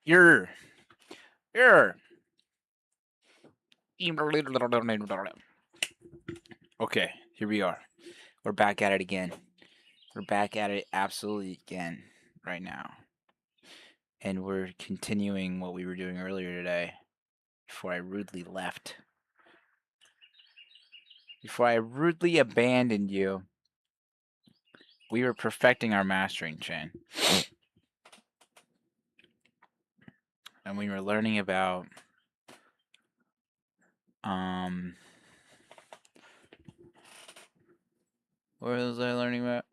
You're. Okay, here we are. We're back at it again. We're back at it absolutely again right now. And we're continuing what we were doing earlier today before I rudely left. Before I rudely abandoned you, we were perfecting our mastering chain. And we were learning about what was I learning about?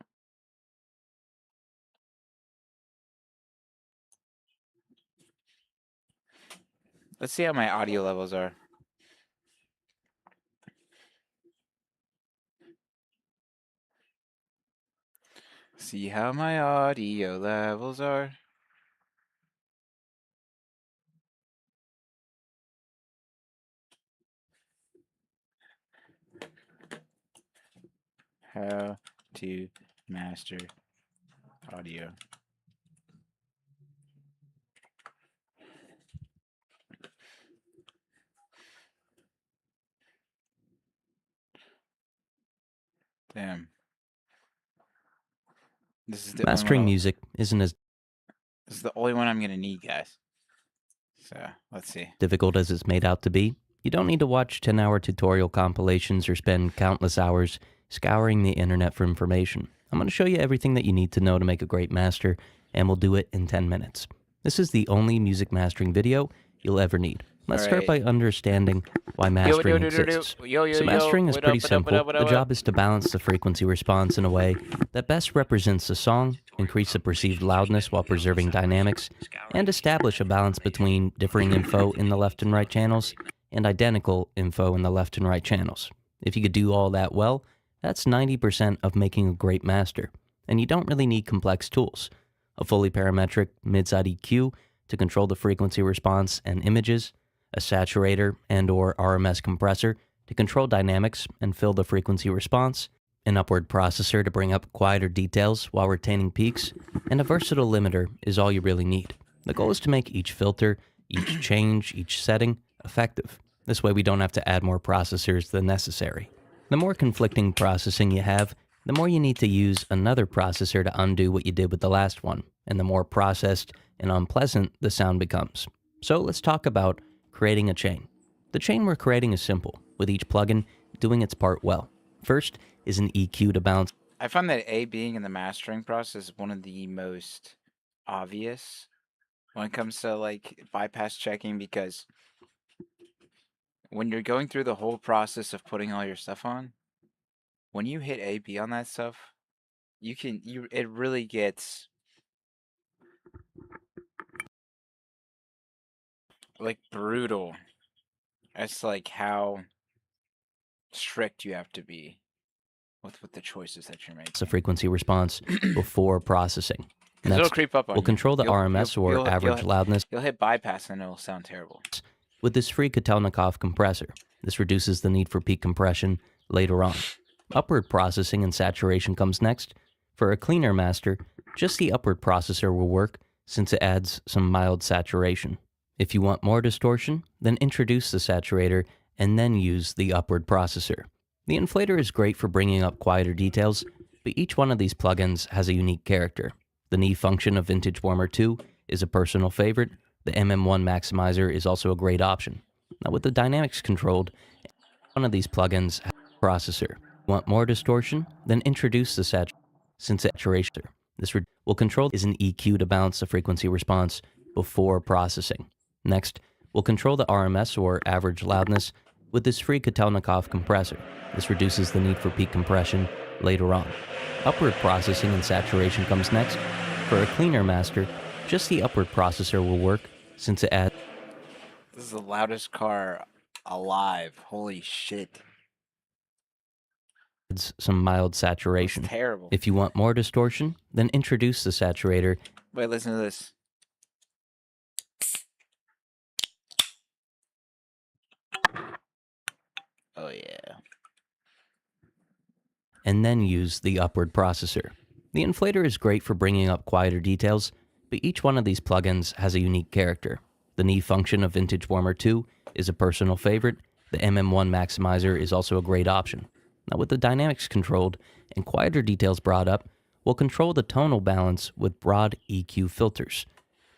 Let's see how my audio levels are. See how my audio levels are. How to master audio. Damn. This is the Mastering music isn't as This is the only one I'm gonna need, guys. So let's see. difficult as it's made out to be. You don't need to watch 10-hour tutorial compilations or spend countless hours scouring the internet for information. I'm going to show you everything that you need to know to make a great master, and we'll do it in 10 minutes. This is the only music mastering video you'll ever need. Let's start by understanding why mastering exists. So mastering is pretty simple. The job is to balance the frequency response in a way that best represents the song, increase the perceived loudness while preserving dynamics, and establish a balance between differing info in the left and right channels and identical info in the left and right channels. If you could do all that well, that's 90% of making a great master. And you don't really need complex tools. A fully parametric mid-side EQ to control the frequency response and images, a saturator and/or RMS compressor to control dynamics and fill the frequency response, an upward processor to bring up quieter details while retaining peaks, and a versatile limiter is all you really need. The goal is to make each filter, each change, each setting effective. This way we don't have to add more processors than necessary. The more conflicting processing you have, the more you need to use another processor to undo what you did with the last one, and the more processed and unpleasant the sound becomes. So let's talk about creating a chain. The chain we're creating is simple, with each plugin doing its part well. First is an EQ to balance. I find that A being in the mastering process is one of the most obvious when it comes to like bypass checking, because when you're going through the whole process of putting all your stuff on, when you hit A B on that stuff, it really gets like brutal. It's like how strict you have to be with the choices that you're making. The frequency response before processing. Next, it'll creep up on we'll control the RMS or average loudness. You'll hit bypass and it'll sound terrible. With this free Kotelnikov compressor, this reduces the need for peak compression later on. Upward processing and saturation comes next. For a cleaner master, just the upward processor will work since it adds some mild saturation. If you want more distortion, then introduce the saturator and then use the upward processor. The inflator is great for bringing up quieter details, but each one of these plugins has a unique character. The knee function of Vintage Warmer 2 is a personal favorite. The MM1 maximizer is also a great option. Now with the dynamics controlled, one of these plugins has a processor. Want more distortion? Then introduce the saturation. This will control is an EQ to balance the frequency response before processing. Next, we'll control the RMS or average loudness with this free Kotelnikov compressor. This reduces the need for peak compression later on. Upward processing and saturation comes next. For a cleaner master, just the upward processor will work since it adds... This is the loudest car alive. Holy shit. Some mild saturation. That's terrible. If you want more distortion, then introduce the saturator. Wait, listen to this. Oh yeah. And then use the upward processor. The inflator is great for bringing up quieter details, but each one of these plugins has a unique character. The knee function of Vintage Warmer 2 is a personal favorite. The MM1 Maximizer is also a great option. Now, with the dynamics controlled and quieter details brought up, we'll control the tonal balance with broad EQ filters.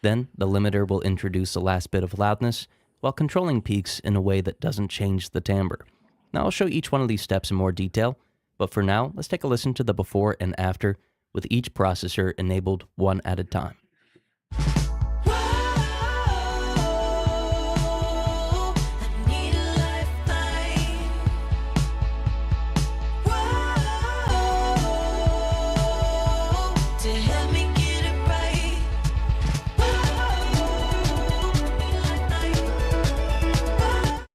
Then, the limiter will introduce the last bit of loudness while controlling peaks in a way that doesn't change the timbre. Now, I'll show each one of these steps in more detail, but for now, let's take a listen to the before and after with each processor enabled one at a time.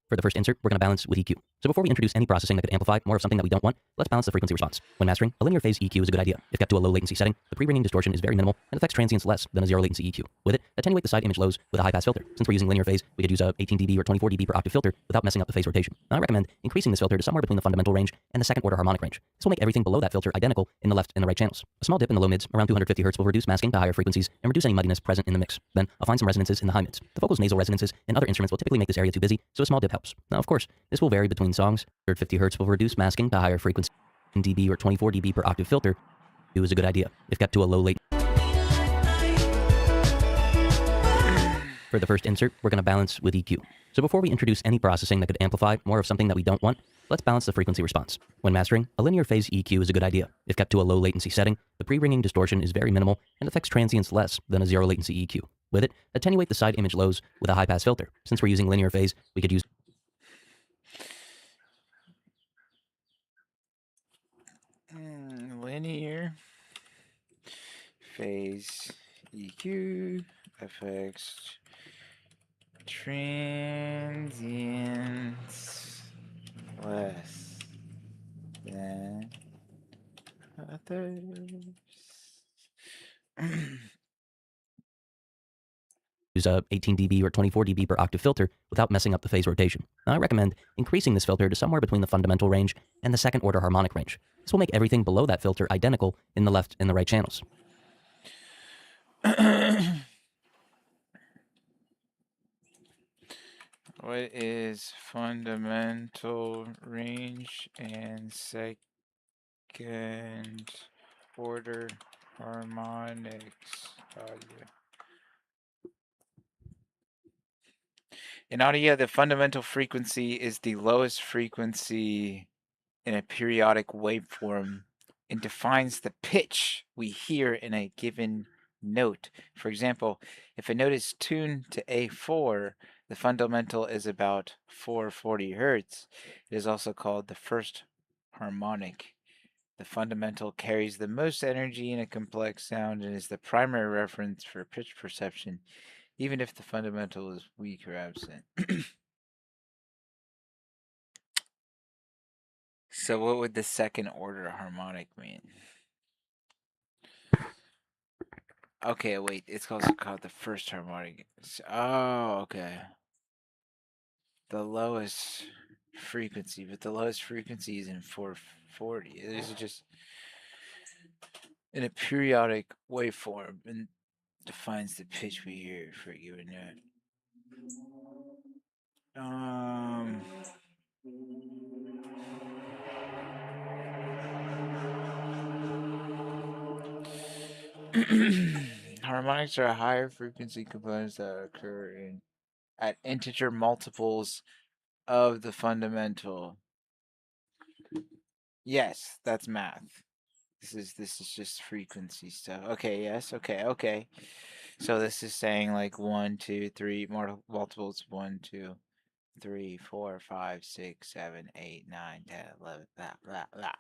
For the first insert, we're going to balance with EQ. So before we introduce any processing that could amplify more of something that we don't want, let's balance the frequency response. When mastering, a linear phase EQ is a good idea. If kept to a low latency setting, the pre-ringing distortion is very minimal and affects transients less than a zero latency EQ. With it, attenuate the side image lows with a high pass filter. Since we're using linear phase, we could use a 18 dB or 24 dB per octave filter without messing up the phase rotation. Now, I recommend increasing this filter to somewhere between the fundamental range and the second order harmonic range. This will make everything below that filter identical in the left and the right channels. A small dip in the low mids, around 250 Hz, will reduce masking to higher frequencies and reduce any muddiness present in the mix. Then, I'll find some resonances in the high mids. The vocals, nasal resonances, and other instruments will typically make this area too busy, so a small dip helps. Now, of course, this will vary between songs. 150 Hz will reduce masking to higher frequency. dB or 24 dB per octave filter is a good idea if kept to a low latency. For the first insert, we're going to balance with EQ. So before we introduce any processing that could amplify more of something that we don't want, let's balance the frequency response. When mastering, a linear phase EQ is a good idea. If kept to a low latency setting, the pre-ringing distortion is very minimal and affects transients less than a zero latency EQ. With it, attenuate the side image lows with a high pass filter. Since we're using linear phase, we could use linear phase EQ affects transients less than others. a 18 dB or 24 dB per octave filter without messing up the phase rotation. Now, I recommend increasing this filter to somewhere between the fundamental range and the second order harmonic range. This will make everything below that filter identical in the left and the right channels. What is fundamental range and second order harmonics audio? In audio, the fundamental frequency is the lowest frequency in a periodic waveform and defines the pitch we hear in a given note. For example, if a note is tuned to A4, the fundamental is about 440 Hz. It is also called the first harmonic. The fundamental carries the most energy in a complex sound and is the primary reference for pitch perception, even if the fundamental is weak or absent. So what would the second order harmonic mean? Okay, wait, it's also called the first harmonic. Oh, okay. The lowest frequency, but the lowest frequency is in 440. This is just in a periodic waveform and defines the pitch we hear for a given note. Harmonics are higher frequency components that occur at integer multiples of the fundamental. Yes, that's math. This is just frequency stuff. Okay, yes, okay. So this is saying like 1, 2, 3 multiples 1, 2, 3, 4, 5, 6, 7, 8, 9, 10, 11, blah blah blah.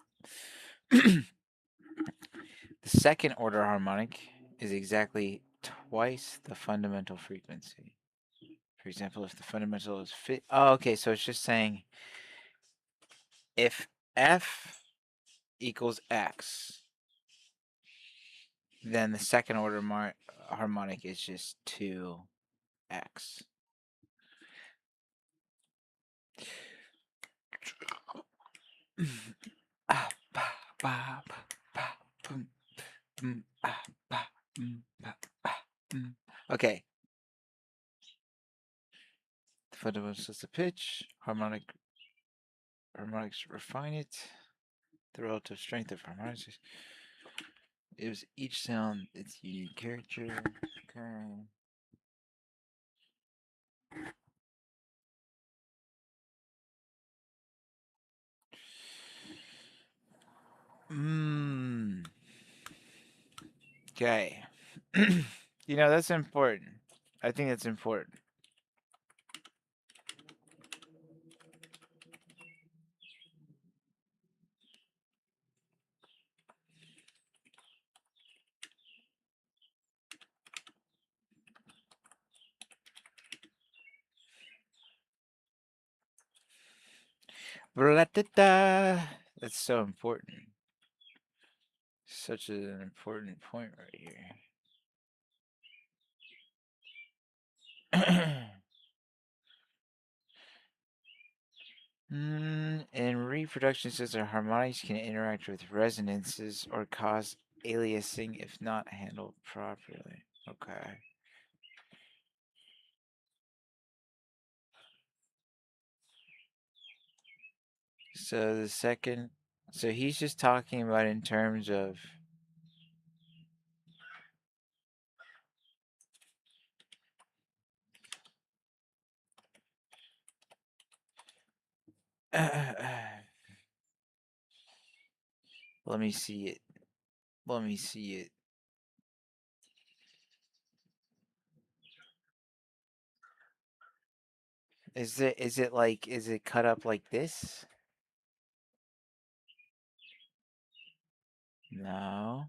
The second order harmonic is exactly twice the fundamental frequency. For example, if the fundamental is okay, so it's just saying if F equals X, then the second order harmonic is just 2X. Okay. The fundamentals of the pitch, harmonics refine it. The relative strength of harmonics gives each sound its unique character. Okay. Hmm. Okay. That's important. I think that's important. Blah-da-da. That's so important. Such an important point right here. In reproduction systems, harmonics can interact with resonances or cause aliasing if not handled properly. Okay. So the second, so he's just talking about in terms of let me see it. Let me see it. Is it cut up like this? No.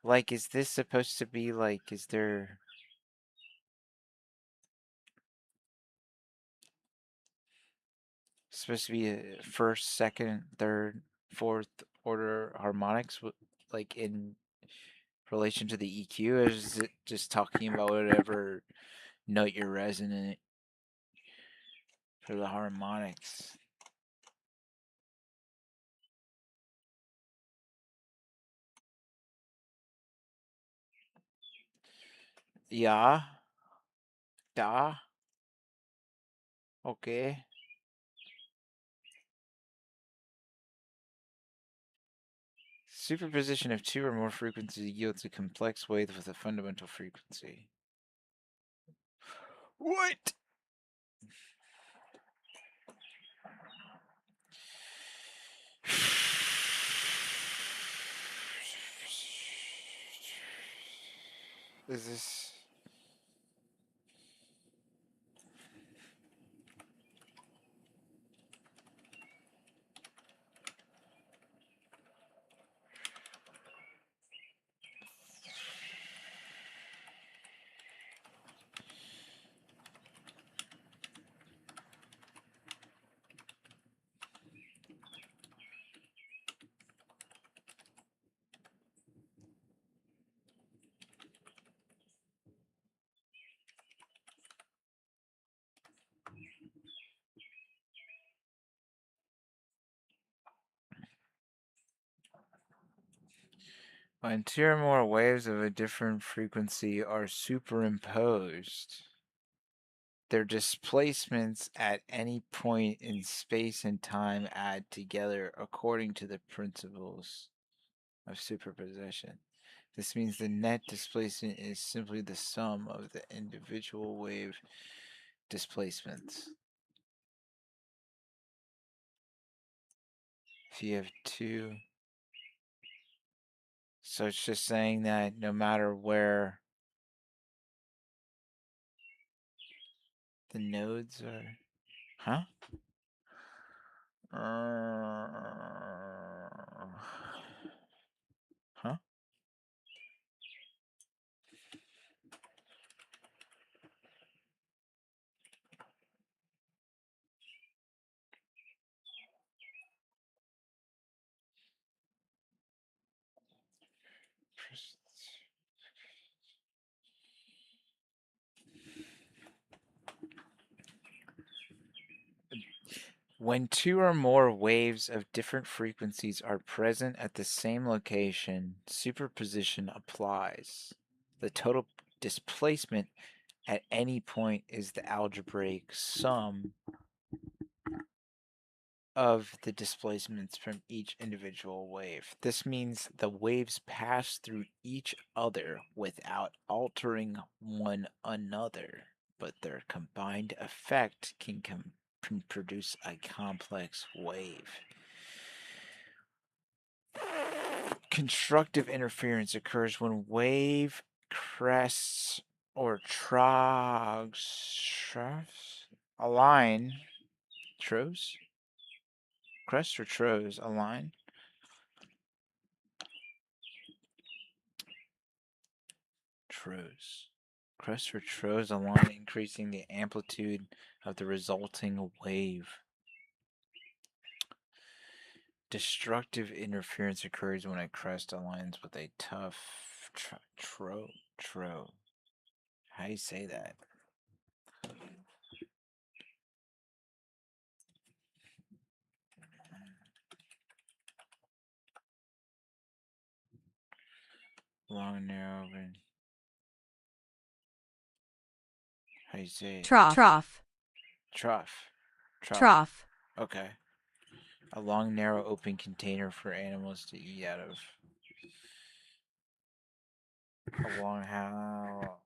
Like, is this supposed to be like, is there supposed to be a first, second, third, fourth order harmonics, like in relation to the EQ, or is it just talking about whatever note you're resonant for the harmonics? Yeah, da, okay. Superposition of two or more frequencies yields a complex wave with a fundamental frequency. What? Is this? When two or more waves of a different frequency are superimposed, their displacements at any point in space and time add together according to the principles of superposition. This means the net displacement is simply the sum of the individual wave displacements. If you have two, so it's just saying that no matter where the nodes are, huh? Huh? When two or more waves of different frequencies are present at the same location, superposition applies. The total displacement at any point is the algebraic sum of the displacements from each individual wave. This means the waves pass through each other without altering one another, but their combined effect can produce a complex wave. Constructive interference occurs when wave crests or troughs align. Troughs? Crests or troughs align? Troughs. Crests or troughs align, increasing the amplitude of the resulting wave. Destructive interference occurs when a crest aligns with a tough trough. How do you say that? Long, narrow, and how do you say it? Trough. Trough. Trough. Trough. Okay. A long, narrow, open container for animals to eat out of. A long, how.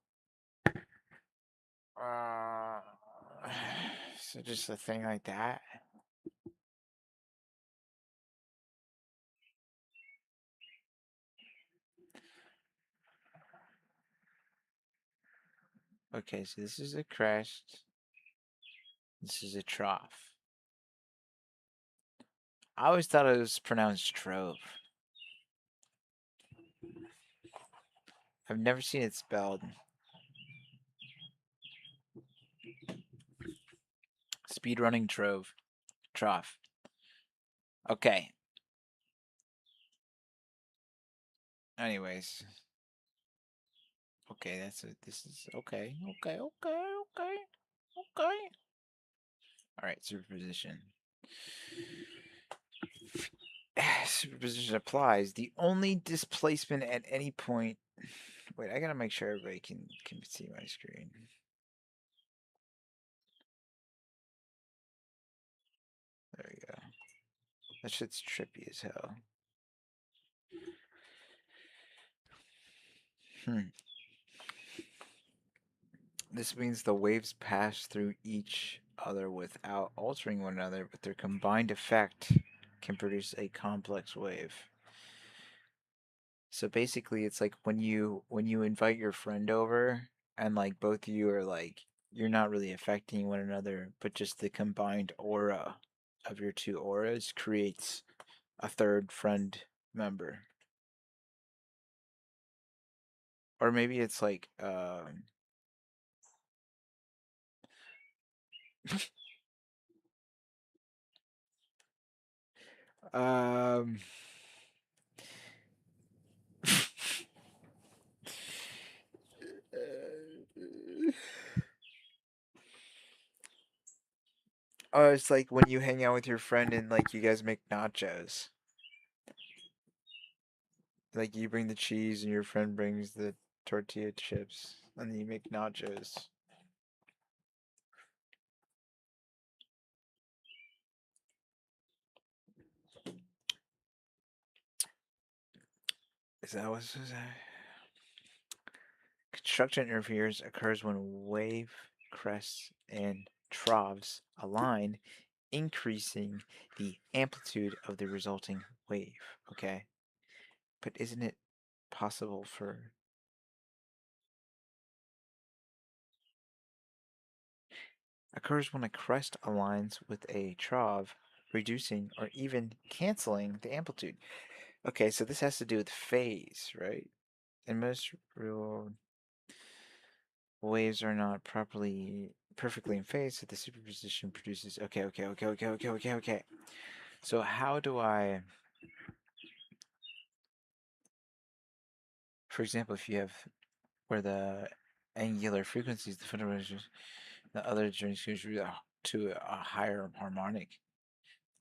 So just a thing like that. Okay, so this is a crest. This is a trough. I always thought it was pronounced trove. I've never seen it spelled. Speedrunning trove. Trough. Okay. Anyways. Okay, this is okay. Okay. Alright, superposition. Superposition applies. The only displacement at any point. Wait, I gotta make sure everybody can see my screen. There we go. That shit's trippy as hell. This means the waves pass through each other without altering one another, but their combined effect can produce a complex wave. So basically, it's like when you invite your friend over and like both of you are like you're not really affecting one another, but just the combined aura of your two auras creates a third friend member. Or maybe it's like um oh, it's like when you hang out with your friend and like you guys make nachos. Like you bring the cheese and your friend brings the tortilla chips and then you make nachos. Is that what's construction interference occurs when wave crests and troughs align, increasing the amplitude of the resulting wave. Okay. But isn't it possible for occurs when a crest aligns with a trough, reducing or even canceling the amplitude? Okay, so this has to do with phase, right? In most real waves are not perfectly in phase, so the superposition produces. Okay. So how do I, for example, if you have where the angular frequencies, the fundamental, the other journeys to a higher harmonic.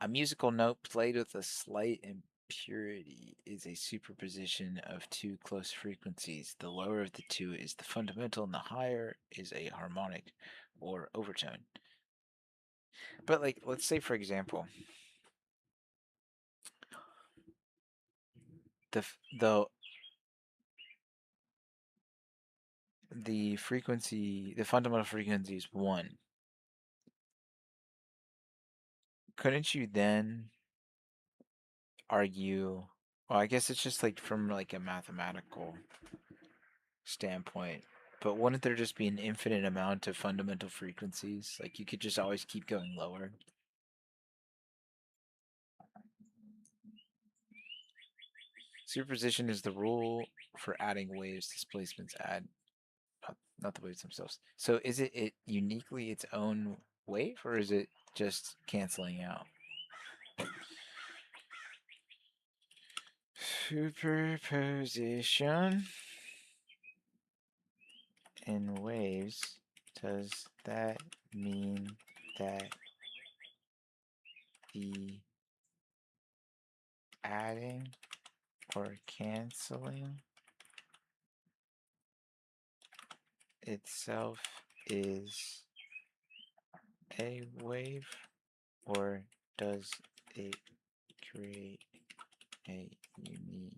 A musical note played with a slight impurity is a superposition of two close frequencies. The lower of the two is the fundamental, and the higher is a harmonic or overtone. But like, let's say for example, the frequency, the fundamental frequency is one. Couldn't you then argue? Well, I guess it's just like from like a mathematical standpoint. But wouldn't there just be an infinite amount of fundamental frequencies? Like you could just always keep going lower. Superposition is the rule for adding waves. Displacements add, not the waves themselves. So is it uniquely its own wave, or is it just canceling out? Superposition in waves, does that mean that the adding or canceling itself is a wave, or does it create a unique,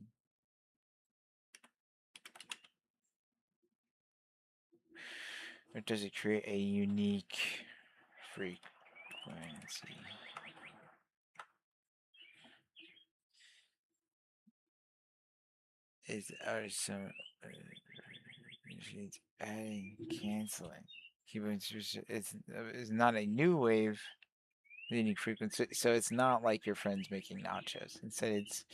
or does it create a unique frequency? Is some it's adding, canceling. It's not a new wave, the unique frequency. So it's not like your friends making nachos. Instead, it's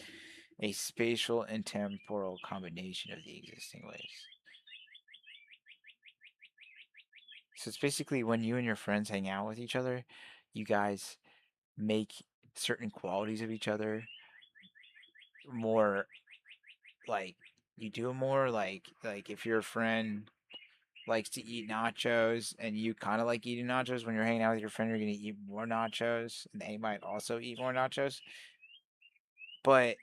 a spatial and temporal combination of the existing waves. So it's basically when you and your friends hang out with each other, you guys make certain qualities of each other more like you do more like if your friend likes to eat nachos and you kind of like eating nachos, when you're hanging out with your friend you're going to eat more nachos and they might also eat more nachos. But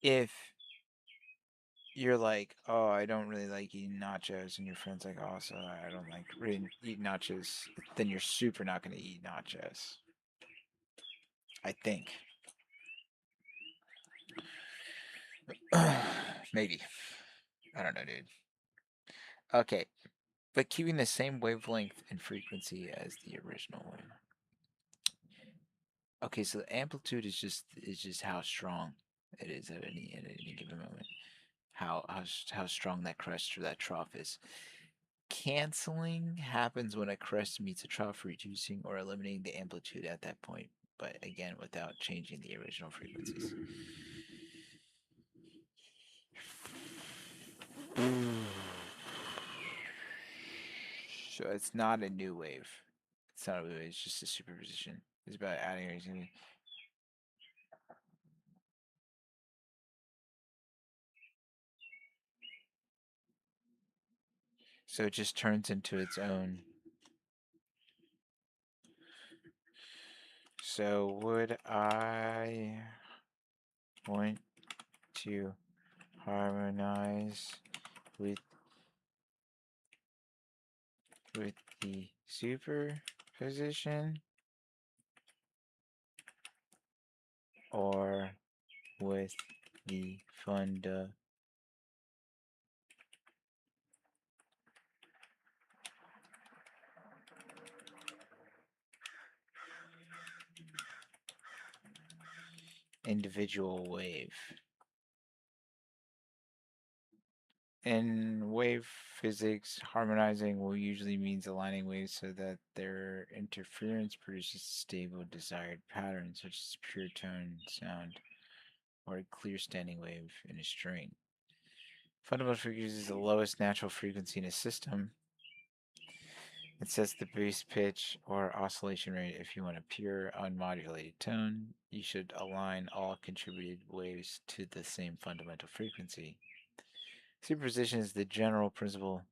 if you're like, oh, I don't really like eating nachos, and your friend's like, oh, so I don't like really eat nachos, then you're super not going to eat nachos, I think. Maybe. I don't know, dude. Okay, but keeping the same wavelength and frequency as the original one. Okay, so the amplitude is just how strong it is at any given moment. How strong that crest or that trough is. Canceling happens when a crest meets a trough, reducing or eliminating the amplitude at that point, but again without changing the original frequencies. So it's not a new wave. It's not a new wave, it's just a superposition. It's about adding or using. So it just turns into its own. So would I want to harmonize with the superposition or with the funda individual wave. In wave physics, harmonizing will usually means aligning waves so that their interference produces stable desired patterns, such as pure tone sound or a clear standing wave in a string. Fundamental frequency is the lowest natural frequency in a system. It sets the base pitch or oscillation rate. If you want a pure, unmodulated tone, you should align all contributed waves to the same fundamental frequency. Superposition is the general principle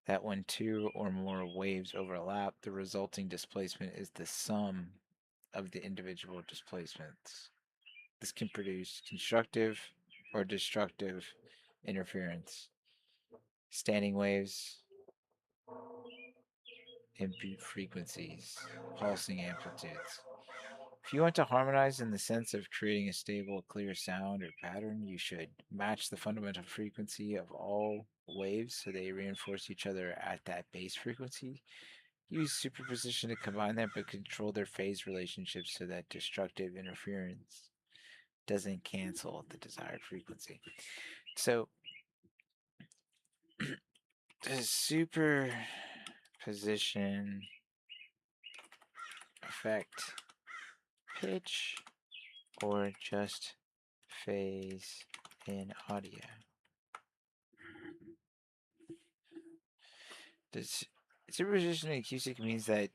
that when two or more waves overlap, the resulting displacement is the sum of the individual displacements. This can produce constructive or destructive interference. Standing waves, impute frequencies, pulsing amplitudes. If you want to harmonize in the sense of creating a stable, clear sound or pattern, you should match the fundamental frequency of all waves so they reinforce each other at that base frequency. Use superposition to combine them, but control their phase relationships so that destructive interference doesn't cancel the desired frequency. So, does superposition affect pitch or just phase in audio? Does superposition in acoustic means that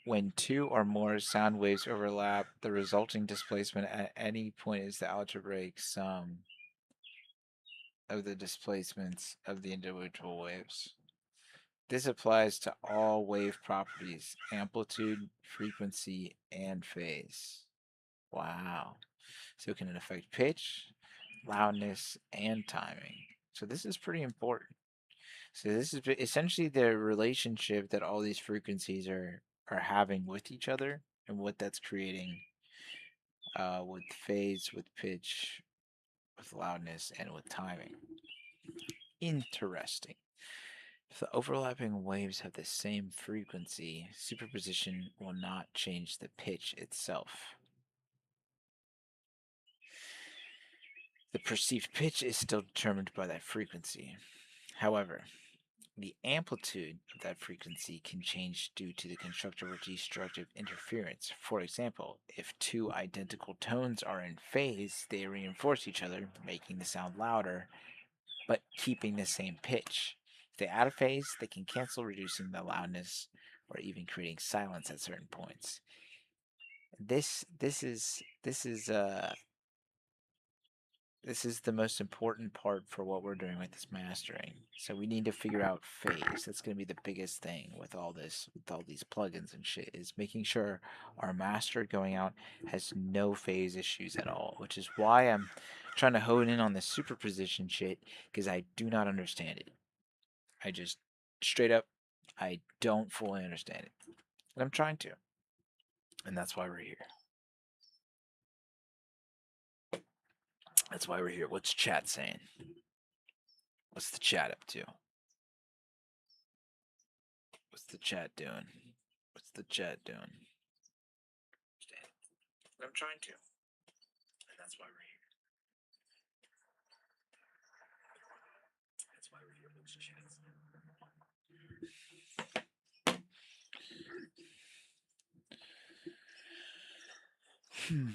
when two or more sound waves overlap, the resulting displacement at any point is the algebraic sum of the displacements of the individual waves. This applies to all wave properties, amplitude, frequency, and phase. Wow. So it can affect pitch, loudness, and timing. So this is pretty important. So this is essentially the relationship that all these frequencies are having with each other and what that's creating with phase, with pitch, with loudness, and with timing. Interesting. If the overlapping waves have the same frequency, superposition will not change the pitch itself. The perceived pitch is still determined by that frequency. However, the amplitude of that frequency can change due to the constructive or destructive interference. For example, if two identical tones are in phase, they reinforce each other, making the sound louder, but keeping the same pitch. If they're out of phase, they can cancel, reducing the loudness or even creating silence at certain points. This is the most important part for what we're doing with this mastering. So we need to figure out phase. That's going to be the biggest thing with all this, with all these plugins and shit, is making sure our master going out has no phase issues at all, which is why I'm trying to hone in on this superposition shit, because I do not understand it. I just, straight up, I don't fully understand it. And I'm trying to. And that's why we're here. That's why we're here. What's chat saying? What's the chat up to? What's the chat doing? What's the chat doing? I'm trying to. And that's why we're here. That's why we're here. What's chat? Hmm.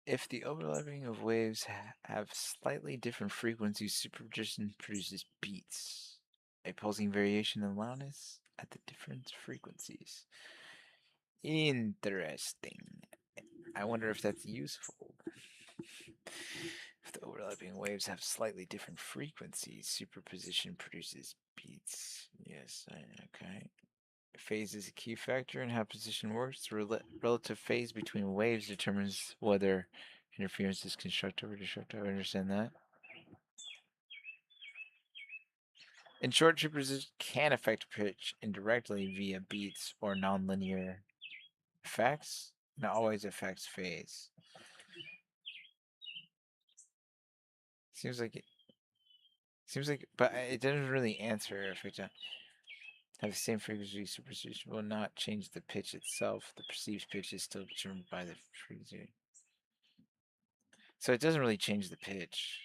If the overlapping of waves have slightly different frequencies, superposition produces beats, a pulsing variation in loudness at the different frequencies. Interesting. I wonder if that's useful. If the overlapping waves have slightly different frequencies, superposition produces beats. Yes, okay. Phase is a key factor in how position works. The relative phase between waves determines whether interference is constructive or destructive. I understand that. In short, superposition can affect pitch indirectly via beats or nonlinear effects, and it always affects phase. Seems like, but it doesn't really answer if it have the same frequency. Superposition will not change the pitch itself. The perceived pitch is still determined by the frequency. So it doesn't really change the pitch.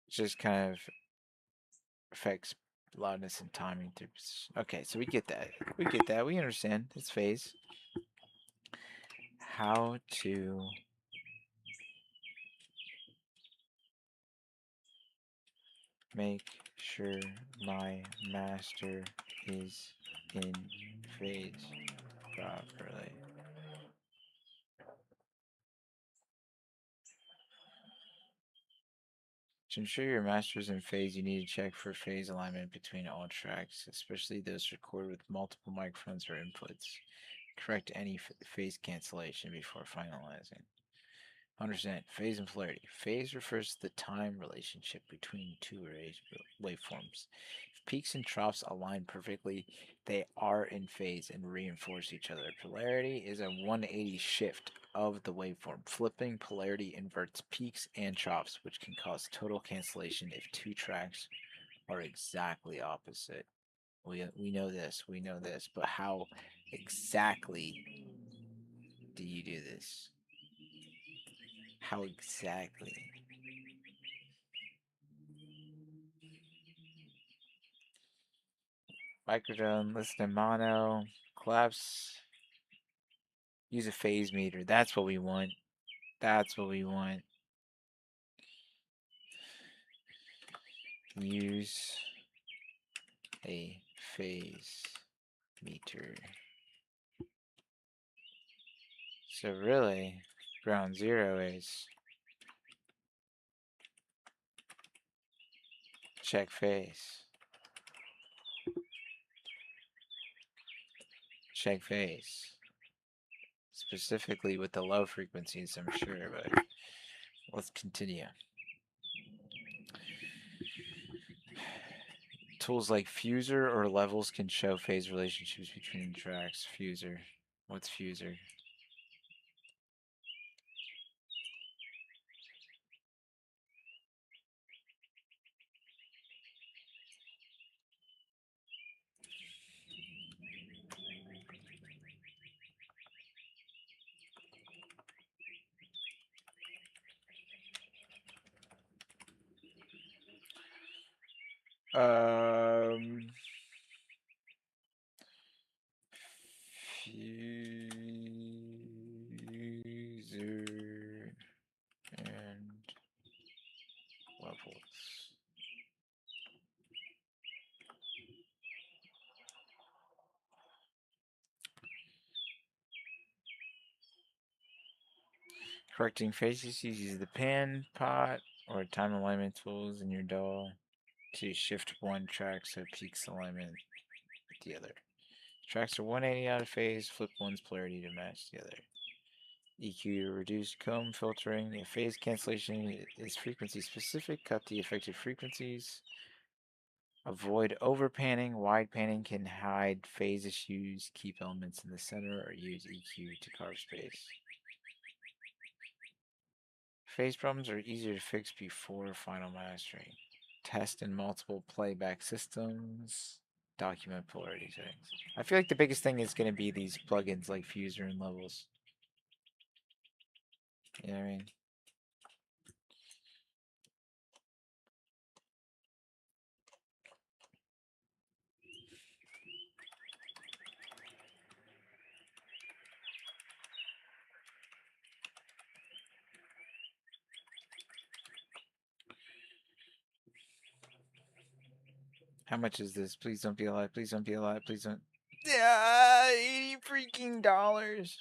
It just kind of affects loudness and timing through position. Okay, so we get that. We get that. We understand. It's phase. How to make sure my master is in phase properly. To ensure your master is in phase, you need to check for phase alignment between all tracks, especially those recorded with multiple microphones or inputs. Correct any phase cancellation before finalizing. Understand phase and polarity. Phase refers to the time relationship between two waveforms. If peaks and troughs align perfectly, they are in phase and reinforce each other. Polarity is a 180 shift of the waveform. Flipping polarity inverts peaks and troughs, which can cause total cancellation if two tracks are exactly opposite. We know this, but how exactly do you do this? How exactly? Microdrone, listen to mono, collapse, use a phase meter. That's what we want. That's what we want. Use a phase meter. So really, ground zero is check phase. Check phase. Specifically with the low frequencies, I'm sure, but let's continue. Tools like Fuser or levels can show phase relationships between tracks. Fuser. What's Fuser? Um, Fuser and levels. Correcting phases uses the pan, pot, or time alignment tools in your DAW to shift one track so it peaks alignment with the other. Tracks are 180 out of phase, flip one's polarity to match the other. EQ, reduce comb filtering. If phase cancellation is frequency specific, cut the affected frequencies. Avoid overpanning. Wide panning can hide phase issues, keep elements in the center, or use EQ to carve space. Phase problems are easier to fix before final mastering. Test in multiple playback systems. Document polarity settings. I feel like the biggest thing is going to be these plugins like Fuser and Levels. You know what I mean? How much is this? Please don't be alive. Please don't be alive. Please don't. Yeah, $80 freaking dollars.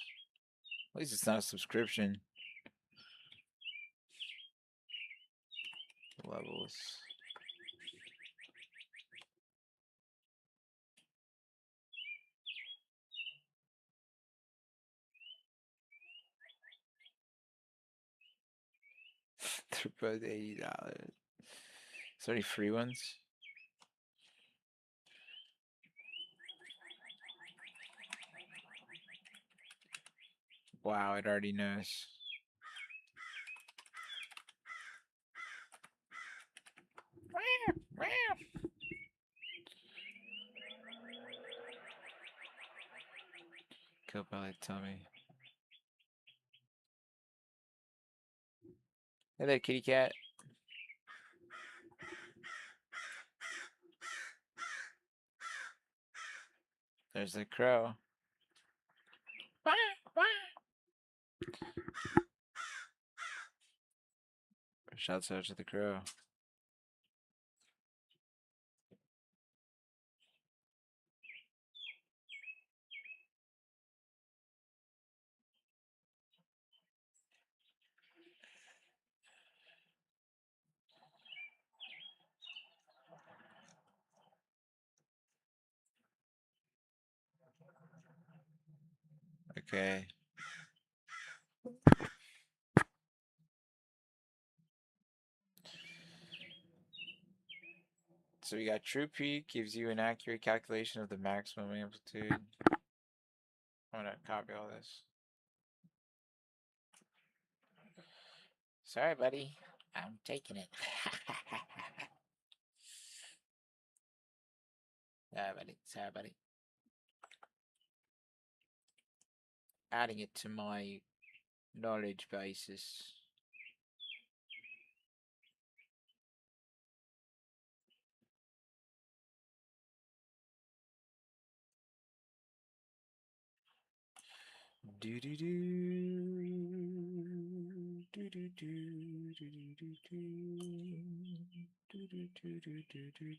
At least it's not a subscription. Levels. They're both $80. Is there any free ones? Wow, it already knows. Copilot, tell me. Hey there, kitty cat. There's the crow. Shouts out to the crow. Okay. So we got true peak gives you an accurate calculation of the maximum amplitude. I'm gonna copy all this. Sorry, buddy. I'm taking it. Sorry, buddy. Sorry, buddy. Adding it to my knowledge basis. Do do do do do do do do do do do do do do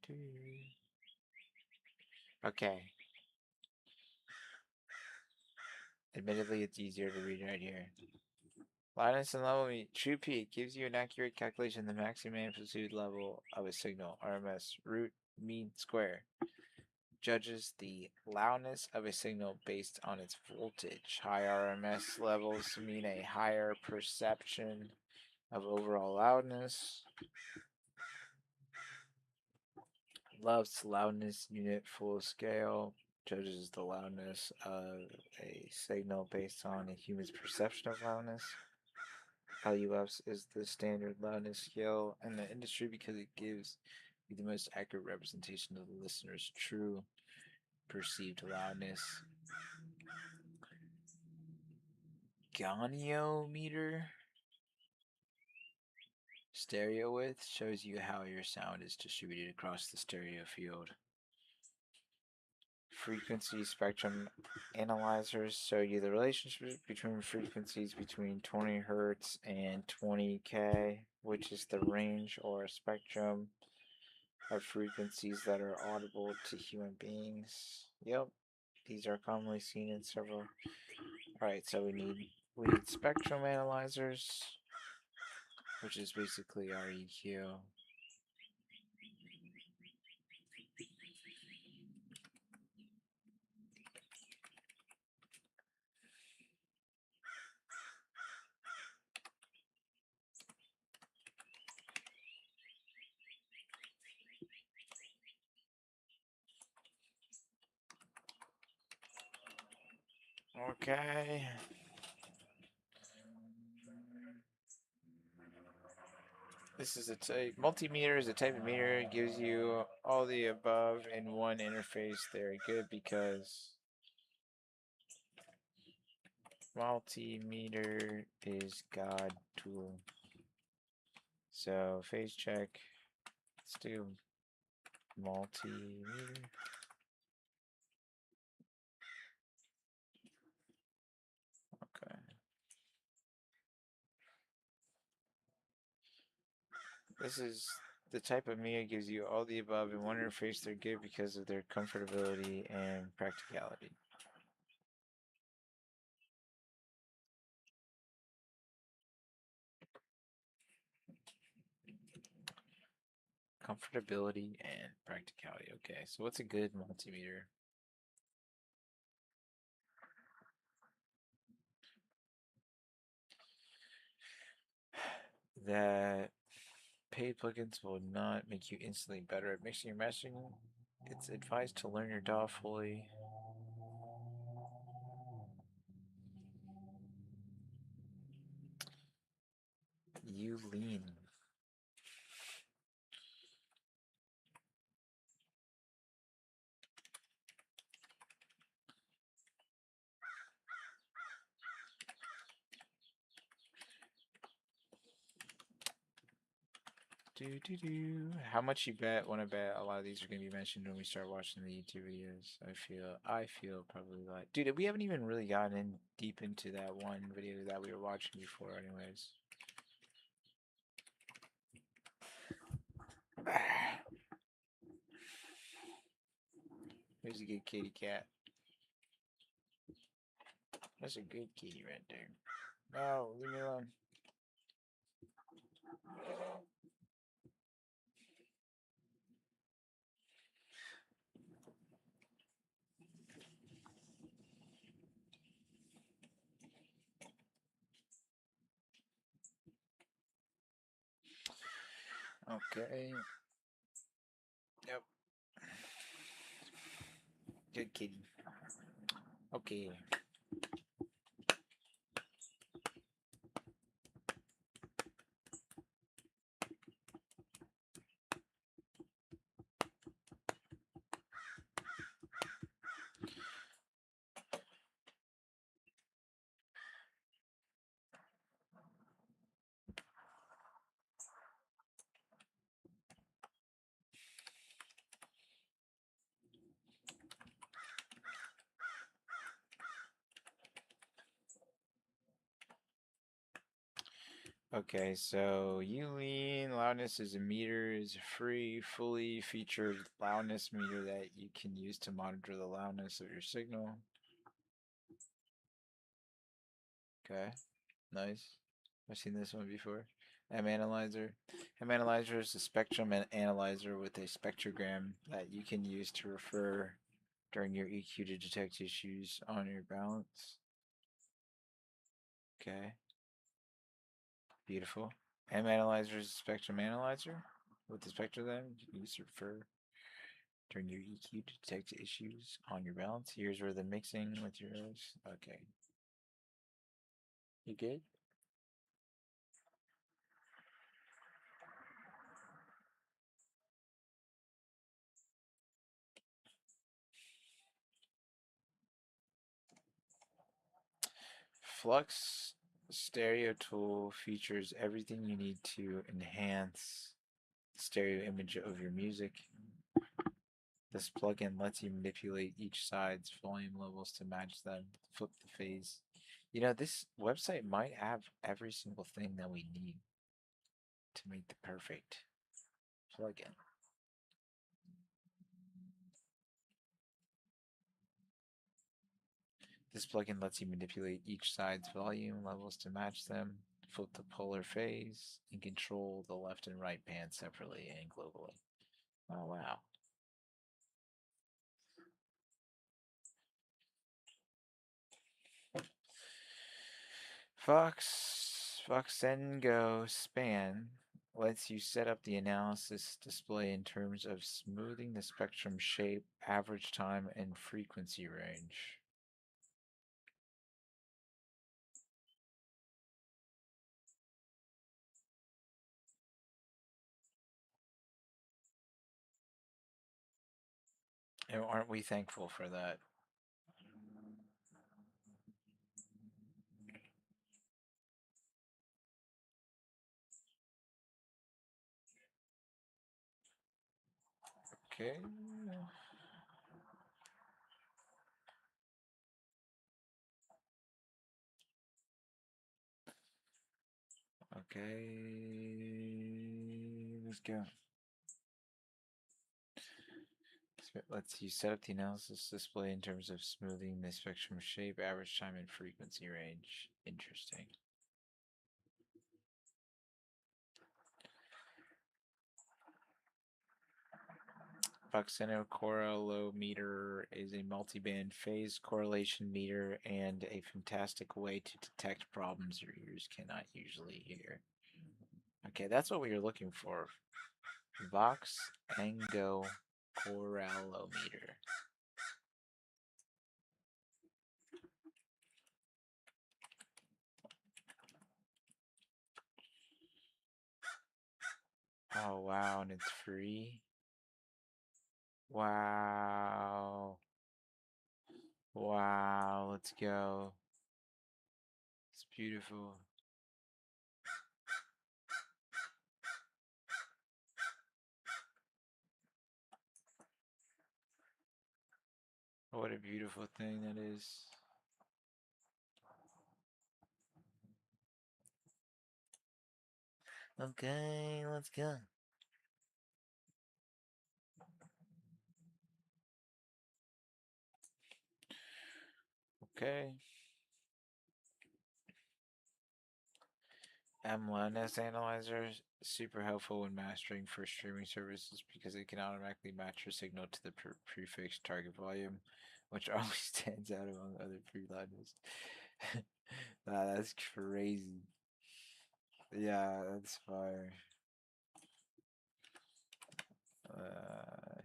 do. Okay. Admittedly, it's easier to read right here. Loudness and level true peak gives you an accurate calculation of the maximum amplitude level of a signal, RMS, root, mean, square. Judges the loudness of a signal based on its voltage. High RMS levels mean a higher perception of overall loudness. Loves loudness unit full scale. Judges the loudness of a signal based on a human's perception of loudness. LUFs is the standard loudness scale in the industry because it gives you the most accurate representation of the listener's true perceived loudness. Goniometer stereo width shows you how your sound is distributed across the stereo field. Frequency spectrum analyzers show you the relationship between frequencies between 20 hertz and 20k, which is the range or spectrum of frequencies that are audible to human beings. Yep, these are commonly seen in several. Alright, so we need spectrum analyzers, which is basically our EQ. Okay. This is a type. Multimeter is a type of meter. It gives you all the above in one interface. Very good because multimeter is God tool. So phase check. Let's do multimeter. Okay. This is the type of meter gives you all the above in one interface. They're good because of their comfortability and practicality. Comfortability and practicality. Okay, so what's a good multimeter? That paid plugins will not make you instantly better at mixing your messaging. It's advised to learn your DAW fully. You lean. Do do do. How much you bet? Want to bet? A lot of these are gonna be mentioned when we start watching the YouTube videos. I feel probably like, dude, we haven't even really gotten in deep into that one video that we were watching before, anyways. Here's a good kitty cat. That's a good kitty right there. No, leave me alone. Okay. Yep. Good kitty. Okay. Okay, so Uline loudness is a meter, is a free, fully featured loudness meter that you can use to monitor the loudness of your signal. Okay, nice. I've seen this one before. M analyzer. M analyzer is a spectrum analyzer with a spectrogram that you can use to refer during your EQ to detect issues on your balance. Okay, beautiful. M analyzer is a spectrum analyzer with the spectrum that you can use to refer during your EQ to detect issues on your balance. Here's where the mixing with yours. Okay, you good? Flux Stereo Tool features everything you need to enhance the stereo image of your music. This plugin lets you manipulate each side's volume levels to match them, flip the phase. You know, this website might have every single thing that we need to make the perfect plugin. This plugin lets you manipulate each side's volume levels to match them, flip the polar phase, and control the left and right bands separately and globally. Oh, wow. Foxengo Span lets you set up the analysis display in terms of smoothing the spectrum shape, average time, and frequency range. And aren't we thankful for that? Okay. Okay. Let's go. Let's you set up the analysis display in terms of smoothing the spectrum shape, average time, and frequency range. Interesting. Correlometer is a multiband phase correlation meter and a fantastic way to detect problems your ears cannot usually hear. Okay, that's what we were looking for. Vox Ango Correlometer. Oh, wow, and it's free. Wow. Wow, let's go. It's beautiful. What a beautiful thing that is. Okay, let's go. Okay. M1S analyzer is super helpful when mastering for streaming services because it can automatically match your signal to the prefixed target volume, which always stands out among other preloaders. That's crazy. Yeah, that's fire. Uh,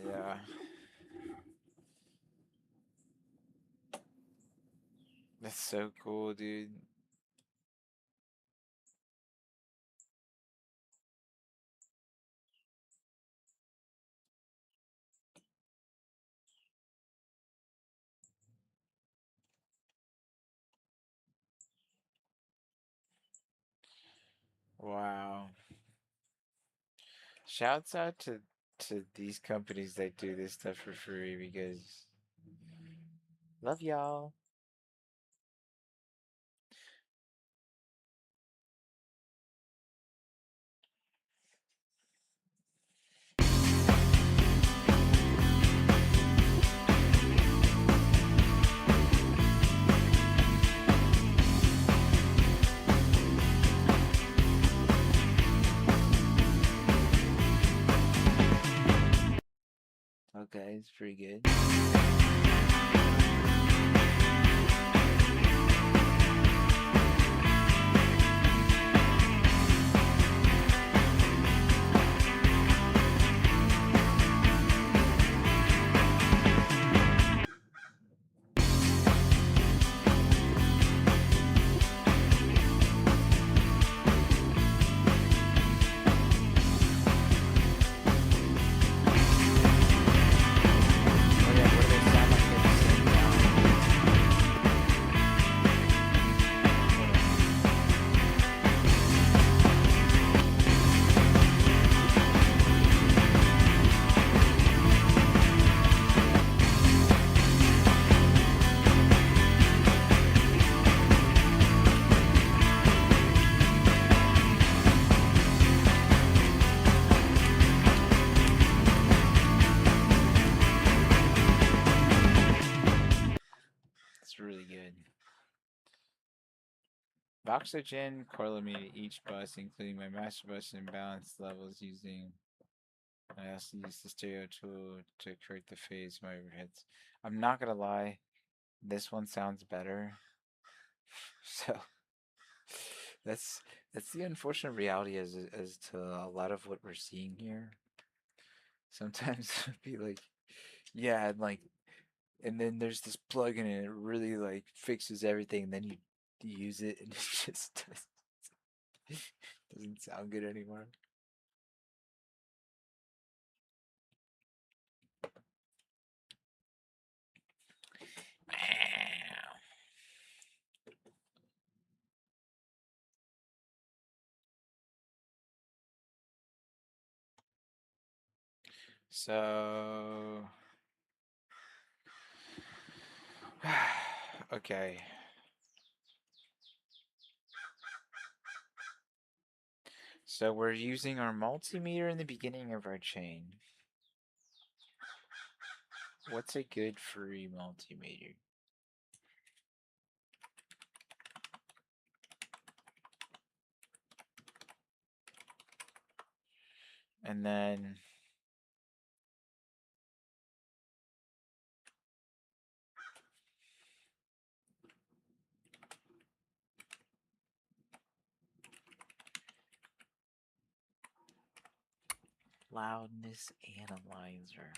yeah, that's so cool, dude. Wow. Shouts out to these companies that do this stuff for free because love y'all. Okay, it's pretty good. Oh yeah, what do they sound like at the same time? Hold on. It's really good. Voxogen correlated each bus, including my master bus and balance levels using. I also use the stereo tool to correct the phase of my overheads. I'm not gonna lie, this one sounds better. So that's that's the unfortunate reality as to a lot of what we're seeing here. Sometimes it'd be like, yeah, and then there's this plugin and it really like fixes everything. And then you use it and it just doesn't sound good anymore. So, okay. So we're using our multimeter in the beginning of our chain. What's a good free multimeter? And then loudness analyzer.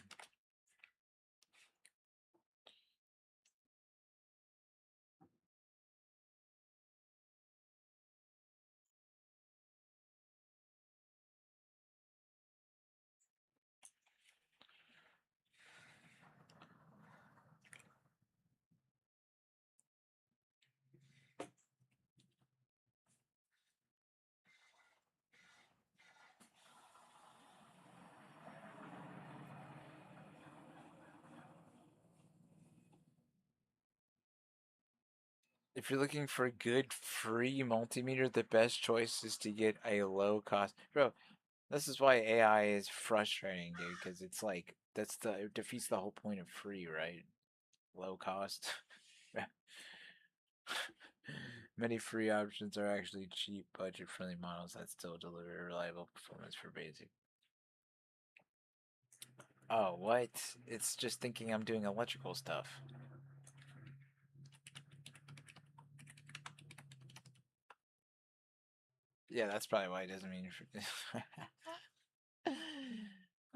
If you're looking for a good free multimeter, the best choice is to get a low cost. Bro, this is why AI is frustrating, dude, because it's like it defeats the whole point of free, right? Low cost. Many free options are actually cheap, budget-friendly models that still deliver reliable performance for basic. Oh, what? It's just thinking I'm doing electrical stuff. Yeah, that's probably why it doesn't mean.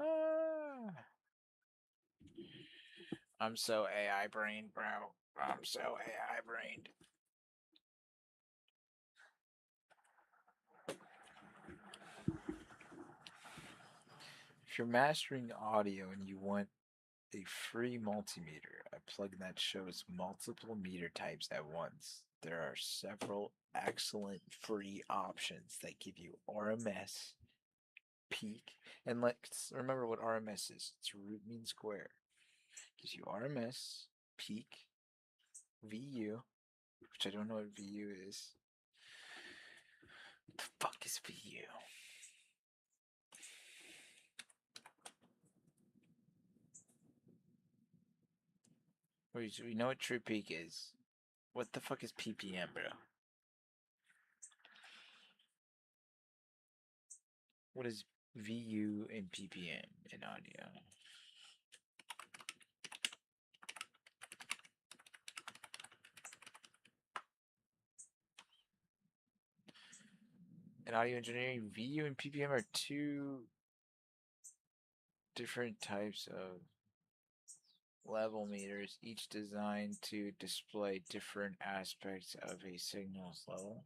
Ah. I'm so AI brained, bro. I'm so AI brained. If you're mastering audio and you want a free multimeter, a plugin that shows multiple meter types at once, there are several excellent free options that give you RMS, peak, and let's remember what RMS is. It's root mean square. Gives you RMS, peak, VU, which I don't know what VU is. What the fuck is VU? We know what true peak is. What the fuck is PPM, bro? What is VU and PPM in audio? In audio engineering, VU and PPM are two different types of level meters, each designed to display different aspects of a signal's level.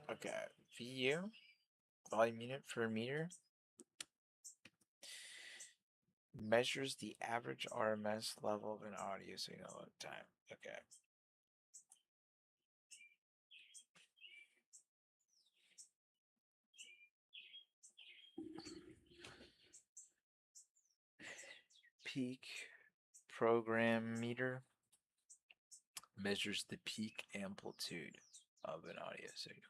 Okay, VU, volume unit per meter, measures the average RMS level of an audio signal at a time. Okay. Peak program meter measures the peak amplitude of an audio signal.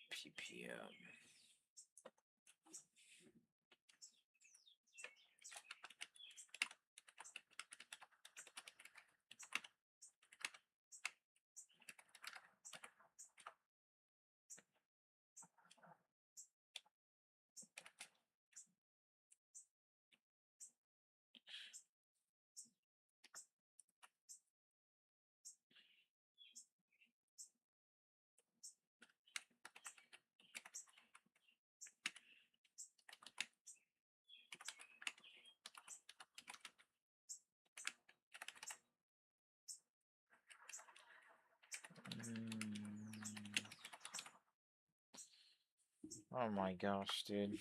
PPM. Oh my gosh, dude.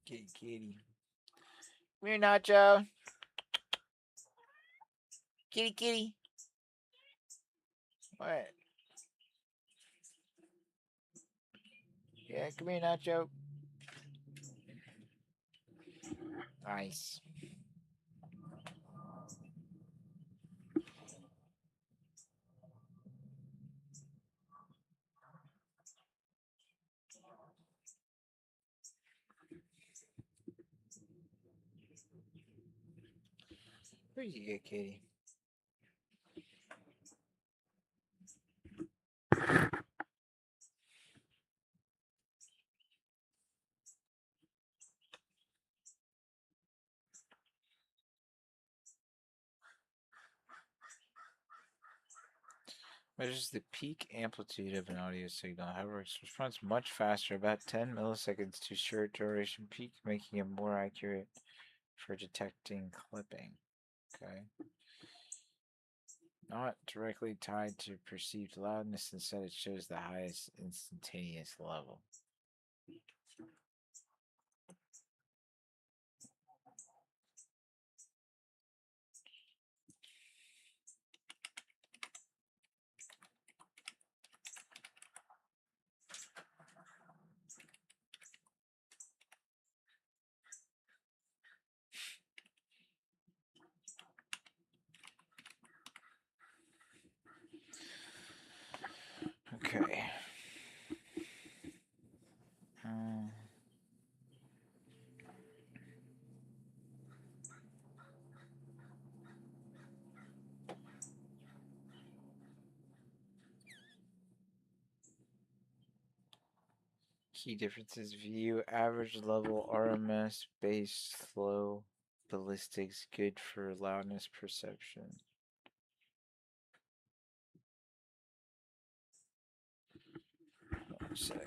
Kitty, kitty. Come here, Nacho. Kitty, kitty. What? Yeah, come here, Nacho. Nice. Where'd you get, kitty? Measures the peak amplitude of an audio signal. However, it responds much faster, about 10 milliseconds to short duration peak, making it more accurate for detecting clipping. Okay. Not directly tied to perceived loudness, instead it shows the highest instantaneous level. Okay. Uh, Key differences: view, average level, RMS, bass, slow, ballistics, good for loudness perception. One sec.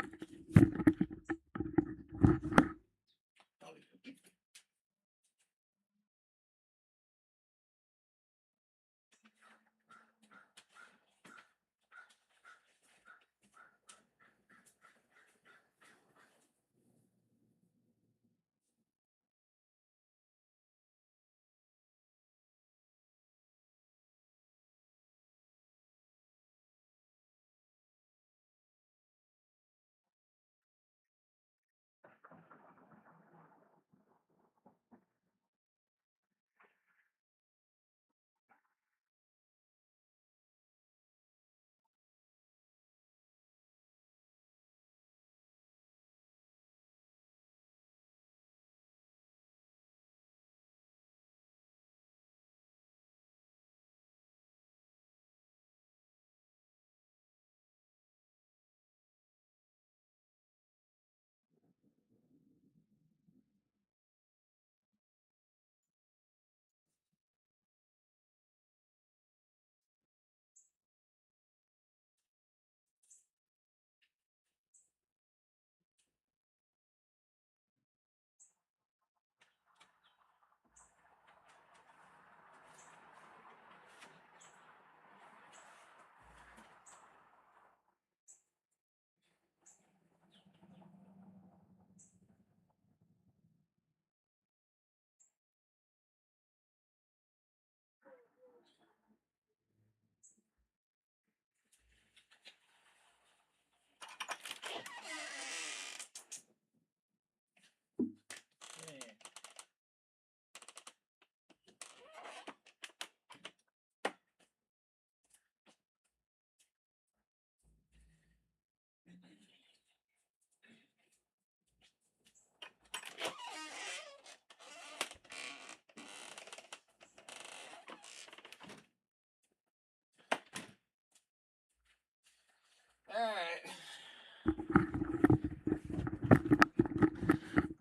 Alright.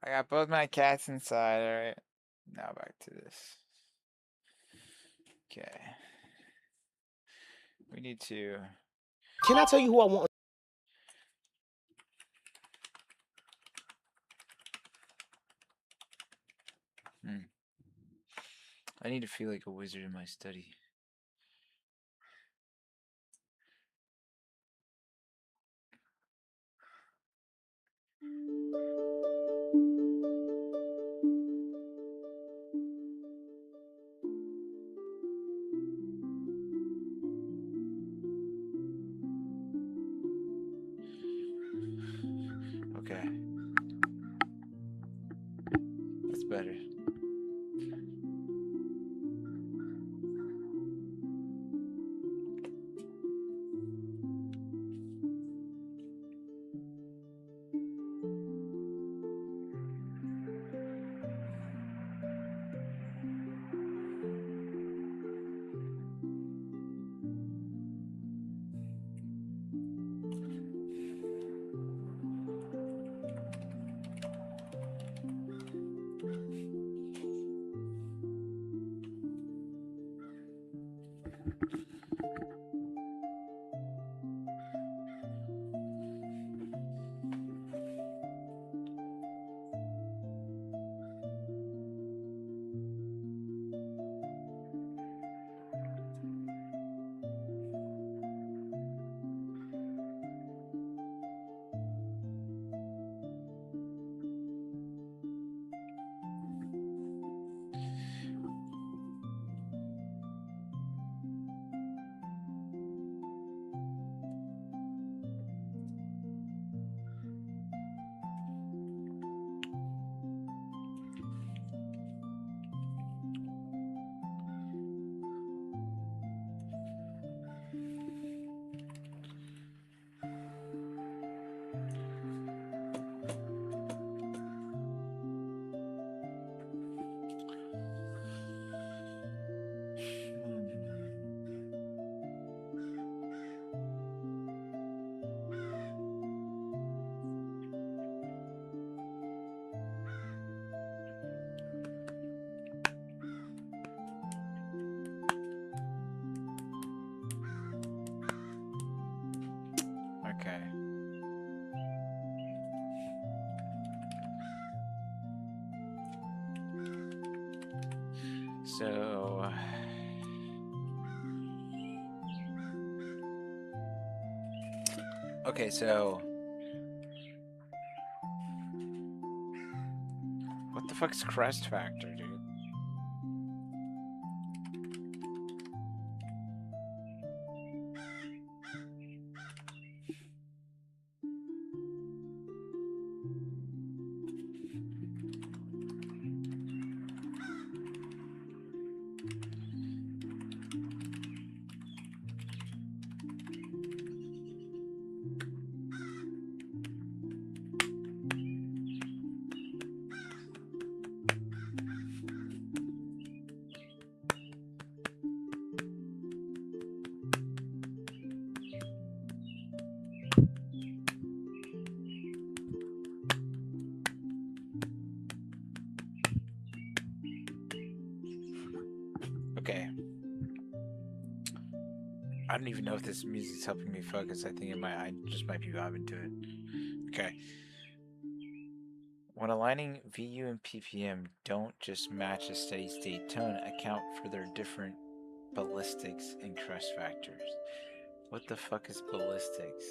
I got both my cats inside, alright. Now back to this. Okay. We need to. Can I tell you who I want? I need to feel like a wizard in my study. Okay. That's better. So okay, so what the fuck's crest factor, dude? Okay. I don't even know if this music's helping me focus. I think I just might be vibing to it. Okay. When aligning VU and PPM, don't just match a steady state tone, account for their different ballistics and crest factors. What the fuck is ballistics?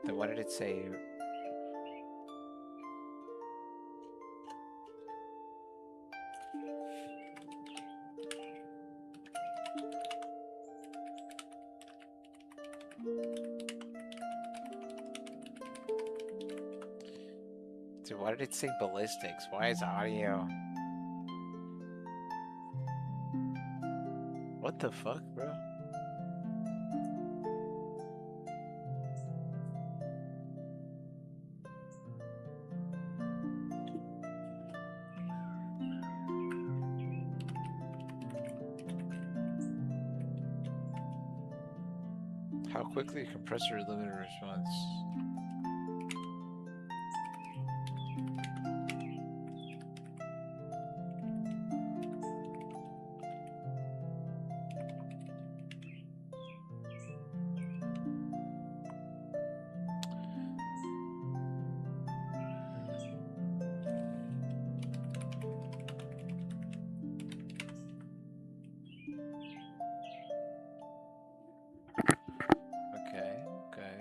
Then what did it say? Dude, why did it say ballistics? Why is audio? What the fuck, bro? How quickly a compressor limiter responds. Okay, okay.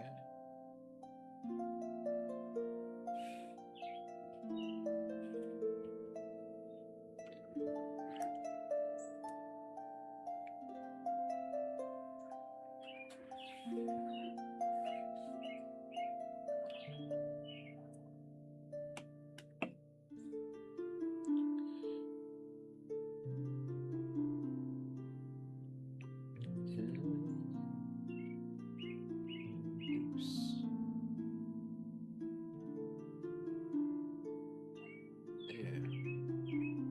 Oops. Ew.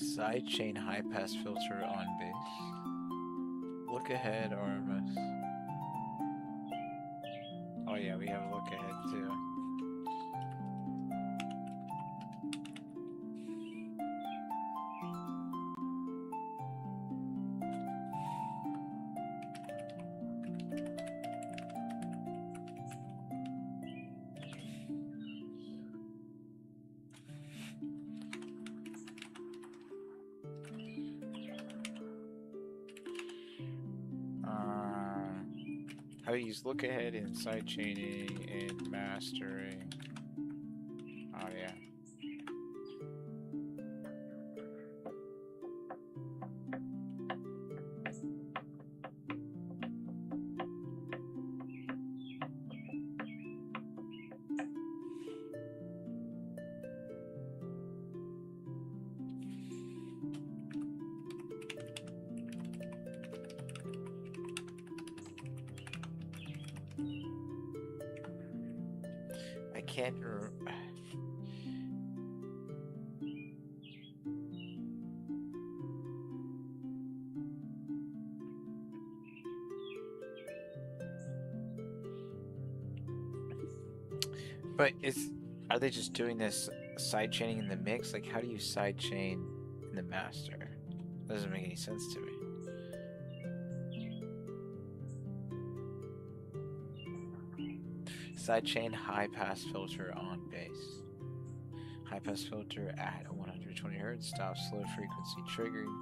Sidechain high pass filter on base. Look ahead RMS. Oh yeah, we have look ahead too. How to use look ahead in sidechaining and mastering. Oh yeah. I can't. But are they just doing this side chaining in the mix? Like, how do you side chain in the master? That doesn't make any sense to me. Sidechain high pass filter on bass. High pass filter at 120 Hz. Stop slow frequency triggering.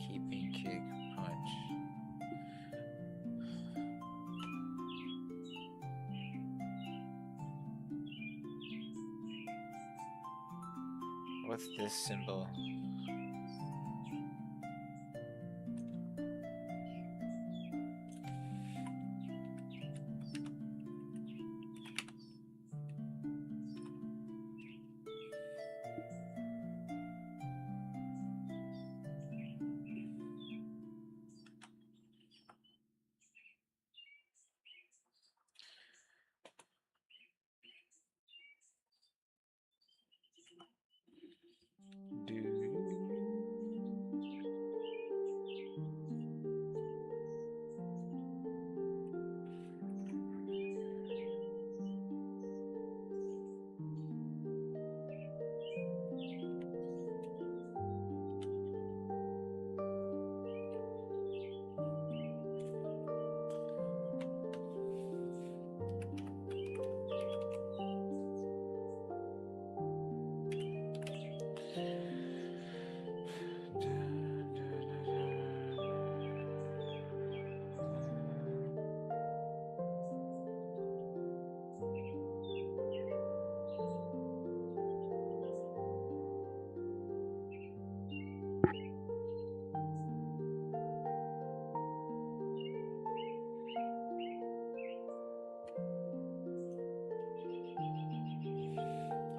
Keeping kick punch. What's this symbol?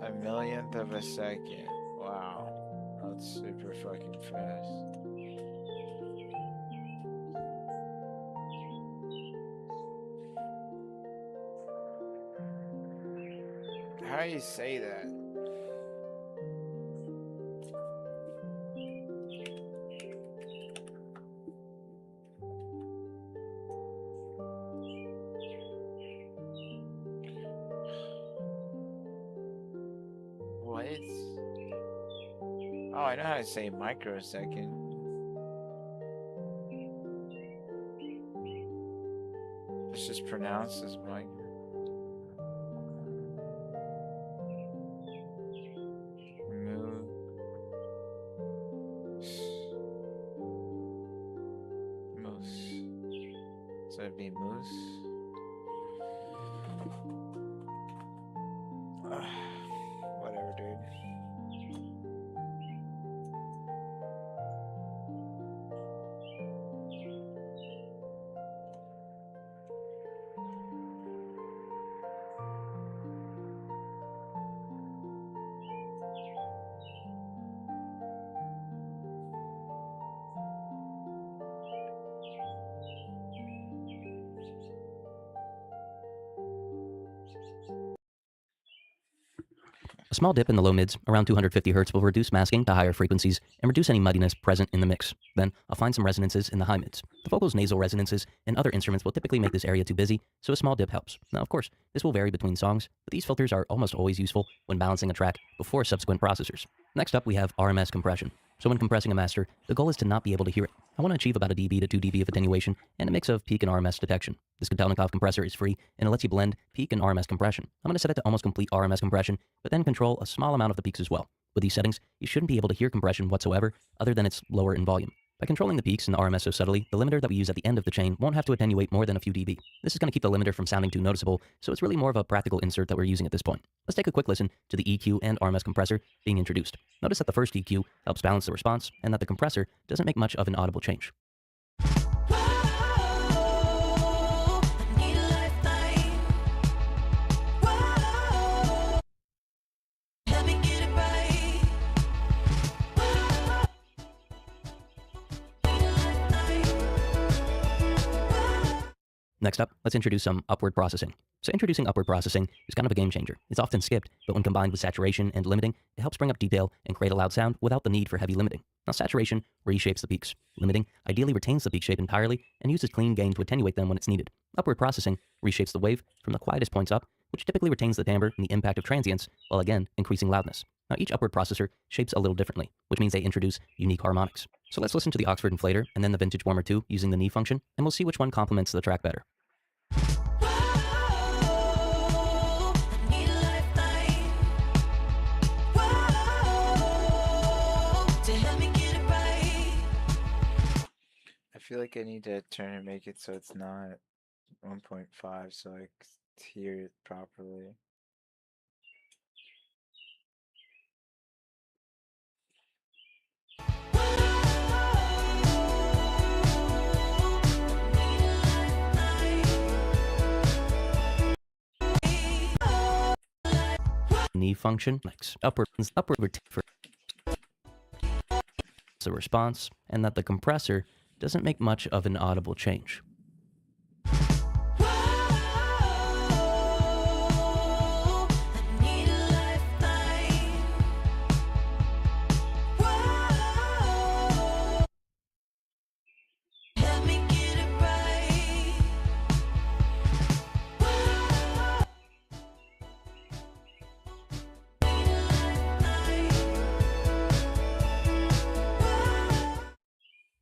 A millionth of a second. Wow. That's super fucking fast. How do you say that? What? Oh, I know how to say microsecond. It's just pronounced as micro. Moose. So it'd be moose. Whatever, dude. A small dip in the low mids, around 250 Hz, will reduce masking to higher frequencies and reduce any muddiness present in the mix. Then, I'll find some resonances in the high mids. The vocals, nasal resonances, and other instruments will typically make this area too busy, so a small dip helps. Now, of course, this will vary between songs, but these filters are almost always useful when balancing a track before subsequent processors. Next up, we have RMS compression. So when compressing a master, the goal is to not be able to hear it. I want to achieve about a dB to 2 dB of attenuation and a mix of peak and RMS detection. This Kotelnikov compressor is free and it lets you blend peak and RMS compression. I'm going to set it to almost complete RMS compression, but then control a small amount of the peaks as well. With these settings, you shouldn't be able to hear compression whatsoever other than it's lower in volume. By controlling the peaks and the RMS so subtly, the limiter that we use at the end of the chain won't have to attenuate more than a few dB. This is going to keep the limiter from sounding too noticeable, so it's really more of a practical insert that we're using at this point. Let's take a quick listen to the EQ and RMS compressor being introduced. Notice that the first EQ helps balance the response, and that the compressor doesn't make much of an audible change. Next up, let's introduce some upward processing. So introducing upward processing is kind of a game changer. It's often skipped, but when combined with saturation and limiting, it helps bring up detail and create a loud sound without the need for heavy limiting. Now, saturation reshapes the peaks. Limiting ideally retains the peak shape entirely and uses clean gain to attenuate them when it's needed. Upward processing reshapes the wave from the quietest points up, which typically retains the timbre and the impact of transients, while again increasing loudness. Now, each upward processor shapes a little differently, which means they introduce unique harmonics. So let's listen to the Oxford Inflator and then the Vintage Warmer 2 using the knee function, and we'll see which one complements the track better. I feel like I need to turn and make it so it's not 1.5 so I hear it properly. Knee function, like upward for the response, and that the compressor doesn't make much of an audible change.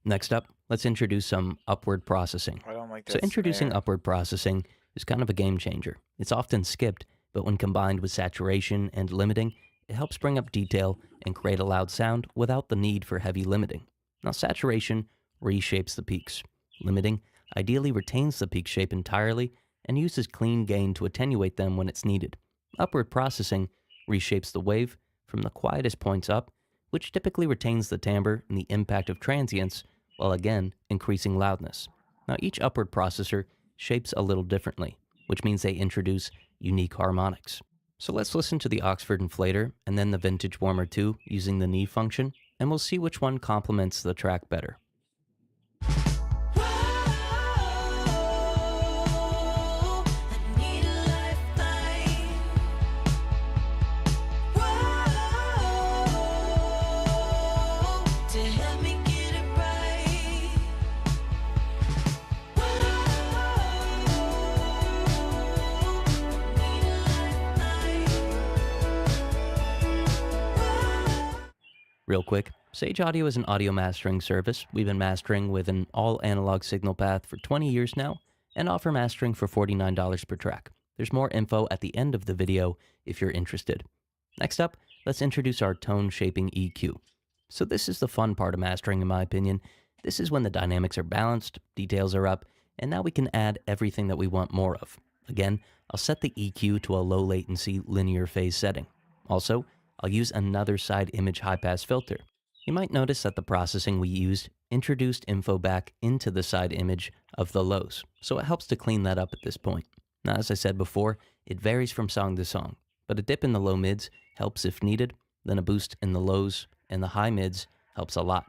Next up, let's introduce some upward processing. I don't like that So introducing snare. upward processing is kind of a game changer. It's often skipped, but when combined with saturation and limiting, it helps bring up detail and create a loud sound without the need for heavy limiting. Now, saturation reshapes the peaks. Limiting ideally retains the peak shape entirely and uses clean gain to attenuate them when it's needed. Upward processing reshapes the wave from the quietest points up, which typically retains the timbre and the impact of transients, while again increasing loudness. Now, each upward processor shapes a little differently, which means they introduce unique harmonics. So let's listen to the Oxford Inflator and then the Vintage Warmer 2 using the knee function, and we'll see which one complements the track better. Real quick, Sage Audio is an audio mastering service. We've been mastering with an all-analog signal path for 20 years now and offer mastering for $49 per track. There's more info at the end of the video if you're interested. Next up, let's introduce our tone shaping EQ. So this is the fun part of mastering in my opinion. This is when the dynamics are balanced, details are up, and now we can add everything that we want more of. Again, I'll set the EQ to a low latency linear phase setting. Also, I'll use another side image high-pass filter. You might notice that the processing we used introduced info back into the side image of the lows, so it helps to clean that up at this point. Now, as I said before, it varies from song to song, but a dip in the low mids helps if needed, then a boost in the lows and the high mids helps a lot.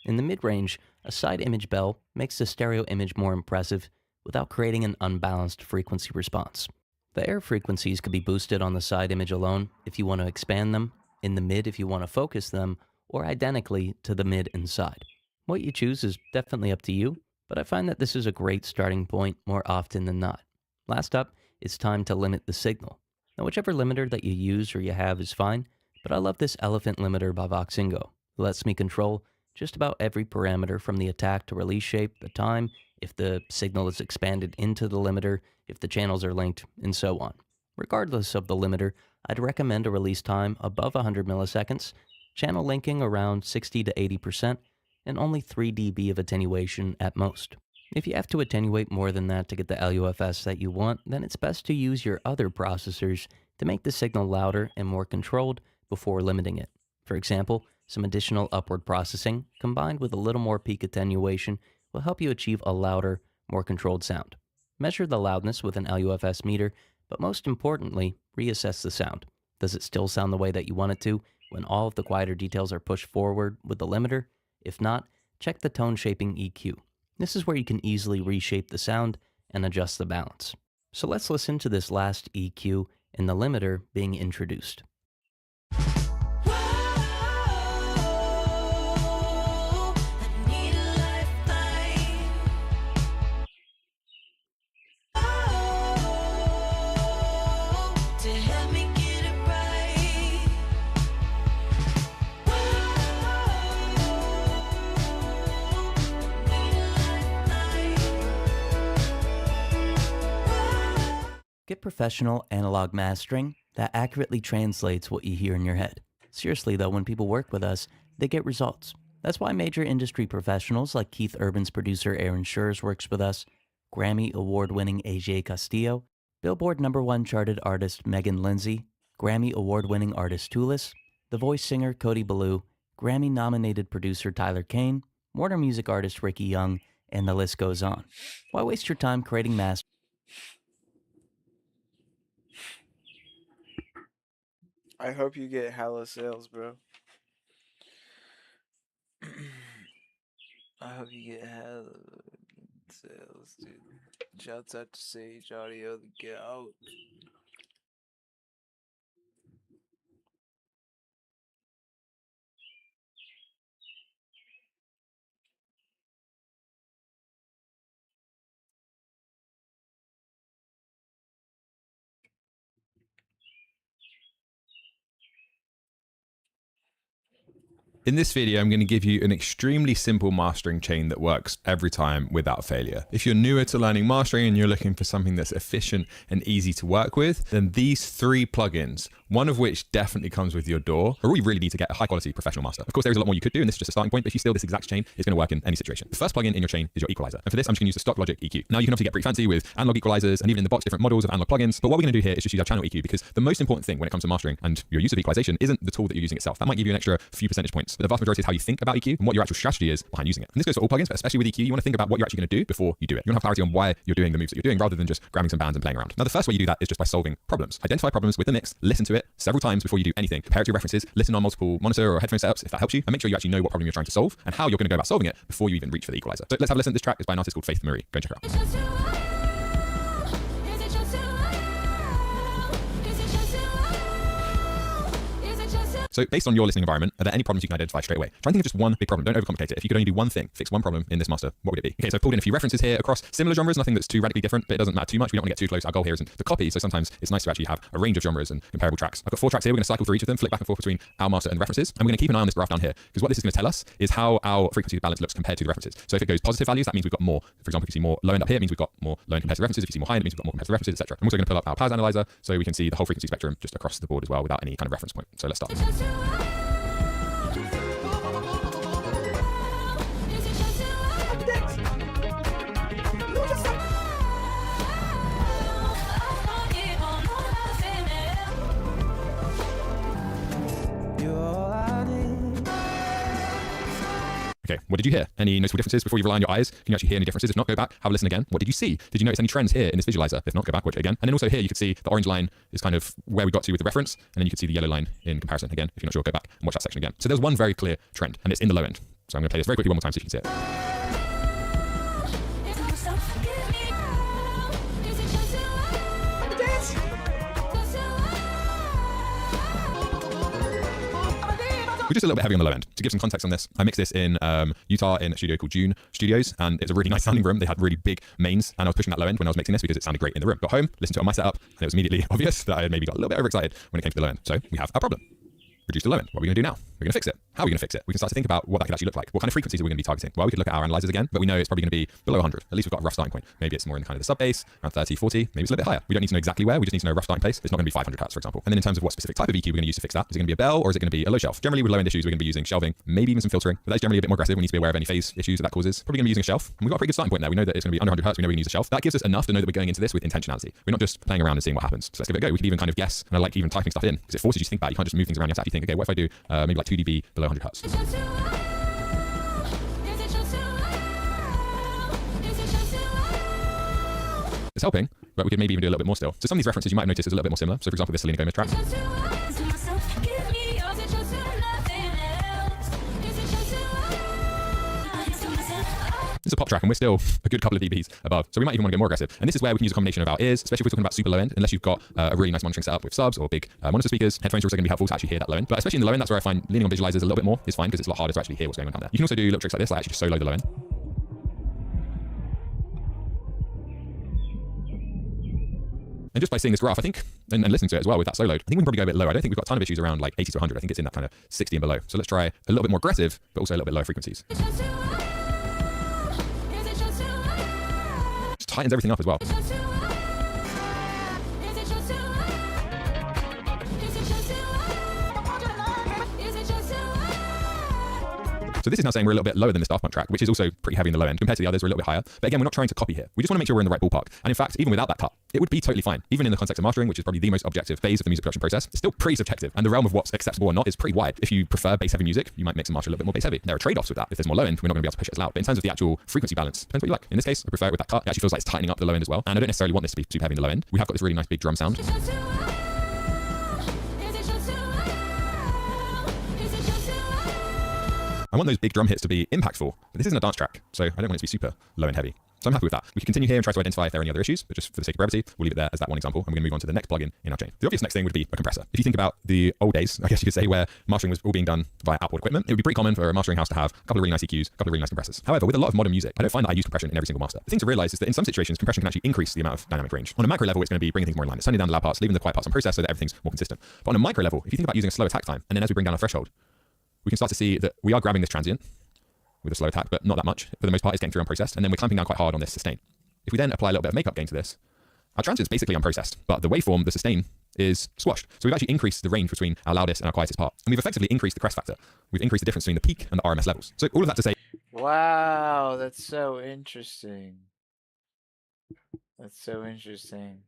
In the mid-range, a side image bell makes the stereo image more impressive without creating an unbalanced frequency response. The air frequencies could be boosted on the side image alone if you want to expand them, in the mid if you want to focus them, or identically to the mid and side. What you choose is definitely up to you, but I find that this is a great starting point more often than not. Last up, it's time to limit the signal. Now, whichever limiter that you use or you have is fine, but I love this Elephant limiter by Voxingo. It lets me control just about every parameter from the attack to release shape, the time, if the signal is expanded into the limiter, if the channels are linked, and so on. Regardless of the limiter, I'd recommend a release time above 100 milliseconds, channel linking around 60 to 80%, and only 3 dB of attenuation at most. If you have to attenuate more than that to get the LUFS that you want, then it's best to use your other processors to make the signal louder and more controlled before limiting it. For example, some additional upward processing combined with a little more peak attenuation will help you achieve a louder, more controlled sound. Measure the loudness with an LUFS meter, but most importantly, reassess the sound. Does it still sound the way that you want it to when all of the quieter details are pushed forward with the limiter? If not, check the tone shaping EQ. This is where you can easily reshape the sound and adjust the balance. So let's listen to this last EQ and the limiter being introduced. Get professional analog mastering that accurately translates what you hear in your head. Seriously though, when people work with us, they get results. That's why major industry professionals like Keith Urban's producer Aaron Schurz works with us, Grammy award-winning AJ Castillo, Billboard #1 charted artist Megan Lindsay, Grammy award-winning artist Tulis, The Voice singer Cody Ballou, Grammy-nominated producer Tyler Kane, Warner Music artist Ricky Young, and the list goes on. Why waste your time creating masters? I hope you get hella sales, bro. I hope you get hella sales, dude. Shouts out to Sage Audio, the goat. In this video, I'm going to give you an extremely simple mastering chain that works every time without failure. If you're newer to learning mastering and you're looking for something that's efficient and easy to work with, then these 3 plugins, one of which definitely comes with your DAW, are all you really need to get a high quality professional master. Of course, there is a lot more you could do, and this is just a starting point, but if you steal this exact chain, it's going to work in any situation. The first plugin in your chain is your equalizer. And for this, I'm just going to use the stock Logic EQ. Now you can obviously get pretty fancy with analog equalizers and even in the box, different models of analog plugins. But what we're going to do here is just use our channel EQ, because the most important thing when it comes to mastering and your use of equalization isn't the tool that you're using itself. That might give you an extra few percentage points, but the vast majority is how you think about EQ and what your actual strategy is behind using it. And this goes for all plugins, but especially with EQ, you want to think about what you're actually going to do before you do it. You want to have clarity on why you're doing the moves that you're doing rather than just grabbing some bands and playing around. Now, the first way you do that is just by solving problems. Identify problems with the mix, listen to it several times before you do anything. Compare it to your references, listen on multiple monitor or headphone setups if that helps you, and make sure you actually know what problem you're trying to solve and how you're going to go about solving it before you even reach for the equalizer. So let's have a listen. This track is by an artist called Faith Marie. Go and check her out. So based on your listening environment, are there any problems you can identify straight away? Try and think of just one big problem. Don't overcomplicate it. If you could only do one thing, fix one problem in this master, what would it be? Okay, so I've pulled in a few references here across similar genres, nothing that's too radically different, but it doesn't matter too much. We don't want to get too close. Our goal here isn't the copy, so sometimes it's nice to actually have a range of genres and comparable tracks. I've got 4 tracks here. We're going to cycle through each of them, flick back and forth between our master and the references, and we're going to keep an eye on this graph down here, because what this is going to tell us is how our frequency balance looks compared to the references. So if it goes positive values, that means we've got more. For example, if you see more low end up here, it means we've got more low end compared to references. If you see more high end, it means we've got more compared to references, etc. I'm also going to pull up our powers analyzer so we can see the whole frequency spectrum just across the board as well without any kind of reference point. So let's start. Okay, what did you hear? Any noticeable differences before you rely on your eyes? Can you actually hear any differences? If not, go back, have a listen again. What did you see? Did you notice any trends here in this visualizer? If not, go back, watch it again. And then also here, you could see the orange line is kind of where we got to with the reference, and then you could see the yellow line in comparison. Again, if you're not sure, go back and watch that section again. So there's one very clear trend, and it's in the low end. So I'm going to play this very quickly one more time so you can see it. We're just a little bit heavy on the low end. To give some context on this, I mixed this in Utah in a studio called June Studios, and it's a really nice sounding room. They had really big mains, and I was pushing that low end when I was mixing this because it sounded great in the room. Got home, listened to it on my setup, and it was immediately obvious that I had maybe got a little bit overexcited when it came to the low end. So we have a problem. Reduce the low end. What are we going to do now? We're going to fix it. How are we going to fix it? We can start to think about what that could actually look like. What kind of frequencies are we going to be targeting? Well, we could look at our analyzers again, but we know it's probably going to be below 100. At least we've got a rough starting point. Maybe it's more in kind of the sub bass, around 30, 40, maybe it's a little bit higher. We don't need to know exactly where, we just need to know a rough starting place. It's not going to be 500 hertz, for example. And then in terms of what specific type of EQ we're going to use to fix that, is it going to be a bell or is it going to be a low shelf? Generally with low end issues, we're going to be using shelving, maybe even some filtering, but that's generally a bit more aggressive. We need to be aware of any phase issues that causes. Probably going to be using a shelf. And we've got a pretty good starting point there. We know that it's going to be under 100 hertz. We know we can use a shelf. That gives us enough to know that we're going into this with intentionality. We're not just playing around and seeing what happens. So let's give it a go. We could even kind of guess, and I like even typing stuff in because it forces you to think about it. You can't just move things around. You have to actually think, okay, what if I do maybe like 2 dB below 100 hertz? It's helping, but we could maybe even do a little bit more still. So some of these references you might have noticed is a little bit more similar. So for example, this Selena Gomez track. It's a pop track and we're still a good couple of dBs above. So we might even want to get more aggressive. And this is where we can use a combination of our ears, especially if we're talking about super low end, unless you've got a really nice monitoring setup with subs or big monitor speakers. Headphones are also going to be helpful to actually hear that low end. But especially in the low end, that's where I find leaning on visualizers a little bit more is fine because it's a lot harder to actually hear what's going on down there. You can also do little tricks like this, like actually just solo the low end. And just by seeing this graph, I think, and listening to it as well with that soloed, I think we can probably go a bit lower. I don't think we've got a ton of issues around like 80 to 100. I think it's in that kind of 60 and below. So let's try a little bit more aggressive, but also a little bit lower frequencies. Just tightens everything up as well. So this is now saying we're a little bit lower than the Daft Punk track, which is also pretty heavy in the low end. Compared to the others, we're a little bit higher. But again, we're not trying to copy here. We just want to make sure we're in the right ballpark. And in fact, even without that cut, it would be totally fine. Even in the context of mastering, which is probably the most objective phase of the music production process, it's still pretty subjective. And the realm of what's acceptable or not is pretty wide. If you prefer bass heavy music, you might mix and master a little bit more bass heavy. There are trade-offs with that. If there's more low end, we're not going to be able to push it as loud. But in terms of the actual frequency balance, depends what you like. In this case, I prefer it with that cut. It actually feels like it's tightening up the low end as well. And I don't necessarily want this to be super heavy in the low end. We have got this really nice big drum sound. I want those big drum hits to be impactful, but this isn't a dance track, so I don't want it to be super low and heavy. So I'm happy with that. We can continue here and try to identify if there are any other issues, but just for the sake of brevity, we'll leave it there as that one example, and we're going to move on to the next plugin in our chain. The obvious next thing would be a compressor. If you think about the old days, I guess you could say, where mastering was all being done via outboard equipment, it would be pretty common for a mastering house to have a couple of really nice EQs, a couple of really nice compressors. However, with a lot of modern music, I don't find that I use compression in every single master. The thing to realize is that in some situations, compression can actually increase the amount of dynamic range. On a macro level, it's going to be bringing things more in line. It's turning down the loud parts, leaving the quiet parts on process so that everything's more consistent. But on a micro level, if you think about using a slow attack time, and then as we bring down our threshold, we can start to see that we are grabbing this transient with a slow attack, but not that much. For the most part, it's getting through unprocessed, and then we're clamping down quite hard on this sustain. If we then apply a little bit of makeup gain to this, our transient's basically unprocessed, but the waveform, the sustain, is squashed. So we've actually increased the range between our loudest and our quietest part. And we've effectively increased the crest factor. We've increased the difference between the peak and the RMS levels. So all of that to say... Wow, that's so interesting. That's so interesting.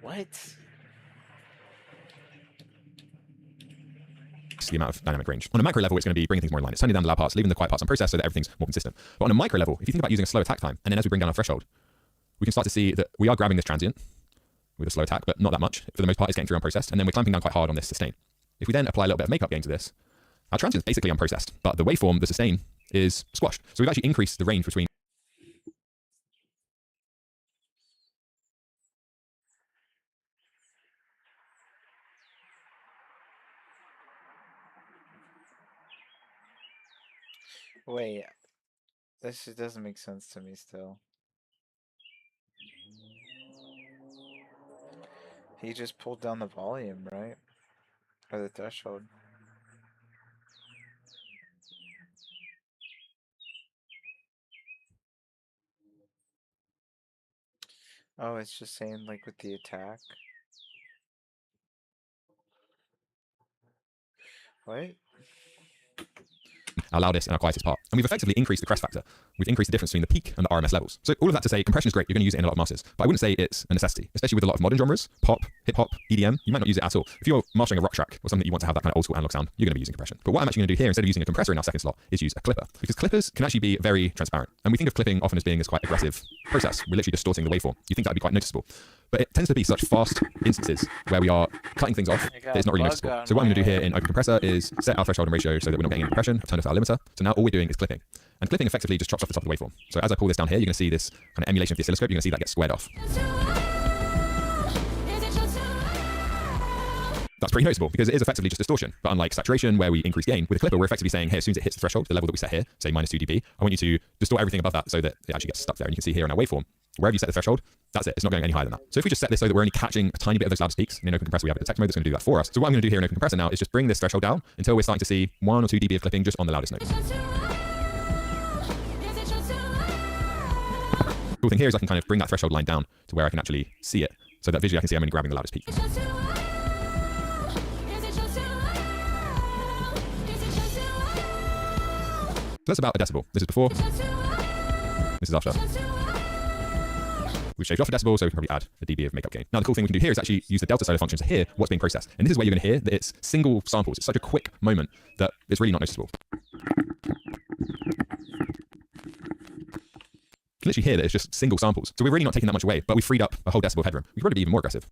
What? The amount of dynamic range. On a macro level, it's going to be bringing things more in line. It's turning down the loud parts, leaving the quiet parts unprocessed so that everything's more consistent. But on a micro level, if you think about using a slow attack time, and then as we bring down our threshold, we can start to see that we are grabbing this transient with a slow attack, but not that much. For the most part, it's getting through unprocessed, and then we're clamping down quite hard on this sustain. If we then apply a little bit of makeup gain to this, our transient's basically unprocessed, but the waveform, the sustain, is squashed. So we've actually increased the range between... Wait, this just doesn't make sense to me still. He just pulled down the volume, right? Or the threshold. Oh, it's just saying like with the attack. What? our loudest and our quietest part. And we've effectively increased the crest factor. We've increased the difference between the peak and the RMS levels. So all of that to say, compression is great. You're going to use it in a lot of masters. But I wouldn't say it's a necessity, especially with a lot of modern genres, pop, hip hop, EDM. You might not use it at all. If you're mastering a rock track or something that you want to have that kind of old school analog sound, you're going to be using compression. But what I'm actually going to do here, instead of using a compressor in our second slot, is use a clipper. Because clippers can actually be very transparent. And we think of clipping often as being this quite aggressive process. We're literally distorting the waveform. You think that would be quite noticeable. But it tends to be such fast instances where we are cutting things off that it's not really noticeable. So what I'm going to do here in Open Compressor is set our threshold and ratio so that we're not getting any compression. I've turned off our limiter. So now all we're doing is clipping. And clipping effectively just chops off the top of the waveform. So as I pull this down here, you're going to see this kind of emulation of the oscilloscope. You're going to see that get squared off. That's pretty noticeable because it is effectively just distortion. But unlike saturation, where we increase gain, with a clipper, we're effectively saying, hey, as soon as it hits the threshold, the level that we set here, say minus 2 dB, I want you to distort everything above that so that it actually gets stuck there. And you can see here in our waveform, wherever you set the threshold, that's it. It's not going any higher than that. So if we just set this so that we're only catching a tiny bit of those loudest peaks, in open compressor we have a detect mode that's going to do that for us. So what I'm going to do here in open compressor now is just bring this threshold down until we're starting to see 1 or 2 dB of clipping just on the loudest notes. Cool thing here is I can kind of bring that threshold line down to where I can actually see it, so that visually I can see I'm only grabbing the loudest peak. So that's about a decibel. This is before. This is after. We've shaved off a decibel, so we can probably add a dB of makeup gain. Now, the cool thing we can do here is actually use the delta silo function to hear what's being processed. And this is where you're going to hear that it's single samples. It's such a quick moment that it's really not noticeable. You can literally hear that it's just single samples. So we're really not taking that much away, but we freed up a whole decibel of headroom. We could probably be even more aggressive.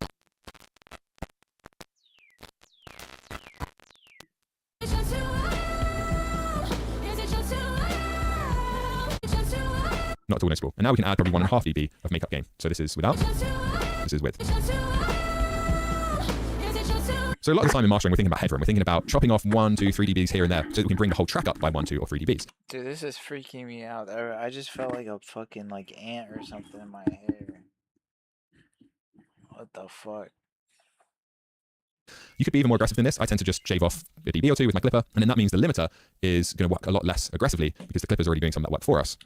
Not at all noticeable. And now we can add probably 1.5 dB of makeup gain. So this is without, this is with. So a lot of the time in mastering, we're thinking about headroom. We're thinking about chopping off 1, 2, 3 dBs here and there so that we can bring the whole track up by 1, 2, or 3 dBs. Dude, this is freaking me out. I just felt like a fucking ant or something in my hair. What the fuck? You could be even more aggressive than this. I tend to just shave off a dB or 2 with my clipper, and then that means the limiter is going to work a lot less aggressively because the clipper's already doing some of that work for us.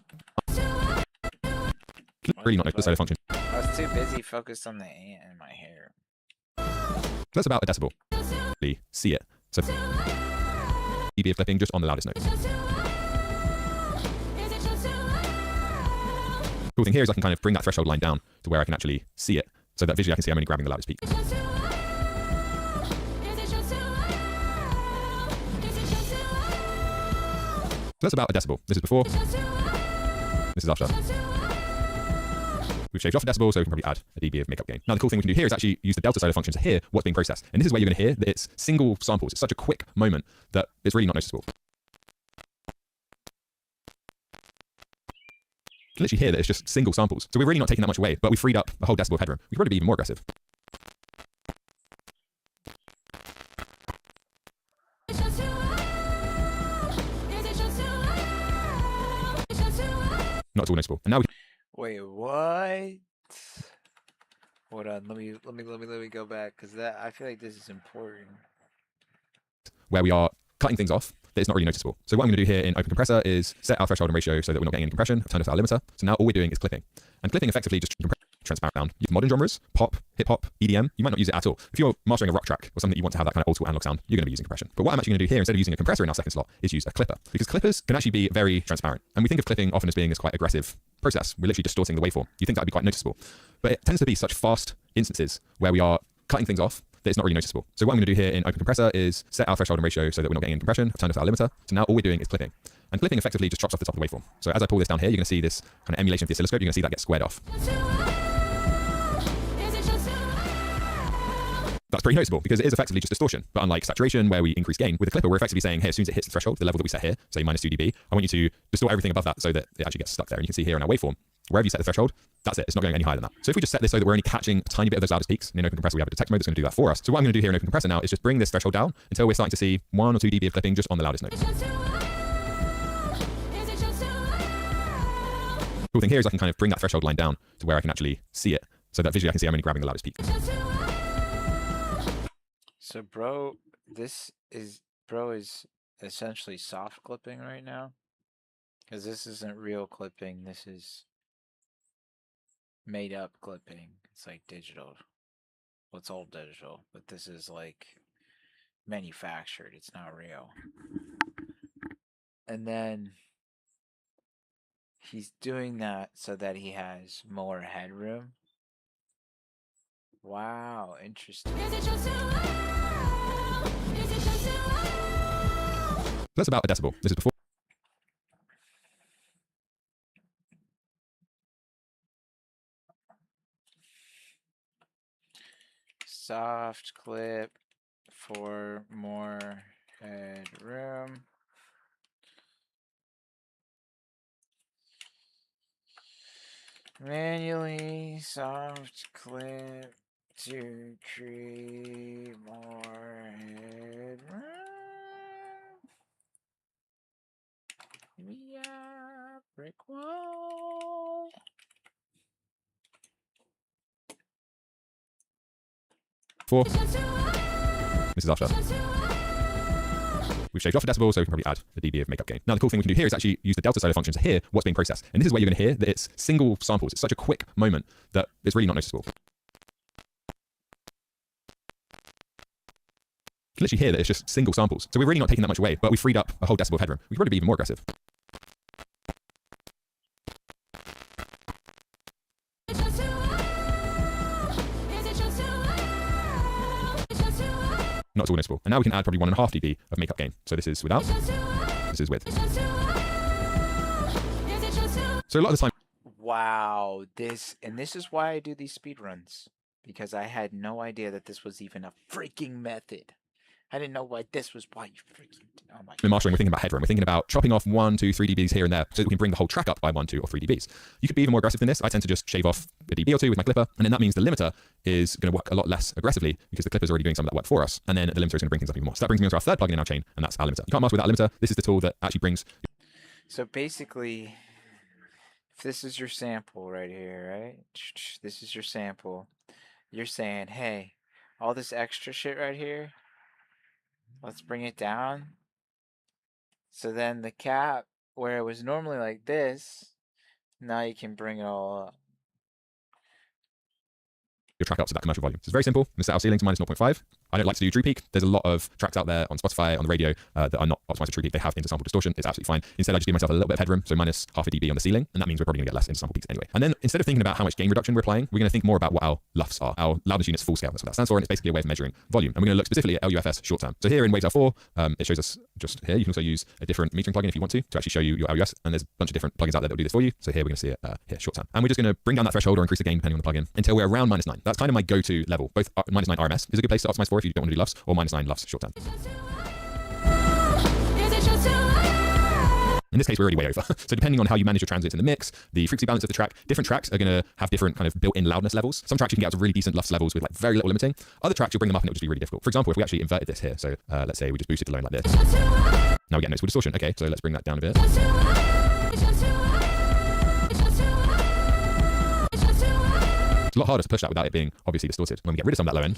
Really not notice the solo function. I was too busy focused on the ant in my hair. That's about a decibel. See it. So dB of clipping just on the loudest notes. Cool thing here is I can kind of bring that threshold line down to where I can actually see it, so that visually I can see I'm only grabbing the loudest peak. So that's about a decibel. This is before. This is after. We've shaved off a decibel, so we can probably add a dB of makeup gain. Now, the cool thing we can do here is actually use the delta silo function to hear what's being processed. And this is where you're going to hear that it's single samples. It's such a quick moment that it's really not noticeable. You can literally hear that it's just single samples. So we're really not taking that much away, but we freed up a whole decibel of headroom. We could probably be even more aggressive. Not at all noticeable. And now we Wait, what? Hold on, let me go back because that I feel like this is important. where we are cutting things off that is not really noticeable. So what I'm going to do here in open compressor is set our threshold and ratio so that we're not getting any compression. I've turned off our limiter. So now all we're doing is clipping. And clipping effectively just transparent sound. You have modern genres, pop, hip hop, EDM, you might not use it at all. If you're mastering a rock track or something that you want to have that kind of old school analog sound, you're going to be using compression. But what I'm actually going to do here, instead of using a compressor in our second slot, is use a clipper. Because clippers can actually be very transparent. And we think of clipping often as being this quite aggressive process. We're literally distorting the waveform. You think that would be quite noticeable. But it tends to be such fast instances where we are cutting things off that it's not really noticeable. So what I'm going to do here in open compressor is set our threshold and ratio so that we're not getting any compression. I've turned off our limiter. So now all we're doing is clipping. And clipping effectively just chops off the top of the waveform. So as I pull this down here, you're going to see this kind of emulation of the oscilloscope. You're going to see that get squared off. That's pretty noticeable because it is effectively just distortion. But unlike saturation, where we increase gain, with a clipper, we're effectively saying, hey, as soon as it hits the threshold, the level that we set here, say minus 2 dB, I want you to distort everything above that so that it actually gets stuck there. And you can see here in our waveform, wherever you set the threshold, that's it. It's not going any higher than that. So if we just set this so that we're only catching a tiny bit of those loudest peaks, in open compressor we have a detect mode that's going to do that for us. So what I'm going to do here in open compressor now is just bring this threshold down until we're starting to see 1 or 2 dB of clipping just on the loudest notes. Cool thing here is I can kind of bring that threshold line down to where I can actually see it, so that visually I can see I'm only grabbing the loudest peak. So bro is essentially soft clipping right now. Because this isn't real clipping, this is made up clipping. It's like digital. Well, it's all digital, but this is like manufactured. It's not real. And then he's doing that so that he has more headroom. Wow, interesting. That's about a decibel. This is before. Soft clip for more headroom. Manually soft clip 2, 3 more headroom. Yeah, brick wall. Four. This is after. We've shaved off a decibel, so we can probably add a dB of makeup gain. Now, the cool thing we can do here is actually use the delta slider function to hear what's being processed. And this is where you're going to hear that it's single samples. It's such a quick moment that it's really not noticeable. You can literally hear that it's just single samples. So we're really not taking that much away, but we freed up a whole decibel of headroom. We could probably be even more aggressive. Not at all noticeable. And now we can add probably 1.5 dB of makeup gain. So this is without, this is with. So a lot of the time, Wow, this is why I do these speed runs, because I had no idea that this was even a freaking method. I didn't know why this was why you freaking. Oh my. in mastering, we're thinking about headroom. We're thinking about chopping off 1, 2, 3 dBs here and there so that we can bring the whole track up by 1, 2, or 3 dBs. You could be even more aggressive than this. I tend to just shave off a dB or 2 with my clipper, and then that means the limiter is going to work a lot less aggressively because the clipper's already doing some of that work for us, and then the limiter is going to bring things up even more. So that brings me on to our third plugin in our chain, and that's our limiter. You can't master without a limiter. This is the tool that actually brings. So basically, if this is your sample right here, right? This is your sample. You're saying, hey, all this extra shit right here, let's bring it down. So then the cap, where it was normally like this, now you can bring it all up. Your track up to that commercial volume. So it's very simple. We set our ceiling to minus 0.5. I don't like to do true peak. There's a lot of tracks out there on Spotify, on the radio, that are not optimized for true peak. They have intersample distortion. It's absolutely fine. Instead, I just give myself a little bit of headroom, so minus half a dB on the ceiling, and that means we're probably going to get less intersample peaks anyway. And then instead of thinking about how much gain reduction we're applying, we're going to think more about what our LUFS are, our loudness units full scale. That's what that stands for, and it's basically a way of measuring volume. And we're going to look specifically at LUFS short term. So here in Waves L4, it shows us just here. You can also use a different metering plugin if you want to actually show you your LUS, and there's a bunch of different plugins out there that will do this for you. So here we're going to see it here short term. And we're just going to bring down that threshold or increase the gain depending on the plugin until we're around -9. That's kind of my go-to level. Both -9 RMS is a good place to optimize for if you don't want to do LUFS, or -9 LUFS short term. In this case, we're already way over. So depending on how you manage your transits in the mix, the frequency balance of the track, different tracks are going to have different kind of built-in loudness levels. Some tracks you can get up to really decent LUFS levels with like very little limiting. Other tracks, you'll bring them up and it'll just be really difficult. For example, if we actually inverted this here, so let's say we just boosted the low end like this. Now we get noticeable distortion. Okay, so let's bring that down a bit. It's a lot harder to push that without it being obviously distorted. When we get rid of some of that low end,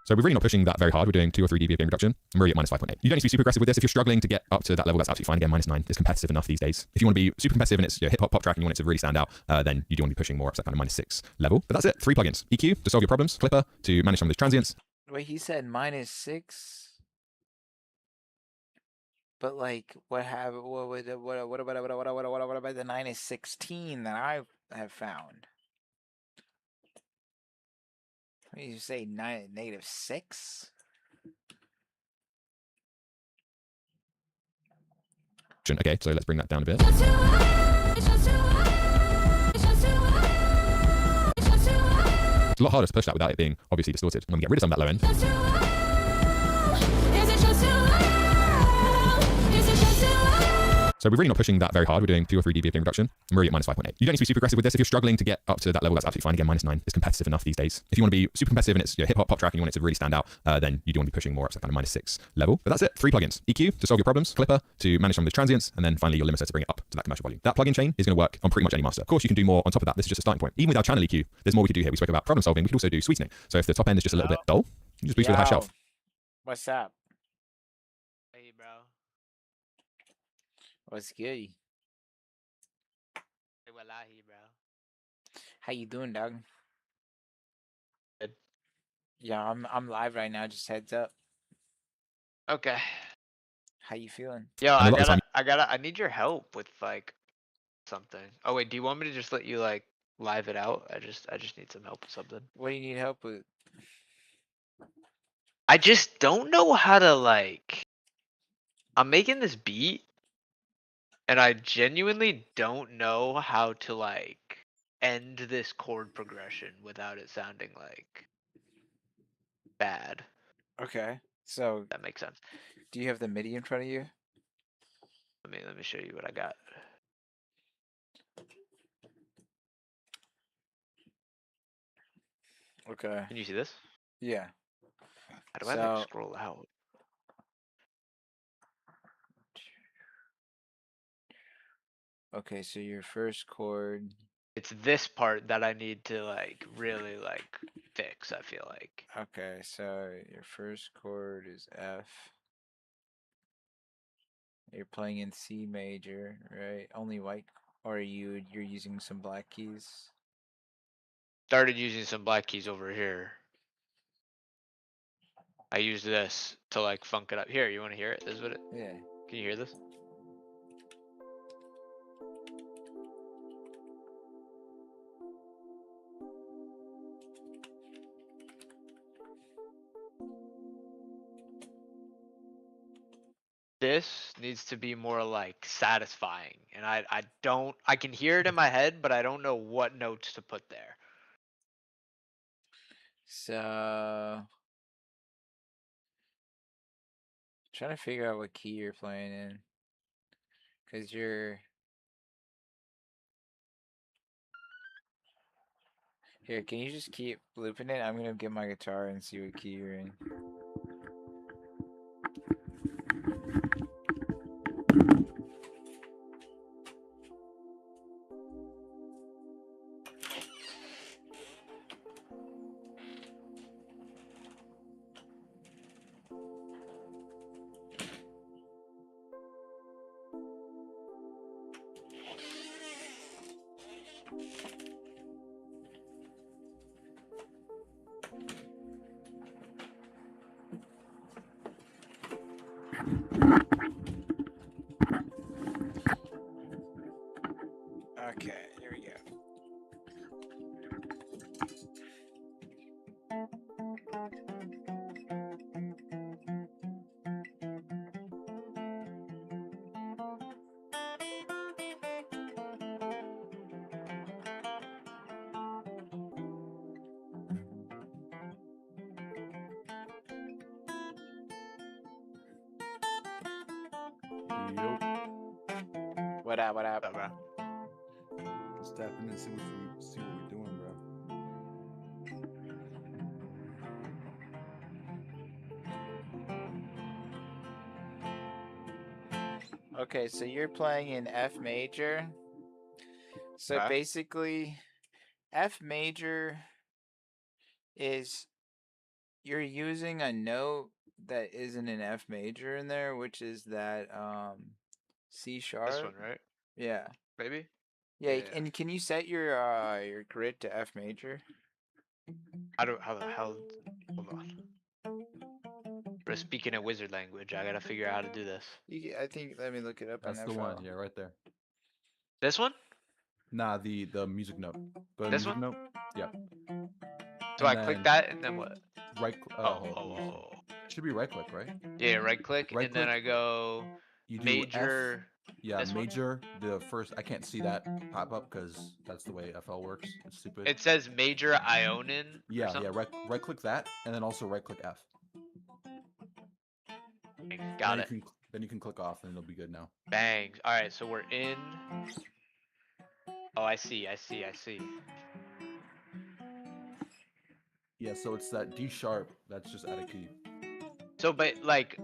so we're really not pushing that very hard. We're doing 2 or 3 dB of gain reduction, and we're already at -5.8. You don't need to be super aggressive with this. If you're struggling to get up to that level, that's absolutely fine. Again, -9 is competitive enough these days. If you want to be super competitive and it's your hip hop pop track and you want it to really stand out, then you do want to be pushing more up to that kind of -6 level. But that's it. 3 plugins: EQ to solve your problems, Clipper to manage some of those transients. Wait, he said -6. But like, what about the -16 that I have found? What did you say, -6? Okay, so let's bring that down a bit. It's a lot harder to push that without it being obviously distorted. When we get rid of some of that low end, so we're really not pushing that very hard. We're doing 2 or 3 dB of gain reduction, and we're already at -5.8. You don't need to be super aggressive with this. If you're struggling to get up to that level, that's absolutely fine. Again, -9 is competitive enough these days. If you want to be super competitive and it's your hip hop pop track and you want it to really stand out, then you do want to be pushing more up to that kind of -6 level. But that's it. 3 plugins: EQ to solve your problems, Clipper to manage some of those transients, and then finally your limiter to bring it up to that commercial volume. That plugin chain is going to work on pretty much any master. Of course, you can do more on top of that. This is just a starting point. Even with our channel EQ, there's more we could do here. We spoke about problem solving. We could also do sweetening. So if the top end is just a little bit dull, you can just boost with a high shelf. What's up? Hey, bro. What's good? Hey, wallahi, bro. How you doing, dog? Good. Yeah, I'm live right now. Just heads up. Okay. How you feeling? Yo, And a lot of I need your help with like something. Oh wait, do you want me to just let you like live it out? I just need some help with something. What do you need help with? I just don't know how to like. I'm making this beat, and I genuinely don't know how to like end this chord progression without it sounding like bad. Okay. So, That makes sense. do you have the MIDI in front of you? Let me show you what I got. Okay. Can you see this? Yeah. How do I like So scroll out? okay, so your first chord. It's this part that I need to like really like fix, I feel like. Okay, so your first chord is F. You're playing in C major, right? Only white, or you're using some black keys. Started using some black keys over here. I use this to like funk it up. Here, you want to hear it? This is what it. Yeah. Can you hear this? This needs to be more like satisfying, and I don't. I can hear it in my head, but I don't know what notes to put there. So trying to figure out what key you're playing in, cause you're here. Can you just keep looping it? I'm gonna get my guitar and see what key you're in. Okay, here we go. Yo, What up? What up? So, bro. just tapping in and see what we're doing, bro. Okay, so you're playing in F major. So Okay. basically, F major is you're using a note that isn't an F major in there, which is that C This one, sharp. right? Yeah. Maybe. Yeah, Yeah. and can you set your grid to F major? How the hell? Hold on. Bro, speaking a wizard language, I gotta figure out how to do this. I think let me look it up in That's the FL. one. Yeah, right there. This one? Nah, the music note. Go to This music one? note. Yeah, So and I click then that, and then what? right. Oh, Hold oh, on. Let me see. oh, oh. It should be right click, right? Yeah, right click, Right and then click. I go You do F. major. Yeah, This one? major. The first. I can't see that pop up because that's the way FL works. It's stupid. It says major Ionin or Yeah, yeah. something. Right click that, and then also right click F. Got it. Then you can click off, and it'll be good now. Bang. All right, so we're in. Oh, I see. I see. I see. Yeah, so it's that D sharp that's just out of key. So, but like,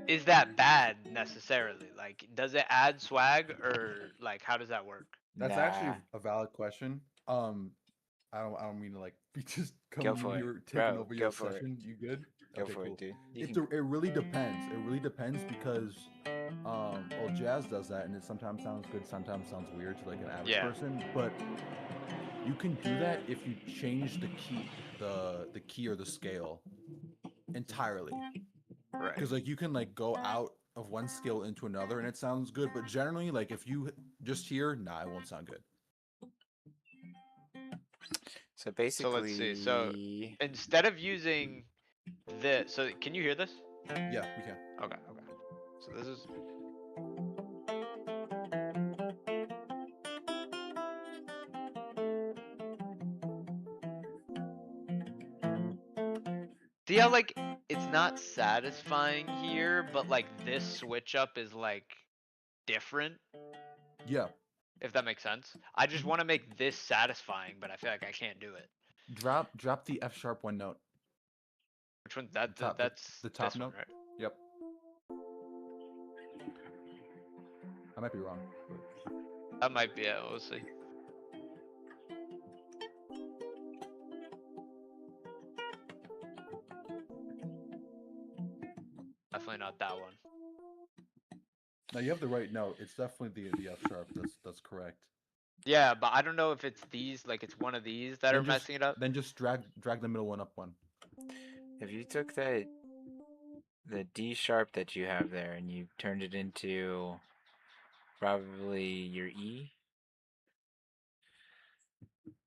is that bad necessarily? Like, does it add swag or like, how does that work? That's actually Nah, a valid question. I don't mean to like be just go coming in for it, here taking bro. over Go your for it. session. You good? Go Okay, for it, cool. dude. You It can. it really depends. It really depends because well, jazz does that, and it sometimes sounds good, sometimes sounds weird to like an average Yeah. person. But you can do that if you change the key or the scale entirely. Right. Because like you can like go out of one scale into another, and it sounds good. But generally, like if you just hear, nah, it won't sound good. So So let's see. So basically, instead of using this, so can you hear this? Yeah, we can. Okay. Okay. So this is. See how like it's not satisfying here, but like this switch up is like different, Yeah. if that makes sense. I just Mhm. want to make this satisfying, but I feel like I can't do it. Drop the F sharp one note. Which one? The top That's the top this one, note. right? Yep. I might be wrong. But... That might be it. We'll see. Definitely not that one. No, you have the right note. It's definitely the F sharp. That's correct. Yeah, but I don't know if it's these, like it's one of these that are messing it up. Then just drag the middle one up one. If you took the D sharp that you have there and you turned it into probably your E.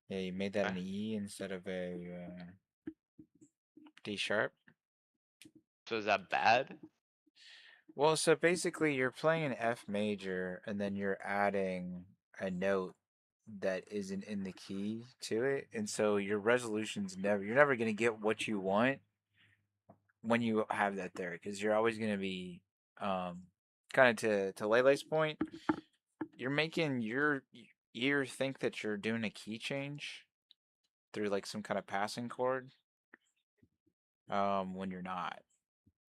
Yeah, you made that an Okay. E instead of a D sharp. So is that bad? Well, so basically you're playing an F major and then you're adding a note that isn't in the key to it. And so your resolution's you're never going to get what you want when you have that there because you're always going to be kind of to Lele's point, you're making your ear think that you're doing a key change through like some kind of passing chord when you're not.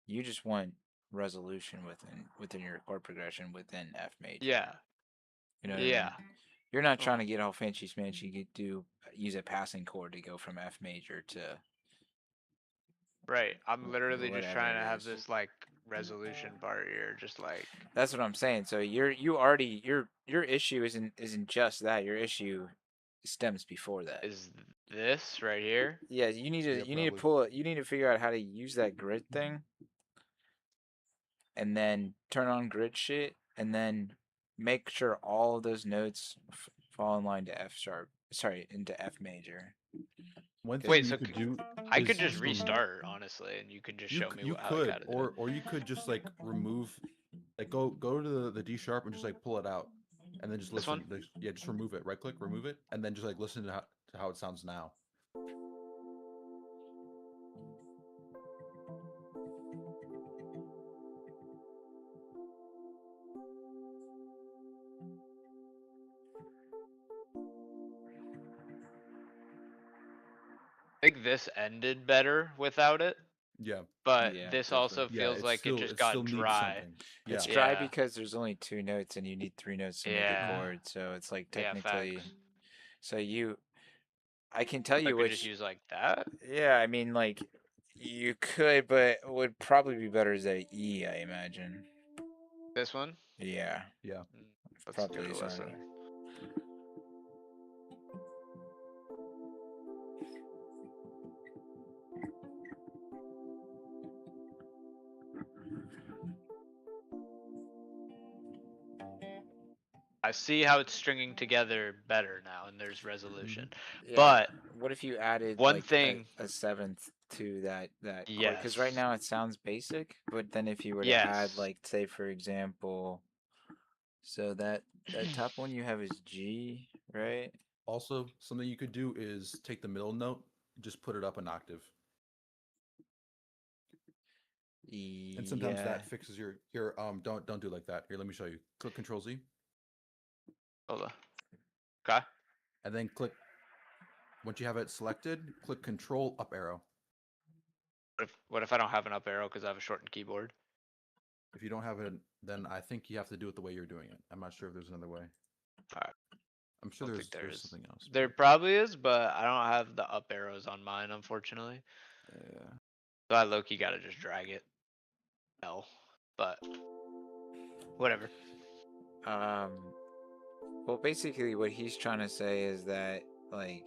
You just want resolution within your chord progression within F major. Yeah. You know what I mean? Yeah. You're not trying Uh-huh. to get all fancy smanchy. Use a passing chord to go from F major to Right. I'm literally just whatever trying it to have is. this like resolution part here, just like That's what I'm saying. So your issue isn't just that. Your issue stems before that. is this right here. Yeah, Yeah, you need to probably. you need to figure out how to use that grid thing and then turn on grid shit and then make sure all of those notes fall in line to F sharp. Sorry, into F major. One Cause thing Wait, you so could do I could is just remove. restart honestly, and you could just show me You how like how could, to do it. or you could just like remove, like go to the D sharp and just like pull it out, and then just This one? listen. Yeah, just remove it. Right click, remove it, and then just like listen to how it sounds now. I think this ended better without it, Yeah, but Yeah, this also definitely. yeah. feels like it just It still got needs dry. something. It's Yeah, dry Yeah. because there's only two notes and you need three notes to make a Yeah. chord. So it's like Yeah, technically, facts. so I can tell I you could just which, use like that. yeah, I mean, like, you could, but it would probably be better as a E, I imagine. This one? Yeah, yeah. Let's give probably it a is listen. harder. I see how it's stringing together better now, and there's resolution. Yeah, But what if you added one like thing, a seventh to that chord? Because right yes, now it sounds basic, but then if you were to add yes. like, say for example, so that top one you have is G, right? Also, something you could do is take the middle note, just put it up an octave, and sometimes Yeah. that fixes your here. Don't do like that. Here, let me show you. Click Control Z, Hold on. Okay. and then click. Once you have it selected, click Control up arrow. What if I don't have an up arrow because I have a shortened keyboard? If you don't have it, then I think you have to do it the way you're doing it. I'm not sure if there's another way. Alright. I'm sure Don't think there there's is. something else. There But, probably is, but I don't have the up arrows on mine, unfortunately. yeah. So I low-key gotta just drag it. No. But whatever. Um, well, basically, what he's trying to say is that, like,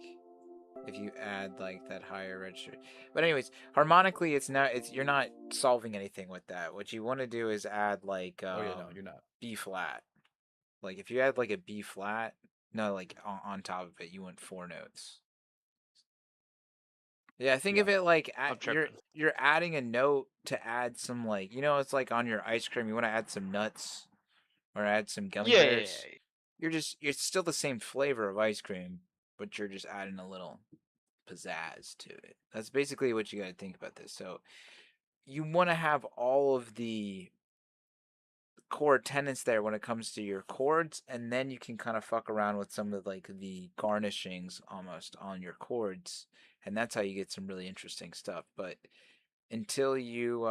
if you add like that higher register, but anyways, harmonically, you're not solving anything with that. What you want to do is add like Oh yeah, no, you're not. B flat. Like if you add like a B flat, no, like on top of it, you want four notes. Yeah, think Yeah. of it like I'm tripping. you're adding a note to add some like it's like on your ice cream. You want to add some nuts or add some gummy Yeah, yeah, bears. It's still the same flavor of ice cream, but you're just adding a little pizzazz to it. That's basically what you got to think about this. So you want to have all of the chord tenants there when it comes to your chords, and then you can kind of fuck around with some of like the garnishings almost on your chords and that's how you get some really interesting stuff. But until you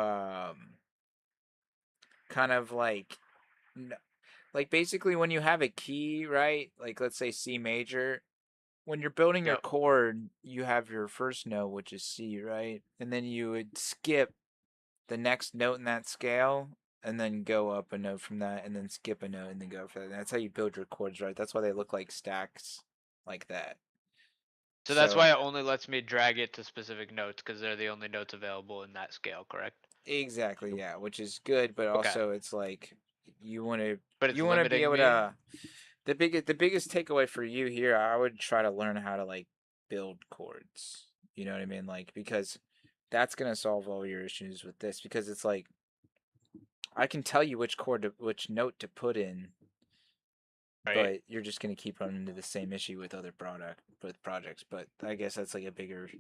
kind of like basically when you have a key, right? Like let's say C major, when you're building your Yep. chord, you have your first note, which is C, right? And then you would skip the next note in that scale and then go up a note from that and then skip a note and then go for that. That's how you build your chords, right? That's why they look like stacks like that. So that's So why it only lets me drag it to specific notes because they're the only notes available in that scale, correct? exactly, yeah, which is good, but Okay. also it's like you want to But it's you want to be limiting able me. to the biggest takeaway for you here, I would try to learn how to like build chords. You know what I mean? Like because that's gonna solve all your issues with this because it's like I can tell you which note to put in, Right. but you're just gonna keep running into the same issue with projects. But I guess that's like a bigger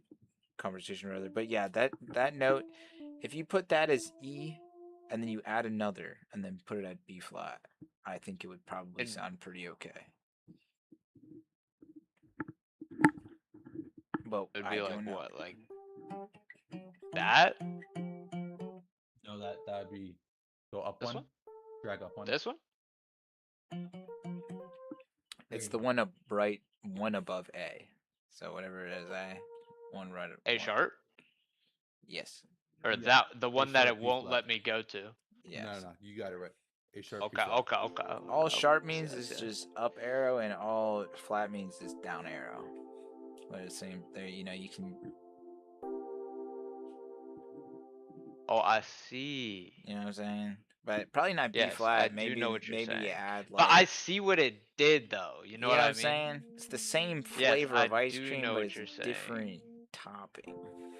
conversation rather. But yeah, that note, if you put that as E, and then you add another, and then put it at B flat, I think it would probably And sound pretty okay. But it would I be like don't know. what? Like that? No, that'd be go up This one, one? drag up one. This one? It's the one up right one above A. So whatever it is, A, one right A one. sharp? Yes. Or Yeah. that the A one that sharp, it B won't flat. let me go to? Yes. No, you got it right. A sharp, B Okay, flat. okay, okay. All Okay. sharp means Yes, is yes. just up arrow, and all flat means is down arrow. But the same there, you can, Oh, I see. you know what I'm saying? But probably not B Yes, I flat. do know what you're Maybe you saying. add But I like, see what it did though. You know you what know what I I'm mean? saying? It's the same Yes, flavor I of ice do cream, know but what it's you're saying. different topping.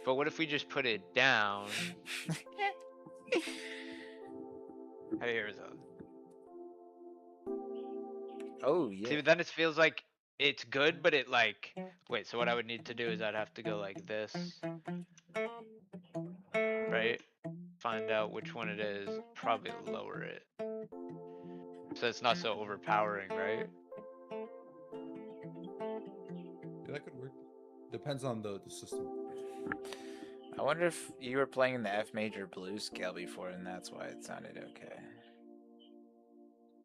But what if we just put it down? Here's a. Oh yeah. See, but then it feels like it's good, but it like. Wait, so what I would need to do is I'd have to go like this, right? Find out which one it is. Probably lower it. So it's not so overpowering, right? Yeah, that could work. Depends on the system. I wonder if you were playing the F major blues scale before, and that's why it sounded okay.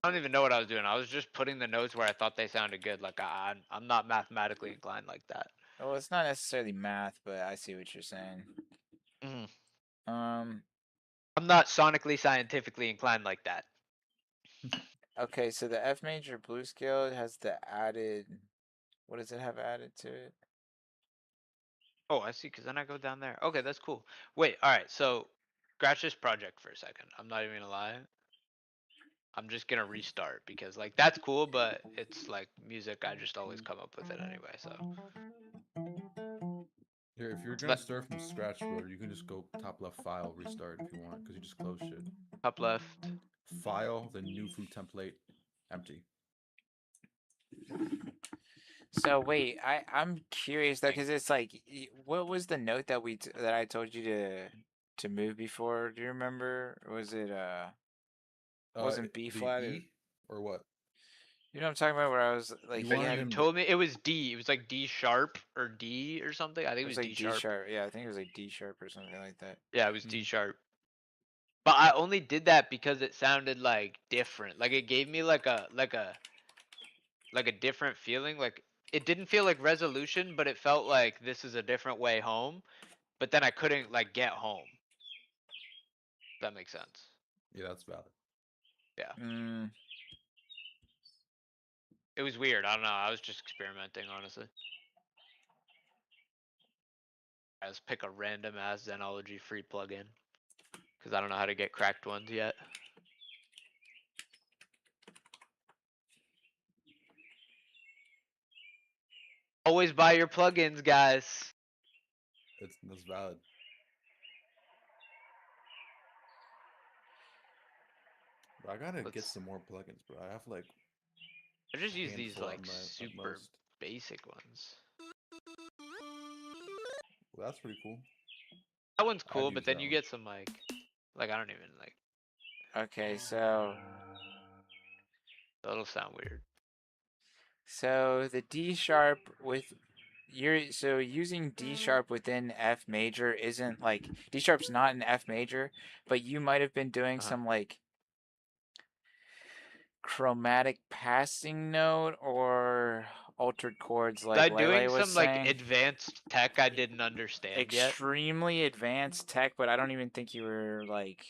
I don't even know what I was doing. I was just putting the notes where I thought they sounded good. Like I'm not mathematically inclined like that. Well, it's not necessarily math, but I see what you're saying. Mhm. Um, I'm not sonically scientifically inclined like that. okay, so the F major blues scale has the added. What does it have added to it? Oh, I see. Cause then I go down there. Okay, that's cool. Wait, all right. So, scratch this project for a second. I'm not even gonna lie. I'm just gonna restart because like that's cool, but it's like music. I just always come up with it anyway. So Here, if you're gonna let start from scratch, bro, you can just go top left file, restart if you want, because you just closed shit. top left. File, then new food template, empty. So wait, I'm curious though, Thing. because it's like, what was the note that I told you to move before? Do you remember? Or was it wasn't B The flat? E or what? You know what I'm talking about? Where I was like, You he Yeah, wanted had you him to. told me it was D. It was like D sharp or D or something. I think it it was was D like D sharp. sharp. Yeah, I think it was like D sharp or something like that. Yeah, it was D Mm, sharp. But I only did that because it sounded like different. Like it gave me like a different feeling. Like it didn't feel like resolution, but it felt like this is a different way home. But then I couldn't like get home. If that makes sense. yeah, that's valid. Yeah. Mm, It was weird. I don't know. I was just experimenting, honestly. I just pick a random ass Zenology free plugin because I don't know how to get cracked ones yet. Always buy your plugins, guys. That's valid. Bro, I gotta get Let's. some more plugins, bro. I have like I just a use these handful like on my at super most. basic ones. Well, that's pretty cool. That one's I'd cool, but use then that you one. get some like I don't even like. okay, so That'll sound weird. the D sharp with so using D sharp within F major isn't like D sharp's not an F major, but you might have been doing Uh-huh. some like chromatic passing note or altered chords like I'm Lele doing was some like saying. advanced tech I didn't understand yet. Extremely advanced tech, but I don't even think you were like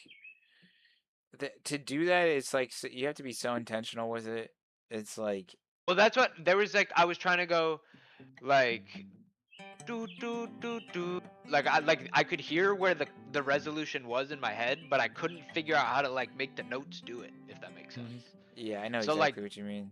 to do that. It's like you have to be so intentional with it. It's like Well, that's what there was like. I was trying to go like do do do do. Like I could hear where the resolution was in my head, but I couldn't figure out how to like make the notes do it. If that makes Mhm. sense. yeah, I know So like exactly what you mean.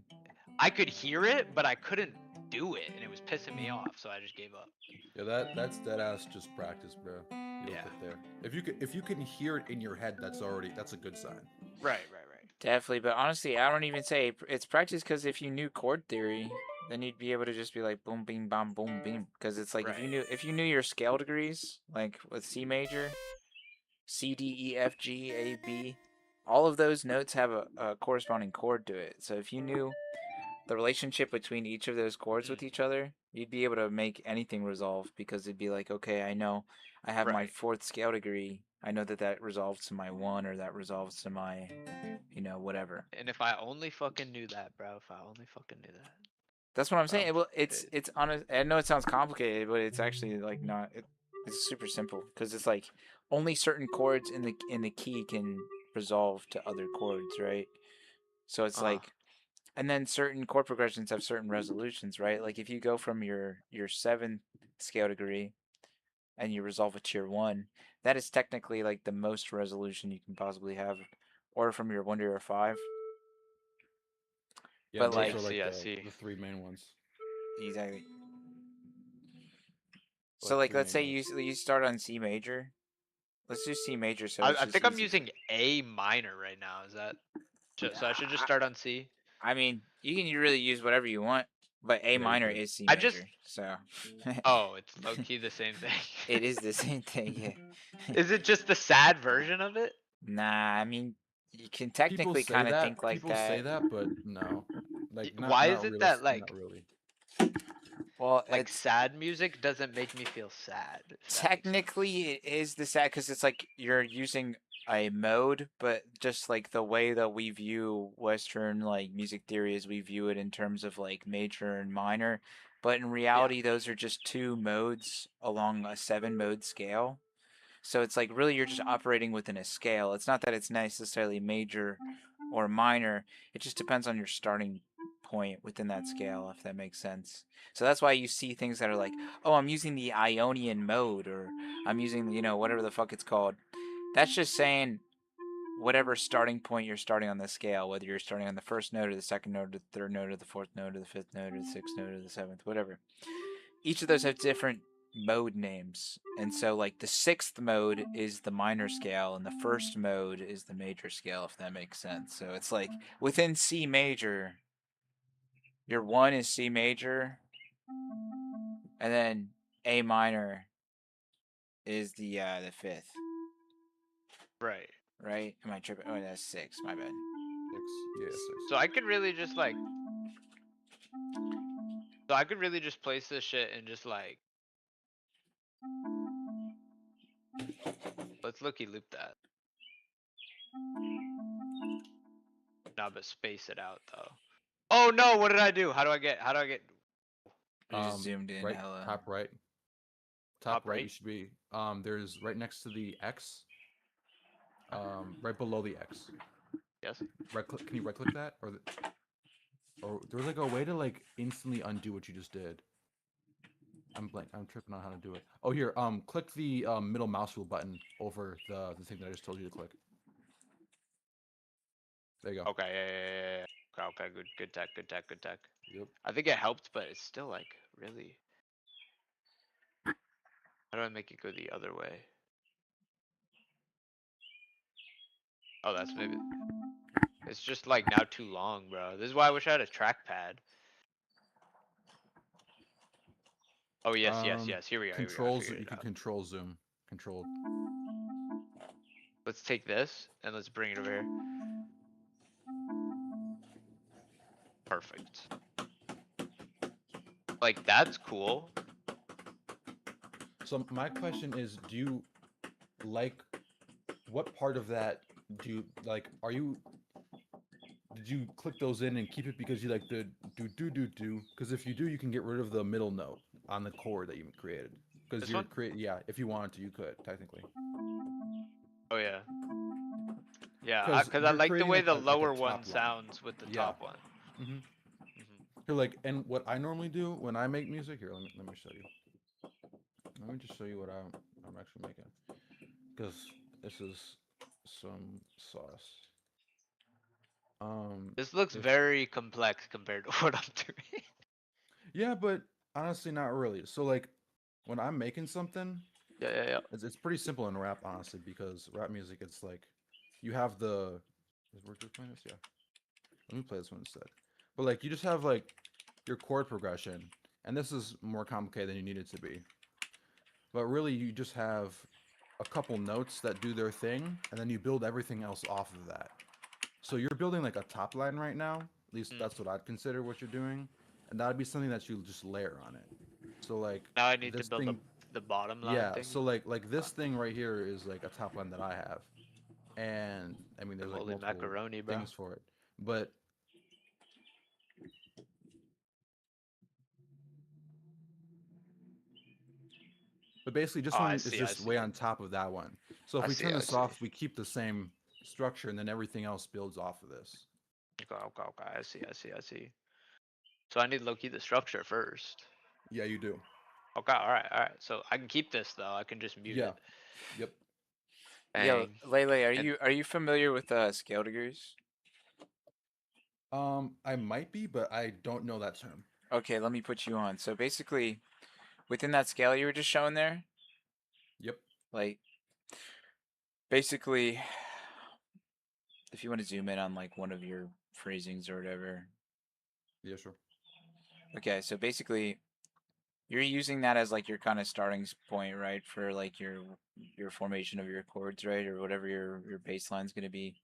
I could hear it, but I couldn't do it, and it was pissing me off. So I just gave up. Yeah, that's dead ass just practice, bro. You'll Yeah. get there. If you can hear it in your head, that's a good sign. Right. Right. Right. Definitely, but honestly, I don't even say it's practice because if you knew chord theory, then you'd be able to just be like boom, bing, bam, boom, bing. Because it's like Right. if you knew your scale degrees, like with C major, C, D, E, F, G, A, B, all of those notes have a corresponding chord to it. So if you knew the relationship between each of those chords Mm, with each other, you'd be able to make anything resolve because it'd be like, okay, I know I have my right. fourth scale degree. I know that that resolves to my one or that resolves to my, whatever. And if I only fucking knew that, bro. If I only fucking knew that. That's what I'm But I'm saying. Well, dude. it's honest. I know it sounds complicated, but it's actually like not. It's super simple because it's like only certain chords in the key can resolve to other chords, right? So it's Uh-huh. like, and then certain chord progressions have certain resolutions, right? Like if you go from your seventh scale degree and you resolve it to your one, that is technically like the most resolution you can possibly have, or from your one to your five. Yeah, But those I are like see. like I the see. the three main ones. exactly. So Like like three let's main say ones. you start on C major. Let's do C major so I, it's I just think I'm easy. using A minor right now. Is that so? I should just I, start on C. I mean, you can really use whatever you want, but A Yeah, you minor could. is C I just major, so oh, it's low key the same thing. it is the same thing. Yeah. Is it just the sad version of it? Nah, I mean, you can People technically say kind of think that. like People say that. that, but no, like not Why is not it that realistic. Not like really. Well, like it's sad music doesn't make me feel sad? If that makes sense. technically it is the sad because it's like you're using a mode, but just like the way that we view Western like music theory is we view it in terms of like major and minor, but in Yeah. reality those are just two modes along a seven mode scale. So it's like really you're just operating within a scale. It's not that it's necessarily major or minor. It just depends on your starting point within that scale, if that makes sense. So that's why you see things that are like, oh, I'm using the Ionian mode, or I'm using, whatever the fuck it's called. That's just saying whatever starting point you're starting on the scale, whether you're starting on the first note or the second note or the third note or the fourth note or the fifth note or the sixth note or the seventh, whatever. Each of those have different mode names. And so like the sixth mode is the minor scale and the first mode is the major scale, if that makes sense. So it's like within C major, your one is C major, and then A minor is the fifth, Right. right? Am I tripping? Oh, that's six. My bad. Six. Yeah, six. So I could really just like so I could really just place this shit and just like let's looky loop that. Nah, but space it out though. Oh no, what did I do? How do I get You just zoomed in Right, hella. top right. Top top right. You right? should be. There's right next to the X. Right below the X. Yes. Right click. Can you right click that, or there's like a way to like instantly undo what you just did. I'm blank. I'm tripping on how to do it. Oh, here. Click the middle mouse wheel button over the thing that I just told you to click. There you go. Okay, yeah. Okay, okay, good tech, good tech, good tech. Yep. I think it helped, but it's still like really. How do I make it go the other way? Oh, that's maybe. It's just like now too long, bro. This is why I wish I had a trackpad. Oh yes. Here we go. Here we go. I Controls. figured You it can out. control zoom. Control. Let's take this and let's bring it over here. Perfect. Like that's cool. So my question is, do you like what part of that do you like? Did you click those in and keep it because you like the do? Because if you do, you can get rid of the middle note on the chord that you created. Because This you're one? create yeah, if you wanted to, you could technically. Oh yeah. Yeah, Because because I you're like the creating way the like a lower one top line. sounds with the Yeah. top one. Mm-hmm. Hmm. Here, like, and what I normally do when I make music, here, let me show you. Let me just show you what I'm actually making. Because this is some sauce. This looks It's very complex compared to what I'm doing. yeah, but honestly, not really. So like, when I'm making something, Yeah, yeah, yeah. it's pretty simple in rap, honestly, because rap music, it's like, you have the. Is Work just playing this? Yeah. Let me play this one instead. But like, you just have like your chord progression, and this is more complicated than you need it to be. But really, you just have a couple notes that do their thing, and then you build everything else off of that. So you're building like a top line right now. At least Mm. that's what I'd consider what you're doing, and that'd be something that you just layer on it. So like Now I need to this build thing, the bottom line yeah. thingy. So like this thing right here is like a top line that I have, and I mean there's like Holy multiple macaroni, bro. things for it, but basically this Oh, I one is see, I just see. way on top of that one. So if I we see, turn I this see. off, we keep the same structure, and then everything else builds off of this. Okay, okay, okay. I see, I see, I see. So I need low-key the structure first. Yeah, you do. Okay, alright, alright. So I can keep this though. I can just mute Yeah. it. Yep. Yo, Bang. Lele, And are you familiar with scale degrees? I might be, but I don't know that term. Okay, let me put you on. So basically, within that scale you were just showing there, Yep. like basically, if you want to zoom in on like one of your phrasings or whatever. Yeah, sure. Okay, so basically, you're using that as like your kind of starting point, right, for like your formation of your chords, right, or whatever your baseline's gonna be.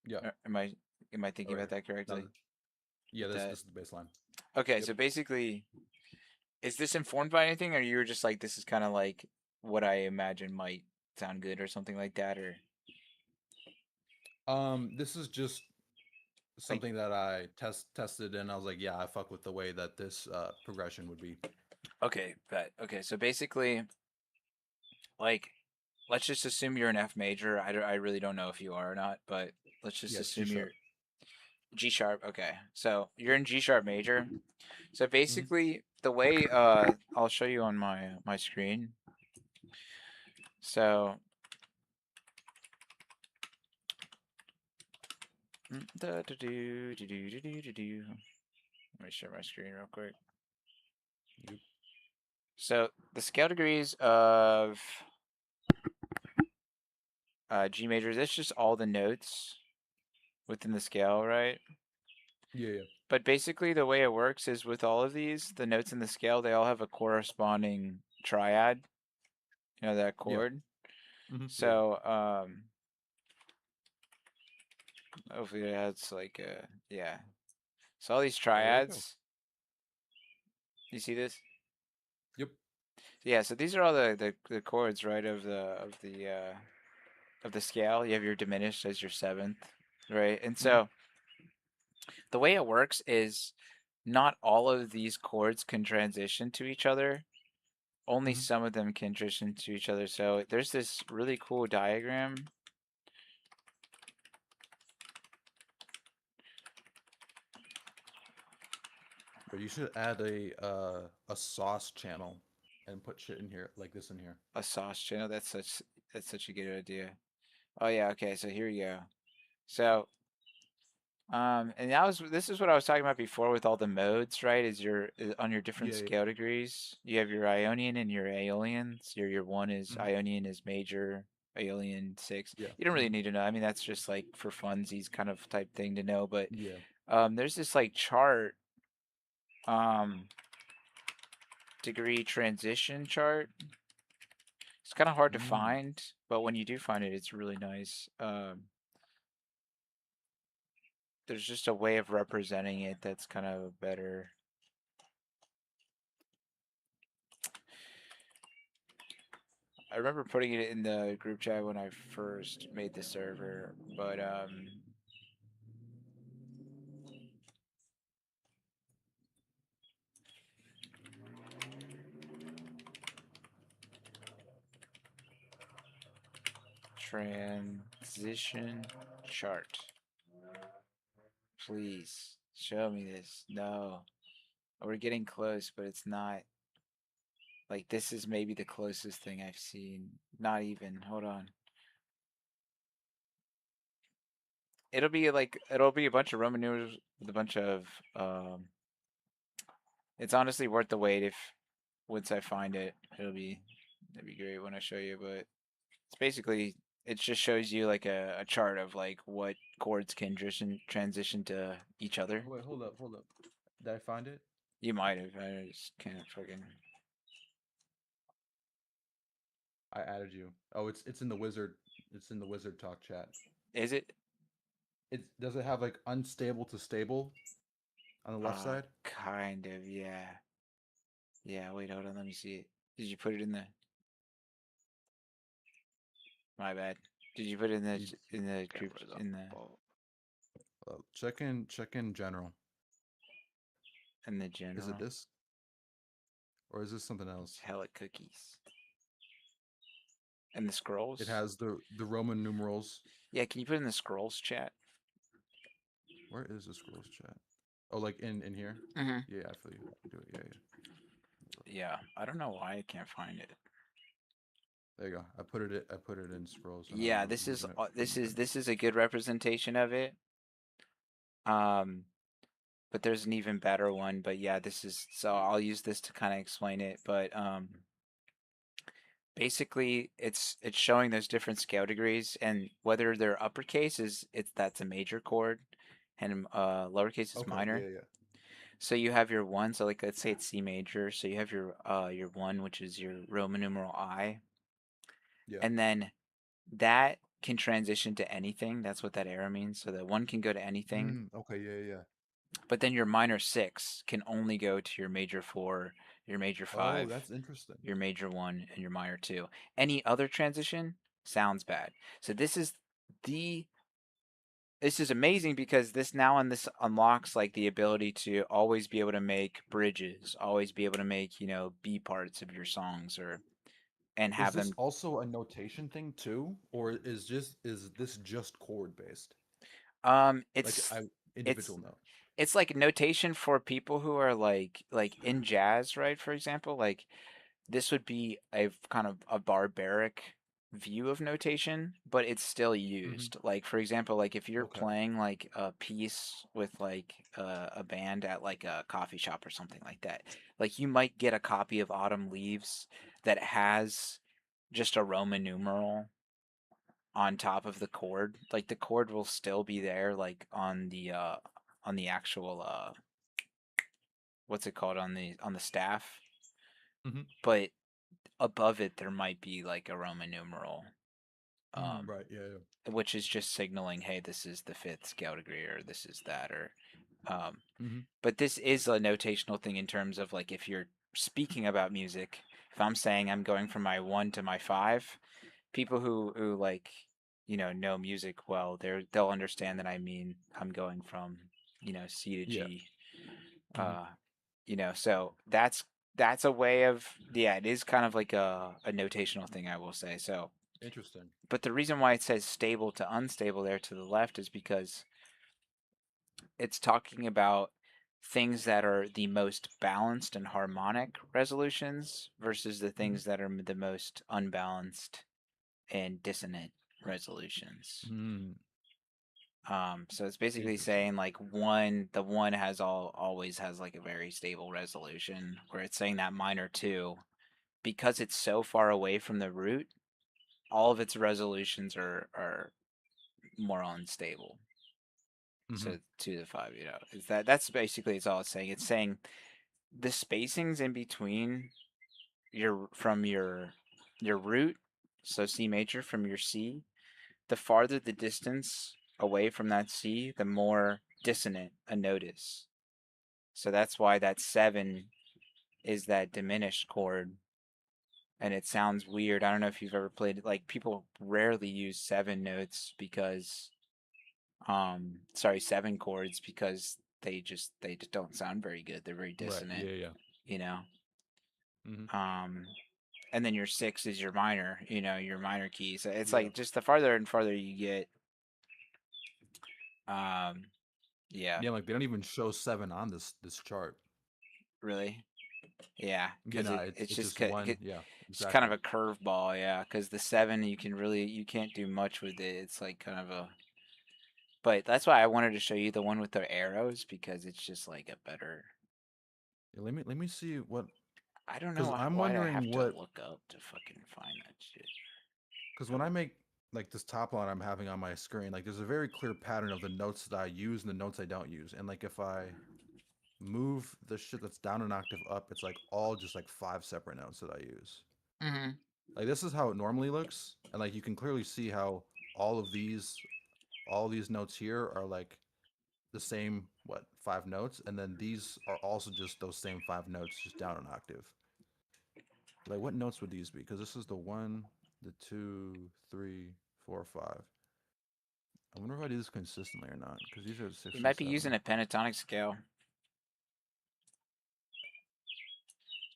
Yeah. Am I All thinking right about here. that Now, correctly? yeah, With that. this is the baseline. Okay, Yep. so basically, is this informed by anything, or you were just like this is kind of like what I imagine might sound good or something like that, or This is just like something that I tested, and I was like, yeah, I fuck with the way that this progression would be. okay, but okay, so basically, like let's just assume you're an F major. I really don't know if you are or not, but let's just Yeah, it's G assume you're sharp. G sharp. Okay, so you're in G sharp major. So Hmm. basically, the way I'll show you on my screen. So let me share my screen real quick. Yep. So the scale degrees of G majors, it's just all the notes within the scale, right? Yeah, yeah. But basically, the way it works is with all of these, the notes in the scale, they all have a corresponding triad, that Yeah. chord. Yeah. So, hopefully that's like, yeah. So all these Oh, there you go. triads, you see this? Yep. Yeah, so these are all the chords, right, of the scale. You have your diminished as your seventh, right? And Hmm. so the way it works is not all of these chords can transition to each other. Only Hmm. some of them can transition to each other. So there's this really cool diagram. But you should add a sauce channel and put shit in here like this in here. A sauce channel. That's such a good idea. Oh yeah, okay, so here we go. So and this is what I was talking about before with all the modes, right? On your different Yeah, yeah. scale degrees, you have your Ionian and your Aeolian. So your one is Hmm. Ionian is major, Aeolian six. Yeah. You don't really Hmm. need to know. I mean, that's just like for funsies kind of type thing to know. But Yeah. there's this like chart, um, degree transition chart. It's kind of hard to Mm. find, but when you do find it, it's really nice. There's just a way of representing it that's kind of better. I remember putting it in the group chat when I first made the server, but transition chart. Please show me this. No, we're getting close, but it's not. Like this is maybe the closest thing I've seen. Not even. Hold on. It'll be a bunch of Roman numerals with a bunch of it's honestly worth the wait if once I find it. It'd be great when I show you, but it's basically it just shows you like a chart of like what chords can transition to each other. Oh, wait, hold up, hold up. Did I find it? You might have. I just can't fucking. I added you. Oh, it's in the wizard. It's in the wizard talk chat. Is it? It does it have like unstable to stable on the left side? Kind of. Yeah. Yeah. Wait. Hold on. Let me see it. Did you put it in the? My bad. Did you put it You, in the group Cameras in the check in general. Is it general? this? Or is this something It's else? hella cookies. And the It scrolls? has the Roman numerals. Yeah, can you put in the scrolls chat? Where is the scrolls chat? Oh, like in here? Mm-hmm. Yeah, I feel you. I can do it. Yeah, yeah. Yeah, I don't know why I can't find it. There you go. I put it in scrolls, and Yeah, I'm moving it from this is a good representation of it. Um, but there's an even better one. But yeah, this is so I'll use this to kind of explain it. But basically it's showing those different scale degrees and whether they're uppercase is it's that's a major chord and lowercase is Okay. Yeah, minor. yeah. So you have your one, so like let's say it's C major, so you have your one, which is your Roman numeral I, Yeah. and then that can transition to anything. That's what that arrow means. So the one can go to anything, Okay. Yeah, yeah, yeah. but then your minor six can only go to your major four, your major Oh, five, that's interesting. your major one, and your minor two. Any other transition sounds bad. So the this is amazing because this now on this unlocks like the ability to always be able to make bridges, always be able to make, you know, B parts of your songs or and Is have this them also a notation thing too, or is this just chord based? um Like it's I it's individual note. it's like notation for people who are like in jazz, right? For example, like this would be a kind of a barbaric view of notation, but it's still Hmm. used. Like for example, like if you're Okay. playing like a piece with like a band at like a coffee shop or something like that, like you might get a copy of Autumn Leaves that has just a Roman numeral on top of the chord. Like the chord will still be there, like on the actual what's it called on the staff, Hmm. but above it there might be like a Roman numeral, Right. Yeah. Yeah. which is just signaling, hey, this is the fifth scale degree or this is that or um, Hmm. but this is a notational thing in terms of like if you're speaking about music, if I'm saying I'm going from my one to my five, people who like know music well, they'll understand that I mean I'm going from C to Yeah. G. Hmm. Uh, so that's a way of yeah, it is kind of like a notational thing I will say. So, Interesting. but the reason why it says stable to unstable there to the left is because it's talking about things that are the most balanced and harmonic resolutions versus the Hmm. things that are the most unbalanced and dissonant resolutions. Mm. So it's basically Interesting. saying like the one has always has like a very stable resolution, where it's saying that minor two, because it's so far away from the root, all of its resolutions are more unstable. Hmm. So 2 to 5, is that's basically it's all it's saying. It's saying the spacings in between your root, so C major from your C, the farther the distance away from that C, the more dissonant a note is. So that's why that seven is that diminished chord, and it sounds weird. I don't know if you've ever played it. Like people rarely use 7 notes because, sorry, 7 chords because they just don't sound very good. They're very Right. dissonant, Yeah. Yeah. you know. Mm-hmm. And then your 6 is your minor, your minor keys. It's Yeah. like just the farther and farther you get, um, yeah, Yeah. Like they don't even show 7 on this chart. really, yeah, You because know, it's it's just just one. Yeah. it's kind Exactly. of a curveball, yeah. Because the 7 you can't do much with it. It's like kind of a, but that's why I wanted to show you the one with the arrows because it's just like a better. Yeah, let me see what. I don't Because know I'm why I have wondering to what. look up to fucking find that shit. Because when I make like this top line I'm having on my screen, like there's a very clear pattern of the notes that I use and the notes I don't use. And like if I move the shit that's down an octave up, it's like all just like 5 separate notes that I use. Mm-hmm. Like this is how it normally looks, and like you can clearly see how all of these all these notes here are like the same 5 notes, and then these are also just those same 5 notes just down an octave. Like what notes would these be? Because this is the 1, the 2, 3, 4, 5. I wonder if I do this consistently or not, because these are the 6 You and might be 7. using a pentatonic scale,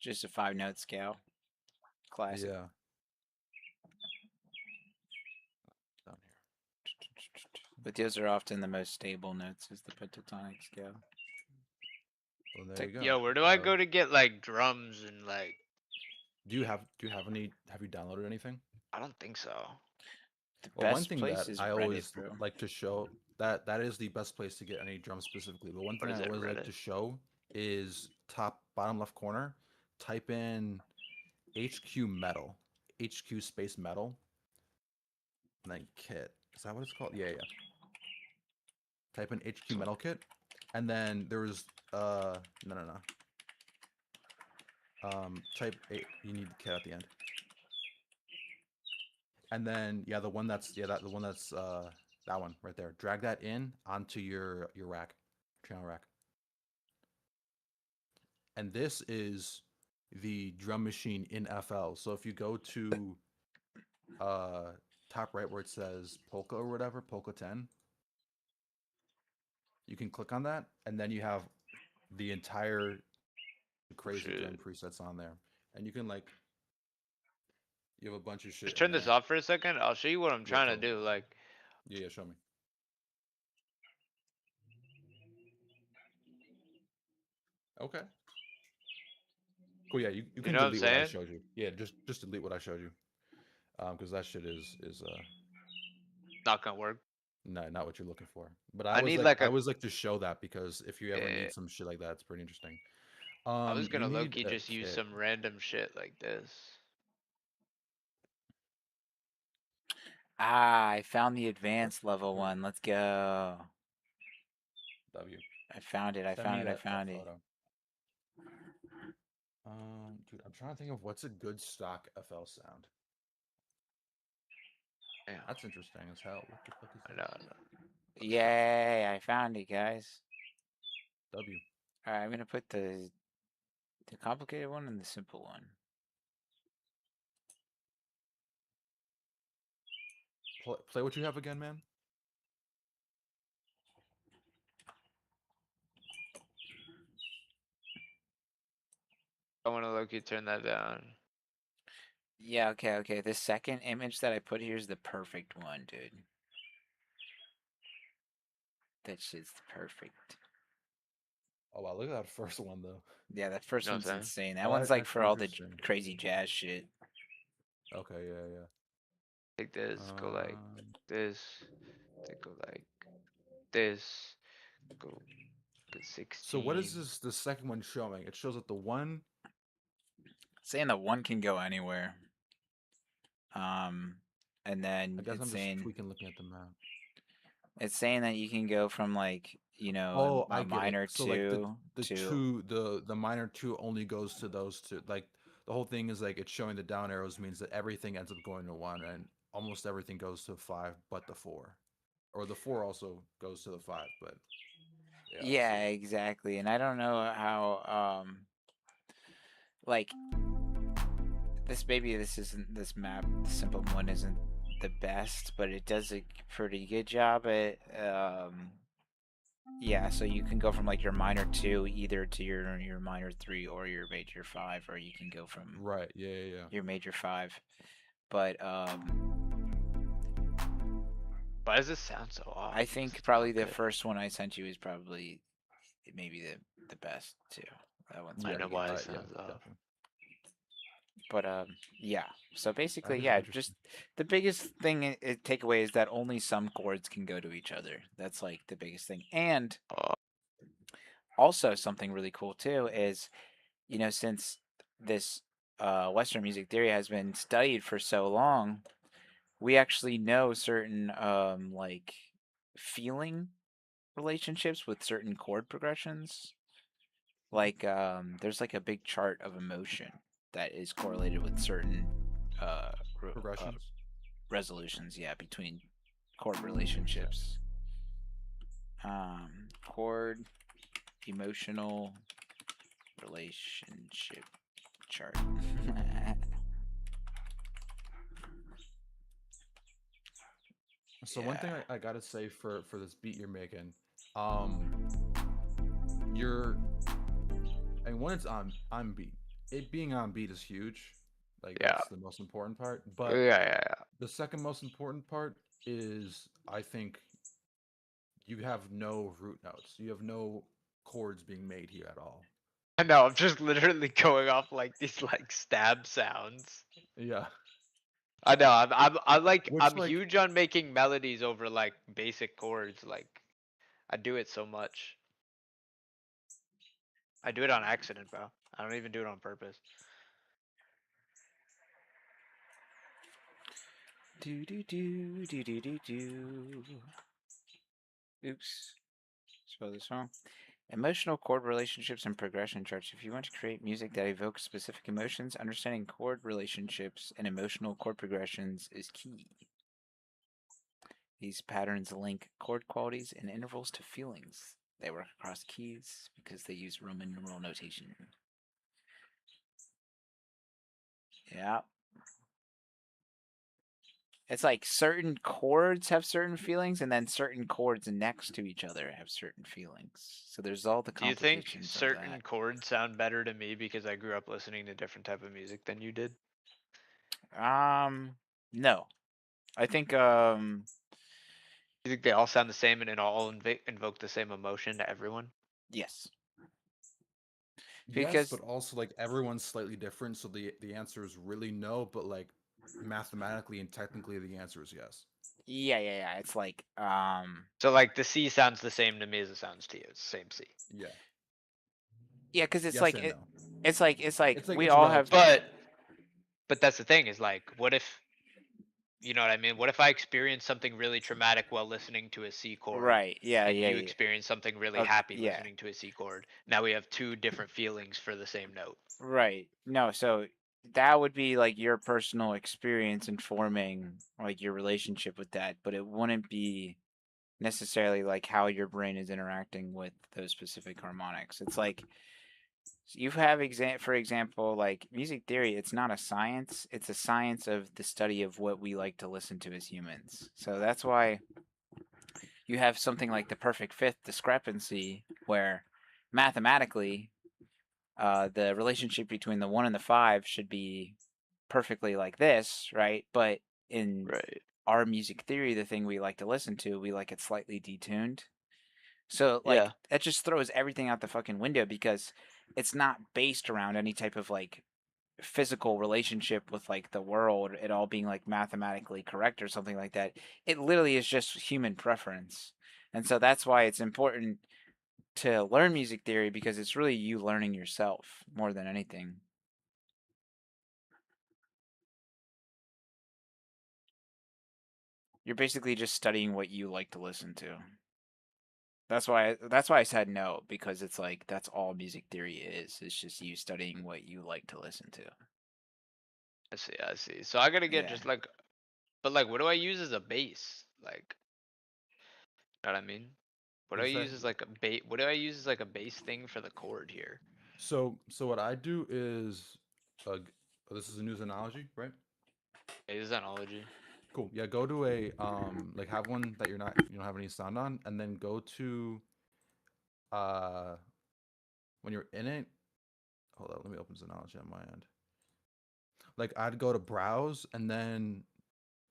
just a 5 note scale, classic. Yeah. Down here. But those are often the most stable notes, is the pentatonic scale. Well, It's there like, you go. Yo, where do I go to get like drums and like? Do you have any? Have you downloaded anything? I don't think so. the Well, one best thing place that is I Reddit, always bro. like to show that is the best place to get any drum specifically. But one What thing I is it, always like Reddit? to show is top bottom left corner. Type in HQ metal, HQ space metal, and then kit. Is that what it's called? Yeah, yeah. Type in HQ metal kit, and then there's no, no, no. Type a, you need the kit at the end, and then yeah, the one that's yeah that the one that's that one right there. Drag that in onto your rack, channel rack. And this is the drum machine in FL. So if you go to uh top right where it says Polka or whatever, Polka 10, you can click on that and then you have the entire crazy drum Shit. presets on there. And you can like you have a bunch of shit Just in turn this there. off for a second. I'll show you what I'm Yeah, trying to totally. do. Like, Yeah, yeah, show me. Okay. Cool, yeah, you you can know what I'm delete what I saying? showed you. Yeah, just delete what I showed you. Because that shit is Not gonna work. not what you're looking for. But I need like I a. always like to show that because if you ever eh, need some shit like that, it's pretty interesting. I was You gonna low need key a just use kit. some random shit like this. Ah, I found the advanced level Where? one. Let's go. W. I found it. I Send me found it. I that found it. photo. Dude, I'm trying to think of what's a good stock FL sound. Yeah, That's interesting as hell. What the fuck is I this? know. I know. Yay, I found it, guys. W. All right, I'm gonna put the complicated one and the simple one. Play what you have again, man. I want to low key turn that down. Yeah, okay, okay. The second image that I put here is the perfect one, dude. That shit's perfect. Oh wow, look at that first one though. Yeah, that first You know what one's I'm saying? insane. That Oh, one's like that's for all the interesting. crazy jazz shit. Okay, yeah, yeah. Take this, go like Um, this, then go like this, go good so what is 16. this? The second one showing? It shows that the one. Saying that one can go anywhere. Um, and I then guess I'm just tweaking, looking at the map. it's saying that you can go from like, Oh, I a get it. minor So like two the to two the minor two only goes to those two. Like the whole thing is like it's showing the down arrows means that everything ends up going to one, and almost everything goes to 5, but the 4, or the 4 also goes to the 5. But yeah, I see. yeah, exactly. And I don't know how like this isn't this map. The simple one isn't the best, but it does a pretty good job at yeah. So you can go from like your minor 2 either to your minor 3 or your major 5, or you can go from Right. Yeah. Yeah. Yeah. your major 5. But Why does this sound so off? I Does think it probably sound the good? first one I sent you is probably maybe the best too. That one's I Yeah. don't know pretty good why too. it Yeah. sounds off. Definitely. But yeah. So That basically, is yeah, just interesting. the biggest thing takeaway is that only some chords can go to each other. That's like the biggest thing. And Oh, also something really cool too is, since this Western music theory has been studied for so long, we actually know certain like feeling relationships with certain chord progressions. Like there's like a big chart of emotion that is correlated with certain uh, uh Progressions. resolutions, yeah, between chord Okay. relationships. Chord emotional relationship chart. So one thing Yeah. I gotta say for this beat you're making, um, you're and when it's on beat, it being on beat is huge. Like yeah. that's the most important part. Yeah, But yeah, yeah. the second most important part is I think you have no root notes. You have no chords being made here at all. I know, I'm just literally going off like these like stab sounds. Yeah. I know, I'm like Which I'm like huge on making melodies over like basic chords. Like I do it so much. I do it on accident, bro. I don't even do it on purpose. Do do do do do do do. Oops. Spell this wrong. Emotional chord relationships and progression charts. If you want to create music that evokes specific emotions, understanding chord relationships and emotional chord progressions is key. These patterns link chord qualities and intervals to feelings. They work across keys because they use Roman numeral notation. Yeah. It's like certain chords have certain feelings, and then certain chords next to each other have certain feelings. So there's all the Do you think complications of certain that. chords sound better to me because I grew up listening to different type of music than you did? No. I think You think they all sound the same and it all invoke the same emotion to everyone? yes. yes, Because but also like everyone's slightly different, so the answer is really no, but like mathematically and technically the answer is yes. yeah. It's like So like the C sounds the same to me as it sounds to you. It's the same C. Yeah. yeah, because it's Yes like and no. it's like It's like we it's all have. relative. But that's the thing is like, what if you know what I mean? What if I experience something really traumatic while listening to a C chord, Right. Yeah. and Yeah. you Yeah. experience something really happy Yeah. listening to a C chord? Now we have two different feelings for the same note. Right. No. So that would be like your personal experience informing like your relationship with that, but it wouldn't be necessarily like how your brain is interacting with those specific harmonics. It's like you have for example, like music theory, it's not a science, it's a science of the study of what we like to listen to as humans. So that's why you have something like the perfect fifth discrepancy where mathematically the relationship between the 1 and the 5 should be perfectly like this, right? But in Right. our music theory, the thing we like to listen to, we like it slightly detuned. So like Yeah. that just throws everything out the fucking window because it's not based around any type of like physical relationship with like the world, it all being like mathematically correct or something like that. It literally is just human preference. And so that's why it's important to learn music theory because it's really you learning yourself more than anything. You're basically just studying what you like to listen to. That's why I said no because it's like that's all music theory is. It's just you studying what you like to listen to. I see. I see. So I gotta get Yeah. just like, but like, what do I use as a base? Like, know what I mean? What do I What'd you say? use as like a bait? What do I use as like a base thing for the chord here? So what I do is uh, g- Oh, this is a news analogy, right? It is analogy. Cool. Yeah, go to a like have one that you don't have any sound on, and then go to uh when you're in it. Hold on, let me open Synology on my end. Like I'd go to browse, and then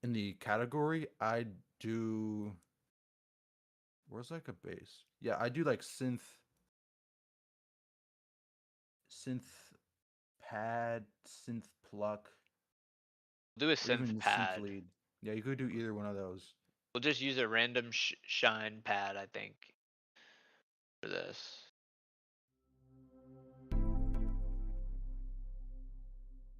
in the category I'd do, where's like a bass? Yeah, I do like synth pad, synth pluck, We'll do a or synth even synth pad. lead. Yeah, you could do either one of those. We'll just use a random shine pad, I think, for this. And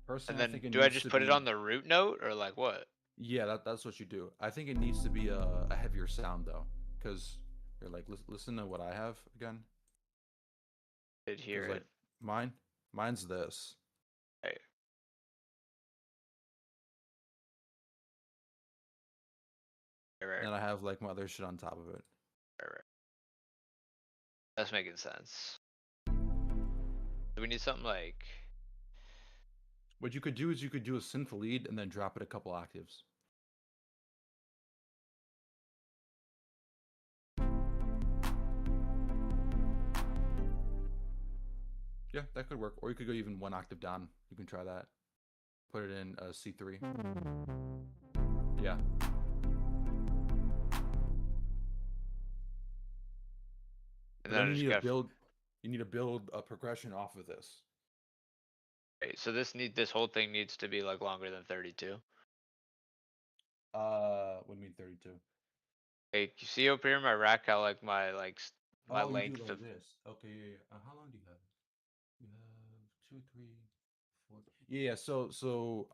Personally, I then think it do I needs just to put it be. on the root note or like what? Yeah, that's what you do. I think it needs to be a heavier sound though, because you're like listen to what I have again. Did hear Because like it. mine's this, Right, right, and I have like my other shit on top of it. right. That's making sense. Do we need something like? What you could do is you could do a synth lead and then drop it a couple octaves. Yeah, that could work. Or you could go even one octave down. You can try that. Put it in C3. Yeah. And But then then I you just need to got. build. You need to build a progression off of this. Right, so this whole thing needs to be like longer than 32. What do you mean 32? Hey, you see up here in my rack how like my Oh, you do it length like of this. Okay, yeah. How long do you have? You have 2, 3, 4. Yeah. So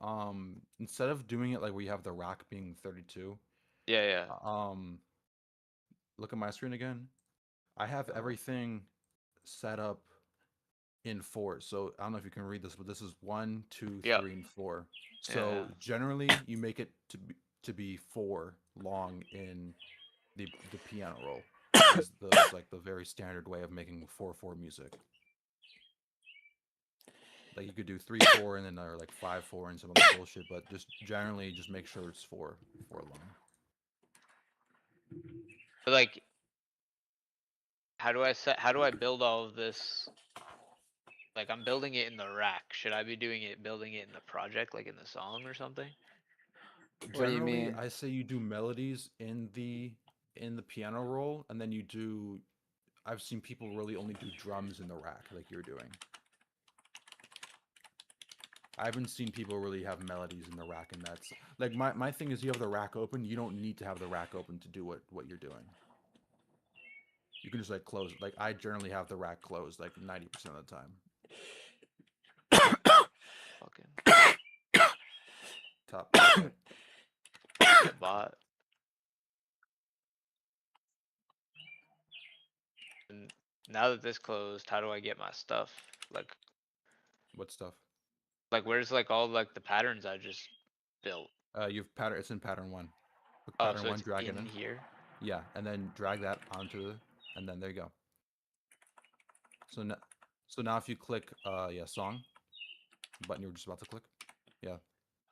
instead of doing it like where you have the rack being 32, yeah, yeah. um, look at my screen again. I have Oh, everything set up in four. So I don't know if you can read this, but this is 1, 2, yep. 3, and 4. Yeah, yeah. So generally, you make it to be 4 long in the piano roll. Is like the very standard way of making 4/4 music. Like you could do 3/4 and then or like 5/4 and some other bullshit, but just generally just make sure it's 4 long. But like, how do I build all of this? Like I'm building it in the rack. Should I be building it in the project, like in the song or something? What do you Generally, mean? I say you do melodies in the piano roll, and then you do. I've seen people really only do drums in the rack, like you're doing. I haven't seen people really have melodies in the rack, and that's like my thing is you have the rack open. You don't need to have the rack open to do what you're doing. You can just like close it. Like I generally have the rack closed like 90% of the time. Fucking Top right. bot. And now that this closed, how do I get my stuff? Like, What stuff? where's like all like the patterns I just built? You've pattern. It's in pattern one. Click Oh, pattern so one, it's drag it in in. here. Yeah, and then drag that onto the, and then there you go. So now, so now if you click, yeah, song button you were just about to click. Yeah.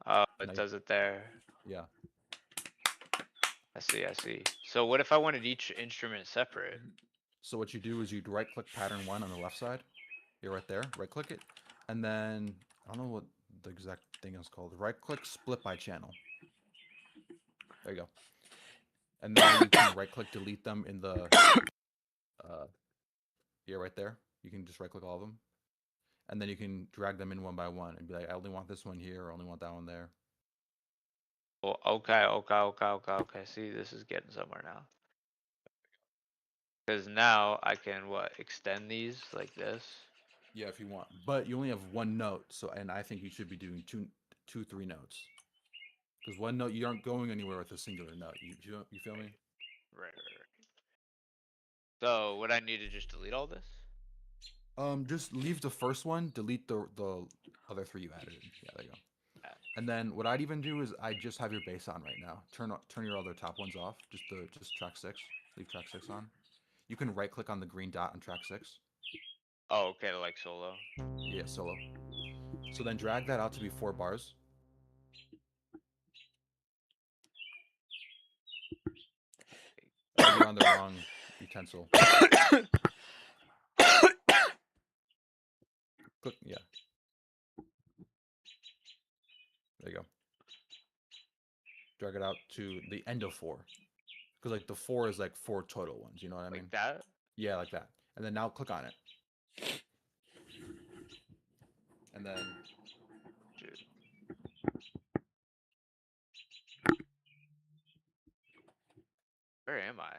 Oh, Now it you, does it there. yeah. I see, I see. So what if I wanted each instrument separate? So what you do is you'd right click pattern one on the left side. You're right there. Right click it, and then I don't know what the exact thing is called. Right click split by channel. There you go. And then you can right click delete them in the yeah, right there. You can just right click all of them, and then you can drag them in one by one and be like, I only want this one here, or I only want that one there. Well, okay, okay, okay, okay, okay. See, this is getting somewhere now. Because now I can what? Extend these like this. Yeah, if you want, but you only have one note. So, and I think you should be doing two, 3 notes. Because one note, you aren't going anywhere with a singular note. You feel me? Right, right, right. So would I need to just delete all this? Just leave the first one, delete the other 3 you added. Yeah, there you go. Uh, And then what I'd even do is I just have your bass on right now. Turn your other top ones off. Just track 6. Leave track 6 on. You can right click on the green dot on track 6. Oh, okay, like solo. Yeah, solo. So then drag that out to be 4 bars. Oh, you're on the wrong utensil. Click, yeah. There you go. Drag it out to the end of 4. Because like the 4 is like 4 total ones, you know what I mean? Like that? Yeah, like that. And then now click on it. And then Dude. Where am I?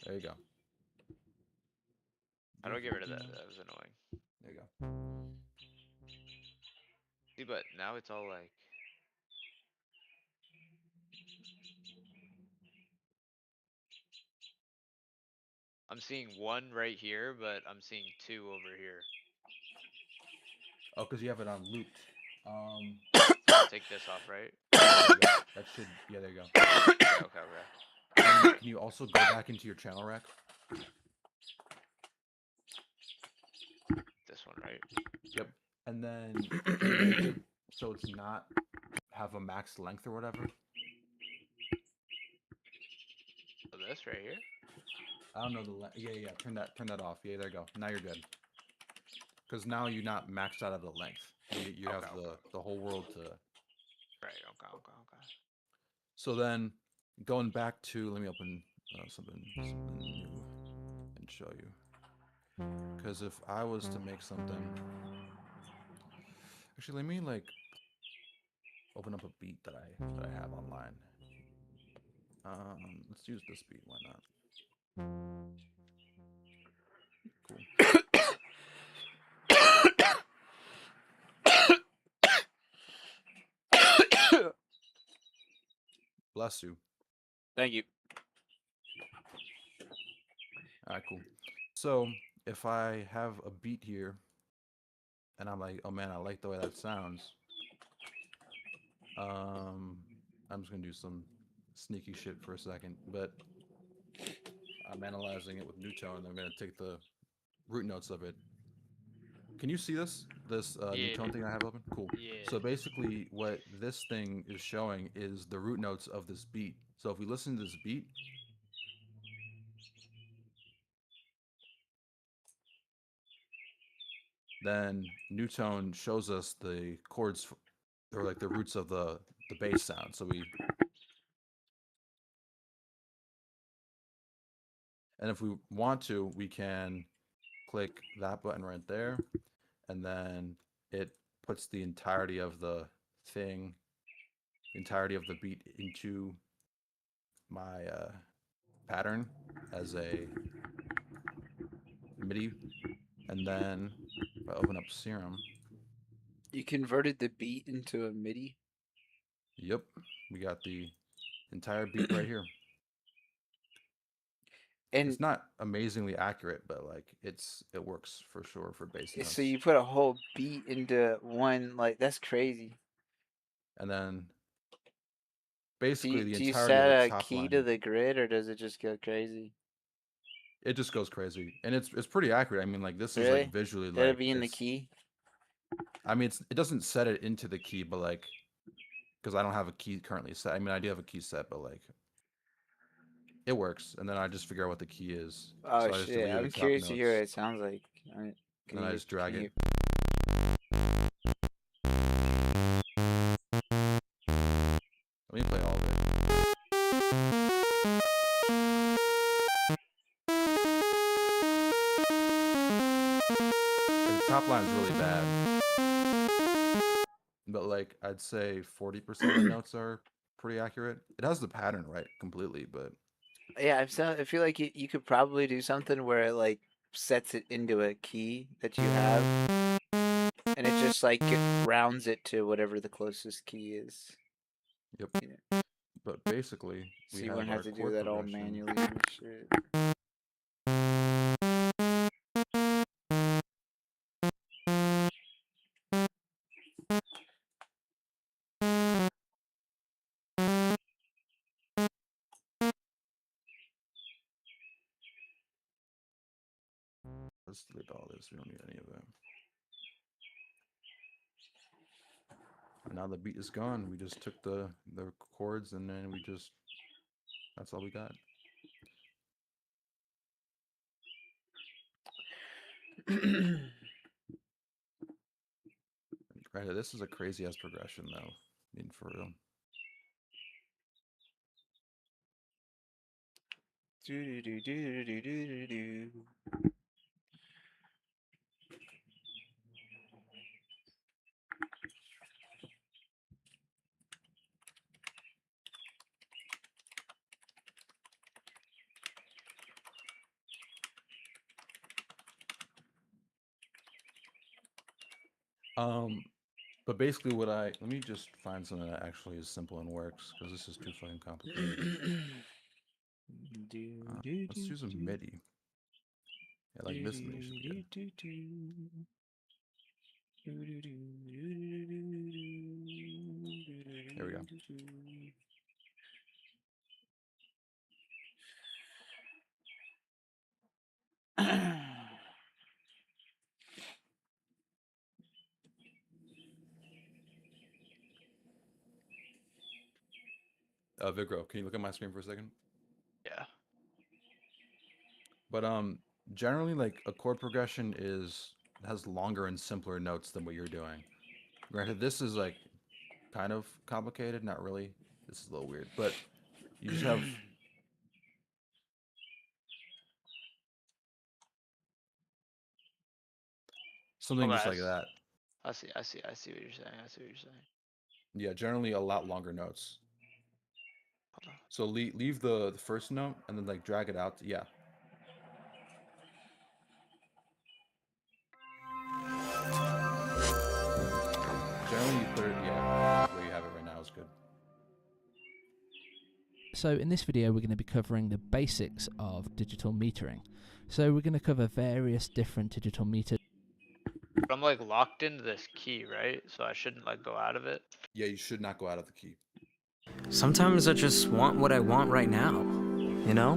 there you go. How do I get rid of that? That was annoying. There you go. See, but now it's all like. I'm seeing 1 right here, but I'm seeing 2 over here. Oh, because you have it on looped. I'll take this off, right? There you go. That should, yeah, there you go. Okay. Can you also go back into your channel rack? This one, right? Yep. And then can you make it so it's not have a max length or whatever? So this right here? I don't know the length. Yeah. Turn that off. Yeah, there you go. Now you're good. Because now you're not maxed out of the length. You have the whole world to. Right. Okay. So then, going back to, let me open something new and show you. Because if I was to make something, actually, let me like open up a beat that I have online. Let's use this beat. Why not? Cool. Bless you. Thank you. All right, cool. So if I have a beat here, and I'm like, oh man, I like the way that sounds. I'm just gonna do some sneaky shit for a second, but I'm analyzing it with Newtone. I'm gonna take the root notes of it. Can you see this? This Yeah, Newtone thing I have open? Cool. yeah. So basically what this thing is showing is the root notes of this beat. So if we listen to this beat, then Newtone shows us the chords or like the roots of the bass sound. So and if we want to, we can click that button right there, and then it puts the entirety of the thing, the entirety of the beat into my pattern as a MIDI. And then if I open up Serum, You converted the beat into a MIDI? yep, we got the entire beat right here. And it's not amazingly accurate, but like it works for sure for bass notes. so you put a whole beat into one, like that's crazy. And then basically the Do you entirety of the set a top key line, to the grid, or does it just go crazy? it just goes crazy, and it's pretty accurate. I mean, like this is Really? like visually That'll like be in the key? I mean, it doesn't set it into the key, but like because I don't have a key currently set. I mean, I do have a key set, but like it works, and then I just figure out what the key is. Oh So I just shit! deleted I'm the top curious to hear what notes, it sounds like. and then I just drag it. Let me play all of it. The top line is really bad, but like I'd say 40% of the notes are pretty accurate. It has the pattern right completely, but Yeah, I feel like you could probably do something where it like sets it into a key that you have, and it just like rounds it to whatever the closest key is. yep. Yeah. But basically, So we you have wouldn't our have to do chord that all progression. manually and shit. Let's delete all this. We don't need any of that. And now the beat is gone. We just took the chords and then we just that's all we got. Granted, this is a crazy ass progression though. I mean, for real. Do do do do do do do. But basically, what I let me just find something that actually is simple and works because this is too fucking complicated. Do do Let's do use a do. MIDI. Yeah, like Do this do MIDI should be good. do do do. Do do do do do There we go. do do. Vigro, can you look at my screen for a second? Yeah. But generally, like a chord progression has longer and simpler notes than what you're doing. Granted, this is like kind of complicated, not really. This is a little weird, but you just have something Okay. just like that. I see what you're saying. I see what you're saying. Yeah, generally a lot longer notes. Hold on. So leave the first note and then like drag it out. Yeah. Generally, you put it, yeah, where you have it right now is good. So in this video we're going to be covering the basics of digital metering. So we're going to cover various different digital meters. But I'm like locked into this key, right? So I shouldn't like go out of it. Yeah, you should not go out of the key. Sometimes I just want what I want right now, you know?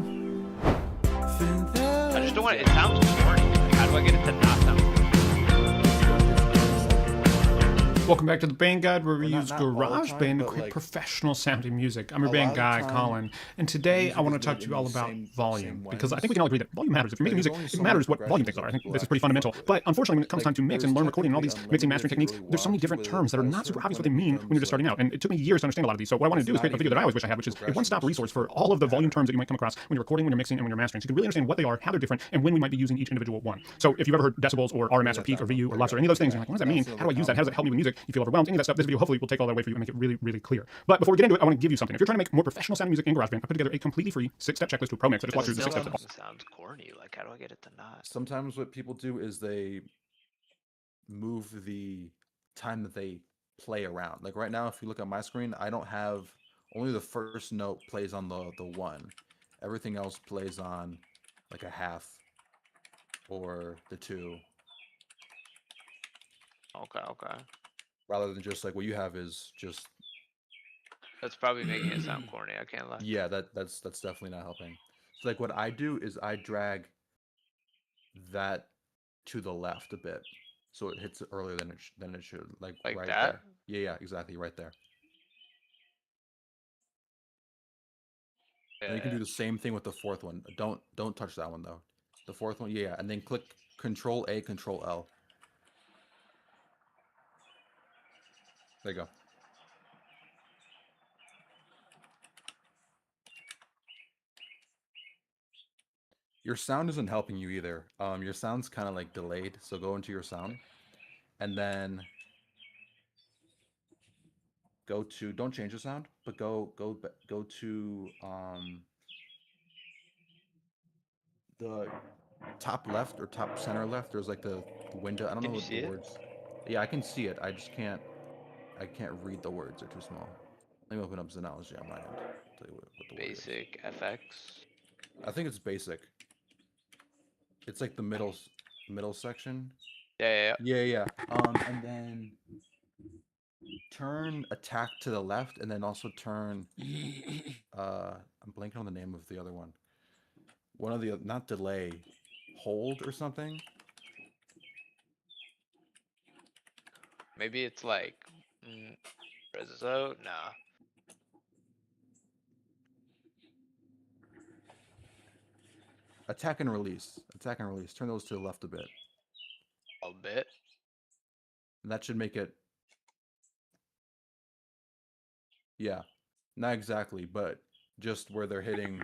I just don't want it. It sounds corny. Like, how do I get it to not sound corny? Welcome back to the Band Guide, where we Well, use not all the time, GarageBand to but, create like, professional sounding music. I'm your a band lot of the guy, time, Colin, and today music I want to is talk made to you in all the about same volume, because I think we ways. can all agree that volume matters. If you're making There's music, only it so matters many what volume things progressions are. I that think people this is have pretty to keep fundamental. up with. But unfortunately, when it comes time Like, to mix and there's learn recording and all these technically mixing unlimited mastering if you techniques, really there's so many want to, different but terms that are at a not super certain obvious what point they it mean when you're just becomes starting like out. And it took me years to understand a lot of these. So what I want to it's do is create not a video that I even always wish I had, which is a progression, one-stop it's resource just for like all of the volume pattern. terms that you might come across when you're recording, when you're mixing, and when you're mastering. So you can really understand what they are, how they're different, and when we might be using each individual one. So if you've ever heard decibels or RMS or peak or VU or lux or any of those things, and you're like, what does that mean? How do I use that? How does it help me with music? You feel overwhelmed, any of that stuff. This video hopefully will take all that away for you and make it really, really clear. But before we get into it, I want to give you something. If you're trying to make more professional sounding music in GarageBand, I put together a completely free 6-step checklist to a pro mix. I just But walk it through the still 6 steps. sounds corny. Like, how do I get it to not? Sometimes what people do is they move the time that they play around. Like right now, if you look at my screen, I don't have only the first note plays on the one. Everything else plays on like a half or the two, Okay. rather than just like what you have is just That's probably making it sound corny. I can't lie. yeah, that's definitely not helping. So like what I do is I drag that to the left a bit, so it hits it earlier than it should. Like Like right that? there. Yeah, exactly, right there. And you can Yeah. do the same thing with the fourth one. Don't touch that one though. The fourth one, yeah, and then click Control A, Control L. There you go. Your sound isn't helping you either. Your sound's kind of like delayed. So go into your sound, and then go to don't change the sound, but go to the top left or top center left. There's like the window. I don't Can know you what see the it? words. Yeah, I can see it. I just can't. I can't read the words. They're too small. Let me open up Synology on my end. Tell you what the word is. Basic FX. I think it's basic. It's like the middle section. Yeah. Yeah. And then turn attack to the left, and then also turn. I'm blanking on the name of the other one. One of the not delay, hold or something. Maybe it's like Spreads this out? Nah. Attack and release. Attack and release. Turn those to the left a bit. A bit. And that should make it. Yeah. Not exactly, but just where they're hitting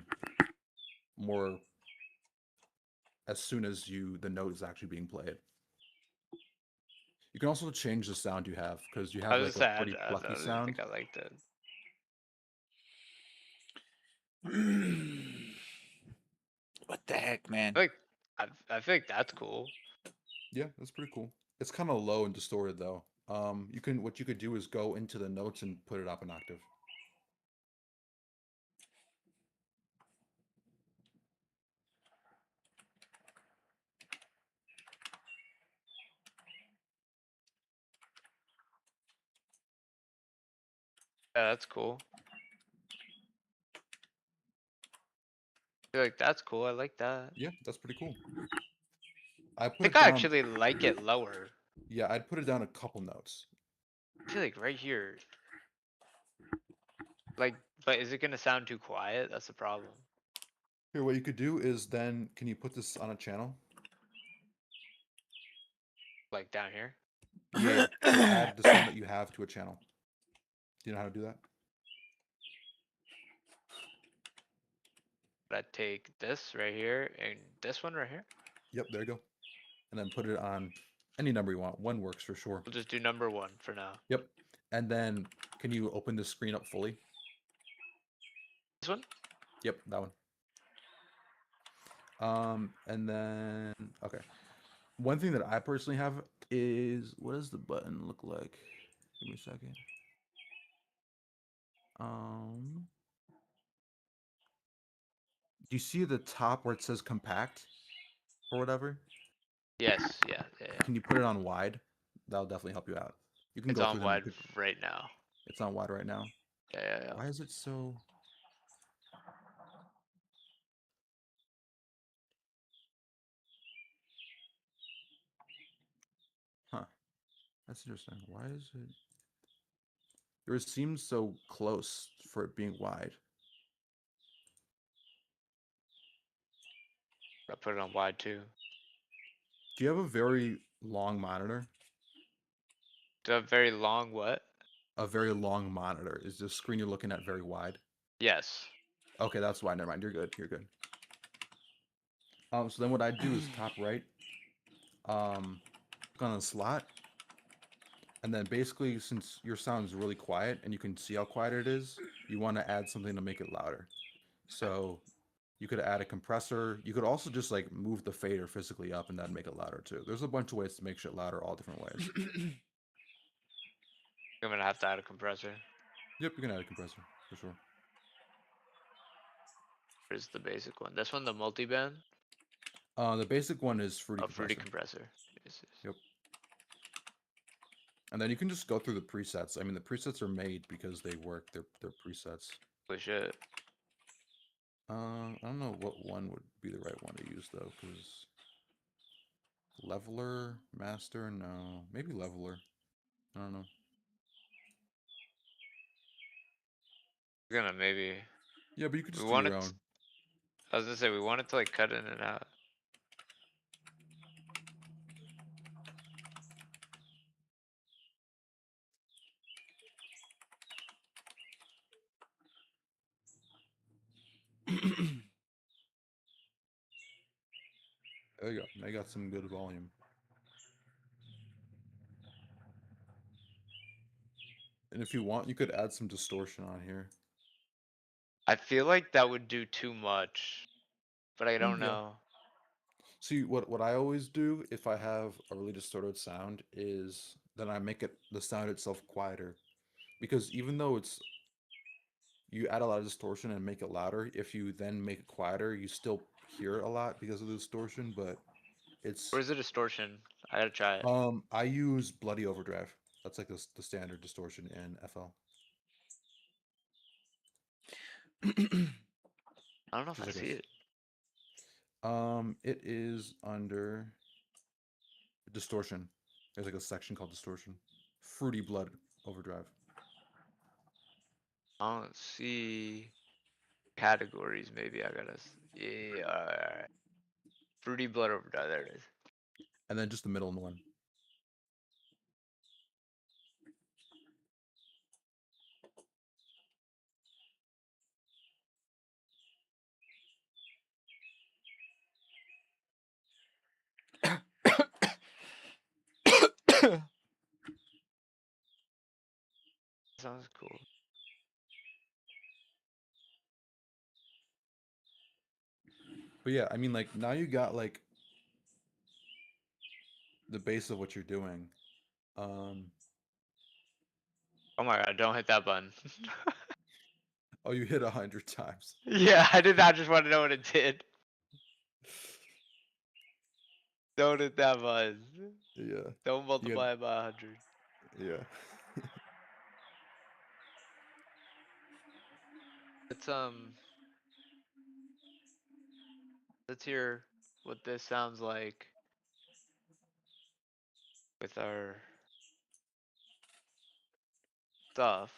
more as soon as the note is actually being played. You can also change the sound you have because you I have was like just a saying, pretty I plucky don't sound. think I liked it. What the heck, man? I feel like that's cool. Yeah, that's pretty cool. It's kind of low and distorted though. What you could do is go into the notes and put it up an octave. Yeah, that's cool. I feel like that's cool. I like that. Yeah, that's pretty cool. I I put think it I down. actually like it lower. Yeah, I'd put it down a couple notes. I feel like right here. Like, but is it gonna sound too quiet? That's the problem. Here, what you could do is then, can you put this on a channel? Like down here. Yeah, to add the sound that you have to a channel. Do you know how to do that? But I take this right here and this one right here. Yep, there you go. And then put it on any number you want. One works for sure. We'll just do number 1 for now. Yep. And then, can you open the screen up fully? This one? Yep, that one. And then, okay. One thing that I personally have is, what does the button look like? Give me a second. Do you see the top where it says compact or whatever? Yes, yeah. Can you put it on wide? That'll definitely help you out. You can It's go on through them. wide right now. It's on wide right now. Yeah. Why is it so? Huh. That's interesting. Why is it? Yours seems so close for it being wide. I put it on wide too. Do you have a very long monitor? Do I have very long what? A very long monitor. Is the screen you're looking at very wide? Yes. Okay, that's why. Never mind. You're good. You're good. So then what I do is top right. Click on the slot. And then basically, since your sound is really quiet and you can see how quiet it is, you want to add something to make it louder. So you could add a compressor. You could also just like move the fader physically up and that'd make it louder too. There's a bunch of ways to make shit louder, all different ways. I'm gonna have to add a compressor. Yep, you can add a compressor for sure. Where's the basic one? This one, the multi-band? The basic one is fruity compressor. Fruity compressor. Yes. Yep. And then you can just go through the presets. I mean, the presets are made because they work. They're presets. Holy shit. I don't know what one would be the right one to use though, because leveler, master, no, maybe leveler. I don't know. We're gonna maybe. Yeah, but you could just We do want your it. own. I was gonna say we wanted to like cut in and out. There you go. Now you got some good volume. And if you want, you could add some distortion on here. I feel like that would do too much, but I don't Yeah. know. See, what I always do if I have a really distorted sound is then I make the sound itself quieter. Because even though you add a lot of distortion and make it louder, if you then make it quieter, you still hear a lot because of the distortion, but it's Where's the distortion? I gotta try it. I use Bloody Overdrive. That's like the standard distortion in FL. I don't know if I see it. It is under distortion. There's like a section called distortion. Fruity Blood. Overdrive. I don't see categories. Maybe I gotta. Yeah. Alright. Fruity Blood Overdrive. There it is. And then just the middle one. Sounds cool. But yeah, I mean, like, now you got, like, the base of what you're doing. Um, Oh my god! Don't hit that button. oh, you hit 100 times. Yeah, I did not just want to know what it did. Don't hit that button. Yeah. Don't You multiply it by 100. yeah. Let's let's hear what this sounds like with our stuff.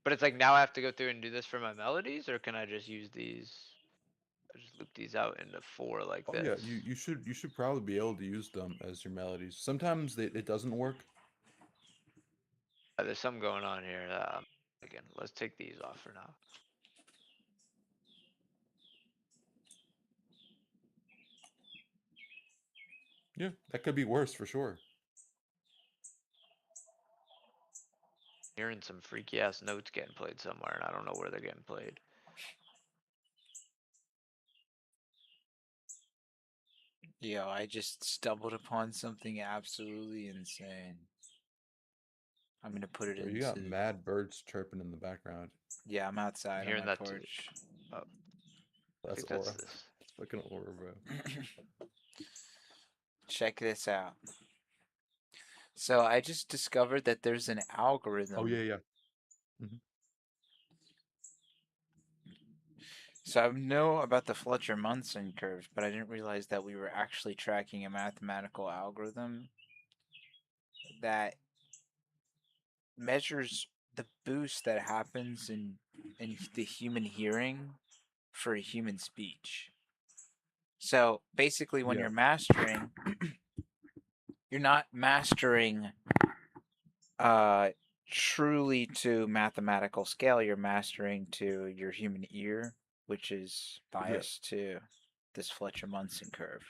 But it's like now I have to go through and do this for my melodies, or can I just use these? I just loop these out into 4 like Oh yeah, this. you should probably be able to use them as your melodies. Sometimes it doesn't work. There's something going on here. Again, let's take these off for now. Yeah, that could be worse for sure. Hearing some freaky ass notes getting played somewhere, and I don't know where they're getting played. Yo, I just stumbled upon something absolutely insane. I'm gonna put it Bro, you got into. mad birds chirping in the background. Yeah, I'm I'm outside on hearing my that too. porch. Oh, I That's think that's aura. this. It's fucking aura, bro. Check this out. So I just discovered that there's an Oh algorithm. yeah. So I know about the Fletcher-Munson curve, but I didn't realize that we were actually tracking a mathematical algorithm that measures the boost that happens in the human hearing for human speech. So basically, when Yeah. you're mastering, you're not mastering truly to mathematical scale. You're mastering to your human ear, which is biased to this Fletcher-Munson curve.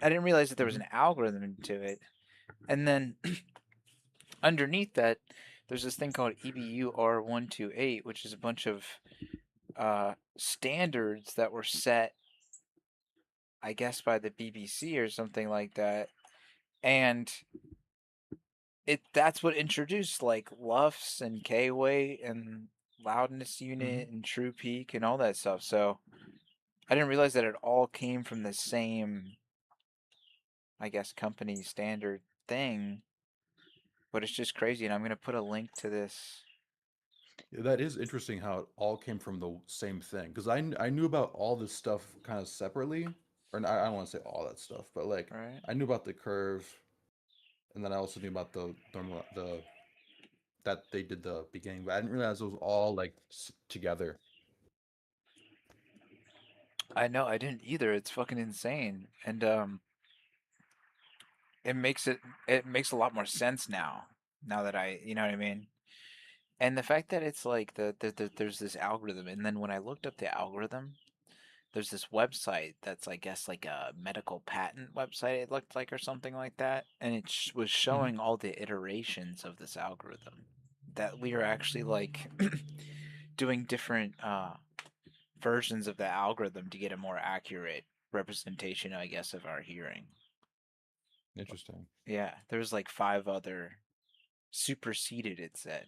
I didn't realize that there was an algorithm to it. And then underneath that, there's this thing called EBUR128, which is a bunch of standards that were set, I guess, by the BBC or something like that. And that's what introduced like LUFS and K-weight and loudness unit and true peak and all that stuff. So I didn't realize that it all came from the same, I guess, company standard thing. But it's just crazy, and I'm gonna put a link to this. Yeah, that is interesting how it all came from the same thing. Because I knew about all this stuff kind of separately, or I don't want to say all that stuff, but like Right. I knew about the curve, and then I also knew about the that they did the beginning, but I didn't realize it was all like together. I know, I didn't either. It's fucking insane, and it makes a lot more sense now. Now that you know what I mean. And the fact that it's like there's this algorithm, and then when I looked up the algorithm, there's this website that's I guess like a medical patent website. It looked like or something like that, and it was showing all the iterations of this algorithm that we are actually like doing different versions of the algorithm to get a more accurate representation, I guess, of our hearing. Interesting. Yeah, there's like 5 other superseded, it said,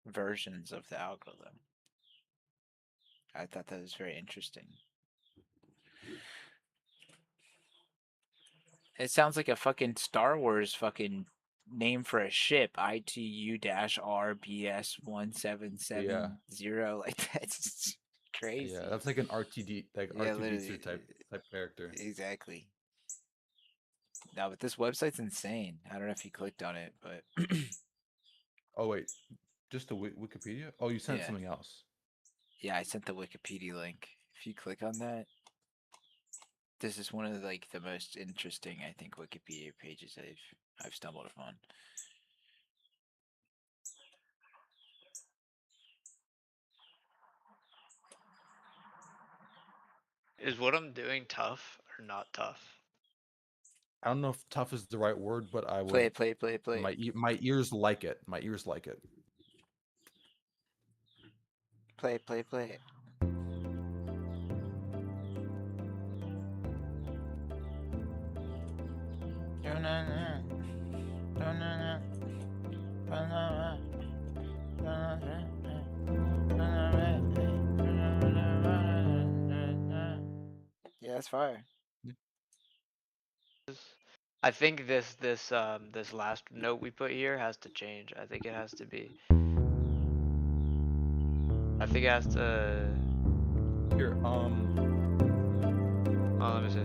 versions of the algorithm. I thought that was very interesting. It sounds like a fucking Star Wars fucking name for a ship, ITU-RBS1770. Like that's crazy. Yeah, that's like an RTD, like Yeah, R2D2 literally. type character. Exactly. No, but this website's insane. I don't know if you clicked on it, but Oh wait, just the Wikipedia? Oh, you sent Yeah. something else. Yeah, I sent the Wikipedia link. If you click on that, this is one of like the most interesting, I think, Wikipedia pages I've stumbled upon. Is what I'm doing tough or not tough? I don't know if tough is the right word, but I Play would. it, play it, play it, play it. My ears like it. My ears like it. Play it, play it, play it. Yeah, that's fire. I think this last note we put here has to change. I think it has to be. I think it has to. Here, Oh, let me see.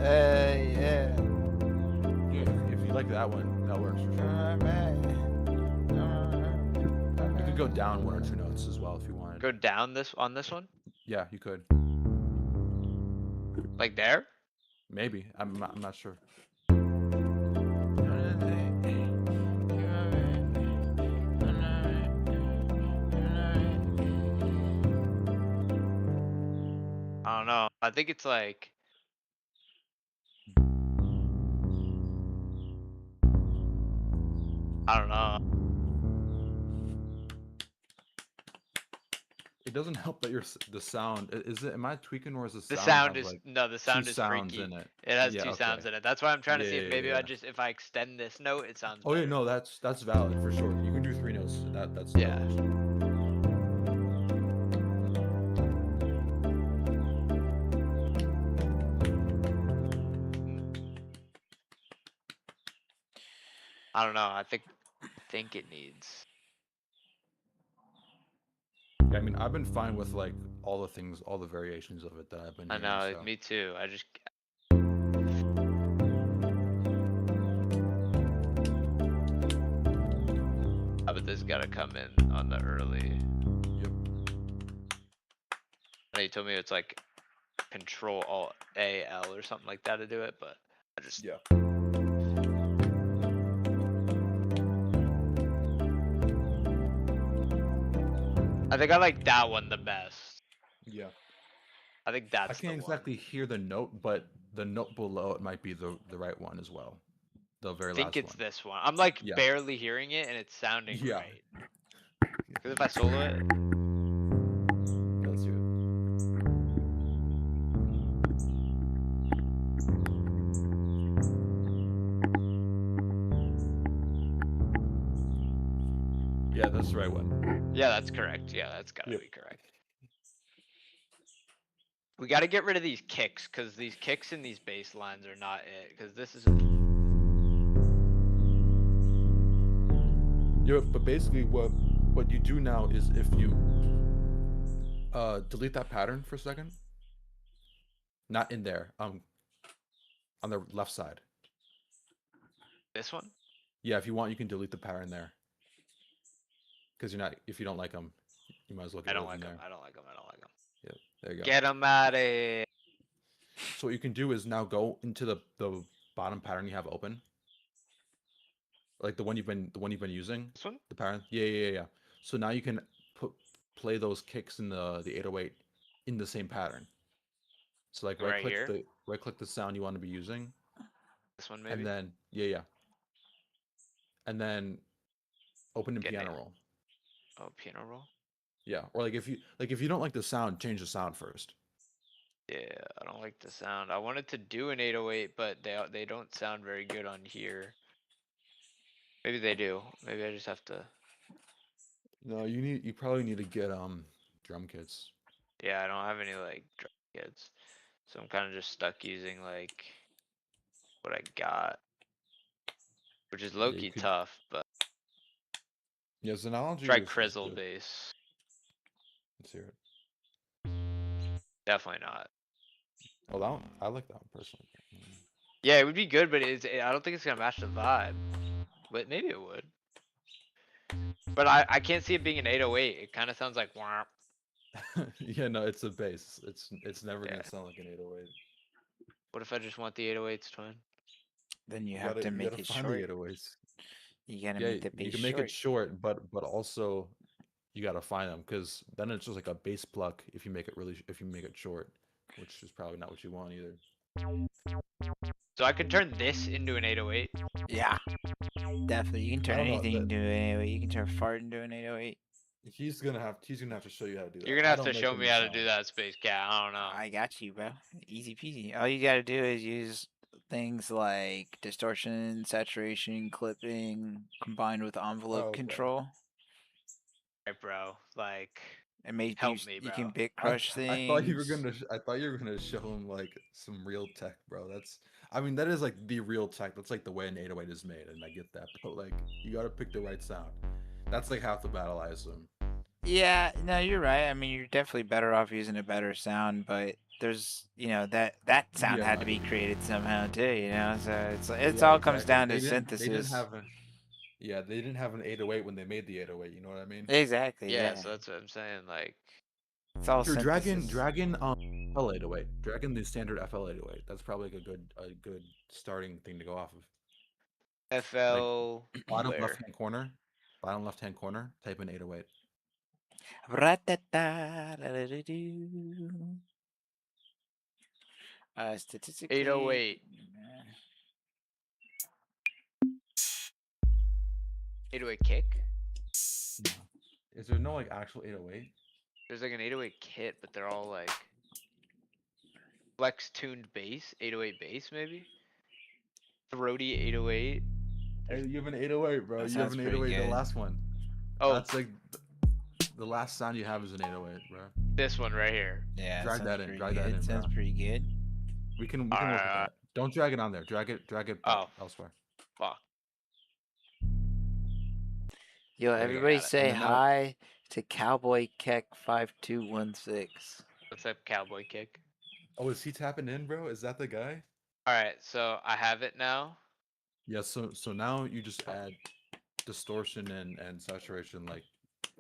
Yeah. if you like that one, that works for sure. You could go down one or two notes as well if you wanted. Go down this on this one, Yeah, you could. like there. Maybe. I'm not sure. I don't know. I think it's like. I don't know. It doesn't help that the sound is it. Am I tweaking or is the The sound sound have is like no. The sound two is sounds freaky. in it? It has Yeah, two okay. sounds in it. That's why I'm trying to see if maybe yeah. if I extend this note, it sounds. Oh yeah, better. no, that's valid for sure. You can do three notes. That's Yeah. I don't know. I think it needs. Yeah, I mean, I've been fine with like all the things, all the variations of it that I've been I hearing. know. So. Me too. I just. But this gotta come in on the early. Yep. I know you told me it's like Control Alt A L or something like that to do it, but I just. Yeah. I think I like that one the best. Yeah. I think that's. I can't exactly hear the note, but the note below it might be the right one as well. The very I think last it's one. this one. I'm like Yeah. barely hearing it and it's sounding Yeah. right. Because if I solo it. Let's hear it. Yeah, that's the right one. Yeah, that's correct. Yeah, that's gotta Yep. be correct. We gotta get rid of these kicks, because these kicks and these bass lines are not it. Because this is. Yeah, but basically what you do now is if you delete that pattern for a second. Not in there. On the left side. This one? Yeah, if you want, you can delete the pattern there. Because if you don't like them, you might as well get rid of them there. I don't like them. I don't like them. Yeah, there you go. Get them out of here. So what you can do is now go into the bottom pattern you have open. Like the one you've been using. This one? The pattern. Yeah. So now you can play those kicks in the 808 in the same pattern. So like right click the sound you want to be using. This one maybe. And then yeah. And then open in piano roll. Oh, piano roll. Yeah, or like if you don't like the sound, change the sound first. Yeah, I don't like the sound. I wanted to do an 808, but they don't sound very good on here. Maybe they do. Maybe I just have to. No, you probably need to get drum kits. Yeah, I don't have any like drum kits, so I'm kind of just stuck using like what I got, which is low key tough. But yeah, Xenology. Try Crizzle bass. Let's hear it. Definitely not. Oh, that one, I like that one personally. Yeah, it would be good, but I don't think it's gonna match the vibe. but maybe it would. But I can't see it being an 808. It kind of sounds like womp. Yeah, no, it's a bass. It's never Yeah. gonna sound like an 808. What if I just want the 808s, twin? Then you have to You make gotta it find the short. 808s. You gotta Yeah, make the you bass can make it short. short, but also you gotta find them because then it's just like a bass pluck if you make it if you make it short, which is probably not what you want either. So I can turn this into an 808. Yeah, definitely. You can I turn don't know anything that into an 808. You can turn a fart into an 808. he's gonna have to show you how to do You're that. gonna I have don't to make show me any how to do sound. that, Space Cat. I don't know. I got you, bro. Easy peasy. All you gotta do is use things like distortion, saturation, clipping, combined with Oh, envelope okay. control. Right, bro. Like, And maybe help me, you bro. can bit I crush I thought you were things. gonna I thought you were gonna show him like some real tech, bro. I mean that is like the real tech. That's like the way an 808 is made, and I get that. But like you gotta pick the right sound. That's like half the battle, I assume. Yeah, no, you're right. I mean, you're definitely better off using a better sound, but there's, that sound had Yeah. to be created somehow too, So it's Yeah, all comes exactly. down to They didn't synthesis. have a yeah, they didn't have an 808 when they made the 808, you know what I mean? Exactly, Yeah, yeah. so that's what I'm saying. Like, It's all Sure, synthesis. FL 808. Dragon the standard FL 808. That's probably like a good starting thing to go off of. Like FL bottom left where? hand corner, bottom left hand corner, type in 808. Ra-ta-ta-da-da-da-doo. Statistically, 808. 808 kick? No. Is there no like actual 808? There's like an 808 kit, but they're all like flex tuned bass, 808 bass maybe? Throaty 808. Hey, you have an 808, bro. that You have sounds an pretty 808, the good. last one. Oh, That's like the last sound you have is an 808, bro. this one right here. Yeah, Drag that in, pretty drag that good. in, bro. Sounds pretty good. We can work with Alright. that. Don't drag it on there. Drag it Oh, elsewhere. fuck. Yo, There you go. everybody Got it. And say then now, hi to Cowboy Keck 5216. What's up, cowboy kick? oh, is he tapping in, bro? Is that the guy? Alright, so I have it now. Yeah. So now you just add distortion and saturation, like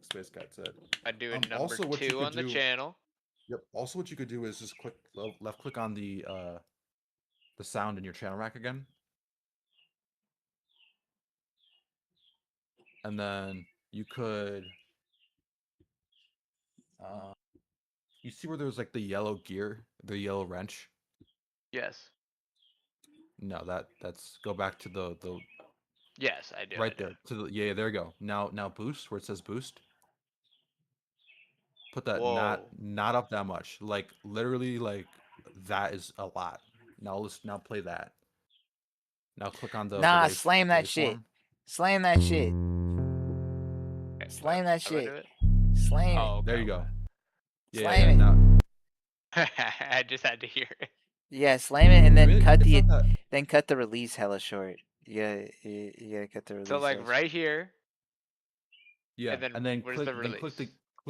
Space Cat said. I do it number Also, what you 2 could on the do. channel. Yep. Also, what you could do is just click left click on the sound in your channel rack again, and then you could uh, you see where there's like the yellow gear, the yellow wrench. Yes. No, that's go back to the Yes, I do. right there to the yeah, there you go. Now boost where it says boost. Put that Whoa. not up that much. Like literally like that is a lot. Now play that. Now click on the Nah, slam that shit. waveform. Slam that shit. Okay, Slam what? that How do I shit. do it? Slam it. Oh, okay. There you go. Slam it. Now I just had to hear it. Yeah, slam it and then really, cut it's the not that cut the release hella short. You gotta cut the release. So like hella short. right here, yeah, and then where's the click release?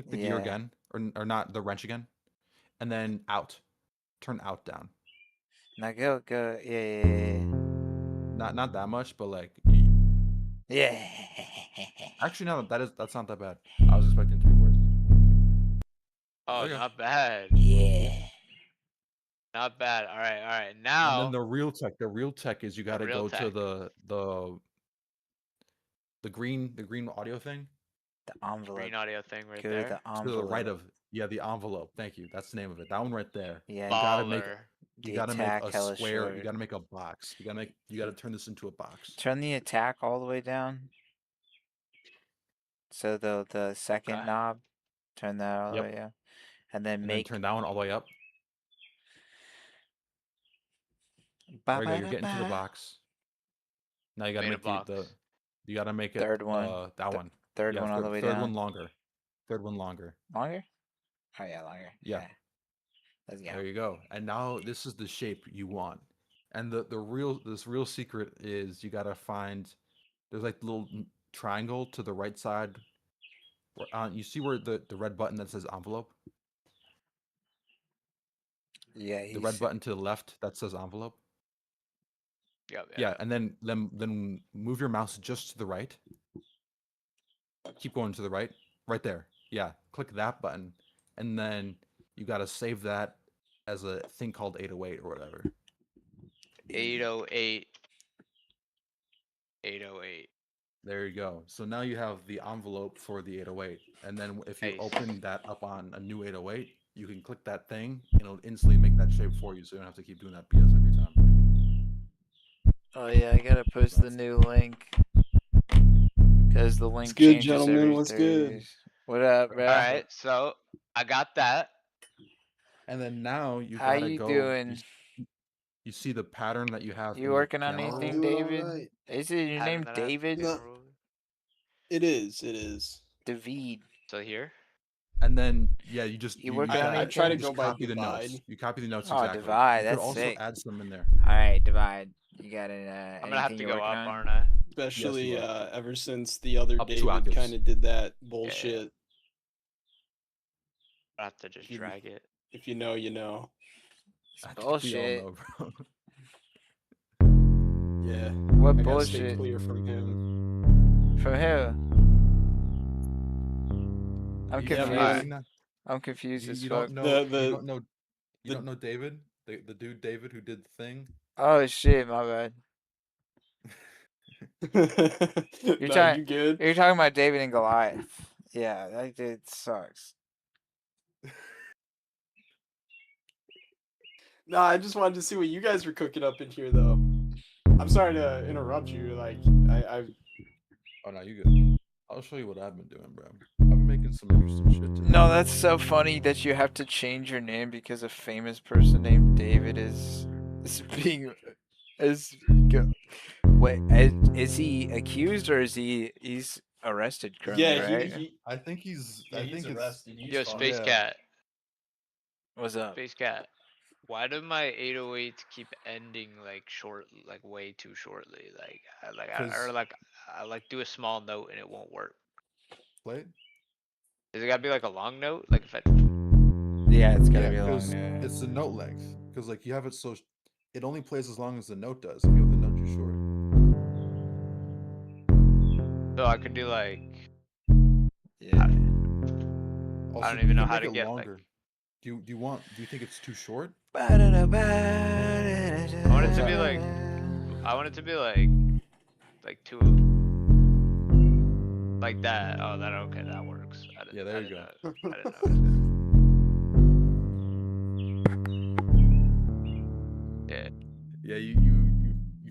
the gear Yeah. again or not the wrench again, and then out. Turn out down. Now go. Yeah. Not that much, but like Yeah. actually no, that's not that bad. I was expecting it to be worse. Oh, Okay. not bad. Yeah. Not bad. All right, all right. And Now then the real tech is you got to real go to tech. the green audio thing The envelope. green audio thing right Go to there. the to the right envelope. of the envelope. Thank you. That's the name of it. That one right there. Yeah. You gotta make Baller. you The gotta make attack a hella square. You short. gotta make a box. You gotta turn this into a box. Turn the attack all the way down. So the second Okay. knob, turn that all the Yep. way down, and then And then make. turn that one all the way up. There you go. You're getting to the box. Now you gotta Made a make box. you gotta make it Third one. that one. Third Yeah, one all the way third down. one longer. Third one longer. Longer? Oh yeah, longer. Yeah. Let's go. There you go. And now this is the shape you want. And the real secret is you gotta find there's like the little triangle to the right side. You see where the red button that says envelope? Yeah. The red button to the left that says envelope. Yeah, and then move your mouse just to the right. Keep going to the right. Right there. Yeah, click that button. And then you got to save that as a thing called 808 or whatever. 808. 808. There you go. So now you have the envelope for the 808. And then if you Nice. open that up on a new 808, you can click that thing and it'll instantly make that shape for you. So you don't have to keep doing that BS every time. Oh yeah, I gotta post the new link. Because the link good, changes gentlemen? every What's 30 good? days. What up, bro? Alright, so I got that. And then now you How gotta you go. doing? You see the pattern that you have. You in working your on camera anything, roll? Doing all David? right. Is it your name Pattern that I have David? No. It is. It is. David. So here. And then yeah, you just You you working use on that, I try to you just go by copy the notes. divide. You copy the notes Oh, exactly. divide, You could that's also sick. add some in there. Alright, divide. You got it, I'm gonna have anything to you're go working up, on? aren't I? Especially Yes, you are. ever since the other Up to David octaves. kind of did that bullshit. I have to just You- drag it. If you know, you know. I think we all Bullshit. know, bro. Yeah. What I gotta stay bullshit? clear from him. From who? I'm You- Yeah, confused. man. you- I'm confused You, as you fuck. don't know. The- you don't know. You the- don't know David, the dude David who did the thing. Oh shit, my bad. You're no, talking. you good? You're talking about David and Goliath. Yeah, that dude sucks. No, I just wanted to see what you guys were cooking up in here, though. I'm sorry to interrupt you. Like, I Oh no, you good. I'll show you what I've been doing, bro. I've been making some interesting shit today. No, that's so funny that you have to change your name because a famous person named David is being wait, is he accused or he's arrested currently, yeah, right? I think he's. I think it's. arrested. He's Yo, fine. Space Yeah. Cat. What's up? Space Cat. Why do my 808s keep ending like short, like way too shortly? Like, I like do a small note and it won't work. Play. Does it gotta be like a long note? Like if I Yeah, it's gotta Yeah, be a long because name. it's the note length. Because like you have it so, it only plays as long as the note does. If you have the note too short. so I could do like Yeah. Also, don't even you know can how make to it get, like- longer. Do you think it's too short? I want it to be like two like that. Oh, that okay, that works. Yeah, there you go. I didn't know. Yeah. Yeah, you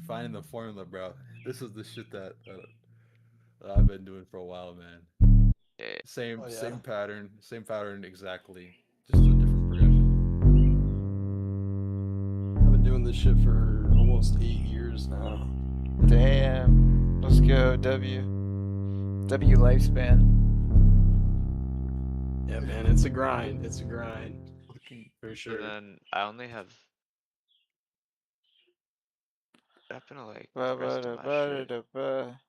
finding the formula, bro. This is the shit that I've been doing for a while, man. Yeah. Same Oh, yeah. same pattern exactly. Just a different progression. I've been doing this shit for almost 8 years now. Damn. Let's go, W. W lifespan. Yeah, man, it's a grind. It's a grind. For So sure. then I only have. What happened to like Ba the rest ba of da my ba shit? da ba.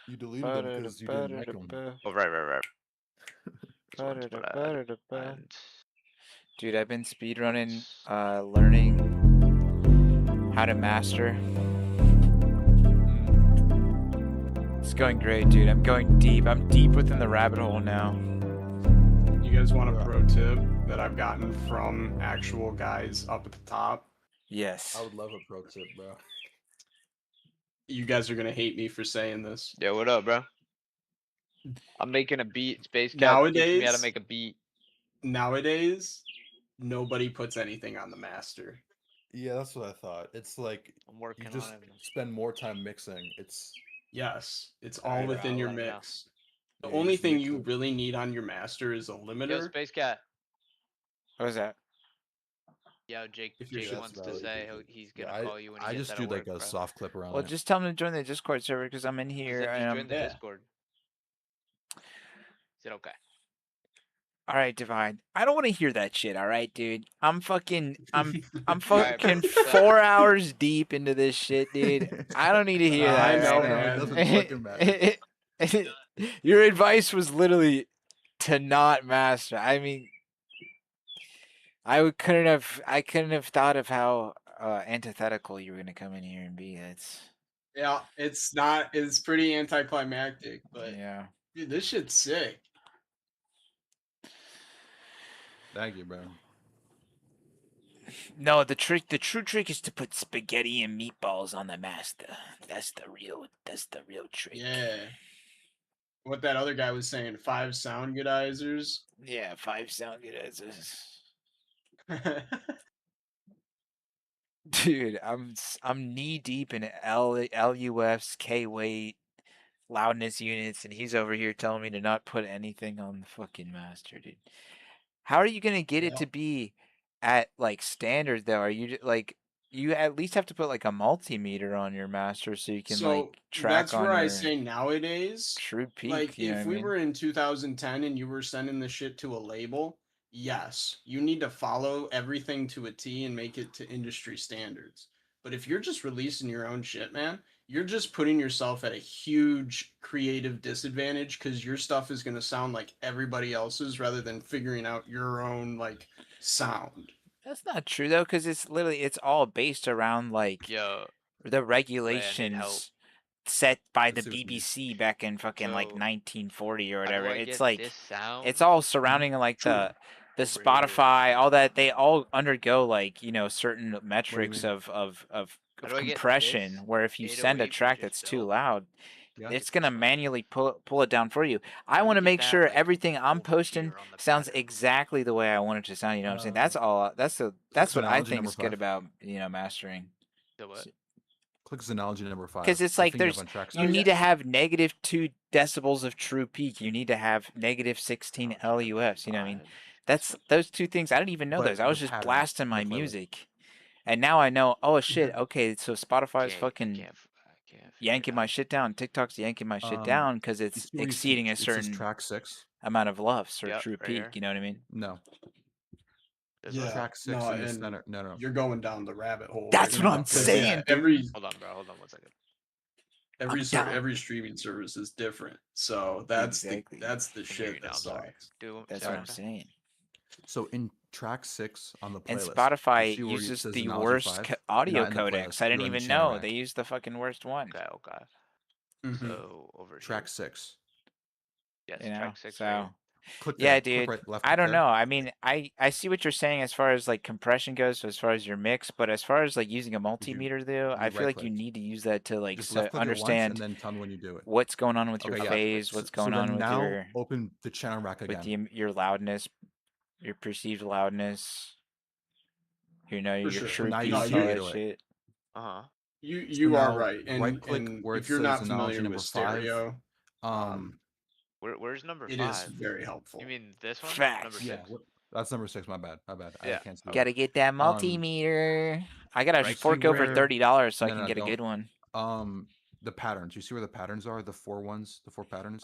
You deleted Ba them da da because you ba didn't da like da them. ba. Oh right. This Ba one's da da what I ba da da ba. and Dude, I've been speedrunning, learning how to master. It's going great, dude. I'm going deep. I'm deep within the rabbit hole now. You guys want a pro tip that I've gotten from actual guys up at the top? Yes. I would love a pro tip, bro. You guys are gonna hate me for saying this. yeah, what up, bro? I'm making a beat. Space Cat teaching me how to Nowadays- make a beat. Nowadays, nobody puts anything on the master. Yeah, that's what I thought. It's like I'm working you just on it. spend more time mixing. It's Yes, it's all Alright, bro, within I'll your let him know. mix. The Yeah, you only just thing mix you it. really need on your master is a Yo, limiter. Space Cat. What was that? Yo, Jake. If you're Jake shit wants to valid. say he's Yeah, gonna call you when he I gets just out do of like work, a bro. soft clip around Well, it. just tell him to join the Discord server because I'm in He here. said he joined the Yeah. Discord. He said okay. All right, Divine. I don't want to hear that shit. All right, dude. I'm fucking Alright, fucking bro. 4 hours deep into this shit, dude. I don't need to hear I that know, right now. man. It doesn't fucking matter. Your advice was literally to not master. I mean, I couldn't have thought of how antithetical you were gonna come in here and be. That's Yeah, it's not. It's pretty anticlimactic, but yeah. dude, this shit's sick. Thank you, bro. No, the true trick is to put spaghetti and meatballs on the master. That's the real trick. Yeah. What that other guy was saying, 5 sound goodizers. Yeah, 5 sound goodizers. Dude, I'm knee deep in LUFs, K weight, loudness units, and he's over here telling me to not put anything on the fucking master, dude. How are you gonna get it Yeah. to be at like standard though? Are you like you at least have to put like a multimeter on your master so you can like So track that's on where I your say nowadays, true peak. like You know what if I we mean? were in 2010 and you were sending the shit to a label, yes, you need to follow everything to a T and make it to industry standards. But if you're just releasing your own shit, man, you're just putting yourself at a huge creative disadvantage because your stuff is going to sound like everybody else's rather than figuring out your own like sound. That's not true though, because it's all based around like Yo, the Ray, I need help. regulations set by the see what you mean. BBC back in fucking like So, 1940 or how do whatever. I It's get like this sound? it's all surrounding like the Over Spotify, here? all that. They all undergo like certain metrics mean? of How do I get compression. this Where if you send a 808 from track just that's too Bill? loud, Yeah. it's gonna manually pull it down for you. I How do we want to get make that, sure like, everything I'm over posting here on the sounds pattern? exactly the way I want it to sound. You know what I'm saying? That's all. That's Clicks what I analogy think number is good 5. about mastering. The what? Clicks analogy number 5. Because it's The like thing you have there's on track you Oh, 6. need yeah. to have -2 decibels of true peak. You need to have -16 LUFs. You know what I mean? That's those two things. I didn't even know those. But I the was just pattern blasting in the my playlist. music, and now I know. Oh shit! Okay, so Spotify's I fucking can't figure it yanking my out. shit down. TikTok's yanking my shit Um, down because You it's see where you see exceeding a it says certain track 6? amount of LUFs or Yep, true right peak. here. You know what I mean? No. This one? Yeah. Track 6 No, in the and center. No. you're going down the rabbit hole right That's what now. I'm Because yeah, saying, dude. Hold on, bro. Hold on 1 second. I'm down. every streaming service is different. So Exactly. that's the I can hear you shit now. that I'm sorry. sucks. That's Say what it I'm one time. saying. So in track 6 on the And playlist, Spotify you see where it uses says the analogy worst 5? You're audio not in the codecs. playlist. I You're didn't in the even channel know. rack. They use the fucking worst one. Okay. Mhm. So, over here. Track 6. Yes, You know? track 6 So, right here. Click yeah, there. dude. Click right, left I click don't there. know. I mean, I see what you're saying as far as like compression goes, as far as your mix, but as far as like using a multimeter though, I feel like you right-click. need to use that to like Just left click it once and understand then tell me when you do it. what's going on with your Okay, yeah. phase, what's So going on then with now your open the channel rack again. your loudness, your perceived loudness, For your sure. true now you peak, see all the that 808. shit. Uh-huh. You So are now right. And right-click where it if you're says not analogy familiar number with 5. stereo, Where's number it is 5? very helpful. You mean this one? Number Facts. 6? Yeah, that's number 6. My bad. I Yeah. can't see. Gotta get that Um, multimeter. I gotta Right see fork over where $30 so I no, can no, get a don't. good one. The patterns. You see where the patterns are? The 4 ones, the 4 patterns?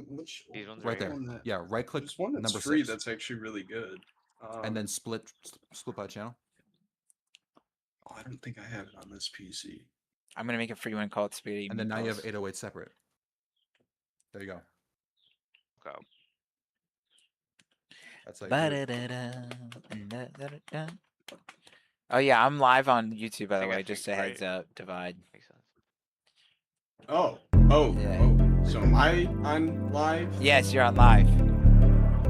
Which These ones Right there. one that Yeah, right click there's one that's number free 6. that's actually really good. And then split by channel. Oh, I don't think I have it on this PC. I'm gonna make a free one called Spaghetti And then now you have Meatballs. 808 separate. There you go. Okay. That's how you do it. Ba-da-da-da, oh yeah, I'm live on YouTube by the way, just a heads up, Divide. Makes sense. Oh. Yeah. So am I on live? Yes, you're on live.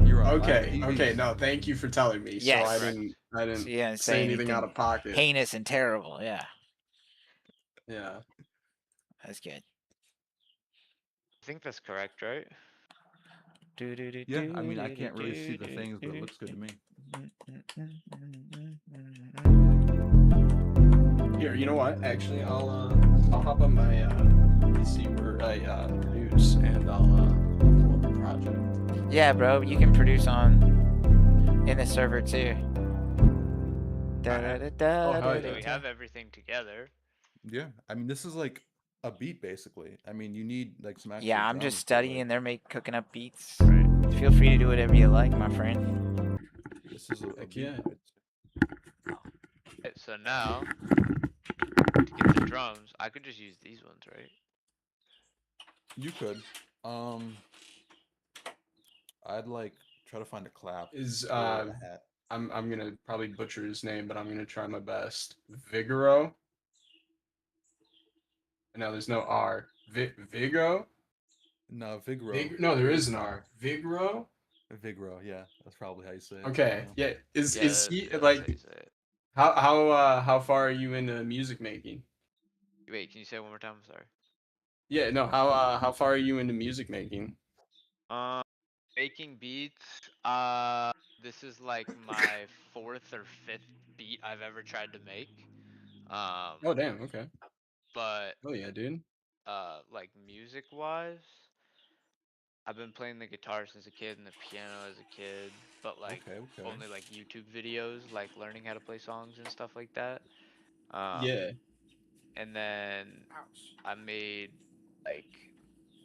You're on Okay. live Okay. TV. No, thank you for telling me. Yes. So I didn't So you didn't say anything out of pocket. heinous and terrible, yeah. Yeah. That's good. I think that's correct, right? Yeah, I mean I can't really see the things, but it looks good to me. Here, you know what? Actually, I'll hop on my PC where I produce, and I'll pull up the project. Yeah, bro, you can produce on in the server too. So we have everything together. Yeah, I mean this is like a beat basically. I mean you need like some actual Yeah, I'm drums, just but, studying. They're cooking up beats. Right. Feel free to do whatever you like, my friend. This is a beat. Yeah. So now, to get the drums, I could just use these ones, right? You could. I'd like try to find a clap. Is or a hat. I'm gonna probably butcher his name, but I'm gonna try my best. Vigoro. No, there's no R. Vigo. No, Vigro. No, there is an R. Vigro. Vigro, yeah, that's probably how you say it. Okay, yeah. Is Yeah, he that's how you like say it. how far are you into music making? Wait, can you say it one more time? I'm sorry. Yeah, no. How far are you into music making? Um, Making beats. This is like my fourth or fifth beat I've ever tried to make. Oh damn. Okay. But Oh yeah, dude. like music wise, I've been playing the guitar since a kid and the piano as a kid, but like Okay, okay. only like YouTube videos, like learning how to play songs and stuff like that. Um, Yeah. and then I made like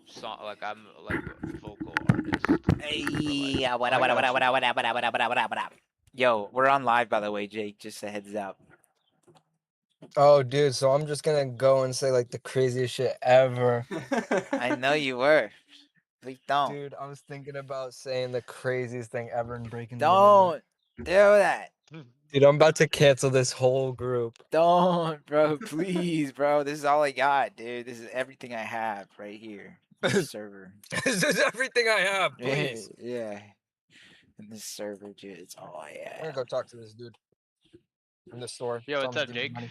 song, like I'm like a vocal artist for like Hey, what up, I what up, what got up, what you. up, what up, what up, what up, what up, what up, what up? Yo, we're on live, by the way, Jake. Just a heads up. Oh, dude, so I'm just gonna go and say like the craziest shit ever. I know you were. Please don't. Dude, I was thinking about saying the craziest thing ever and breaking the internet. Don't do that. Dude, I'm about to cancel this whole group. Don't, bro. Please, bro. This is all I got, dude. This is everything I have right here. In this server. This is everything I have, Yeah, please. yeah. In this server, dude. It's all I I'm gonna have. go talk to this dude in the store. Yo, Tell him what's to up, give me Jake? money.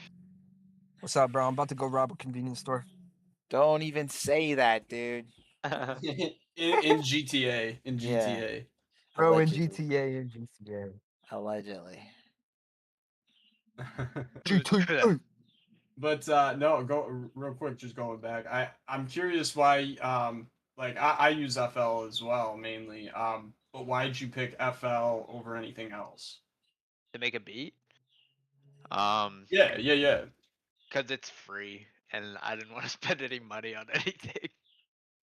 What's up, bro? I'm about to go rob a convenience store. Don't even say that, dude. in GTA. In Yeah. GTA. Bro, in Allegedly. GTA, in GTA. Allegedly. GTA. But no, go real quick. Just going back, I'm curious why like I use FL as well mainly. But why'd you pick FL over anything else? To make a beat. Um, Yeah, yeah, yeah. Cause it's free, and I didn't want to spend any money on anything.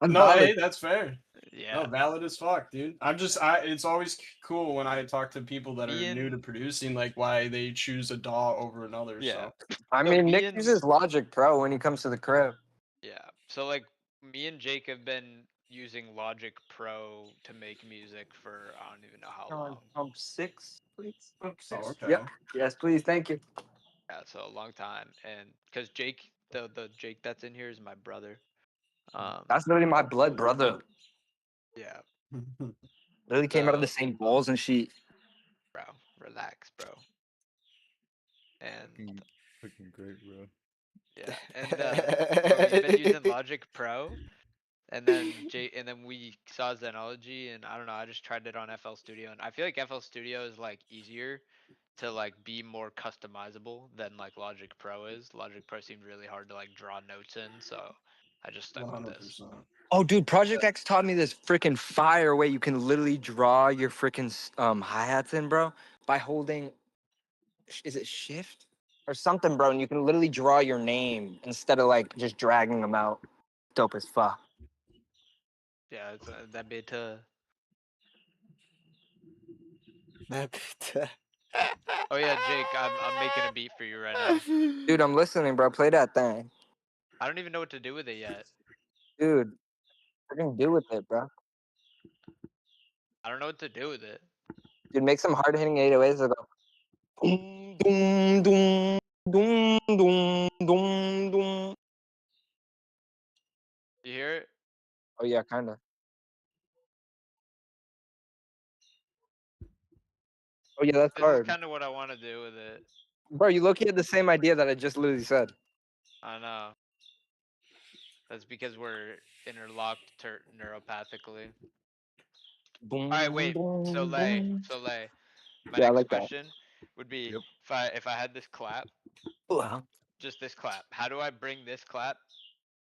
No, Unvalid. hey, that's fair. Yeah. No, valid as fuck, dude. It's always cool when I talk to people that are Me new to and producing, like why they choose a DAW over another. yeah. So I No, mean, me Nick and uses Logic Pro when he comes to the crib. yeah. So like me and Jake have been using Logic Pro to make music for I don't even know how long. Pump 6, please. Pump oh, 6. okay. Yep. Yes, please. Thank you. Yeah, so a long time. And cause Jake, the Jake that's in here is my brother. That's literally my blood brother. Yeah, Literally came out of the so same balls and sheet. bro, relax, bro. And Fucking great, bro. yeah, and but we've been using Logic Pro. And then we saw Zenology, and I don't know, I just tried it on FL Studio, and I feel like FL Studio is like easier to like be more customizable than like Logic Pro is. Logic Pro seemed really hard to like draw notes in, so I just stuck with this. 100%. Oh, dude, Project X taught me this freaking fire way you can literally draw your freaking hi-hats in, bro, by holding, is it shift or something, bro? And you can literally draw your name instead of like just dragging them out. Dope as fuck. Yeah, it's that bit Oh yeah, Jake, I'm making a beat for you right now. Dude, I'm listening, bro. Play that thing. I don't even know what to do with it yet. Dude, freaking do with it, bro. I don't know what to do with it. Dude, make some hard-hitting 808s that go doom, doom, doom, doom, doom, doom, doom. You hear it? Oh, yeah, kind of. Oh, yeah, that's This is hard. kind of what I want to do with it. Bro, you low-key had the same idea that I just literally said. I know. That's because we're interlocked neuropathically. Boom, All right, wait. So boom, Lay, boom. so Lay. My Yeah, I next like that. question would be Yep. if I had this clap, Wow. just this clap. How do I bring this clap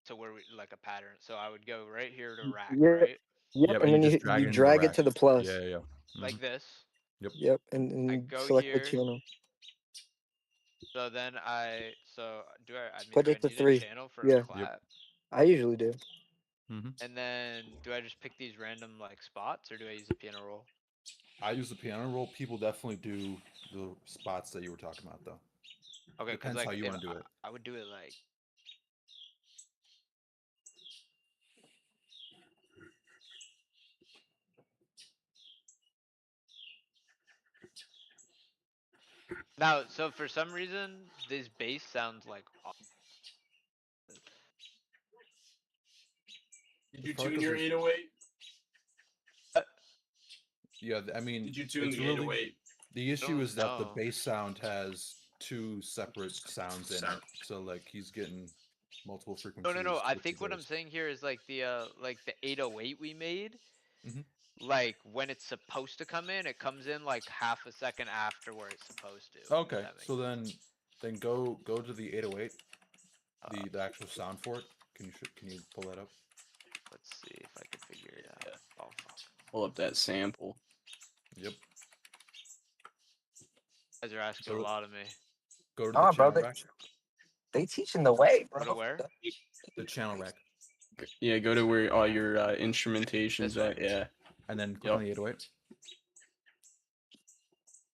to where we like a pattern? So I would go right here to rack, Yep, right? yep, Yep, and and you then just you drag it into the drag it rack. to the plus. Yeah, yeah, yeah. Like this. Yep. Yep, I and go select the here. channel. So then so I mean, Put do I it to need a 3. channel for a Yeah, Yep. clap? I usually do. Mm-hmm. And then do I just pick these random like spots or do I use a piano roll? I use the piano roll. People definitely do the spots that you were talking about, though. Okay, because Depends like how you if want to do it. I would do it like Now, so for some reason, this bass sounds like. Did It's you probably tune 'cause your there's- 808? Yeah, I mean, Did you tune it's the really 808? the issue is that the No. bass sound has two separate sounds in it, so like he's getting multiple frequencies. No. I with the think what I'm bass. saying here is like the 808 we made. Mhm. Like when it's supposed to come in, it comes in like half a second after where it's supposed to. If Okay, that makes so sense. then go to the 808, Uh, the actual sound for it. Can you pull that up? Let's see if I can figure it out. Oh fuck. Pull up that sample. Yep. You guys are asking a So lot of me. go to the Oh, bro, channel rack. they teaching the way, bro. Go to where? The channel rack, Yeah, go to where all your instrumentation's This one? at. Yeah, and then click Yep. on the 808.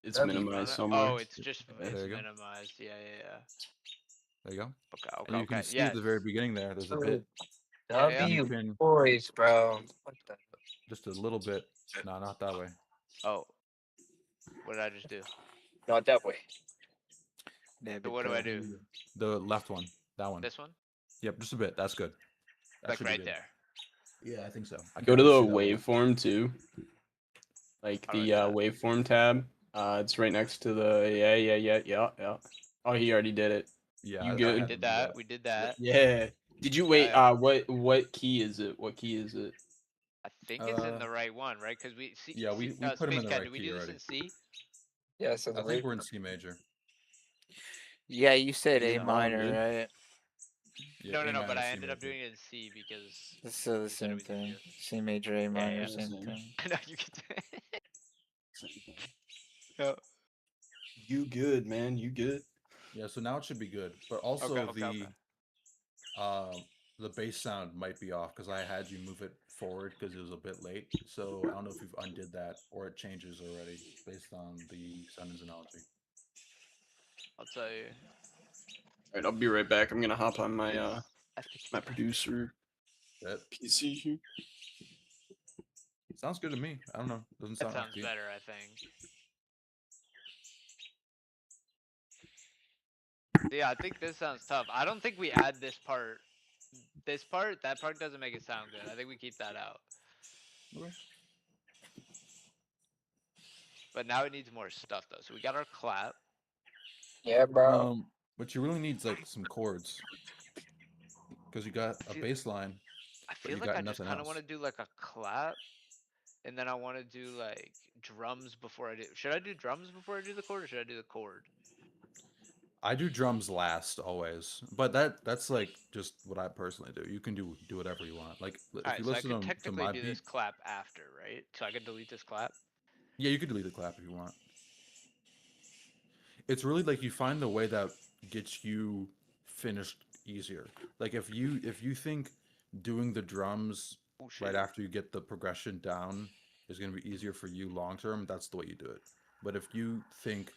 it's That'd be On minimized it? somewhere. Oh, it's just There it's you go. minimized. Yeah. There you go. Okay. And you can see at the very beginning there, there's a bit. Yeah. And you W can boys, bro. What the? just a little bit. No, not that way. Oh. What did I just do? Not that way. So what do I do? The left one. That one. This one? Yep, just a bit. That's good. That Like should be right good. there. Yeah, I think so. I Go can't to the really see that well. waveform too. Like How do I the do that? waveform tab. It's right next to the yeah. Oh, he already did it. Yeah, You I good? had to do that. We did that. Yeah. Did you wait? Yeah. What key is it? What key is it? I think it's in the right one, right? Because we see. Yeah, we put him in Space the Cat, right did we key do this already. in C? Yeah, so I think we're in C major. Yeah, you said A Yeah, all minor, good. right? Yeah, No. A But minor, I C ended up major. doing it in C because It's still the you said it same was thing. easier. C major, A minor, yeah. same Same. thing. No, you can do it. No. You good, man? You good? Yeah, so now it should be good. But also Okay. the bass sound might be off because I had you move it forward because it was a bit late. So I don't know if you've undid that or it changes already based on the sound analogy. I'll tell you. All right, I'll be right back. I'm gonna hop on my I think my producer That PC here. sounds good to me. I don't know. Doesn't that sound sounds offbeat. better. I think. Yeah, I think this sounds tough. I don't think we add this part. That part doesn't make it sound good. I think we keep that out. Okay. But now it needs more stuff though. So we got our clap. Yeah, bro. What you really need is like some chords because you got a bass line. I But feel you like got I just nothing kind of else. want to do like a clap, and then I want to do like drums before I do. Should I do drums before I do the chord, or should I do the chord? I do drums last always, but that's like just what I personally do. You can do whatever you want. Like if Alright, you so I listen could to technically my do beat, this clap after, right? So I could delete this clap. yeah, you could delete the clap if you want. It's really like you find the way that gets you finished easier. Like if you think doing the drums Oh right shit. after you get the progression down is going to be easier for you long term, that's the way you do it. But if you think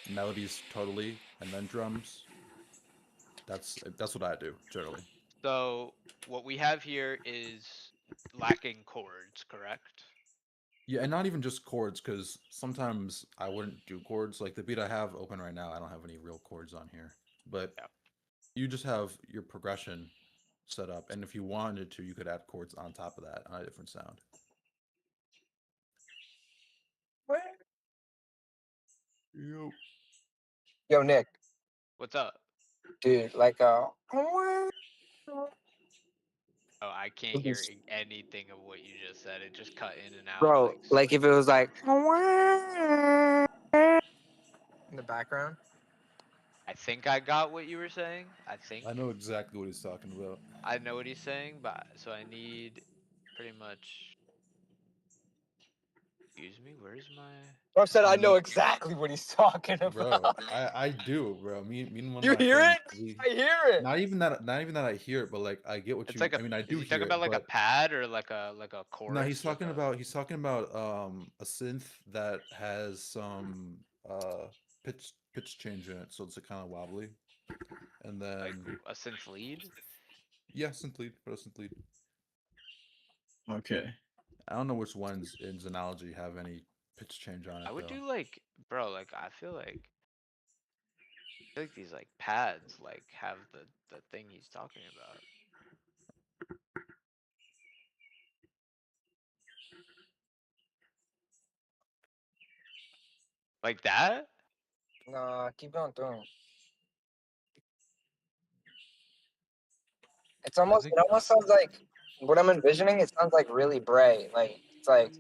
melodies totally and then drums, that's what I do generally. So what we have here is lacking chords, correct? Yeah, and not even just chords, because sometimes I wouldn't do chords. Like the beat I have open right now, I don't have any real chords on here. But Yeah. you just have your progression set up, and if you wanted to, you could add chords on top of that on a different sound. Yo. Yo, Nick, What's up? dude, like Oh, I can't hear anything of what you just said. It just cut in and out. bro, like if it was like in the background. I think I got what you were saying. I think I know exactly what he's talking about. I know what he's saying, but so I need pretty much. Excuse me, where's my? Bro said I know exactly what he's talking Bro, about. I do, bro. Me and one of You my hear friends, it? I hear it. not even that I hear it, but like I get what It's you. like a. I mean, I Is do he hear talking it, about like a but pad or like a no, chorus? he's talking about a synth that has some pitch change in it, so it's kind of wobbly. And then Like a synth lead. yeah, synth lead, put a synth lead. Okay. I don't know which ones in Xenology have any pitch change on it I would though. do like, bro, like I feel like feel like these like pads like have the thing he's talking about. Like that? Nah, keep going through. It's I almost. think It almost sounds like what I'm envisioning. It sounds like really bright. Like it's like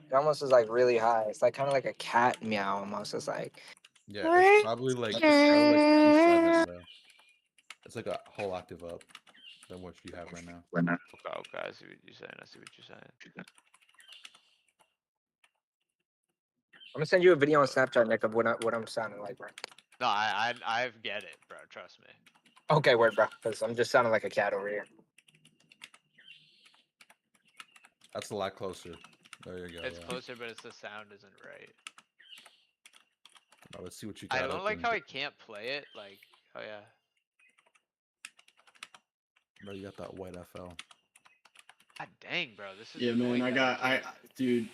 it almost is like really high. It's like kind of like a cat meow almost. It's like. yeah, it's probably like P7, bro. It's like a whole octave up than what you have right now. Okay, okay, I see what you're saying. I see what you're saying. I'm gonna send you a video on Snapchat, Nick, of what I'm sounding like, bro. No, I get it, bro. Trust me. Okay, word, bro. Because I'm just sounding like a cat over here. That's a lot closer. There you go. It's closer, but it's the sound isn't right. Now let's see what you I got don't like open. how I can't play it. Like, oh yeah. Bro, you got that white FL. God dang, bro. This is Yeah, man, annoying that I can't. dude,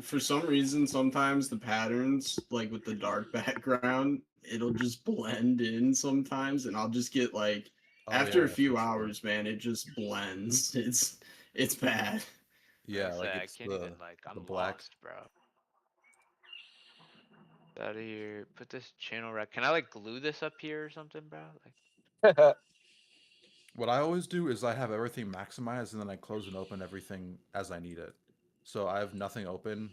for some reason, sometimes the patterns, like with the dark background, it'll just blend in sometimes, and I'll just get like, Oh after yeah, a few for sure. hours, man, it just blends. It's bad. Yeah, like I it's can't even like. the I'm black. lost, bro. Out of here. Put this channel right. Can I like glue this up here or something, bro? Like. What I always do is I have everything maximized and then I close and open everything as I need it. So I have nothing open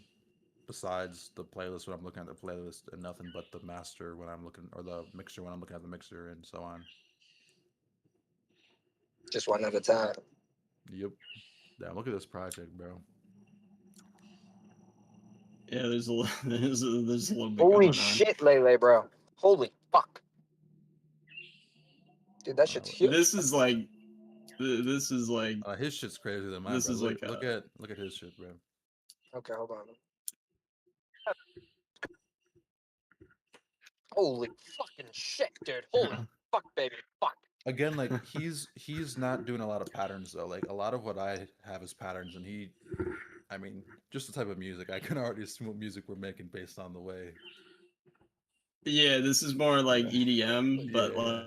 besides the playlist when I'm looking at the playlist and nothing but the master when I'm looking, or the mixer when I'm looking at the mixer, and so on. Just one at a time. Yep. Damn, look at this project, bro. Yeah, there's a there's a little bit Holy going on. shit, Lele, bro. Holy fuck. Dude, that shit's huge. This is like, this is like, His shit's crazier than mine, this bro. is like Look at his shit, bro. Okay, hold on. Holy fucking shit, dude. Holy fuck, baby. Fuck. Again, like he's not doing a lot of patterns though. Like a lot of what I have is patterns, and I mean, just the type of music. I can already assume what music we're making based on the way. yeah, this is more like EDM, but Yeah.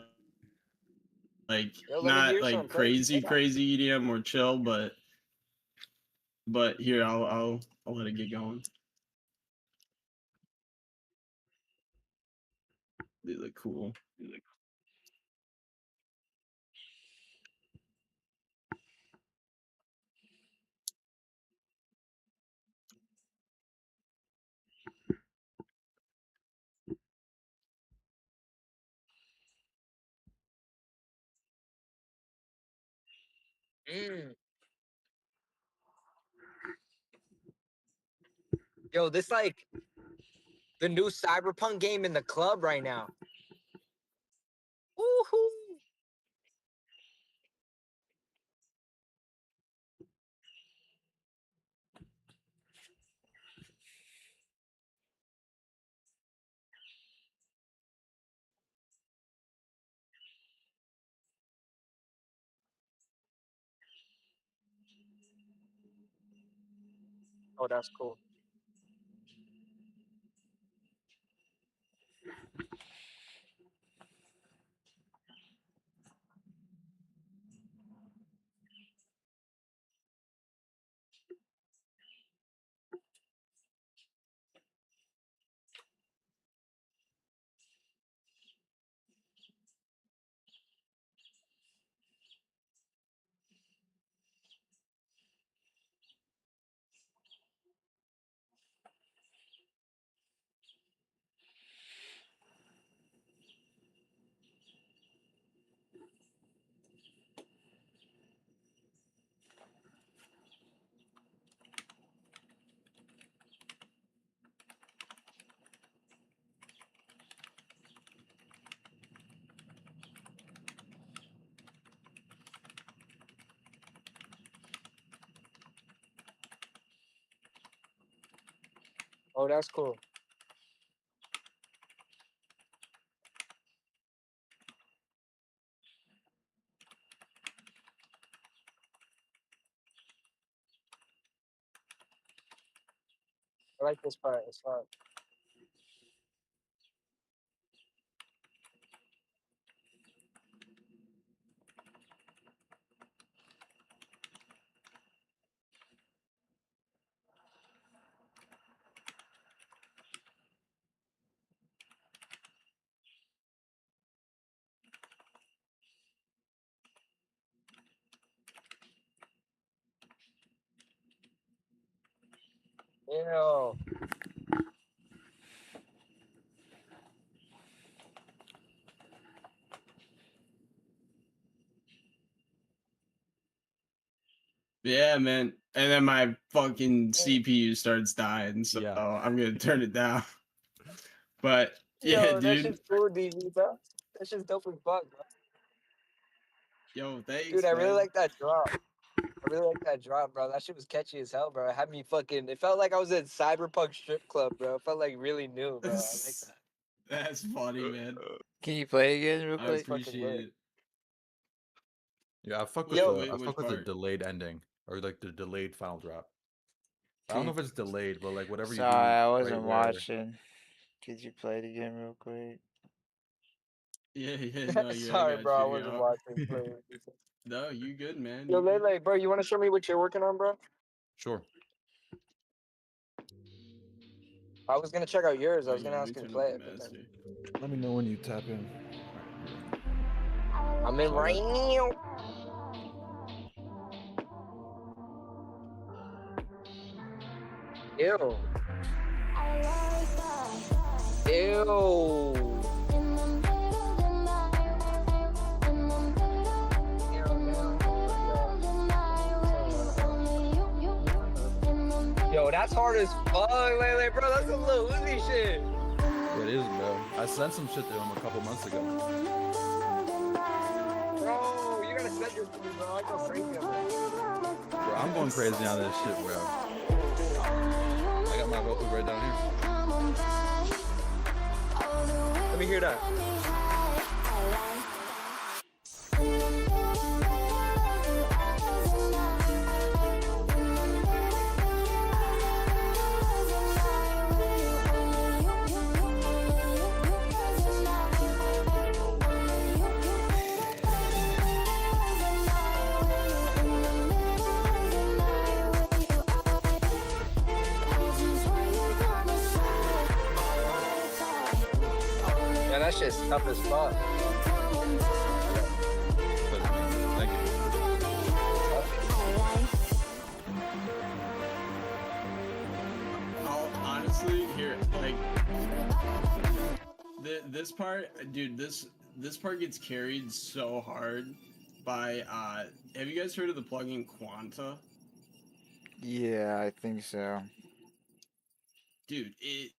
like Yo, let me not hear like some. Play that. crazy EDM, more chill, but here I'll let it get going. They look cool. Mm. Yo, this like the new Cyberpunk game in the club right now. Woohoo! Oh, that's cool. Oh, that's cool. I like this part. It's fun. Ew. Yeah, man. And then my fucking CPU starts dying, so I'm gonna turn it down. But yeah, Yo, that dude. shit's cool, DV, bro. That shit's dope as fuck, bro. Yo, thanks, Dude, I really man. like that drop. I really like that drop, bro. That shit was catchy as hell, bro. It had me fucking. It felt like I was at Cyberpunk Strip Club, bro. It felt like really new, bro. I like that. That's funny, man. Can you play again real I quick? appreciate it. Yeah, I fuck with Wait, the which part? delayed ending or like the delayed final drop. I don't know if it's delayed, but like whatever you do Sorry, I right wasn't where. watching. Could you play it again real quick? Yeah, no, yeah, Sorry, I got bro. I you. wasn't Yo. watching. Bro. No, you good, man. Yo, You good. Lele, bro, you want to show me what you're working on, bro? Sure. I was gonna check out yours. I was Yeah, gonna let me ask you to turn play up the it, but then master. Let me know when you tap in. I'm in right now. Ew. Ew. Yo, that's hard as fuck, Lele, bro. That's a little Uzi shit. Yeah, it is, bro. I sent some shit to him a couple months ago. Bro, you gotta send this to me, bro. I go crazy on that. Bro, I'm going crazy on this shit, bro. I got my vocals right down here. Let me hear that. Yeah, that shit's tough as fuck. Thank you. Honestly, here, like, this part, dude, this part gets carried so hard by, have you guys heard of the plugin Quanta? Yeah, I think so. Dude, it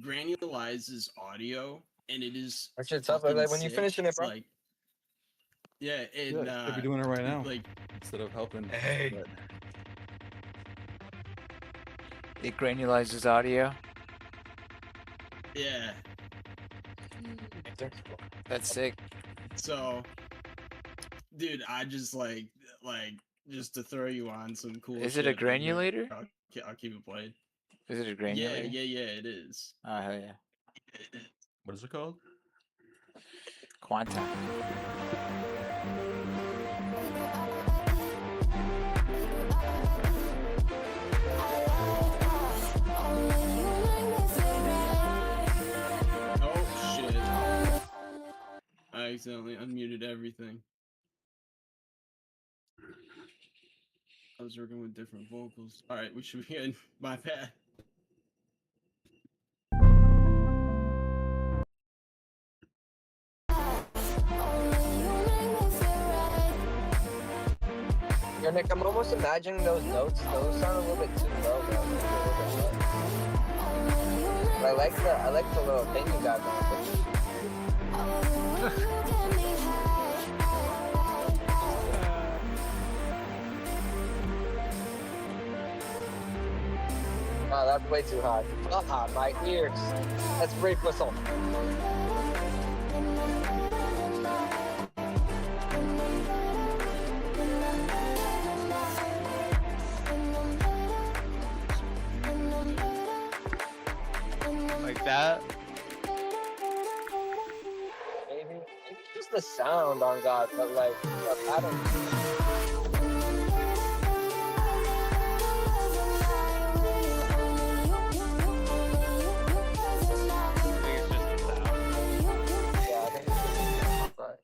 granulizes audio, and it is That shit's tough. fucking Like when you sick. finishing it, It's bro. like, yeah, Yeah, and I could be doing it right now instead of helping. Hey. But It granulizes audio. yeah. That's sick. So, dude, I just like just to throw you on some cool. Is it a shit, like, here, granulator? I'll keep it played. Is it a Yeah, granulator? yeah, it is. Oh, hell yeah. what is it called? Quantum. Oh shit! I accidentally unmuted everything. I was working with different vocals. All right, we should be good. My bad. Yo, Nick, I'm almost imagining those notes. Those sound a little bit too low, bro. Maybe a little bit low. But I like the little thing you got going. Wow, that's way too high. Ah, my ears. That's brake whistle. Like that. Maybe just the sound on God, but like the pattern. Yeah, I think it's just but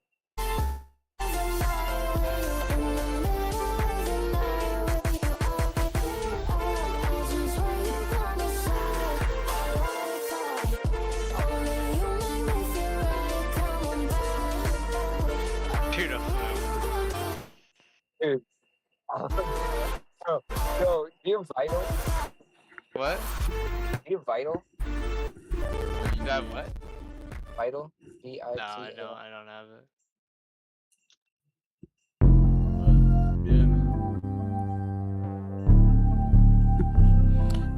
have Vital? What? You have Vital? You have what? Vital? No, I VITAL. don't. I don't have it.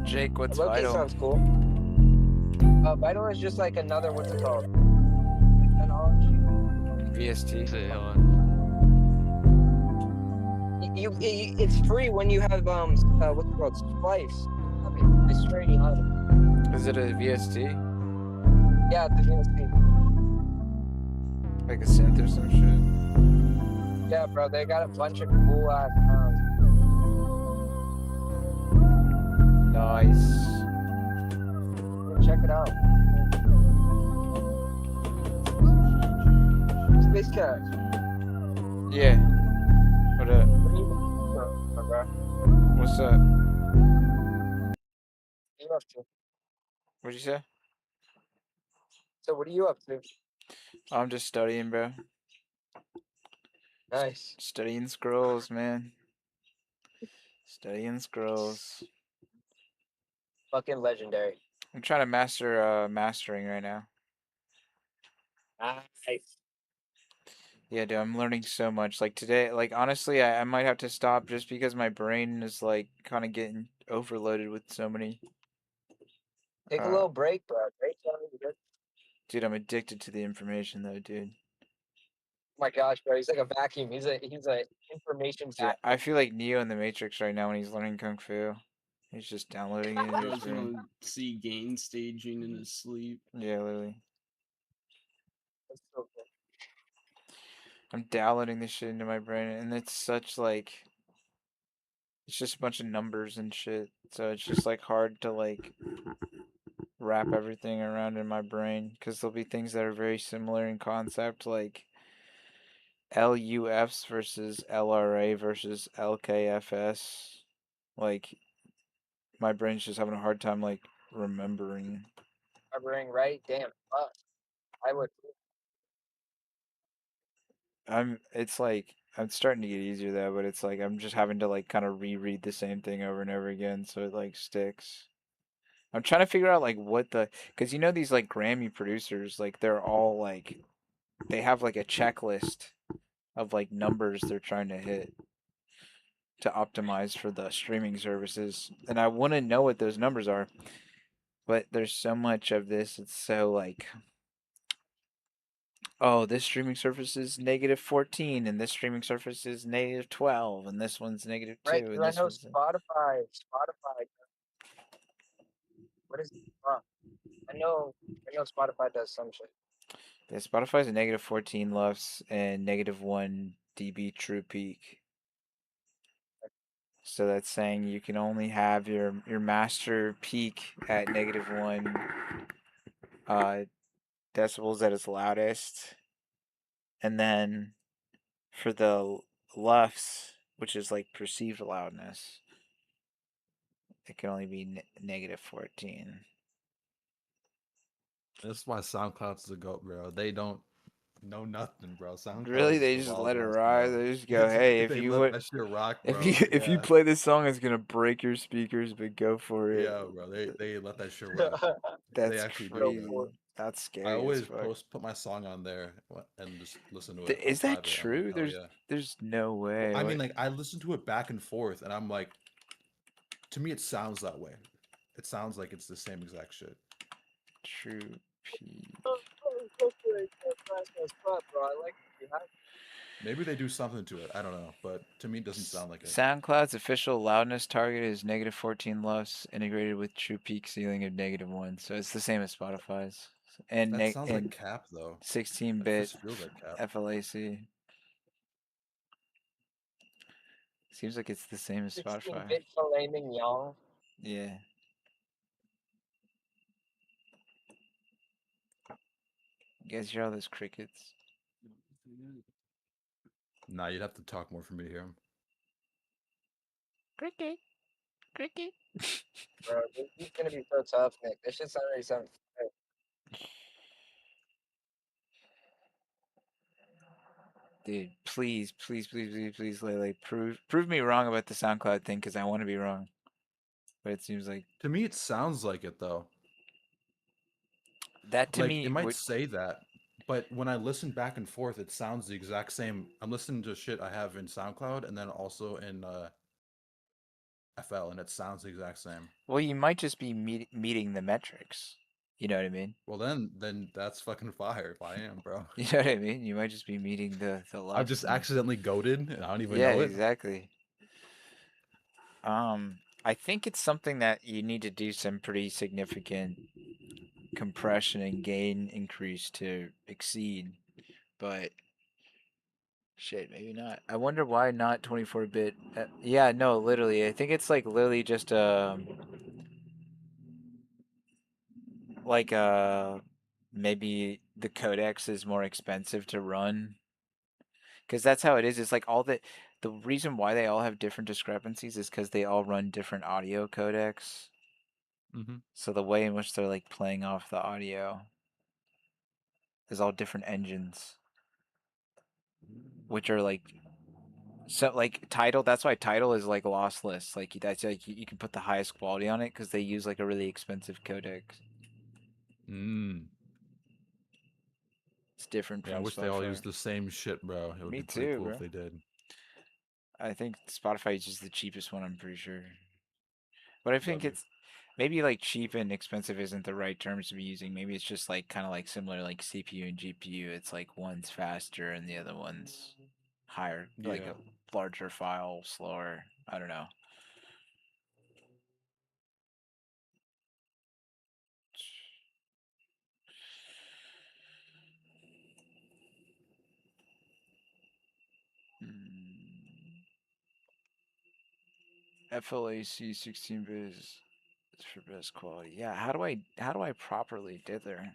Jake, what's Loki vital? sounds cool. Vital is just like another, what's it called? Technology. VST. See, hold on. It's free when you have what's it called? Splice. I swear you have it. Is it a VST? Yeah, the VST. Like a synth or some shit? Yeah, bro, they got a bunch of cool ass sounds. Nice. Check it out. Space Cat. Yeah. What up? What are you bro? What's up? What are you up to? What'd you say? So what are you up to? I'm just studying, bro. Nice. Studying scrolls, man. Studying scrolls. Fucking legendary. I'm trying to master mastering right now. Nice. Yeah, dude, I'm learning so much. Like today, like honestly, I might have to stop just because my brain is like kind of getting overloaded with so many. Take a little break, bro. Break time. Dude, I'm addicted to the information though, dude. Oh my gosh, bro, he's like a vacuum. He's a information Dude, vacuum. I feel like Neo in the Matrix right now when he's learning Kung Fu. He's just downloading it into his Bro's brain. gonna see gain staging in his sleep. Yeah, literally. That's so cool. I'm downloading this shit into my brain, and it's such like it's just a bunch of numbers and shit. So it's just like hard to like wrap everything around in my brain because there'll be things that are very similar in concept, like LUFs versus LRA versus LKFS. Like my brain's just having a hard time like remembering. Remembering, right? Damn. Fuck. I would. It's like I'm starting to get easier though, but it's like I'm just having to like kind of reread the same thing over and over again so it like sticks. I'm trying to figure out like what the because you know these like Grammy producers like they're all like they have like a checklist of like numbers they're trying to hit to optimize for the streaming services, and I want to know what those numbers are, but there's so much of this. It's so like oh, this streaming service is negative 14, and this streaming service is negative 12, and this one's negative Right, 2, because and I this know one's. Spotify. What is? I know Spotify does some shit. Yeah, Spotify's a negative 14 lufs and negative 1 dB true peak. So that's saying you can only have your master peak at negative 1 decibels at its loudest. And then for the lufs, which is like perceived loudness, it can only be negative 14. That's why SoundCloud's the GOAT, bro. They don't know nothing, bro. SoundCloud Really, is they the just Wild let it West, ride. bro. They just go, "Hey, if They you let would, that shit rock, if bro. you Yeah. play this song, it's gonna break your speakers, but go for it." Yeah, bro. They let that shit rock. They That's actually do, crazy. man. That's I scary as always fuck. put my song on there and just listen to it on Is that private. I'm like, true? hell yeah. There's no Well, way. I mean, like I listen to it back and forth, and I'm like, to me, it sounds that way. It sounds like it's the same exact shit. True peak. Bro, I like Maybe they do something to it. I don't know, but to me, it doesn't sound like it. SoundCloud's official loudness target is negative 14 lufs, integrated with true peak ceiling of negative 1. So it's the same as Spotify's. And That sounds like and cap though. That 16-bit just feels like cap. FLAC. Seems like it's the same as Spotify. 16-bit filet mignon. Yeah. You guys hear all those crickets? Nah, you'd have to talk more for me to hear him. Cricket. Cricket. Bro, this is gonna be so tough, Nick. This shit's already something. Dude, please, please, please, please, please, Lele, prove me wrong about the SoundCloud thing because I want to be wrong. but it seems like To me, it sounds like it though. that to Like me it might would. say that, but when I listen back and forth, it sounds the exact same. I'm listening to shit I have in SoundCloud and then also in FL, and it sounds the exact same. Well, you might just be meeting the metrics. You know what I mean? Well, then that's fucking fire if I am, bro. You know what I mean? You might just be meeting the I've left. just accidentally goaded and I don't even Yeah, know it. exactly. I think it's something that you need to do some pretty significant compression and gain increase to exceed, but shit, maybe not. I wonder why not 24-bit. Yeah, no, literally. I think it's like literally just like maybe the codex is more expensive to run because that's how it is. It's like the reason why they all have different discrepancies is because they all run different audio codecs. Mm-hmm. So the way in which they're like playing off the audio is all different engines, which are like so like Tidal. That's why Tidal is like lossless. Like that's like you can put the highest quality on it because they use like a really expensive codec. Mm. It's different Yeah, I from wish they all Spotify. used the same shit, bro. It would Me be pretty too, cool if bro. they did. I think Spotify is just the cheapest one. I'm pretty sure. But I think W. it's maybe like cheap and expensive isn't the right terms to be using. Maybe it's just like kind of like similar like CPU and GPU. It's like one's faster and the other one's higher, like Yeah. a larger file, slower. I don't know. FLAC 16-bit is for best quality. Yeah, how do I properly dither?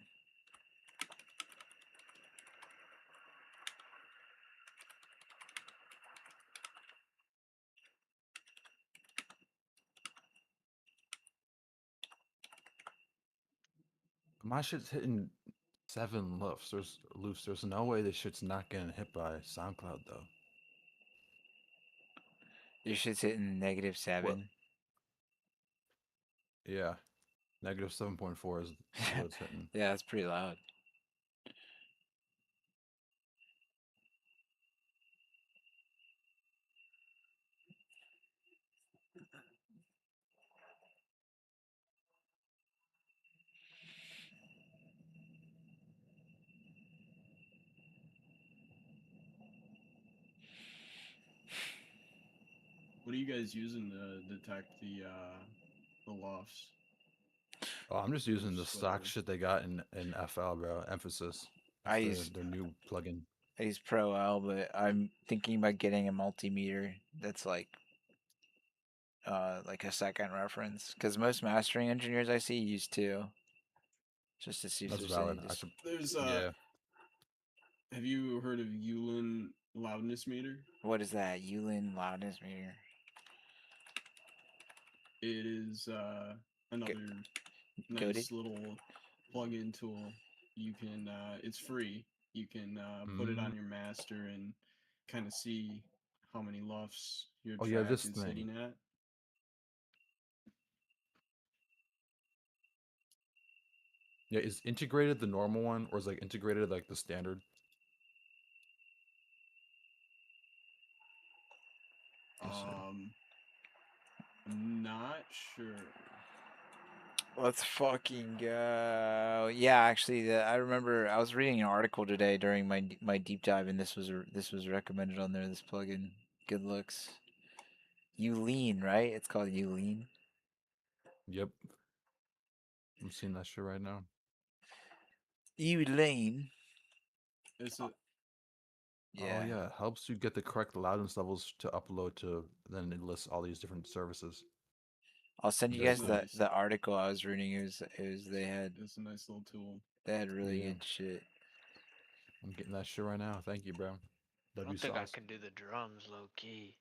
My shit's hitting 7 loofs. There's no way this shit's not getting hit by SoundCloud though. Your shit's hitting negative What? 7. Yeah. Negative 7.4 is what it's hitting. Yeah, that's pretty loud. What are you guys using to detect the lofts? Oh, I'm just For using the stock Swiftly? shit they got in FL, bro. Emphasis. I That's use their new plugin. I use Pro L, but I'm thinking about getting a multimeter that's like a second reference because most mastering engineers I see use two, just to see if That's there's any valid. I should. There's Yeah. have you heard of Yulin loudness meter? What is that? Yulin loudness meter. It is another Goaded. nice little plug-in tool. You can it's free. You can put it Mm. on your master and kind of see how many lufs your Oh yeah, track this is thing. hitting at. Yeah, is integrated the normal one, or is like integrated like the standard? Yes, sir. I'm not sure. Let's fucking go. Yeah, actually, I remember I was reading an article today during my deep dive, and this was recommended on there. This plugin, good looks. Ulean, right? It's called Ulean. Yep. I'm seeing that shit right now. Ulean. It's a Oh Yeah, yeah, it helps you get the correct loudness levels to upload to. Then it lists all these different services. I'll send you Very guys it's cool. nice. the article I was reading. It was It's a nice little tool. they had really Yeah, good shit. I'm getting that shit right now. Thank you, bro. I W don't think I sauce. can do the drums low key.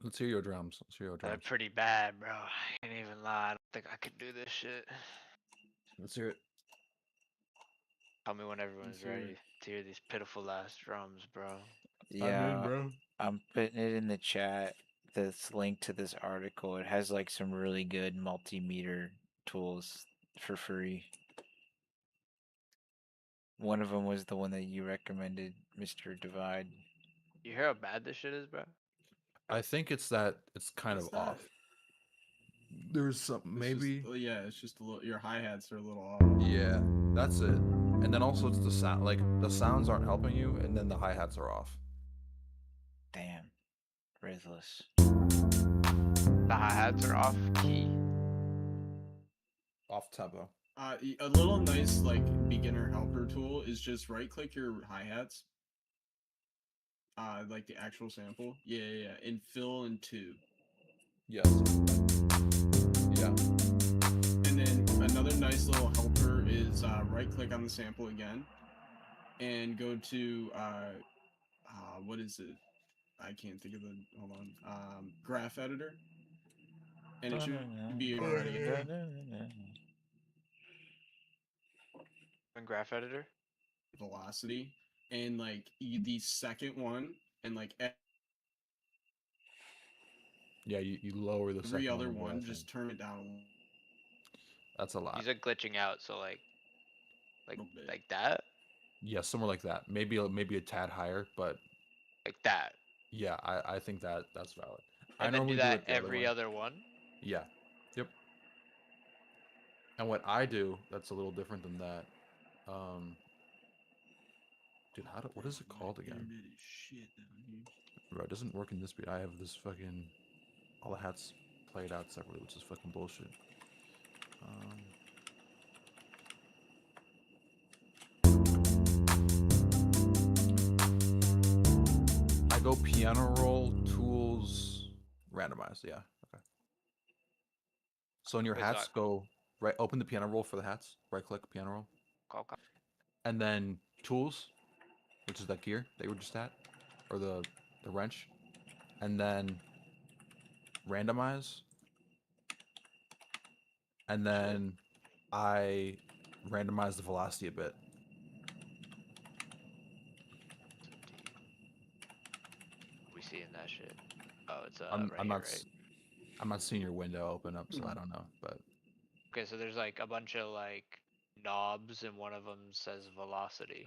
Let's hear your drums. Let's hear your They're drums. pretty bad, bro. I can't even lie. I don't think I could do this shit. Let's hear it. Tell me when Let's everyone's hear ready it. to hear these pitiful ass drums, bro. I'm in, Yeah, bro. I'm putting it in the chat. this link to this article. It has like some really good multimeter tools for free. One of them was the one that you recommended, Mr. Divide. You hear how bad this shit is, bro? I think it's that it's kind What's of that? off. There's some maybe. Yeah, it's just a little. Your hi hats are a little off. Yeah, that's it. And then also it's the sound. Like the sounds aren't helping you, and then the hi hats are off. Damn. Rithless. The hi-hats are off key. Off tempo. A little nice like beginner helper tool is just right click your hi hats. Like the actual sample. Yeah, and fill in 2. Yes. Yeah. And then another nice little helper is right click on the sample again, and go to what is it? I can't think of the. Hold on. Graph editor. And it should be already. In graph editor. Velocity, and like the second one, and like Yeah, you lower the every second other one. a bit, I one, just think. turn it down. That's a lot. These are glitching out, so like Little bit. like that, Yeah, somewhere like that. Maybe a tad higher, but like that, yeah, I think that's valid. I and then do normally that it the every other way. other one. Yeah. Yep. And what I do that's a little different than that. Dude, what is it called again? Internet is shit down here. Bro, it doesn't work in this beat. I have this fucking all the hats played out separately, which is fucking bullshit. I go piano roll, tools, randomize. Yeah. Okay. So in your Wait, hats, Zach. go right. Open the piano roll for the hats. Right click piano roll, Call. and then tools, which is that gear that you were just at, or the wrench, and then randomize, and then I randomize the velocity a bit. We seeing that shit? Oh, it's I'm right not here, right? I'm not seeing your window open up, so I don't know. But Okay, so there's like a bunch of like knobs, and one of them says velocity.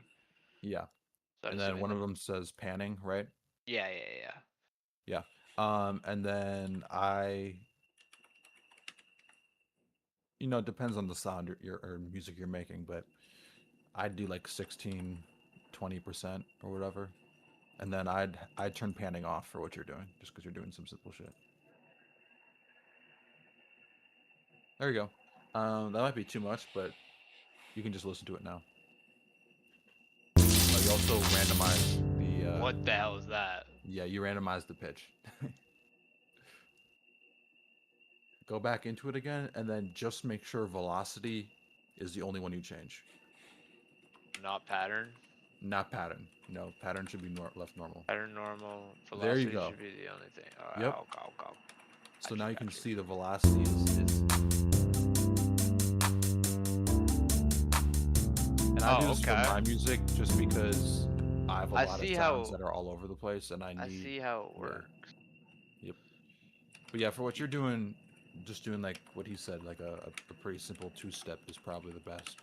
yeah, So and then one of them says panning, right? Yeah. Yeah. And then it depends on the sound or music you're making, but I'd do like 16, 20% or whatever. And then I'd turn panning off for what you're doing, just because you're doing some simple shit. There you go. That might be too much, but you can just listen to it now. You also randomize the. What the hell is that? Yeah, you randomize the pitch. Go back into it again, and then just make sure velocity is the only one you change. Not pattern. Not pattern. No, pattern should be left normal. Pattern normal. Velocity There you go. should be the only thing. All right, Yep. I'll. So now you can see the velocity is. And I do this for my music just because I have a lot of sounds that are all over the place, and I see how it works. Yep. But yeah, for what you're doing, just doing like what he said, like a pretty simple 2-step is probably the best.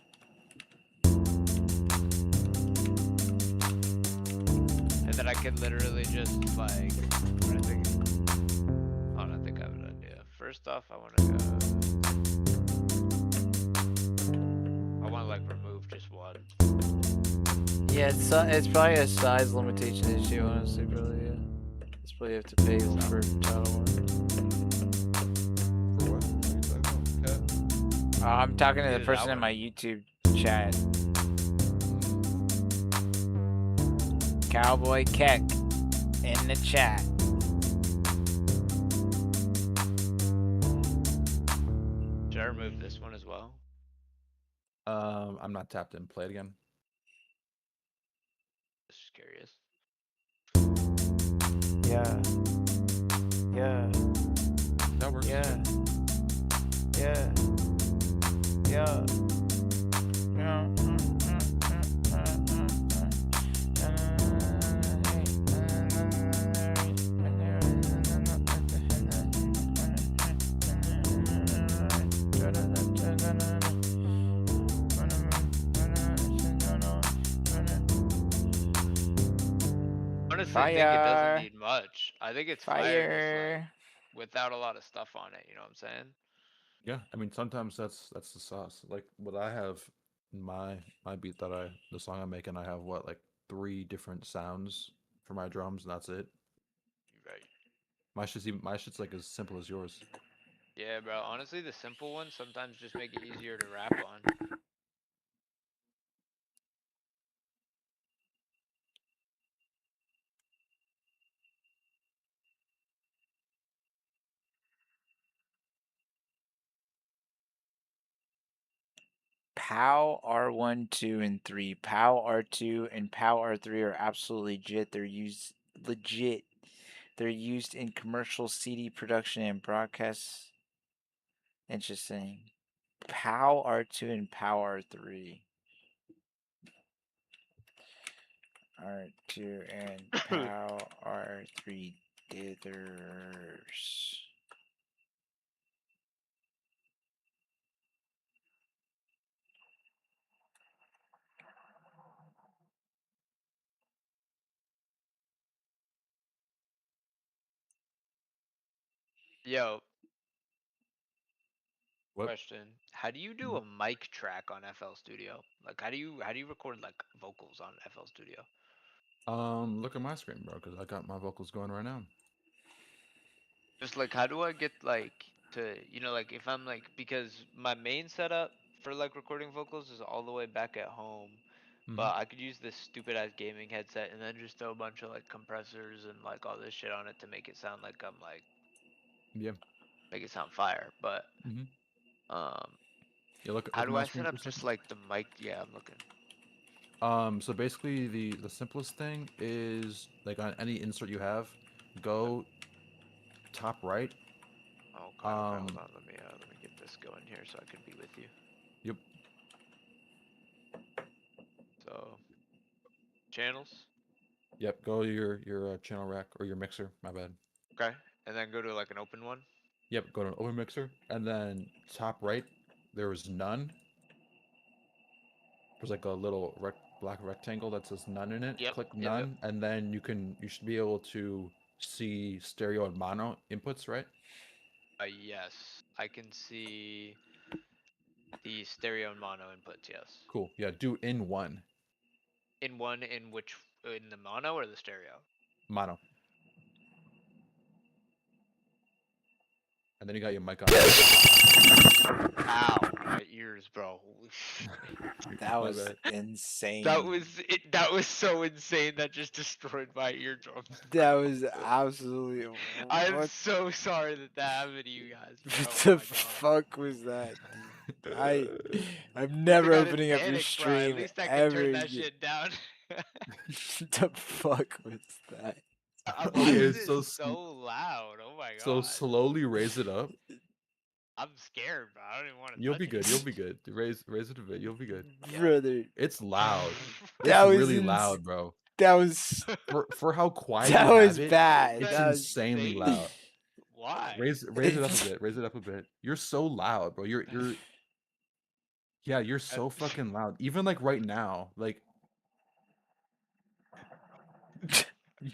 And then I can literally just like, I think I have an idea. First off, I want to like remove just one. Yeah, it's probably a size limitation issue, honestly, brother. Yeah, it's probably have to pay for title one. For what? What are you talking about? I'm talking to the person in my YouTube chat. Cowboy Keck in the chat. Should I remove this one as well? I'm not tapped in. Play it again. Just curious. Yeah. That works. Yeah. honestly think it doesn't Fire. need much. I think it's fire just like Fire. without a lot of stuff on it. You know what I'm saying? Yeah, I mean sometimes that's the sauce. Like what I have in my beat that the song I'm making, I have what like three different sounds for my drums, and that's it. Right. My shit's like as simple as yours. Yeah, bro. Honestly, the simple ones sometimes just make it easier to rap on. POW R1, 2, and 3. POW R2 and POW R3 are absolutely legit. They're used legit. They're used in commercial CD production and broadcasts. Interesting. POW R2 and POW R3. R2 and POW R3 dithers. Yo, What? question. How do you do a mic track on FL Studio? Like how do you record like vocals on FL Studio? Look at my screen, bro, because I got my vocals going right now. Just like how do I get like to like if I'm like because my main setup for like recording vocals is all the way back at home, Hmm. but I could use this stupid ass gaming headset and then just throw a bunch of like compressors and like all this shit on it to make it sound like I'm like Yeah. make it sound fire. But Hmm. um Yeah. Look how at do my I set screen for a up just second. like the mic? Yeah, I'm looking. So basically the simplest thing is like on any insert you have, go top right. Okay, okay, hold Um, on. Let me get this going here so I can be with you. yep, So channels, yep. Go to your channel rack or your mixer. My bad. okay, and then go to like an open one. Yep, go to an open mixer, and then top right, there is none. There's like a little black rectangle that says none in it. Yep, Click yep, yep. none, and then you should be able to see stereo and mono inputs, right? Yes, I can see the stereo and mono inputs. Yes, Cool. Yeah, do in one in one in which in the mono or the stereo. mono, and then you got your mic on top. Ow, my ears, bro. Holy shit. That My was bad. That insane. was it. That was so insane. That just destroyed my eardrums, bro. That was absolutely. I'm What, so sorry that that happened to you guys, bro. what Oh the my god. fuck was that, dude? I'm Should have never got in opening up your panic, bro. At stream least I could ever turn that again. shit down. The fuck was that? Why Okay, is it so loud? Oh my so god. slowly raise it up. I'm scared, bro. I don't even want to You'll touch be it. good. You'll be good. Raise it a bit. You'll be good. Yep. Brother, It's loud. that It's was really loud, bro. that was For how quiet that you have was it, bad. it's That was insanely insane. loud. Why? Raise it up a bit. Raise it up a bit. You're so loud, bro. You're yeah, you're Uh, so fucking loud. Even like right now, like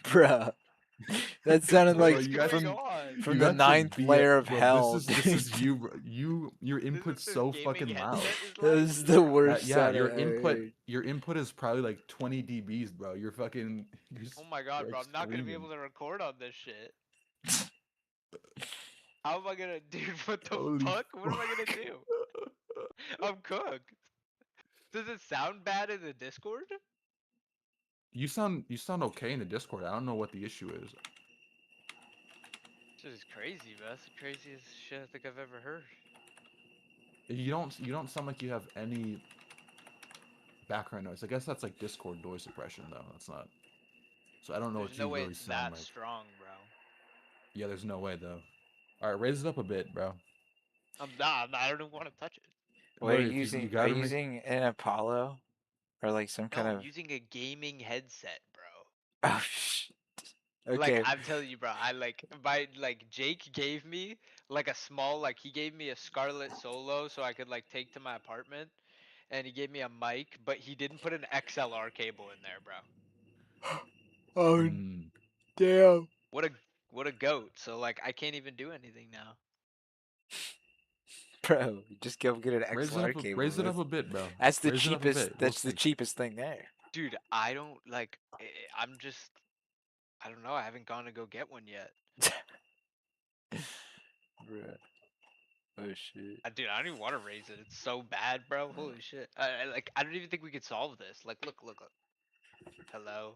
bruh. That sounded what bro, like is you got going on? you from the got your ninth B layer of bro. hell, This dude. is you, bro. Your This is input's this so gaming fucking loud. headset is That like? was the worst Yeah, sound I ever heard. your input is probably like 20 dBs, bro. You're fucking Oh my god, like bro. I'm not gonna be screaming. able to record on this shit. How am I gonna, dude? What the Holy fuck? What am I gonna fuck. do? I'm cooked. Does it sound bad in the Discord? You sound okay in the Discord. I don't know what the issue is. This is crazy, bro. That's the craziest shit I think I've ever heard. You don't sound like you have any background noise. I guess that's like Discord noise suppression though. That's not. So I don't know There's what no you way really it's sound that like. strong, bro. Yeah, there's no way though. All right, raise it up a bit, bro. I don't even want to touch it. Wait, But if you are gotta you make using an Apollo or like some No, kind I'm of? using a gaming headset, bro. Oh shit. Like Okay. I'm telling you, bro, I like Jake gave me like a small like he gave me a Scarlett Solo so I could like take to my apartment, and he gave me a mic, but he didn't put an XLR cable in there, bro. Oh, Mm. damn. What a goat. So like I can't even do anything now. Bro, you just go get an Raise it XLR up. cable. Raise it up a bit, bro. That's the Raise it up a cheapest. bit. We'll That's the see. cheapest thing there. Dude, I don't like I'm just I don't know. I haven't gone to go get one yet. Bruh. Oh shit. Dude, I don't even want to raise it. It's so bad, bro. Holy shit. Like I don't even think we could solve this. Like look. Hello.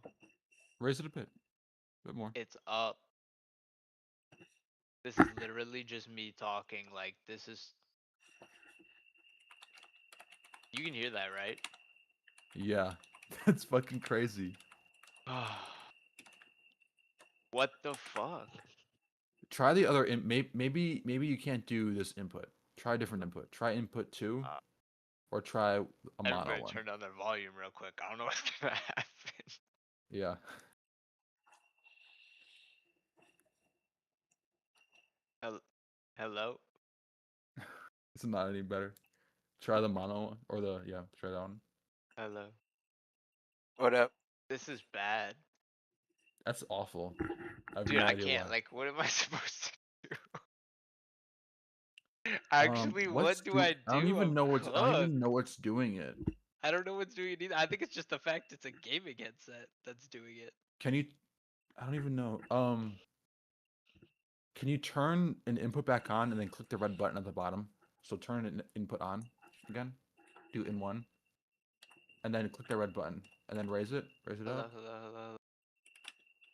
Raise it a bit. A bit more. It's up. This is literally just me talking. Like this is you can hear that, right? Yeah. That's fucking crazy. What the fuck? Try the other maybe you can't do this input. Try a different input. Try input 2 or try a mono Everybody one. turn down their volume real quick. I don't know what's gonna happen. Yeah. Hello? It's not any better. Try the mono one or try that one. Hello. What up? This is bad. That's awful. I have Dude, no I idea can't. why. Like, what am I supposed to do? Actually, what do I I don't do? even I'm know I don't cooked. even know what's doing it. I don't know what's doing it either. I think it's just the fact it's a gaming headset that's doing it. Can you I don't even know. Can you turn an input back on and then click the red button at the bottom? So turn an input on again. Do in one. And then click the red button. And then raise it. Raise it Hello, up. hello.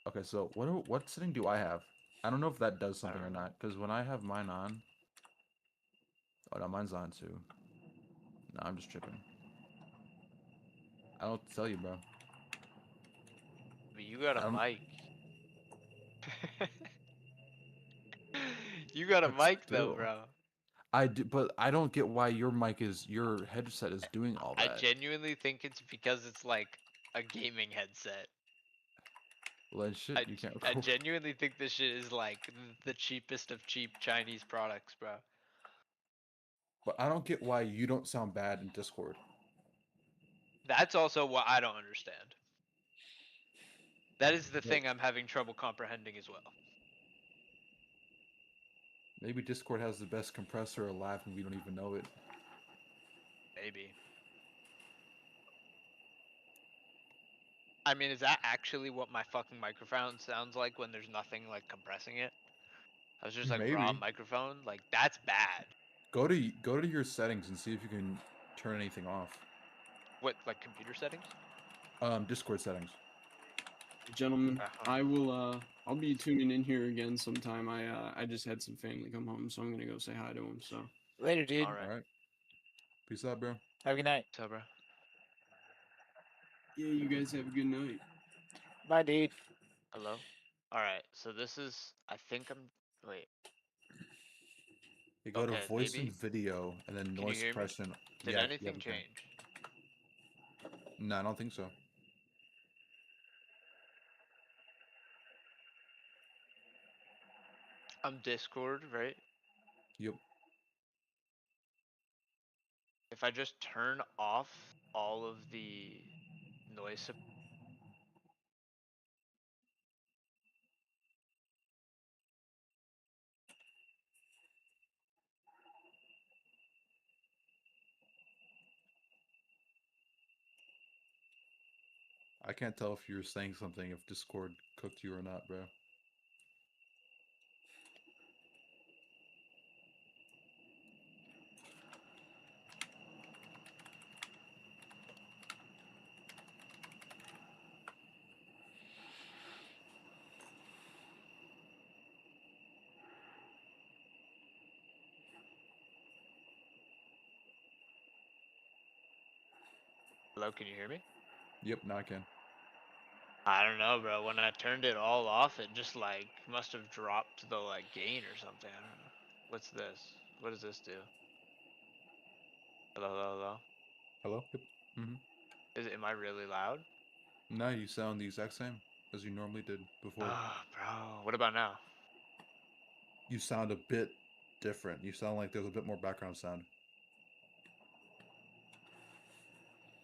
Okay, so what setting do I have? I don't know if that does I something or don't know. not. Because when I have mine on. Oh no, mine's on too. No, I'm just tripping. I don't tell you, bro. But you got I a don't. mic. You got a But mic though, still. bro. I do, but I don't get why your headset is doing all I that. genuinely think it's because it's like a gaming headset. Well, that shit you can't I record. genuinely think this shit is like the cheapest of cheap Chinese products, bro. But I don't get why you don't sound bad in Discord. That's also what I don't understand. That is the But thing I'm having trouble comprehending as well. maybe Discord has the best compressor alive and we don't even know it. Maybe. I mean, is that actually what my fucking microphone sounds like when there's nothing like compressing it? I was just like raw Maybe. microphone. Like that's bad. Go to your settings and see if you can turn anything off. What, like computer settings? Discord settings. Gentlemen, Uh-huh. I will I'll be tuning in here again sometime. I just had some family come home, so I'm gonna go say hi to them. So Later, dude. All right. All right. Peace out, bro. Have a good night. So, bro. yeah, you guys have a good night. Bye, dude. Hello. All right. So this is. I think I'm. Wait. You go to Okay, voice and maybe. video and then Can you noise hear me? suppression. Did Yeah, anything we can. change? No, I don't think so. I'm Discord, right? Yep. If I just turn off all of the noise I can't tell if you're saying something if Discord cooked you or not, bro. Hello, can you hear me? Yep, now I can. I don't know, bro. When I turned it all off, it just like must have dropped the like gain or something. I don't know. What's this? What does this do? Hello, hello, hello. Hello? Yep. Am I really loud? Now you sound the exact same as you normally did before. Oh, bro. What about now? You sound a bit different. You sound like there's a bit more background sound.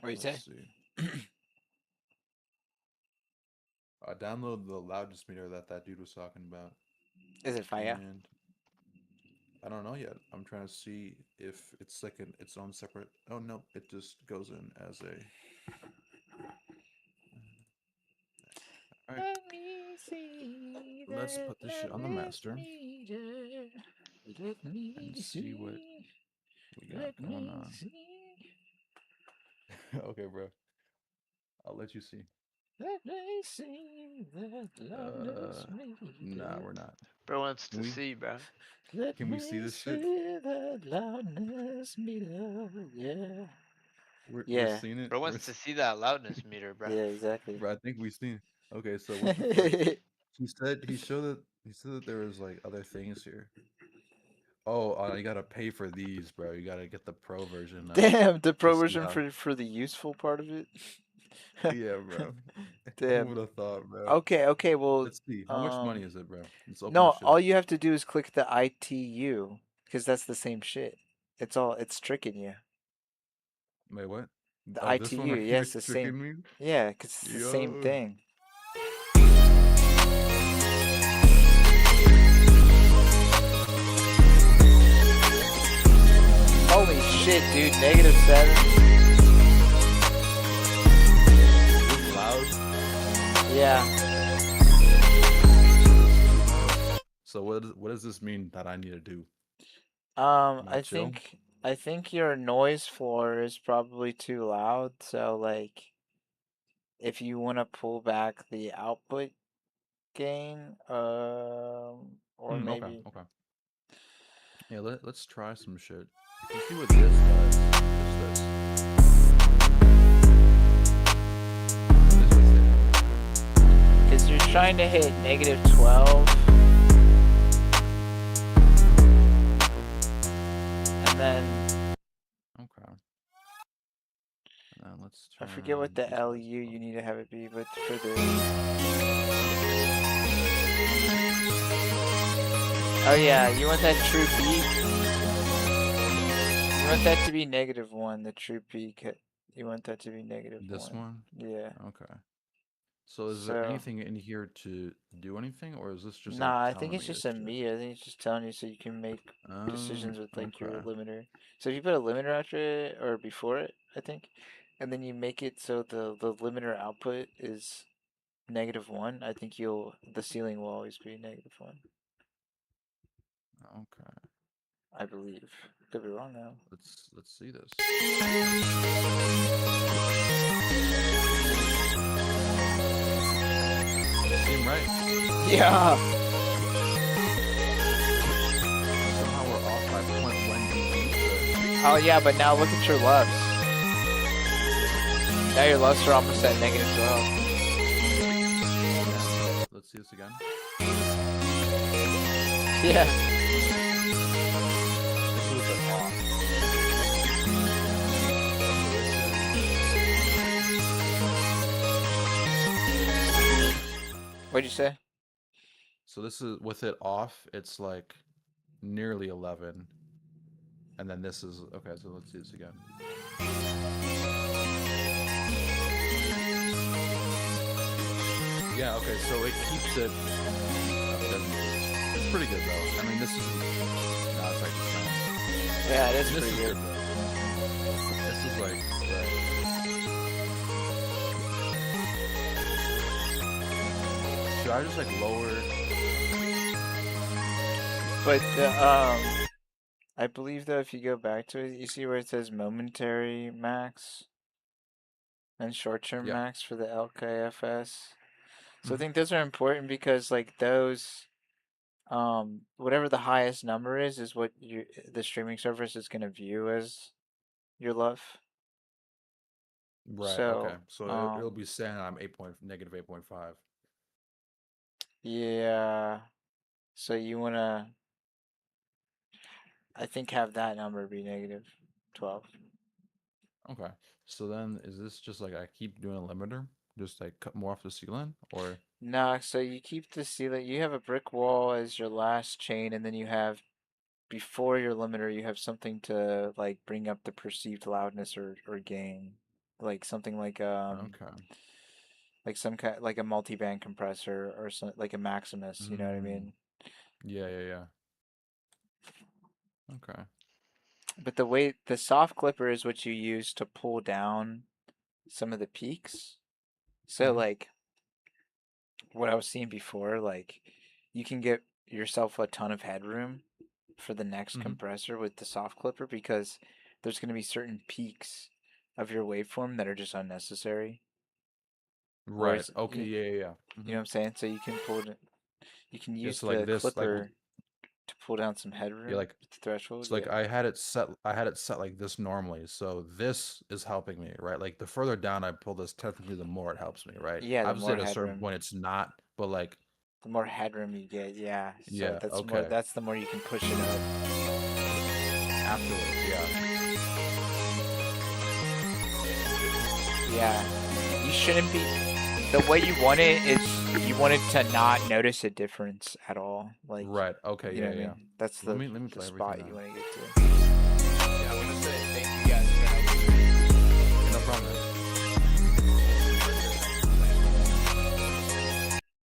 What do you say? Let's see. I downloaded the loudness meter that dude was talking about. Is it fire? And I don't know yet. I'm trying to see if it's like its own separate. Oh no, it just goes in as a. All right. Let me see. Let's put this shit on the master Let me and see what we got Let going me on. see. Okay, bro. I'll let you see. Let me see the loudness Nah, meter. we're not. Bro wants to Can we? see, bro. Let Can we see me this shit? see the loudness meter. Yeah. We're Yeah. seeing it. Bro wants to see that loudness meter, bro. Yeah, exactly. Bro, I think we've seen it. Okay, so what the fuck? He said that there was like other things here. Oh, you gotta pay for these, bro. You gotta get the pro version now Damn, the to pro see version how. for the useful part of it. Yeah, bro. Who Damn. would have thought, bro? Okay, well, Let's see. How much money is it, bro? Let's open no, this shit all up. you have to do is click the ITU because that's the same shit. It's tricking you. Wait, what? The Oh, this one ITU, right here yes, is the same. tricking me. Yeah, because it's the same Yo. thing. Holy shit, dude! -7. This is loud. Yeah. So what does this mean that I need to do? I Chill? think your noise floor is probably too loud. So like, if you want to pull back the output gain, or Okay, maybe okay. Yeah, let's try some shit. Let's see what this does. What's this? because you're trying to hit -12, and then Okay. And then let's I turn forget what the these guys LU up. you need to have it be, but for the oh yeah, you want that true peak. You want that to be -1. The true peak. You want that to be -1. This one? Yeah. Okay. So is there So. anything in here to do anything, or is this just like Nah, I think telling it's me just this a shit? meter. I think it's just telling you so you can make Oh, decisions with like your okay. limiter. So if you put a limiter after it or before it, I think, and then you make it so the limiter output is -1, I think the ceiling will always be -1. Okay. I believe. Could be wrong now. Let's see this. Seem right. Yeah. Somehow we're off by 0.1 dB. Oh yeah, but now look at your LUFs. Now your LUFs are almost at -12. Yeah, let's see this again. Yeah. This was an off. What'd you say? So this is with it off, it's like nearly 11. And then this is okay, so let's see this again. Yeah, okay, so it keeps it. It's pretty good though. I mean, this is. No, it's like the same. Yeah, it is This pretty is good. though. This is like right. Should I just like lower? But I believe though if you go back to it, you see where it says momentary max and short-term Yeah. max for the LKFS. So I Mhm. think those are important because like those whatever the highest number is what the streaming service is going to view as your love. Right. Okay. So, So it'll be saying I'm -8.5. yeah. So you want to I think have that number be -12. Okay. So then is this just like I keep doing a limiter? Just like cut more off the ceiling? Or No, so you keep the ceiling. You have a brick wall as your last chain, and then you have before your limiter, you have something to like bring up the perceived loudness or gain, like something okay. like some kind like a multi-band compressor or some like a Maximus. You know what I Mm. mean? Yeah. Okay. But the soft clipper is what you use to pull down some of the peaks. So Mhm. like what I was seeing before, like you can get yourself a ton of headroom for the next Mhm. compressor with the soft clipper because there's going to be certain peaks of your waveform that are just unnecessary. Right. Whereas Okay. Yeah. Yeah. Yeah. you know what I'm saying? So you can pull it. You can Yeah. use So like the this, like clipper to pull down some yeah, headroom like threshold. so like Yeah. I had it set. I had it set like this normally. So this is helping me, right? Like the further down I pull this, technically, the more it helps me, right? Yeah, the Obviously, more at a certain headroom, point, it's not. But like, the more headroom you get. Yeah. So yeah. that's more. Okay. That's the more you can push it up. Afterwards, yeah. Yeah. You shouldn't be. The way you want it is you want it to not notice a difference at all. Like, Right. Okay. you know Yeah. what I Yeah. mean? That's Let me the play everything spot now. you want to get to. Yeah, I want to say thank you guys for helping me. Yeah, no problem.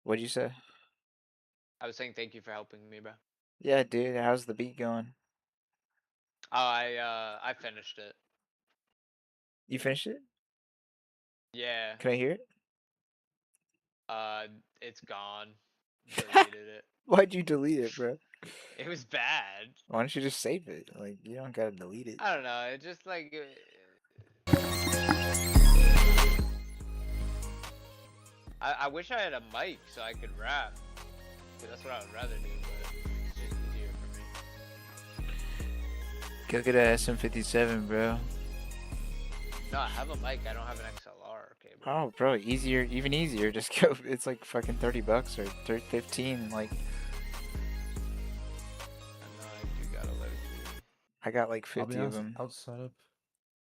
What'd you say? I was saying thank you for helping me, bro. Yeah, dude. How's the beat going? Oh, I finished it. You finished it? Yeah. Can I hear it? It's gone. Deleted it. Why'd you delete it, bro? It was bad. Why don't you just save it? Like, you don't gotta delete it. I don't know. It just like I wish I had a mic so I could rap. 'Cause that's what I would rather do, but it's just easier for me. Go get a SM57, bro. No, I have a mic. I don't have an XLR cable. Oh, bro, easier, even easier. Just go. It's like fucking $30 or 15. Like, I know I do gotta let it I got like I'll be 50 of honest. them. Outside of,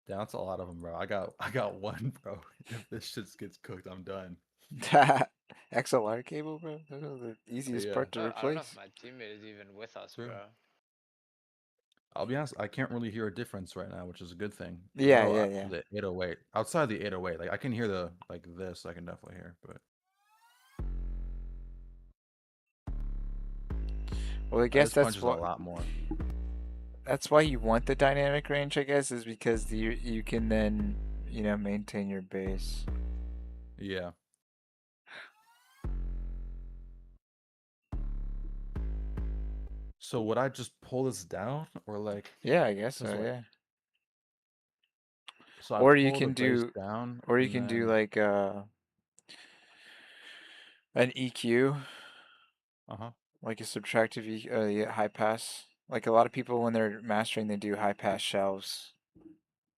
yeah, that's a lot of them, bro. I got one, bro. If this shit gets cooked, I'm done. XLR cable, bro. Those are the easiest Yeah. part to I don't know if replace. my teammate is even with us, True. bro. I'll be honest. I can't really hear a difference right now, which is a good thing. Yeah, Though yeah, yeah. the 808, outside the 808, like I can hear the like this. I can definitely hear, but Well, I guess this punches a lot more. that's why you want the dynamic range, I guess, is because you can then, maintain your bass. Yeah. So would I just pull this down or like? Yeah, I guess so, Cause like, yeah. so I Or you pull the can bass do down or you and can do then. like an EQ, Uh-huh. like a subtractive yeah, high pass. Like a lot of people when they're mastering, they do high pass shelves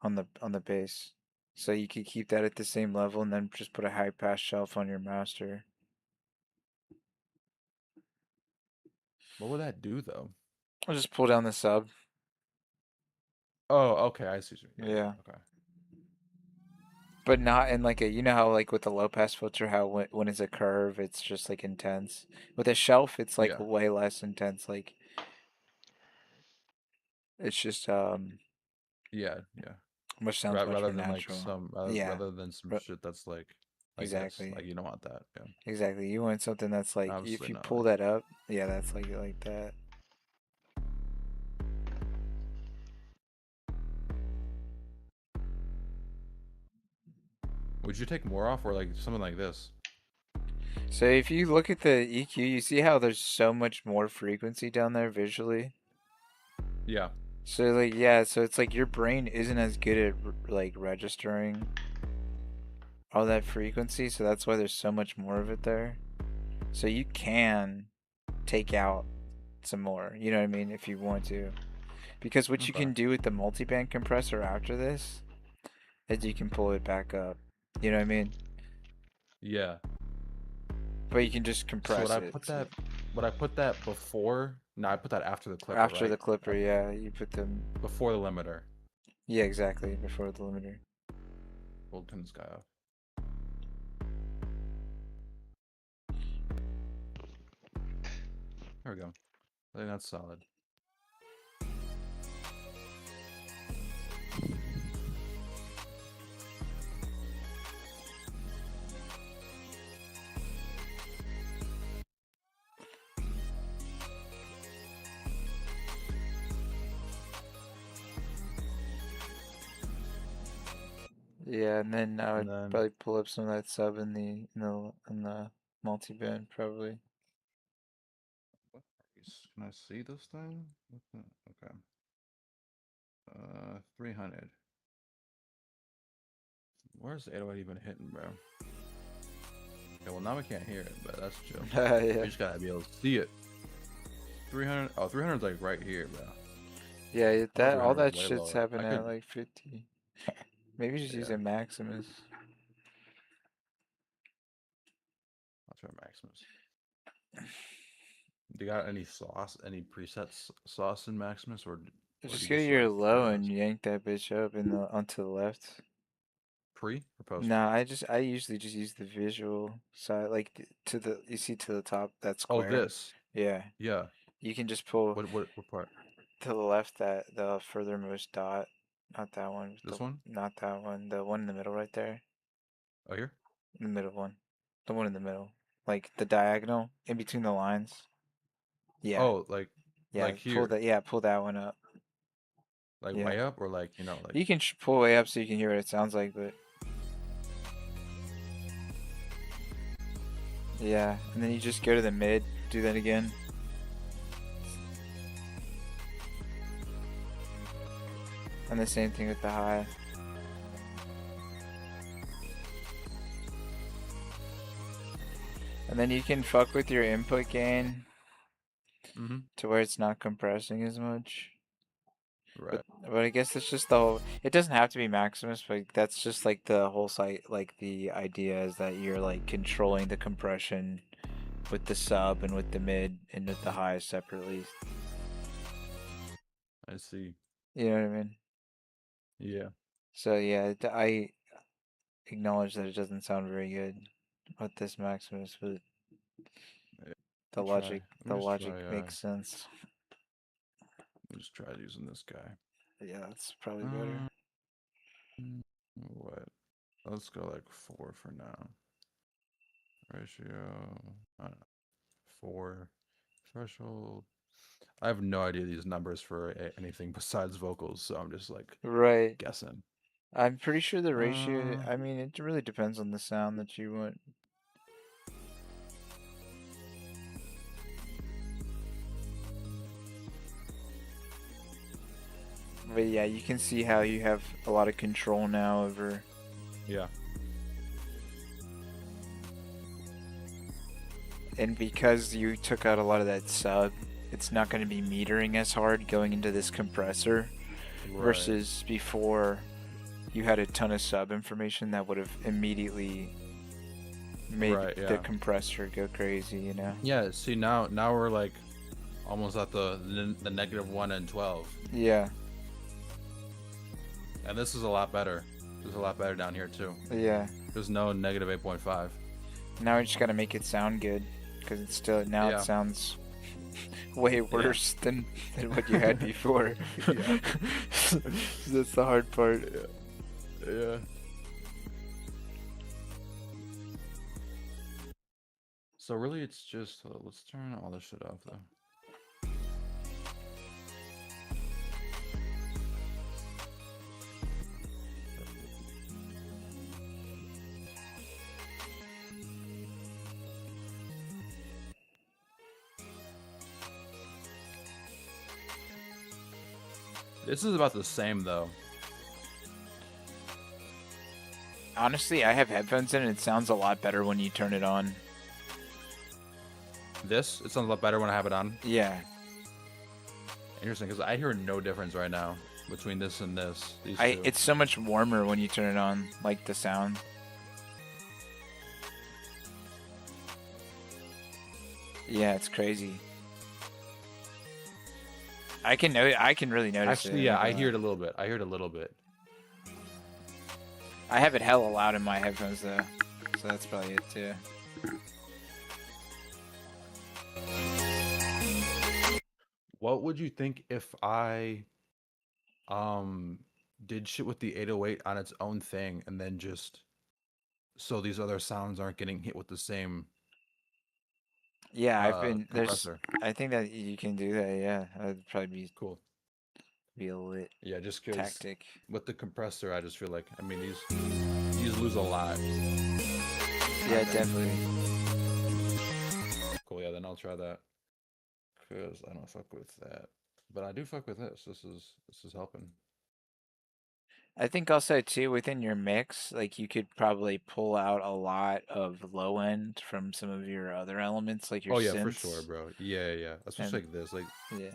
on the bass. So you could keep that at the same level and then just put a high pass shelf on your master. What would that do though? I'll just pull down the sub. Oh, okay. I see. Yeah. Okay. But not in like a, how like with the low pass filter, how when it's a curve, it's just like intense. With a shelf, it's like Yeah. way less intense. Like it's just Yeah. Yeah. which sounds much Rather more than like natural. some Yeah, rather than some but shit that's like this. exactly, Like you don't want that. Yeah. exactly. You want something that's like if Obviously you not. pull that up, yeah, that's like that. Would you take more off or like something like this? So if you look at the EQ, you see how there's so much more frequency down there visually. Yeah. So like yeah, so it's like your brain isn't as good at like registering all that frequency, so that's why there's so much more of it there. So you can take out some more, you know what I mean, if you want to. Because what you Okay. can do with the multiband compressor after this is you can pull it back up. You know what I mean? Yeah. But you can just So compress it. would I put that before? No, I put that after the clipper, After the right? clipper, yeah, you put them. Before the limiter. Yeah, exactly, before the limiter. We'll turn this guy off. There we go. I think that's solid. Yeah, and then I would And then probably pull up some of that sub in the multiband probably. can I see this thing? Okay. 300. Where's the 808 even hitting, bro? Okay, well now we can't hear it, but that's chill. Yeah. We just gotta be able to see it. 300. Oh, 300 is like right here, bro. Yeah, that all 300 was that way shit's lower. I happening at could. like 50. Maybe just use Yeah. a Maximus. I'll try Maximus. Do you got any sauce? Any presets sauce in Maximus, or do Just you go to just your like low whatever? and yank that bitch up in the onto the left. Pre or post? Nah, I usually just use the visual side, like to the you see to the top that Oh, square. this. Yeah, Yeah. you can just pull What part? to the left that the furthermost dot, not that one, This one? not that one, the one in the middle right there, Oh, here. the middle one, the one in the middle, like the diagonal in between the lines. Yeah, Oh, yeah, here. pull that one up. Like Yeah, way up, or like like. you can pull way up so you can hear what it sounds like, but yeah, and then you just go to the mid, do that again. And the same thing with the high. And then you can fuck with your input gain to where it's not compressing as much. Right. But I guess it's just the whole, it doesn't have to be Maximus, but that's just like the whole site, like the idea is that you're like controlling the compression with the sub and with the mid and with the high separately. I see. You know what I mean? Yeah. So yeah, I acknowledge that it doesn't sound very good with this Maximus, but the logic makes sense. Let me just try using this guy. Yeah, that's probably better. What? Let's go like 4 for now. Ratio. I don't know. 4. Threshold. I have no idea these numbers for anything besides vocals, so I'm just like guessing. I'm pretty sure the ratio, I mean, it really depends on the sound that you want. But yeah, you can see how you have a lot of control now over. Yeah. And because you took out a lot of that sub, it's not going to be metering as hard going into this compressor versus before you had a ton of sub information that would have immediately made the compressor go crazy, you know? Yeah, see now we're like almost at the -1 and 12. Yeah. And this is a lot better. This is a lot better down here too. Yeah. There's no -8.5. Now we just gotta make it sound good, because it's still it sounds way worse than what you had before. Yeah. That's the hard part. Yeah. So really, it's just let's turn all this shit off though. This is about the same though. Honestly, I have headphones in and it sounds a lot better when you turn it on. It sounds a lot better when I have it on. Yeah. Interesting, because I hear no difference right now between this and this. These two. It's so much warmer when you turn it on, like the sound. Yeah, it's crazy. I can really notice it. Actually, yeah, I hear it a little bit. I hear it a little bit. I have it hella loud in my headphones though, so that's probably it too. What would you think if I did shit with the 808 on its own thing and then just so these other sounds aren't getting hit with the same Yeah, compressor. I think that you can do that, yeah. That'd probably be cool. Be a lit just tactic. With the compressor, I just feel like, I mean, these lose a lot. Yeah, definitely. Cool, yeah, then I'll try that. Because I don't fuck with that. But I do fuck with this. This is helping. I think also too within your mix, like you could probably pull out a lot of low end from some of your other elements, like your Oh yeah, for sure, synths. bro. Yeah, yeah. Especially And like this, yeah, like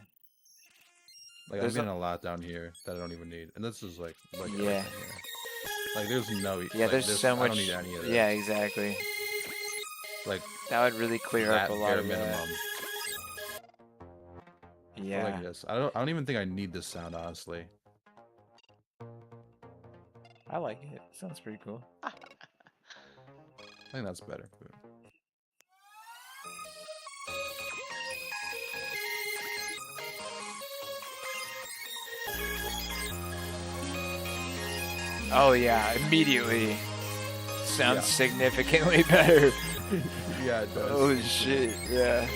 I'm there's a getting a lot down here that I don't even need, and this is like yeah, everything here. Like there's no yeah. like There's this. so I don't need much. any of Yeah, this. exactly. Like That would really clear up that a lot bare of that. minimum. Or like Yeah, this. I don't even think I need this sound, honestly. I like it. Sounds pretty cool. I think that's better. Oh yeah, immediately. Sounds Yeah. significantly better. Yeah, it does. Oh shit, yeah.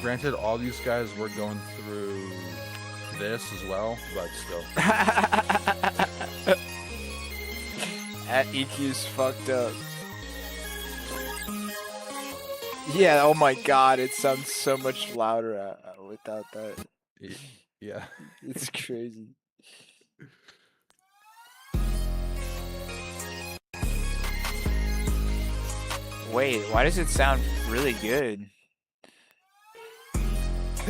Granted, all these guys were going through this as well, but still. At EQ's fucked up. Yeah, oh my god, it sounds so much louder without that. Yeah. It's crazy. Wait, why does it sound really good? I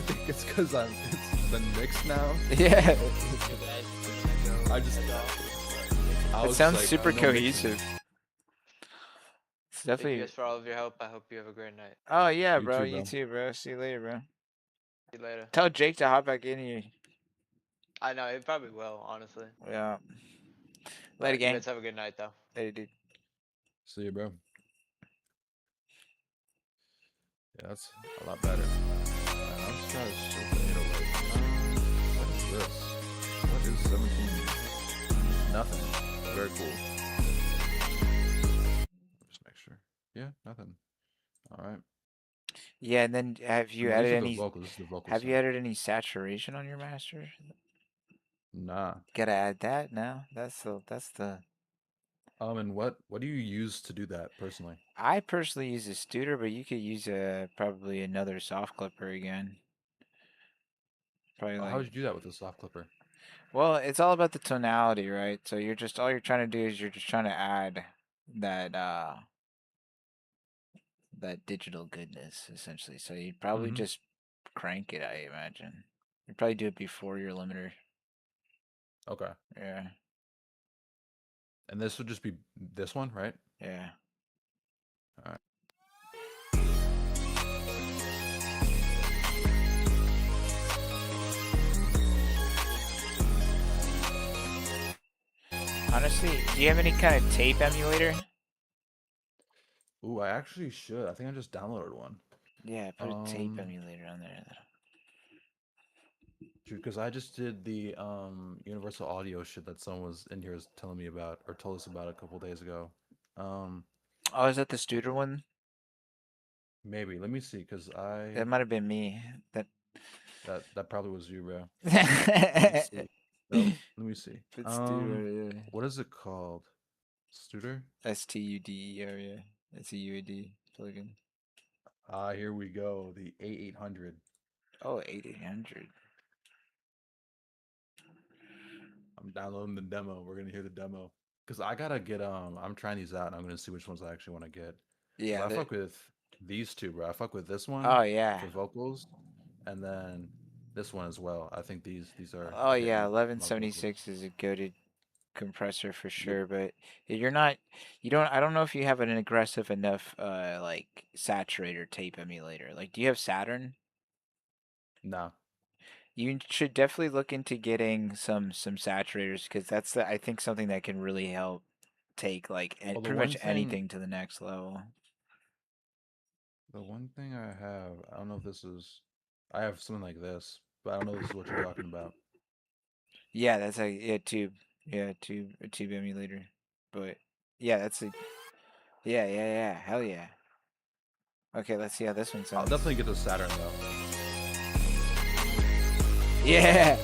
think it's because it's been mixed now. Yeah. I It was sounds like, super I know mixing- cohesive. It's Thank you definitely. guys for all of your help. I hope you have a great night. Oh yeah, You bro. too, You bro. too, bro. See you later, bro. See you later. Tell Jake to hop back in here. I know it probably will, honestly. Yeah. But Later, you gang. guys have a good night, though. Later, dude. See you, bro. Yeah, that's a lot better. I'm just trying to strip the 808. What is this? What is 17? Nothing. Very cool. Just make sure. Yeah, nothing. All right. Yeah, and then have you No, added these are any? the vocals. This is the vocal Have you sound. added any saturation on your master? Nah. Gotta add that now. That's the. And what do you use to do that personally? I personally use a Studer, but you could use probably another soft clipper again. Probably How like. would you do that with a soft clipper? Well, it's all about the tonality, right? So you're just all you're trying to do is you're just trying to add that that digital goodness essentially. So you'd probably Mhm. just crank it, I imagine. You'd probably do it before your limiter. Okay. Yeah. And this would just be this one, right? Yeah. All right. Honestly, do you have any kind of tape emulator? Ooh, I actually should. I think I just downloaded one. Yeah, put a tape emulator on there. Because I just did the Universal Audio shit that someone was in here was telling me about or told us about a couple days ago. Oh, is that the Studer one? Maybe. Let me see, because That might have been me. that probably was you, bro. Let me see. Let me see. It's Studer, yeah. What is it called? Studer? STUDER, yeah. It's a UAD plugin. Here we go. The A800. Oh, 8800. I'm downloading the demo. We're gonna hear the demo. Cause I gotta get I'm trying these out and I'm gonna see which ones I actually want to get. Yeah. I fuck with these two, bro. I fuck with this one. Oh yeah. For vocals, and then this one as well. I think these are. Oh hitting yeah, my 1176 is a goated compressor for sure, but you're not. You don't. I don't know if you have an aggressive enough like saturator tape emulator. Like, do you have Saturn? No. You should definitely look into getting some saturators because that's I think something that can really help take like Well, the pretty one much thing- anything to the next level. The one thing I have, I don't know if this is. I have something like this, but I don't know if this is what you're talking about. Yeah, that's a tube. Yeah, a tube emulator. But yeah, that's a yeah. Hell yeah. Okay, let's see how this one I'll sounds. definitely get the Saturn though. Yeah.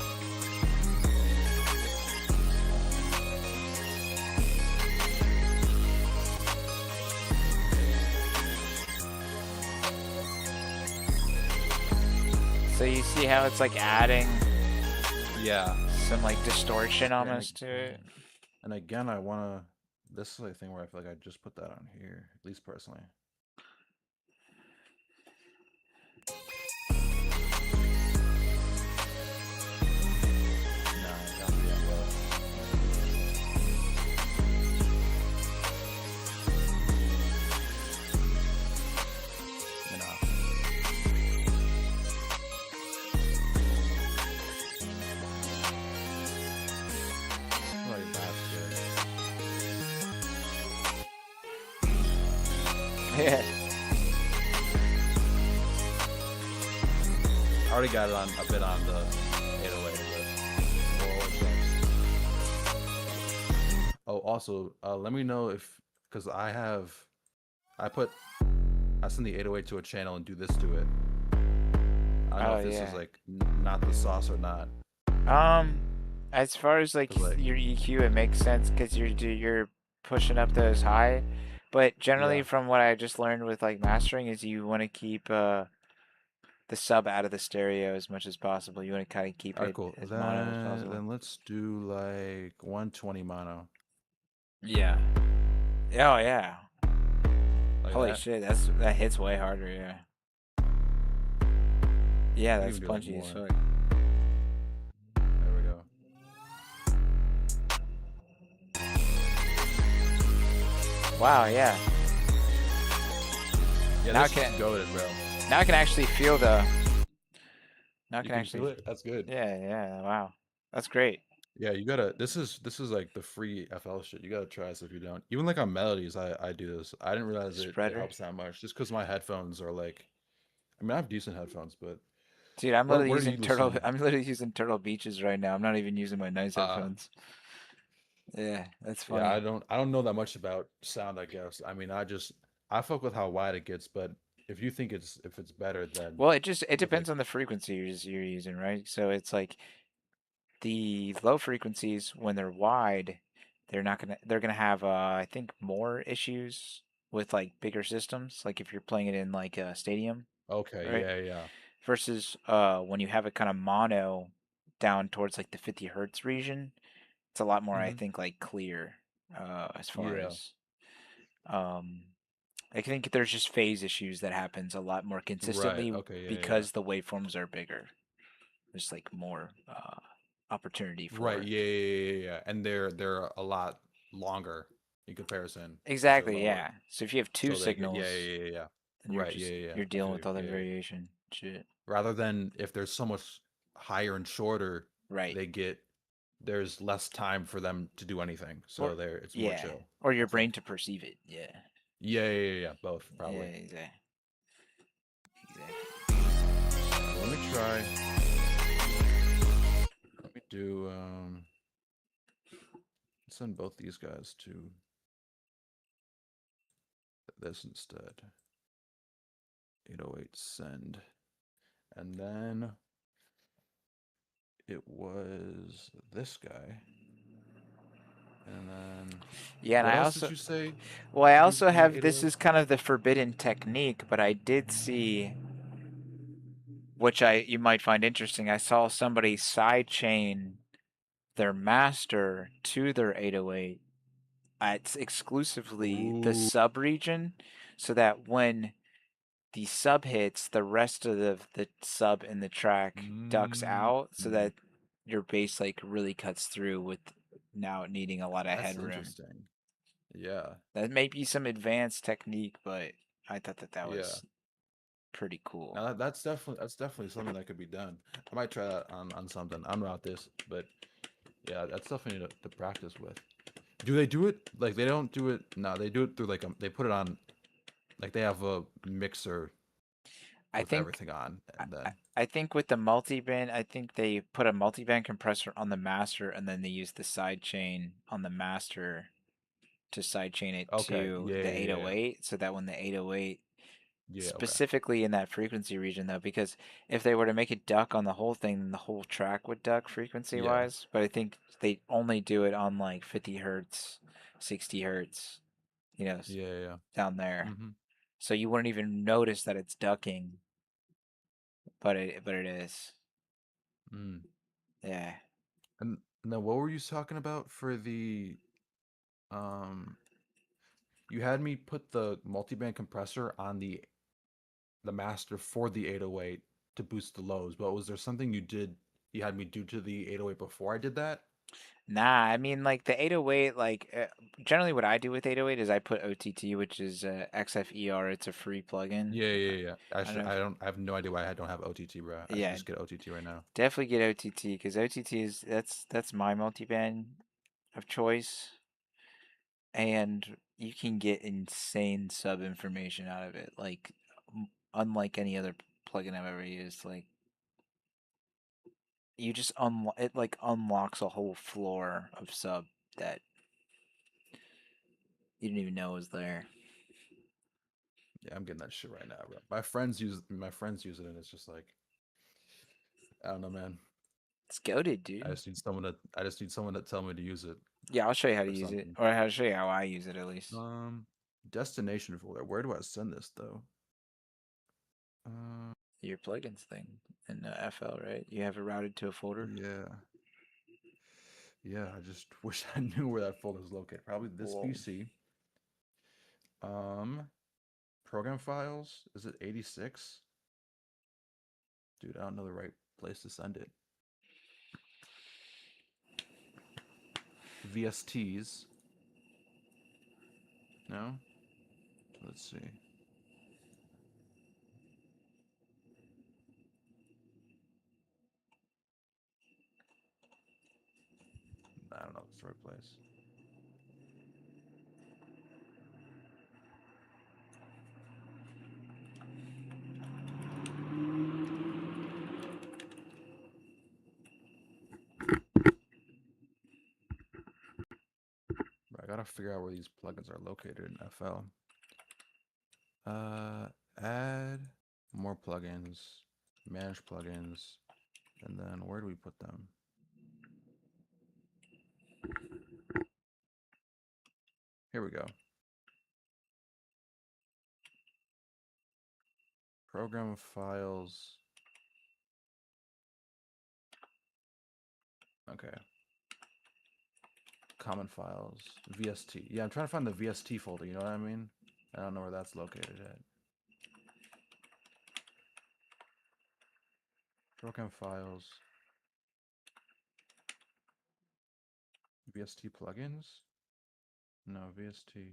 So you see how it's like adding Yeah. some like distortion Yeah, and, almost to it. and again, I wanna. This is a thing where I feel like I just put that on here, at least personally. Nah, it can't be that well. Nah. Like that's good. Yeah. I already got it on a bit on the 808, but more trucks. Oh, also, let me know if, because I send the 808 to a channel and do this to it. I don't know if this is like not the sauce or not. As far as like, 'Cause, like, your EQ, it makes sense because you're pushing up those high. But generally, Yeah. from what I just learned with like mastering, is you want to keep the sub out of the stereo as much as possible. You want to kind of keep Alright, it cool. as mono as possible. Then let's do like 120 mono. Yeah. Oh yeah. Like Holy that. shit, that hits way harder. Yeah. Yeah, We that's can do, like, punchy as more. fuck. There we go. Wow. Yeah. Yeah, Now I this can is goated, bro. now I can actually feel the. Now I You can can actually. feel it? That's good. Yeah. Yeah. Wow. That's great. Yeah, you gotta. This is like the free FL shit. You gotta try this if you don't. Even like on melodies, I do this. I didn't realize it Spreader. helps that much. Just because my headphones are like, I mean, I have decent headphones, but Dude, I'm what literally are you using Turtle. listening? I'm literally using Turtle Beaches right now. I'm not even using my nice headphones. Yeah, that's Yeah, funny. I don't know that much about sound. I guess. I mean, I fuck with how wide it gets, but if you think if it's better, then Well, it with depends like on the frequency you're using, right? So it's like the low frequencies when they're wide, they're gonna have I think more issues with like bigger systems, like if you're playing it in like a stadium, okay, right? yeah. Versus when you have it kind of mono down towards like the 50 hertz region, it's a lot more, I Hmm. think, like clear as far Yeah. as um I think there's just phase issues that happens a lot more Right. consistently Okay. Yeah. Yeah. because the waveforms are bigger. There's like more opportunity Right. for. Yeah. And they're a lot longer in comparison if they're Exactly, lower. yeah. So if you have two So they get signals, yeah. then Right. Yeah. you're I dealing feel you. with all that Yeah. variation shit. Rather than if there's so much higher and shorter, Right. there's less time for them to do anything. Or So it's more yeah, chill. or your I brain think. to perceive it. Yeah. Yeah. Both Yeah, probably. exactly. Let me try. Let me do send both these guys to this instead. 808 send. And then it was this guy. And then Yeah, and what I else also did you say? well, I You also in the have this 808? is kind of the forbidden technique, but I did see, which you might find interesting. I saw somebody sidechain their master to their 808 at exclusively the Ooh. sub region, so that when the sub hits, the rest of the sub in the track ducks out, so that your bass like really cuts through with now needing a lot of That's headroom. interesting. Yeah. That may be some advanced technique, but I thought that Yeah. was pretty cool. Now that's definitely something that could be done. I might try that on something. I don't know about this, but yeah, that's definitely to practice with. Do they do it like they don't do it? No, they do it through like they put it on like they have a mixer I with think everything on, and then I think with the multiband, I think they put a multiband compressor on the master, and then they use the side chain on the master to sidechain it okay, to yeah, the yeah, yeah, 808, so that when the 808, yeah, okay, specifically in that frequency region though, because if they were to make it duck on the whole thing, then the whole track would duck frequency yeah, wise. But I think they only do it on like 50 hertz, 60 hertz, yeah. down there. Mm-hmm. So you wouldn't even notice that it's ducking but it is. Mm. Yeah. And then what were you talking about for the um? You had me put the multiband compressor on the master for the 808 to boost the lows, but was there something you had me do to the 808 before I did that? Nah, I mean like the 808, like generally what I do with 808 is I put OTT, which is XFER. It's a free plugin. Yeah. I don't know. I have no idea why I don't have OTT, bro. I should Yeah, just get OTT right now. definitely get OTT because OTT is that's my multiband of choice, and you can get insane sub information out of it. Like unlike any other plugin I've ever used, like you just it like unlocks a whole floor of sub that you didn't even know was there. Yeah, I'm getting that shit right now, bro. My friends use it, and it's just like I don't know, man. It's goaded, dude. I just need someone to tell me to use it Yeah, I'll show you how to or use it, something. or how to show you how I use it at least. Destination folder. Where do I send this though? Your plugins thing in FL, right? You have it routed to a folder. Yeah. Yeah, I just wish I knew where that folder is located. Probably this Whoa. PC. Program files. Is it 86? Dude, I don't know the right place to send it. VSTs. No? Let's see. I don't know if it's the right place. I gotta figure out where these plugins are located in FL. Add more plugins, manage plugins, and then where do we put them? Here we go. Program files. Okay. Common files. VST. Yeah, I'm trying to find the VST folder, you know what I mean? I don't know where that's located at. Program files. VST plugins? No, VST.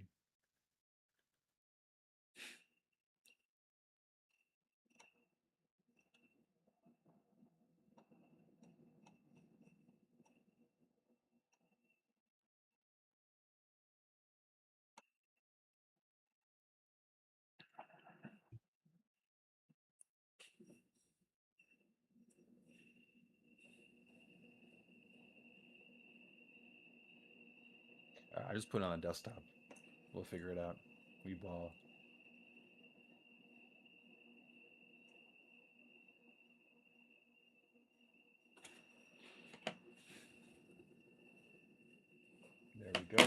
I just put it on the desktop. We'll figure it out. We ball. There we go.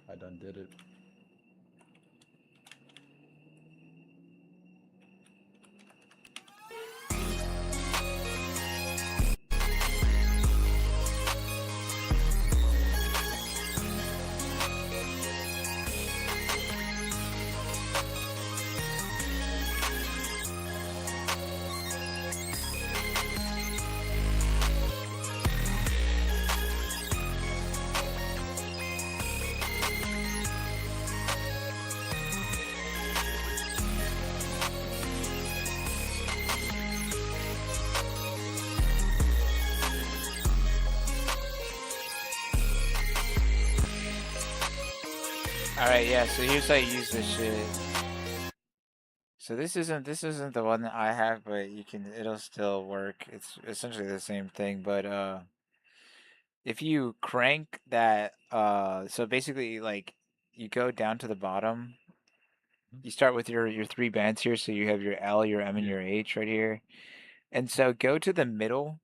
I done did it. Alright, yeah, so here's how you use this shit. So this isn't the one that I have, but it'll still work. It's essentially the same thing, but if you crank that so basically like you go down to the bottom. You start with your three bands here, so you have your L, your M, and Yeah. your H right here. And so go to the middle.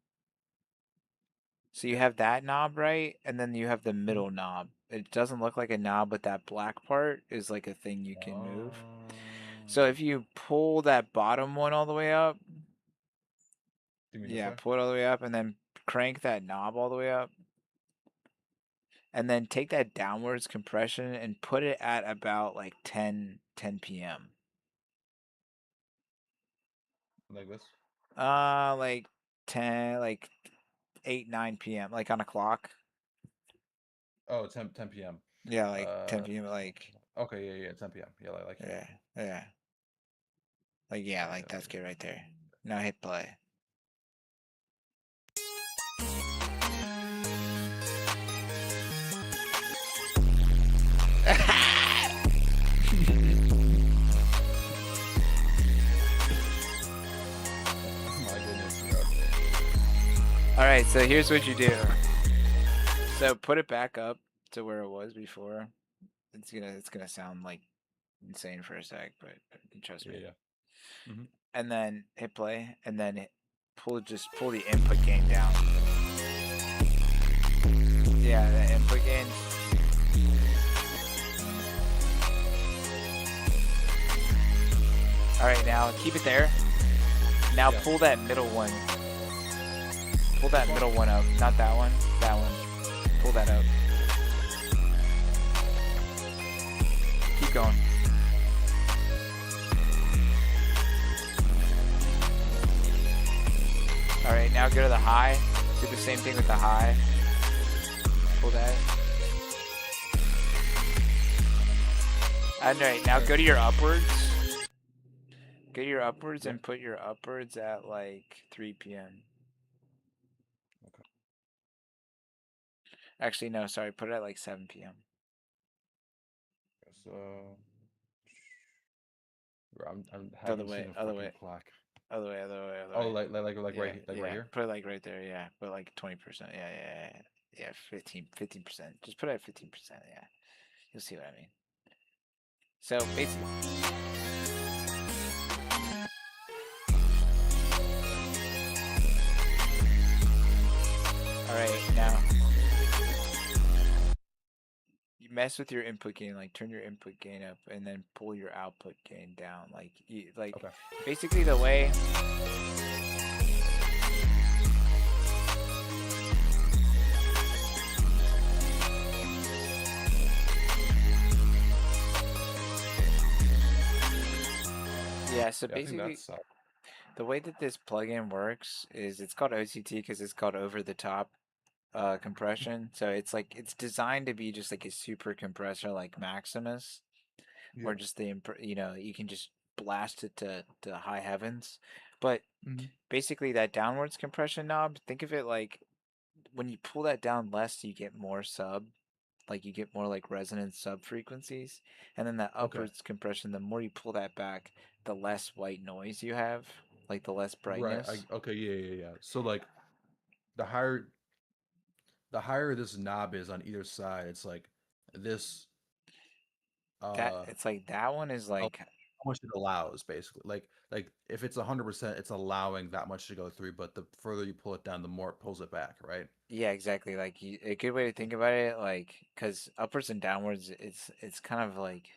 So you have that knob, right? And then you have the middle knob. It doesn't look like a knob, but that black part is like a thing you can move. So if you pull that bottom one all the way up, yeah, pull it all the way up and then crank that knob all the way up. And then take that downwards compression and put it at about like 10 p.m. Like this? Like 10, like 8, 9 p.m. Like on a clock. Oh, 10 p.m. Yeah, like 10 p.m. Like. Okay, yeah, 10 p.m. Yeah, like here. Yeah. Like yeah, like that's good right there. Now hit play. All right, so here's what you do. So put it back up to where it was before. It's gonna sound like insane for a sec, but trust me. Yeah. And then hit play, and then pull the input gain down. Yeah, the input gain. All right, now keep it there. Now pull that middle one. Pull that middle one up, not that one. That one. Pull that up. Keep going. All right, now go to the high. Do the same thing with the high. Pull that. All right, now go to your upwards. Go to your upwards and put your upwards at like 3 p.m. Actually, no, sorry. Put it at like 7 p.m. So, I'm Other way. Clock. Other way. Oh, like right here. Put it like right there. Yeah, put like 20%. Yeah. 15%. Just put it at 15%. Yeah, you'll see what I mean. So basically. All right, now. You mess with your input gain, like turn your input gain up and then pull your output gain down. Basically the way yeah, so basically the way that this plugin works is it's called OCT because it's called over the top compression. So it's designed to be just like a super compressor like Maximus, or just you can just blast it to high heavens. But basically that downwards compression knob, think of it like when you pull that down less, you get more sub, like you get more like resonant sub frequencies, and then that upwards compression, the more you pull that back, the less white noise you have, like the less brightness. Right. Yeah. So like the higher this knob is on either side, it's like this. It's like that one is like how much it allows, basically. Like if it's 100%, it's allowing that much to go through, but the further you pull it down, the more it pulls it back, right? Yeah, exactly. Like a good way to think about it, like because upwards and downwards, it's kind of like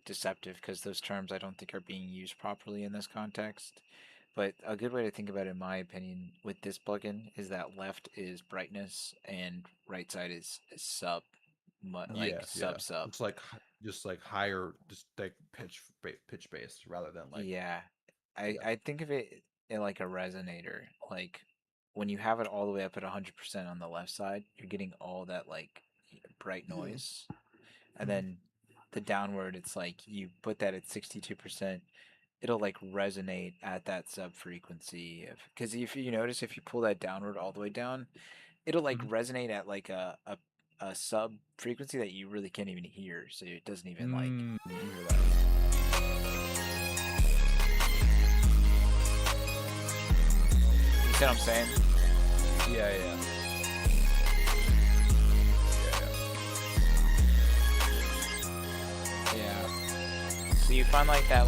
deceptive because those terms I don't think are being used properly in this context. But a good way to think about it, in my opinion, with this plugin is that left is brightness and right side is sub, sub. It's like just like higher, just like pitch based rather than like. Yeah, I think of it in like a resonator. Like when you have it all the way up at 100% on the left side, you're getting all that like bright noise, and then the downward, it's like you put that at 62%. It'll like resonate at that sub frequency because if you notice, if you pull that downward all the way down, it'll like resonate at like a sub frequency that you really can't even hear, so it doesn't even like hear that. You see what I'm saying? Yeah. So you find like that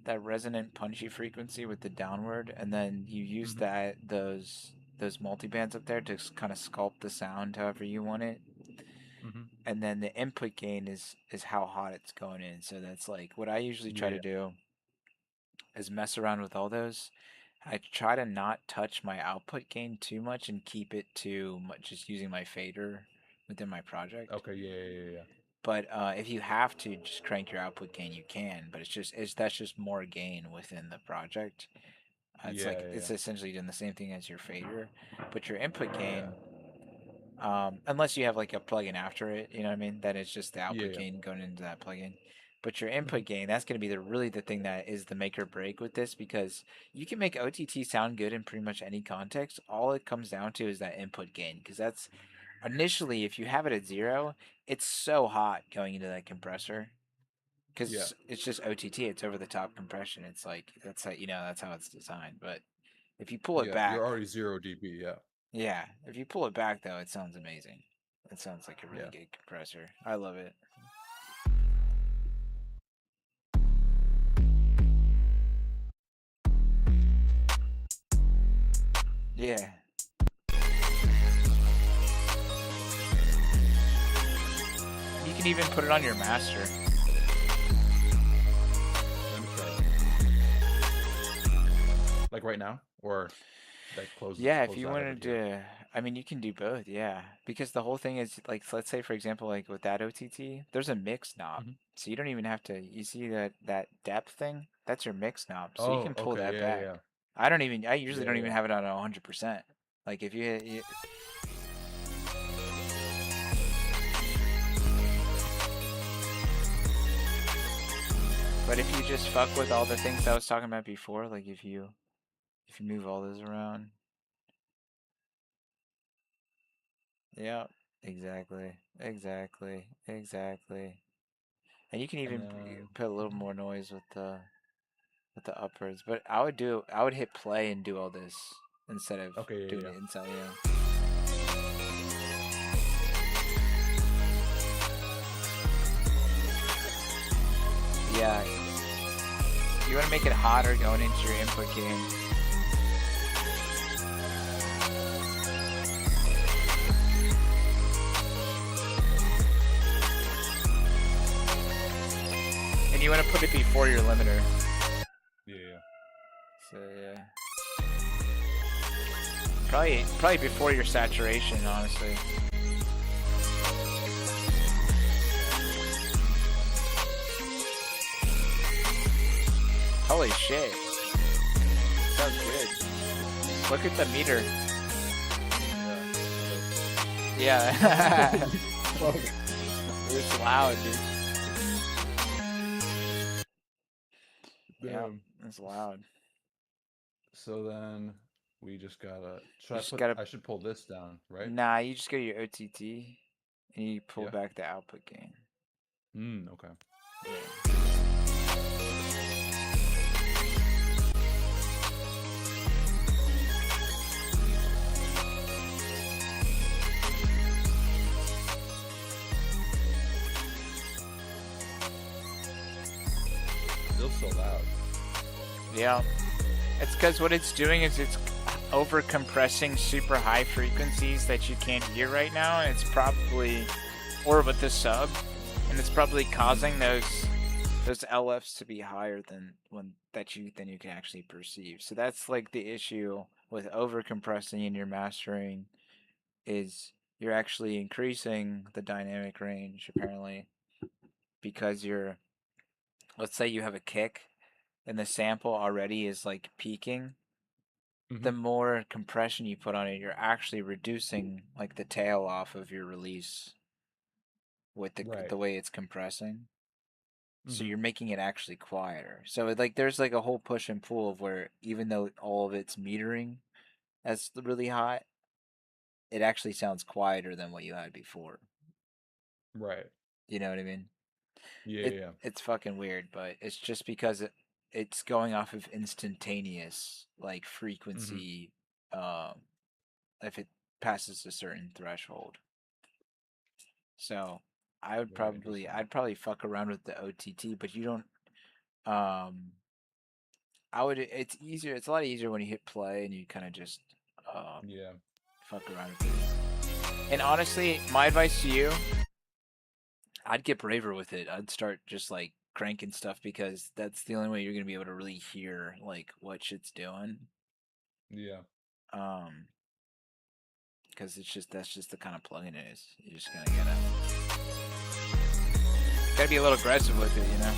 that resonant punchy frequency with the downward, and then you use those multibands up there to kind of sculpt the sound however you want it. And then the input gain is how hot it's going in. So that's like what I usually try to do is mess around with all those. I try to not touch my output gain too much and keep it to just using my fader within my project. Okay, yeah. But if you have to just crank your output gain, you can. But that's just more gain within the project. It's essentially doing the same thing as your fader, but your input gain, unless you have like a plugin after it, you know what I mean? Then it's just the output gain going into that plugin. But your input gain, that's going to be really the thing that is the make or break with this, because you can make OTT sound good in pretty much any context. All it comes down to is that input gain, because that's initially, if you have it at 0, it's so hot going into that compressor. Because it's just OTT, it's over the top compression. It's like that's how it's designed. But if you pull it back, you're already 0 dB. yeah, if you pull it back though, it sounds amazing. It sounds like a really good compressor. I love it. Yeah. You can even put it on your master. Like right now, or like close. Yeah, if you wanted to, I mean, you can do both. Yeah, because the whole thing is like, let's say for example, like with that OTT, there's a mix knob, so you don't even have to. You see that depth thing? That's your mix knob, so you can pull that back. I usually don't even have it on 100%. Like if you but if you just fuck with all the things I was talking about before, like if you move all those around. Yeah, exactly. And you can even put a little more noise with the upwards. But I would hit play and do all this instead of doing it inside, Yeah, you want to make it hotter going into your input gain. And you want to put it before your limiter. So yeah. Probably before your saturation, honestly. Holy shit. Sounds good. Look at the meter. Yeah. It's loud, dude. Yeah, it's loud. So then we just gotta. I should pull this down, right? Nah, you just go to your OTT and you pull back the output gain. Okay. Yeah. Still so loud. Yeah. It's because what it's doing is it's over compressing super high frequencies that you can't hear right now, and it's probably, or with the sub, and it's probably causing those LFs to be higher than you can actually perceive. So that's like the issue with over compressing in your mastering, is you're actually increasing the dynamic range apparently, because let's say you have a kick and the sample already is like peaking. The more compression you put on it, you're actually reducing like the tail off of your release with the way it's compressing. So you're making it actually quieter. So there's like a whole push and pull of where even though all of it's metering as really hot, it actually sounds quieter than what you had before. Right. You know what I mean? Yeah. It's fucking weird, but it's just because it's going off of instantaneous like frequency if it passes a certain threshold. So I'd probably fuck around with the OTT, but you don't I would. It's easier. It's a lot easier when you hit play and you kind of just Yeah. fuck around with it. And honestly, my advice to you, I'd get braver with it. I'd start just like cranking stuff because that's the only way you're gonna be able to really hear like what shit's doing. Yeah. Because that's just the kind of plugin it is. You're just gonna gotta be a little aggressive with it, you know.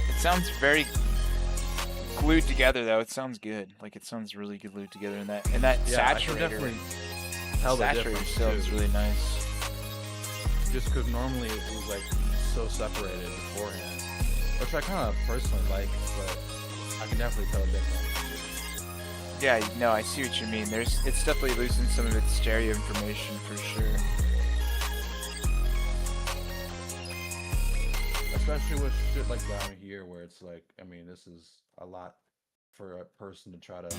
It sounds very glued together though. It sounds good. Like it sounds really good glued together, and that Yeah, I can saturator. definitely tell the Saturator difference sounds too. really nice. Just because normally it was like so separated beforehand, which I kind of personally like, but I can definitely tell the difference. Yeah, no, I see what you mean. It's definitely losing some of its stereo information for sure. Especially with shit like down here, where it's like, I mean, this is a lot for a person to try to.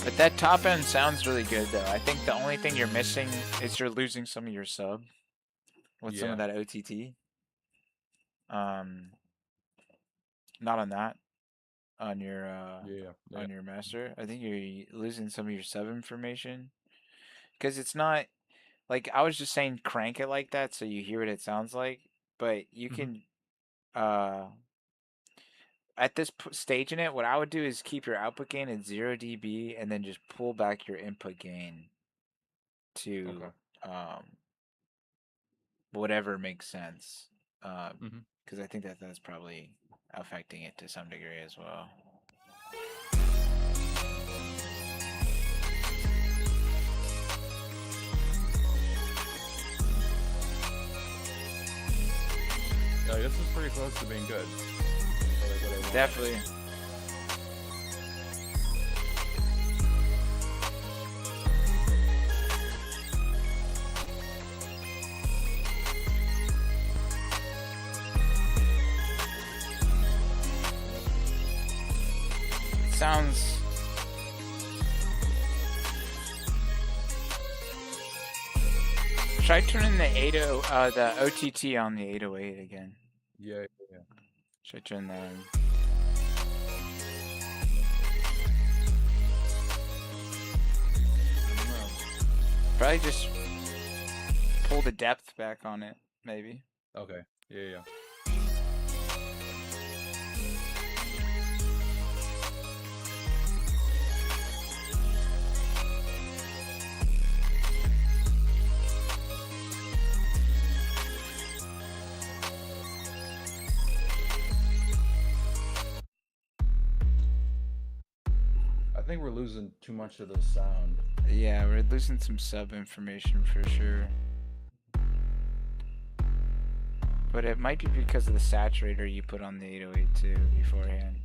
But that top end sounds really good though. I think the only thing you're missing is you're losing some of your sub with some of that OTT. Not on that. On your on your master. I think you're losing some of your sub information. Because it's not like I was just saying crank it like that so you hear what it sounds like, but you can at this stage in it, what I would do is keep your output gain at 0 dB and then just pull back your input gain to whatever makes sense. Because I think that's probably affecting it to some degree as well. Yeah, this is pretty close to being good. Definitely. Sounds try turning the the OTT on the 808 again. Yeah. Should I turn that on? Probably just pull the depth back on it, maybe. Okay. Yeah. I think we're losing too much of the sound. Yeah, we're losing some sub information for sure. But it might be because of the saturator you put on the 808 too beforehand.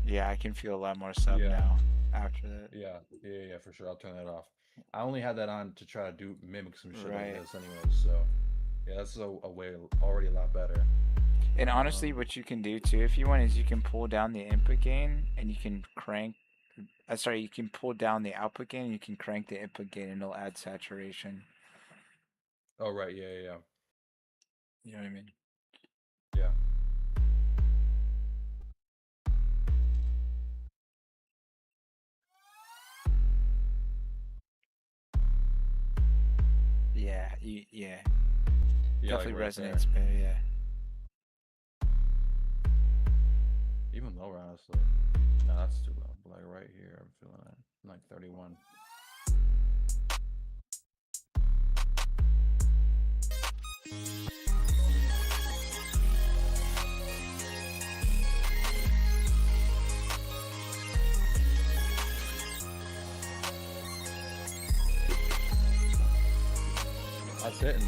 Yeah, I can feel a lot more sub now after that. Yeah, for sure. I'll turn that off. I only had that on to try to mimic some shit Right. like this anyways, so yeah, that's a way already a lot better. And honestly, what you can do too, if you want, is you can pull down the input gain and you can crank. You can pull down the output gain and you can crank the input gain and it'll add saturation. Oh right, yeah. You know what I mean? Yeah. Yeah. Yeah, Definitely like right resonates there. better, yeah. Even lower, honestly. No, that's too low. But like right here, I'm feeling it. Like 31. That's hitting.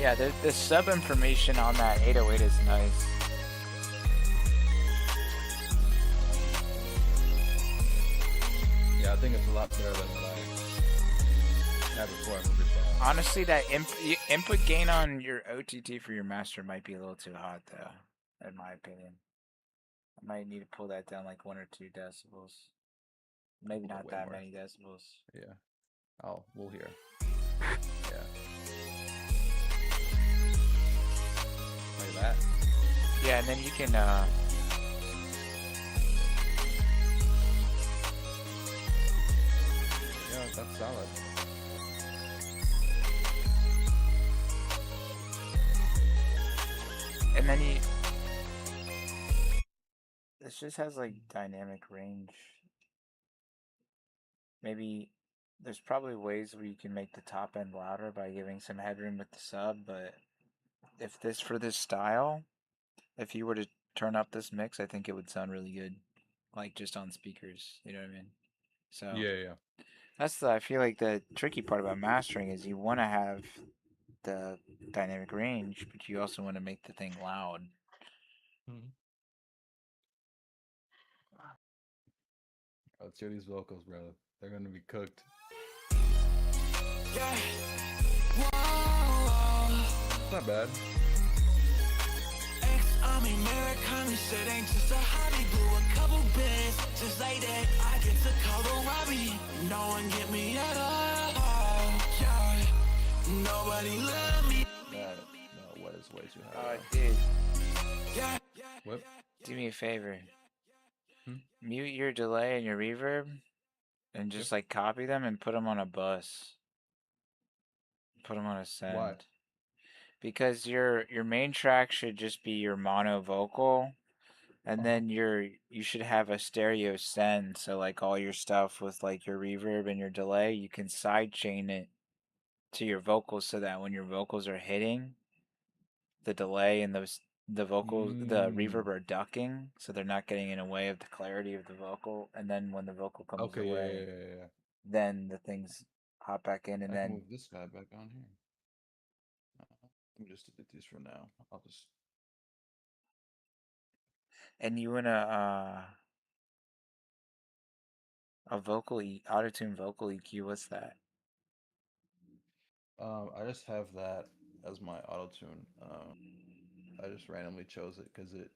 Yeah, the sub information on that 808 is nice. Yeah, I think it's a lot better than what I had before. Honestly, that input gain on your OTT for your master might be a little too hot, though, in my opinion. I might need to pull that down like 1 or 2 decibels. Maybe not that many decibels. Yeah. Oh, we'll hear. Yeah. Like that. Yeah, and then you can Yeah, that's solid. and then you this just has like dynamic range. Maybe there's probably ways where you can make the top end louder by giving some headroom with the sub, but if this for this style, if you were to turn up this mix, I think it would sound really good, like just on speakers. You know what I mean? So Yeah. that's I feel like the tricky part about mastering is you want to have the dynamic range, but you also want to make the thing loud. Let's hear these vocals, bro. They're gonna be cooked. Yeah. Not bad. Ex-army Americana shit ain't just a hobby. Blew a couple bins, just like that. I get to call a Robbie. No one get me at all. Yeah. Nobody love me. No, what is way too high? Oh, dude. Yeah. Whip. Do me a favor. Mute your delay and your reverb, and just like copy them and put them on a bus. Put them on a send. Why? Because your main track should just be your mono vocal, and then you should have a stereo send. So like all your stuff with like your reverb and your delay, you can sidechain it to your vocals so that when your vocals are hitting, the delay and the vocals, the reverb are ducking, so they're not getting in the way of the clarity of the vocal. And then when the vocal comes Okay, away, yeah. then the things hop back in, and I can then move this guy back on here. Let me just delete these for now. I'll just. and you want a auto-tune vocal EQ. What's that? I just have that as my auto tune. I just randomly chose it because it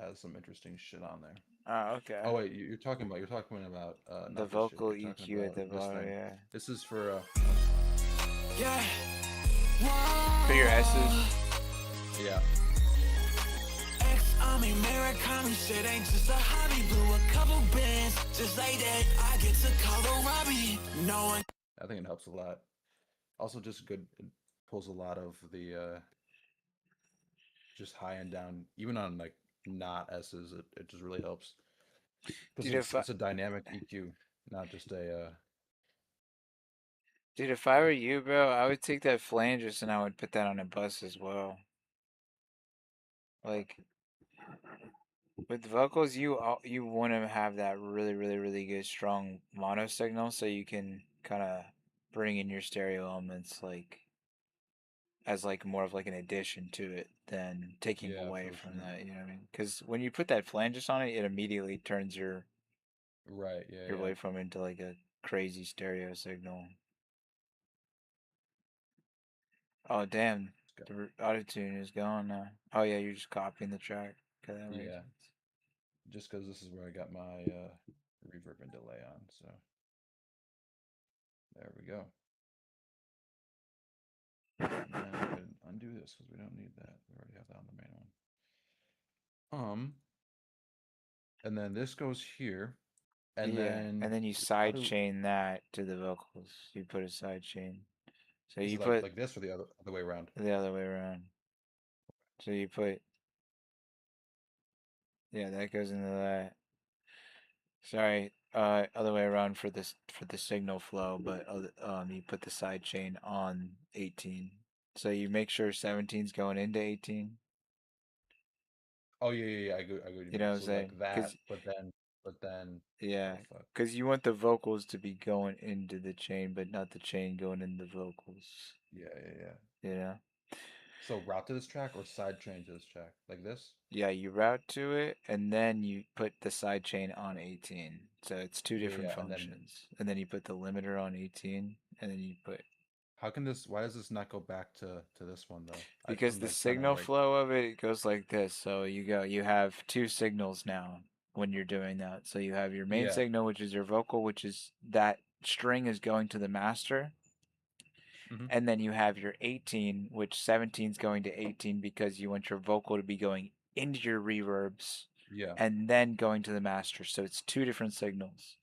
has some interesting shit on there. Oh, okay. Oh wait, you're talking about the not this vocal shit. You're talking EQ at the about this bottom. thing. Yeah. This is for Yeah. For your S's. Yeah. Ex-army Americana shit ain't just a hobby. Blew a couple bins, just like that. I get to call a Robbie. No one. I think it helps a lot. Also, just good. It pulls a lot of the just high and down, even on like not S's. It just really helps because it's a dynamic EQ, not just a. Dude, if I were you, bro, I would take that flanges and I would put that on a bus as well. Like with vocals, you want to have that really good strong mono signal, so you can kind of bring in your stereo elements like as like more of like an addition to it than taking away from that. You know what I mean? Because when you put that flanges on it, it immediately turns your your waveform into like a crazy stereo signal. Oh damn, the auto-tune is gone now. Oh yeah, you're just copying the track. Okay, that makes sense. Just because this is where I got my reverb and delay on, so there we go. And then I can undo this because we don't need that. We already have that on the main one. And then this goes here, and then you side chain that to the vocals. You put a side chain. So you put like this or the other way around. The other way around. So you put that goes into that. Sorry, other way around for this for the signal flow, but you put the side chain on 18. So you make sure 17's going into 18. Oh yeah, I go. You know what I'm saying? Like that, but then. Yeah, because you want the vocals to be going into the chain, but not the chain going into the vocals. Yeah. You know. So route to this track or side chain to this track, like this. Yeah, you route to it, and then you put the side chain on 18. So it's two different And then functions. And then you put the limiter on 18, and then you put how can this? Why does this not go back to this one though? because I'm the like trying to signal like. flow of it goes like this. So you have two signals now when you're doing that. So you have your main Yeah. signal, which is your vocal, which is that string is going to the master. Mhm. And then you have your 18, which 17 is going to 18 because you want your vocal to be going into your reverbs Yeah. and then going to the master. So it's two different signals.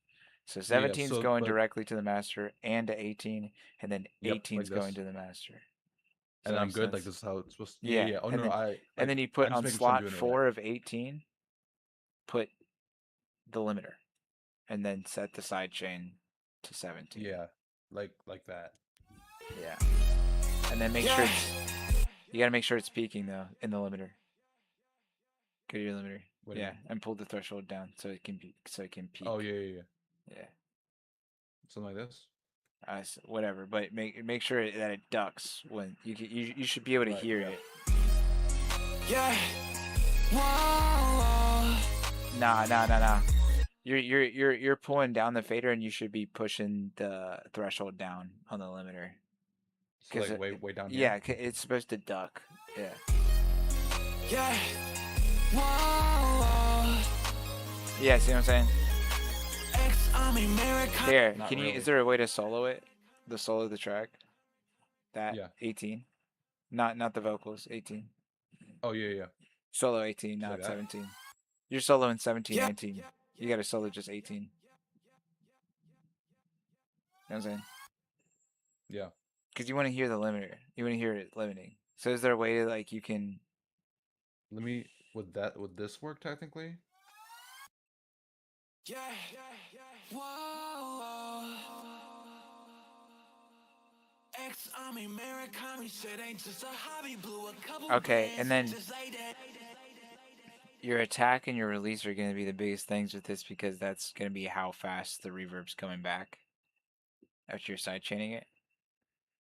So Yeah. 17 is So going like. directly to the master and to 18, and then Yep. 18 Like is going this. to the master. Does And that I'm make good. Like sense? this is how it's supposed. Yeah. Yeah. Yeah. Oh And no. then I and like. then you I'm put just on making sure I'm slot doing it right. 4 of 18, put the limiter, and then set the side chain to 17. Yeah. Like that. Yeah. And then make sure it's you gotta make sure it's peaking though in the limiter. Go to your limiter. What do you Yeah, mean? and pull the threshold down so it can peak. Oh yeah. Yeah. Something like this. Whatever, but make sure that it ducks when you should be able to hear it. Yeah. Whoa. Nah. You're pulling down the fader and you should be pushing the threshold down on the limiter. So like way down here. Yeah, it's supposed to duck. Yeah. Yeah. Whoa. Yeah, see what I'm saying? Ex-Army American. Here, Not can you? really. Is there a way to solo it? The solo the track. That Yeah. 18. Not the vocals. 18. Oh yeah. Solo 18, Like not that? 17. You're soloing 17, Yeah. 19. You gotta solo just 18. You know what I'm saying? Yeah. Because you want to hear the limiter. You want to hear it limiting. So is there a way to like you can? Let me. Would this work technically? Yeah. Whoa. Ex-Army American said ain't just a hobby, blew a couple Okay, and then just like that. your attack and your release are going to be the biggest things with this because that's going to be how fast the reverb's coming back after you're side chaining it.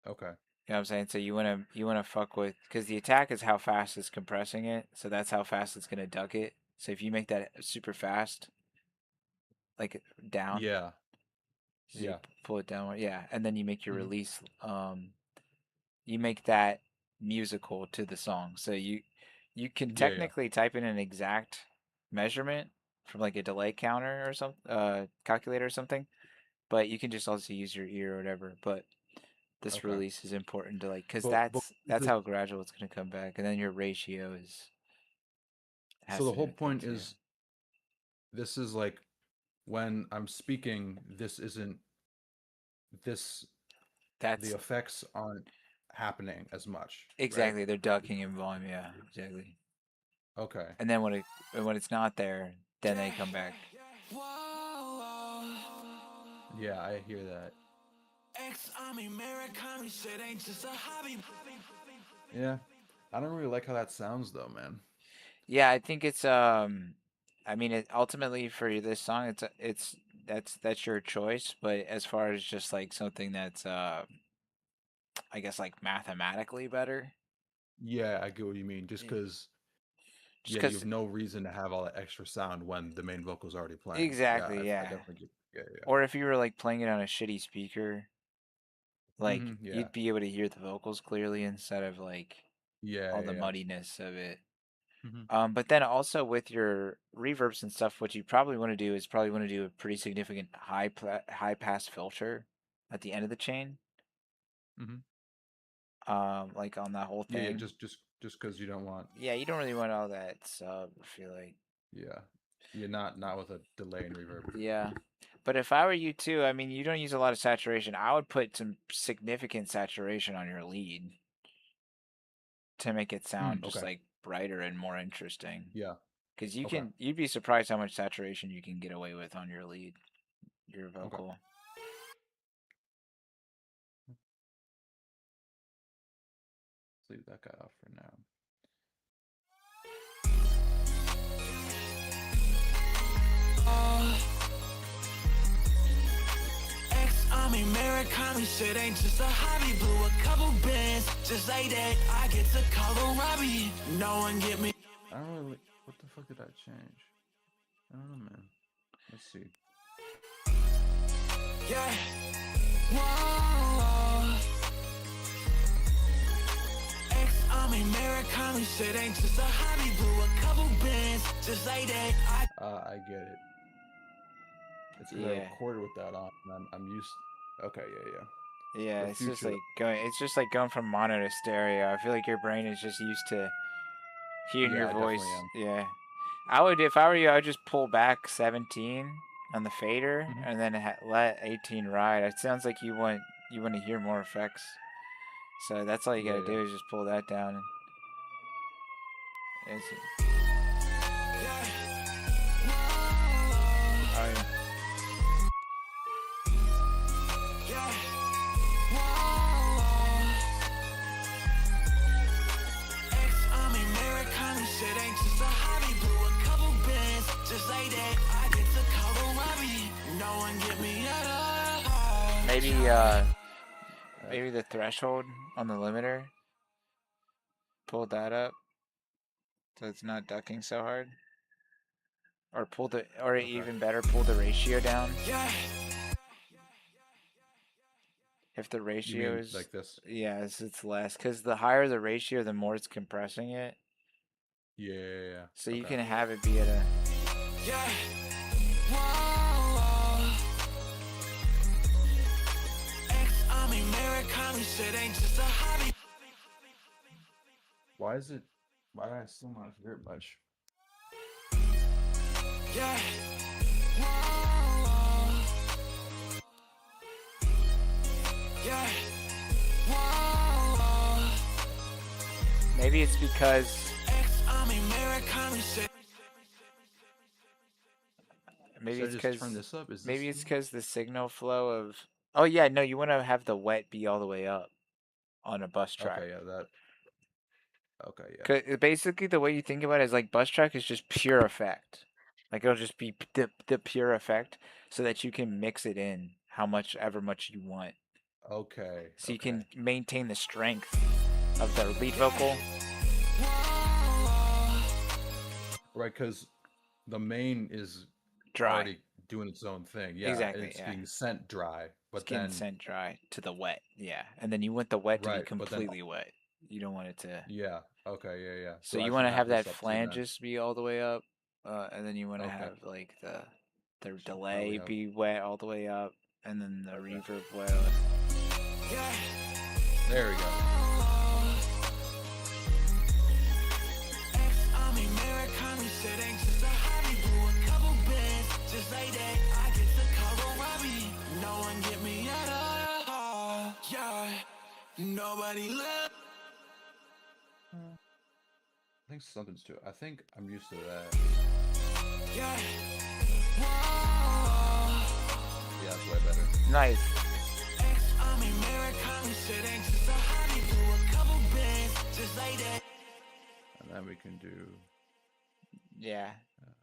Okay. You know what I'm saying? So you wanna fuck with because the attack is how fast it's compressing it, so that's how fast it's gonna duck it. So if you make that super fast, like down, Yeah. so you Yeah. pull it down, yeah, and then you make your Mhm. release, you make that musical to the song. So you can Yeah. technically type in an exact measurement from like a delay counter or some calculator or something, but you can just also use your ear or whatever. But this Okay. release is important to like because But that's this- how gradual it's gonna come back, and then your ratio is. has So the to do whole with that point too. is, this is like, when I'm speaking, this isn't this. That's The effects aren't happening as much. exactly they're ducking in volume. Yeah, exactly. Right? Okay. And then when it's not there, then they come back. Yeah, I hear that. Ex-Army American said ain't just a hobby. Yeah, I don't really like how that sounds though, man. Yeah, I think it's I mean, it ultimately for this song, that's your choice. But as far as just like something that's I guess like mathematically better. Yeah, I get what you mean. Just because. Just Yeah, you because have no reason to have all that extra sound when the main vocal's already playing. exactly, I yeah. definitely get. Yeah. Or if you were like playing it on a shitty speaker, like Yeah. you'd be able to hear the vocals clearly instead of like Yeah. all the Yeah. muddiness of it. Mhm. But then also with your reverbs and stuff, what you probably want to do is probably want to do a pretty significant high pass filter at the end of the chain. Mhm. Like on that whole thing. Yeah. Just because you don't want. Yeah, you don't really want all that sub. I feel like. Yeah. You're not with a delay and reverb. Yeah. But if I were you too, I mean, you don't use a lot of saturation. I would put some significant saturation on your lead to make it sound just Okay. like brighter and more interesting. Yeah. Because Okay. you'd be surprised how much saturation you can get away with on your lead, your vocal. Let's leave that guy off for now. Ex-Army American said ain't just a hobby, blew a couple bands Just like that, I get to call her Robbie. No one get me. I don't really. What the fuck did that change? I don't know, man. Let's see. Yeah. Whoa. Ex-army, American, shit ain't just a hobby. Blew a couple bands, just like that. I get it. It's because I Yeah. recorded with that on, and I'm used. Okay, yeah. Yeah, For it's just future. like going. It's just like going from mono to stereo. I feel like your brain is just used to hearing Yeah, your I voice. definitely am. Yeah, I would if I were you. I would just pull back 17 on the fader Mhm. and then let 18 ride. It sounds like you want to hear more effects. So that's all you gotta Yeah. do is just pull that down. And it's, oh yeah. Ex-army, American, shit ain't just a hobby. Blew a couple bands, just like that. I get to call her Robbie. No one get me at all. Maybe the threshold on the limiter. Pull that up so it's not ducking so hard. Or even better, pull the ratio down. If the You ratio mean is, like this? yes, it's less. Because the higher the ratio, the more it's compressing it. Yeah. So you can have it be at a... Yeah. Whoa. Ex-army, American, shit ain't just a hobby. Why do I still not hear it much? Yeah. Whoa. Yeah. Whoa. Maybe it's because... Ex-army, American, shit. Maybe Should it's I just because... turn this up? Is this Maybe it's because the signal flow of... Oh yeah, no, you want to have the wet be all the way up on a bus track. Okay, yeah, that. Okay, yeah. 'Cause basically, the way you think about it is like bus track is just pure effect. Like it'll just be the pure effect, so that you can mix it in ever much you want. Okay. So you can maintain the strength of the lead vocal. Right, because the main is Dry. already doing its own thing. Yeah, Exactly, it's yeah. being sent dry, but It's getting then sent dry to the wet, yeah. And then you want the wet to be right, but then completely wet. You don't want it to. yeah. Okay, yeah. So So I you should want to have that this up too then. flanges be all the way up, and then you want to Okay. have like the Should delay probably have. be wet all the way up, and then the reverb wet. There we go. Ex-army, American, shit ain't just a hobby. Blew a couple bands, just like that. I get to call her Robbie. No one get me at all. Yeah. Nobody love. I think something's to it. I think I'm used to that. Yeah. Yeah, it's way better. Nice. Ex-army, American, shit ain't just a hobby. Blew a couple bands, just like that. And then we can do. Yeah.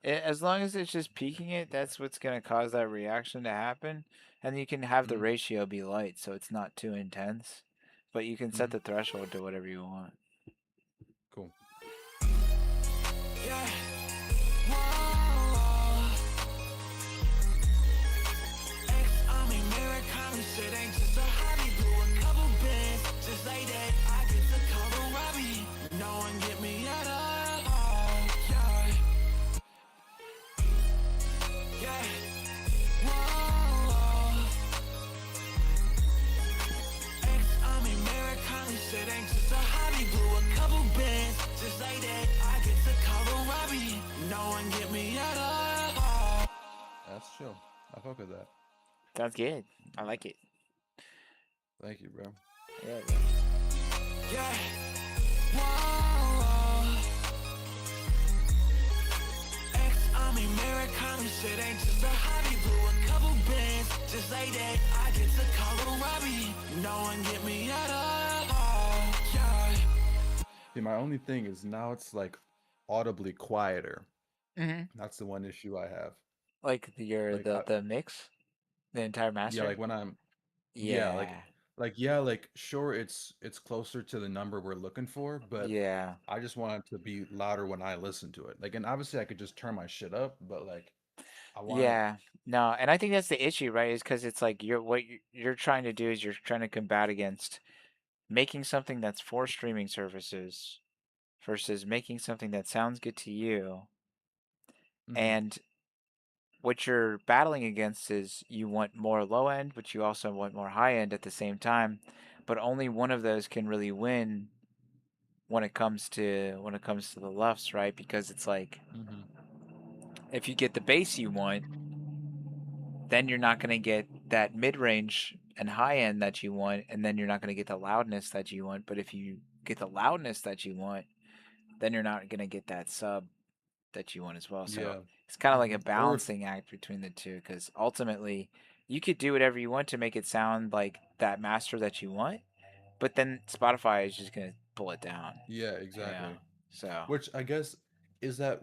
As long as it's just peaking it, that's what's going to cause that reaction to happen. And you can have the ratio be light, so it's not too intense. But you can set the threshold to whatever you want. Cool. Yeah. Ex-army, American, shit ain't just a hobby. Blew a couple bands, just like that. I get to call her Robbie. No one get me at all. Yeah. Yeah. Ex-army, American, shit ain't just a hobby. Blew a couple bands, just like that. I get to call her Robbie. No one get me at all. That's chill. I fuck with that. Sounds good. I like it. Thank you, bro. Yeah. Yeah. Ex-army, American, shit ain't just a hobby. Blew a couple bands, just like that. I get to call her Robbie. No one get me at all. Yeah. See, my only thing is now it's like audibly quieter. That's the one issue I have. Like the mix, the entire master. Yeah, like when I'm. Yeah. Like like yeah, like sure it's closer to the number we're looking for, but Yeah. I just want it to be louder when I listen to it. Like, and obviously I could just turn my shit up, but like I want it. Yeah. No, and I think that's the issue, right? Is because it's like you're trying to do is you're trying to combat against making something that's for streaming services versus making something that sounds good to you. Mm-hmm. And what you're battling against is you want more low end, but you also want more high end at the same time. But only one of those can really win when it comes to the lefts, right? Because it's like Mm-hmm. if you get the bass you want, then you're not going to get that mid range and high end that you want, and then you're not going to get the loudness that you want. But if you get the loudness that you want, then you're not going to get that sub that you want as well. So Yeah. it's kind of like Mm-hmm. a Or if balancing act between the two because ultimately you could do whatever you want to make it sound like that master that you want, but then Spotify is just going to pull it down. yeah, Yeah. exactly. So, Which I guess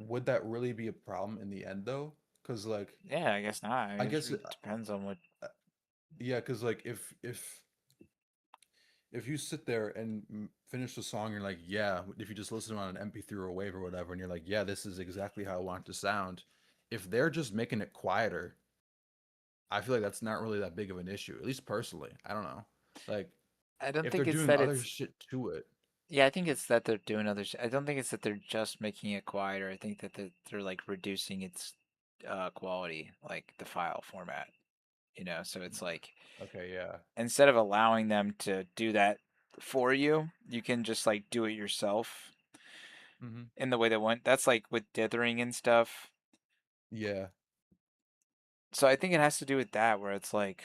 would that really be a problem in the end though? Because like yeah, I guess not. I I mean, guess it depends on what. uh, yeah, because like if you sit there and finish the song, you're like, yeah, if you just listen on an MP3 or a wave or whatever, and you're like, yeah, this is exactly how I want it to sound. If they're just making it quieter, I feel like that's not really that big of an issue, at least personally. I don't know. Like, I don't if they're think it's doing that other it's. shit to it. Yeah, I think it's that they're doing other. I don't think it's that they're just making it quieter. I think that they're like reducing its quality, like the file format. So it's like Okay, yeah. instead of allowing them to do that for you, you can just like do it yourself Mm-hmm. in the way that went. That's like with dithering and stuff. Yeah. So I think it has to do with that, where it's like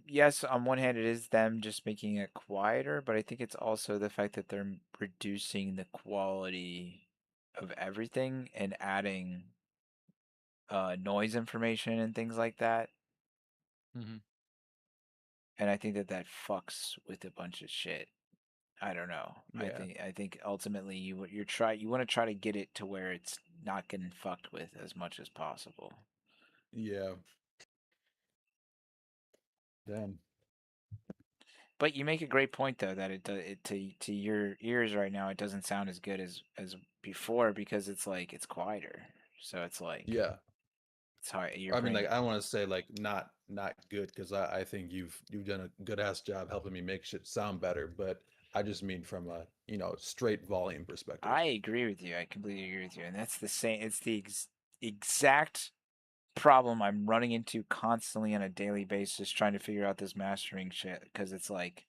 yes, on one hand it is them just making it quieter, but I think it's also the fact that they're reducing the quality of everything and adding noise information and things like that. Mm-hmm. And I think that that fucks with a bunch of shit. I don't know. Yeah. I think ultimately you want to try to get it to where it's not getting fucked with as much as possible. Yeah. Damn. But you make a great point though that it to your ears right now it doesn't sound as good as before because it's like it's quieter. So it's like Yeah. it's hard. Your I mean, brain. like, I don't want to say like not good because I think you've done a good ass job helping me make shit sound better, but I just mean from a straight volume perspective. I agree with you. I completely agree with you. And that's the same. It's the exact problem I'm running into constantly on a daily basis trying to figure out this mastering shit because it's like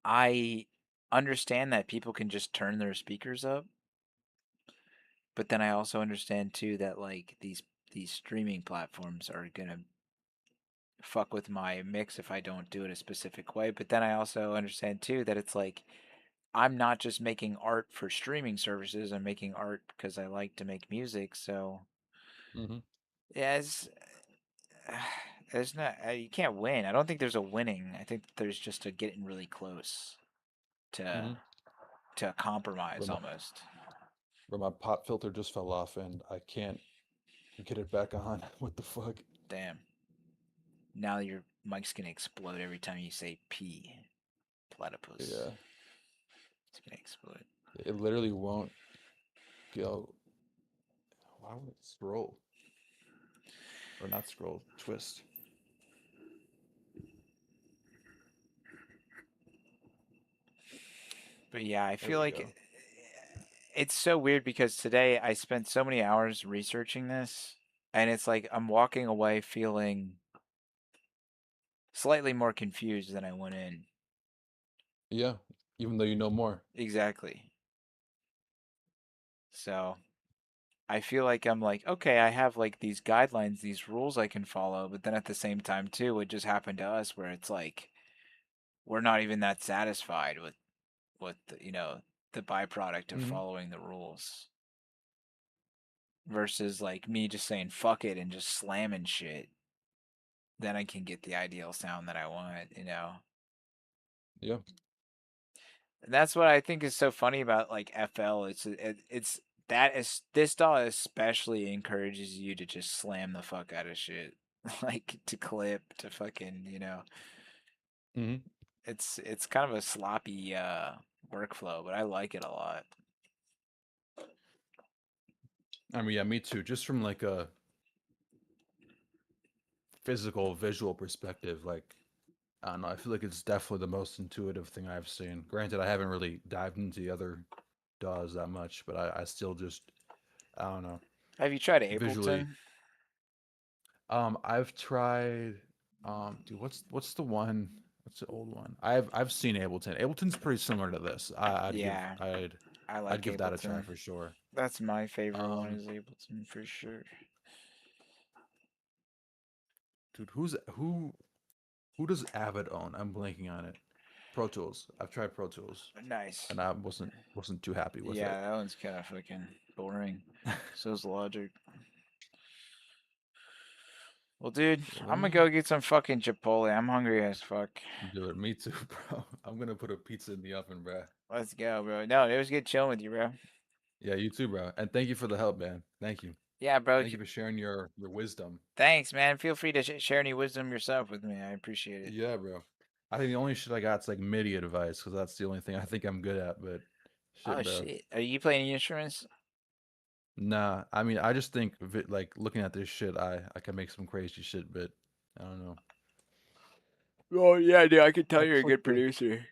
I understand that people can just turn their speakers up, but then I also understand too that like these streaming platforms are gonna fuck with my mix if I don't do it a specific way. But then I also understand too that it's like I'm not just making art for streaming services. I'm making art because I like to make music. So Mm-hmm. yeah, there's not you can't win. I don't think there's a winning. I think there's just a getting really close to Mm-hmm. to a compromise Where my almost. where my pop filter just fell off and I can't get it back on. What the fuck? Damn. Now your mic's gonna explode every time you say P. Platypus. Yeah. It's gonna explode. It literally won't go. Why would it scroll? Or not scroll, twist. But yeah, I There feel we like go. it's so weird because today I spent so many hours researching this, and it's like I'm walking away feeling slightly more confused than I went in. Yeah. Even though you know more. Exactly. So I feel like I'm like, okay, I have like these guidelines, these rules I can follow, but then at the same time too, it just happened to us where it's like we're not even that satisfied with the byproduct of Mm-hmm. following the rules versus like me just saying fuck it and just slamming shit. Then I can get the ideal sound that I want. Yeah. And that's what I think is so funny about like FL. It's that is this DAW especially encourages you to just slam the fuck out of shit. like to clip to fucking, Mhm. it's kind of a sloppy workflow, but I like it a lot. I mean, yeah, me too. Just from like a physical, visual perspective, like I don't know. I feel like it's definitely the most intuitive thing I've seen. Granted, I haven't really dived into the other DAWs that much, but I still just I don't know. Have you tried Visually, Ableton? I've tried dude, what's the one? What's the old one? I've seen Ableton. Ableton's pretty similar to this. Yeah, I I'd like give that a try Ableton. for sure. That's my favorite one Um is Ableton for sure. dude, who does Avid own? I'm blanking on it. Pro Tools. I've tried Pro Tools Nice. and I wasn't too happy with it. Yeah, that one's kind of fucking boring. So's Logic. Well, dude, Yeah, let I'm gonna me go get some fucking Chipotle. I'm hungry as fuck. do it. Me too, bro. I'm gonna put a pizza in the oven, bro. Let's go, bro. No, it was good chilling with you, bro. Yeah, you too, bro. And thank you for the help, man. Thank you. Yeah, bro. Thank you for sharing your wisdom. Thanks, man. Feel free to share any wisdom yourself with me. I appreciate it. Yeah, bro. I think the only shit I got is like MIDI advice because that's the only thing I think I'm good at. But shit, Oh bro. shit. Are you playing any instruments? Nah, I mean, I just think of it, like looking at this shit, I can make some crazy shit, but I don't know. Oh yeah, dude. I can tell I you're a click good the producer.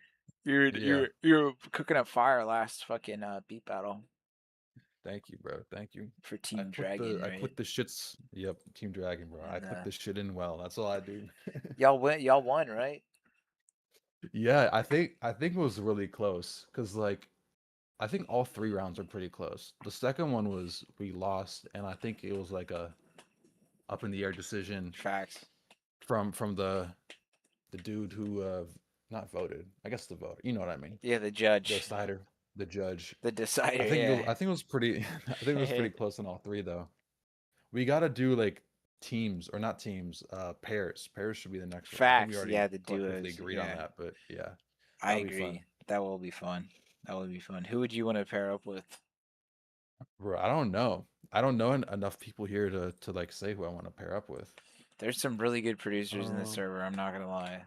You're yeah. you're you're cooking up fire last fucking beat battle Thank you, bro. Thank you. for Team Dragon, I right? click the shits. Yep, Team Dragon, bro. I And click the shit in well. That's all I do. y'all win. Y'all won, right? Yeah, I think it was really close because like I think all three rounds are pretty close. The second one was we lost, and I think it was like a up in the air decision Facts. from the dude who not voted. I guess the voter. You know what I mean? Yeah, the The judge, decider, the judge. the decider. Yeah. I think it was pretty I think it was pretty close on all three though. We got to do like teams or not teams, pairs. Pairs should be the next one. I think we Facts. already Yeah, the collectively duos. agreed on Yeah, that, but yeah, I that'll be fun. agree. That will be fun. That will be fun. Who would you want to pair up with? Bro, I don't know. I don't know enough people here to like say who I want to pair up with. There's some really good producers in the Um, server. I'm not gonna lie.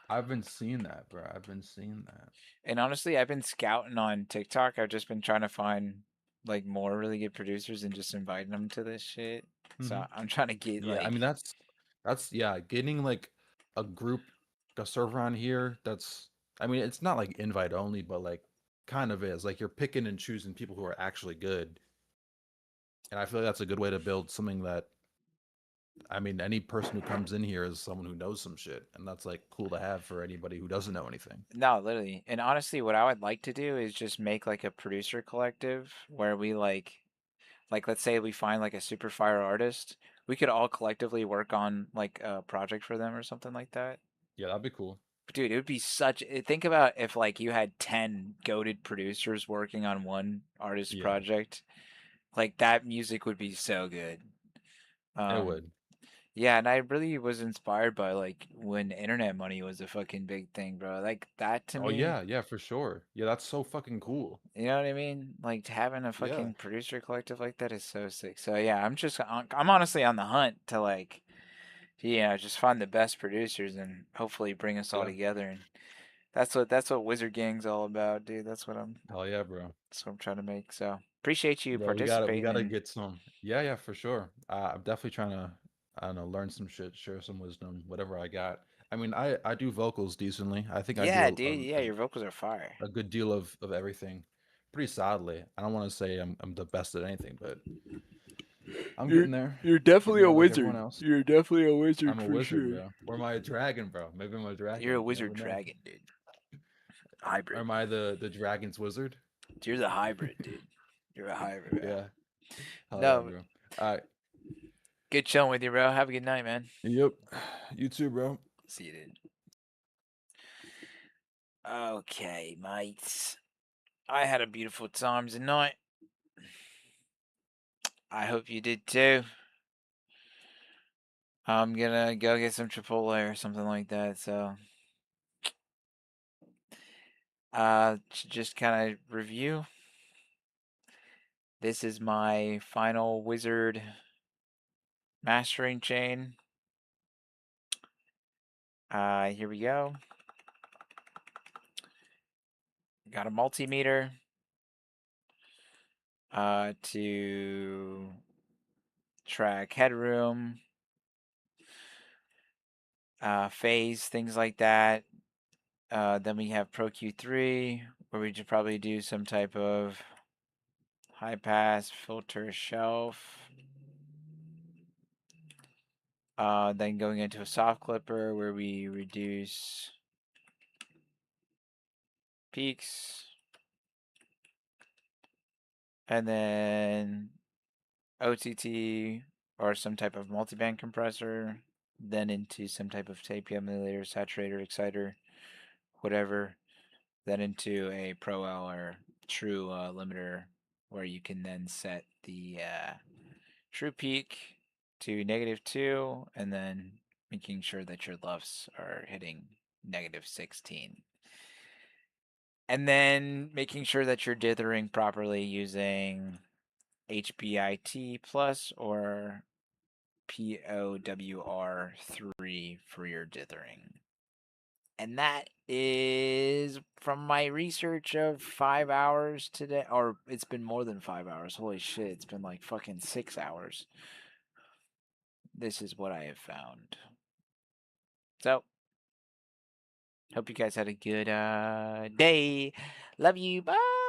I've been seeing that, bro. I've been seeing that. And honestly, I've been scouting on TikTok. I've just been trying to find like more really good producers and just inviting them to this shit. So Hmm. I'm trying to get Yeah, I like mean that's yeah, getting like a group, a server on here. That's I mean it's not like invite only, but like kind of is. Like you're picking and choosing people who are actually good, and I feel like that's a good way to build something that I mean, any person who comes in here is someone who knows some shit, and that's like cool to have for anybody who doesn't know anything. no, literally. And honestly, what I would like to do is just make like a producer collective where we like let's say we find like a super fire artist, we could all collectively work on like a project for them or something like that. Yeah, that'd be cool. Dude, it would be think about if like you had 10 goated producers working on one artist Yeah, project. Like that music would be so good. it Um would. yeah, and I really was inspired by like when internet money was a fucking big thing, bro. Like that to Oh me, yeah, yeah, for sure. Yeah, that's so fucking cool. you know what I mean? Like having a Yeah, fucking producer collective like that is so sick. So yeah, I'm honestly on the hunt to like just find the best producers and hopefully bring us all yeah. together. And that's what Wizard Gang's all about, dude. Hell yeah, bro. That's what I'm trying to make. So appreciate you Bro, we participating gotta and get some. Yeah, yeah, for sure. I'm definitely trying to, I don't know, learn some shit, share some wisdom, whatever I got. I mean, I do vocals decently. I think I yeah, do dude. Yeah, your vocals are fire. a good deal of everything, pretty solidly. I don't want to say I'm the best at anything, but I'm You're getting there, you're definitely getting a there like everyone wizard. else. You're definitely a I'm wizard a for wizard, sure. bro. Or am I a dragon, bro? Maybe I'm a You're a dragon. You wizard never know. dragon, dude. Or Hybrid. am I the dragon's wizard? You're the hybrid, dude. You're a hybrid, bro. Yeah. Hell yeah, No, bro. All right. good chilling with you, bro. Have a good night, man. Yep. You too, bro. See you, dude. Okay, mates. I had a beautiful time tonight. I hope you did too. I'm gonna go get some Chipotle or something like that. So, to just kind of review. This is my final wizard mastering chain. Here we go. Got a multimeter to track headroom, phase, things like that. Then we have Pro Q3, where we should probably do some type of high pass filter shelf. Then going into a soft clipper where we reduce peaks. And then OTT or some type of multiband compressor. Then into some type of tape emulator, saturator, exciter, whatever. Then into a Pro L or true limiter where you can then set the true peak to -2 and then making sure that your LUFs are hitting -16. And then making sure that you're dithering properly using HBIT plus or POWR3 for your dithering. And that is from my research of 5 hours today, or it's been more than 5 hours. Holy shit, it's been like fucking 6 hours. This is what I have found. So, hope you guys had a good day. Love you. Bye.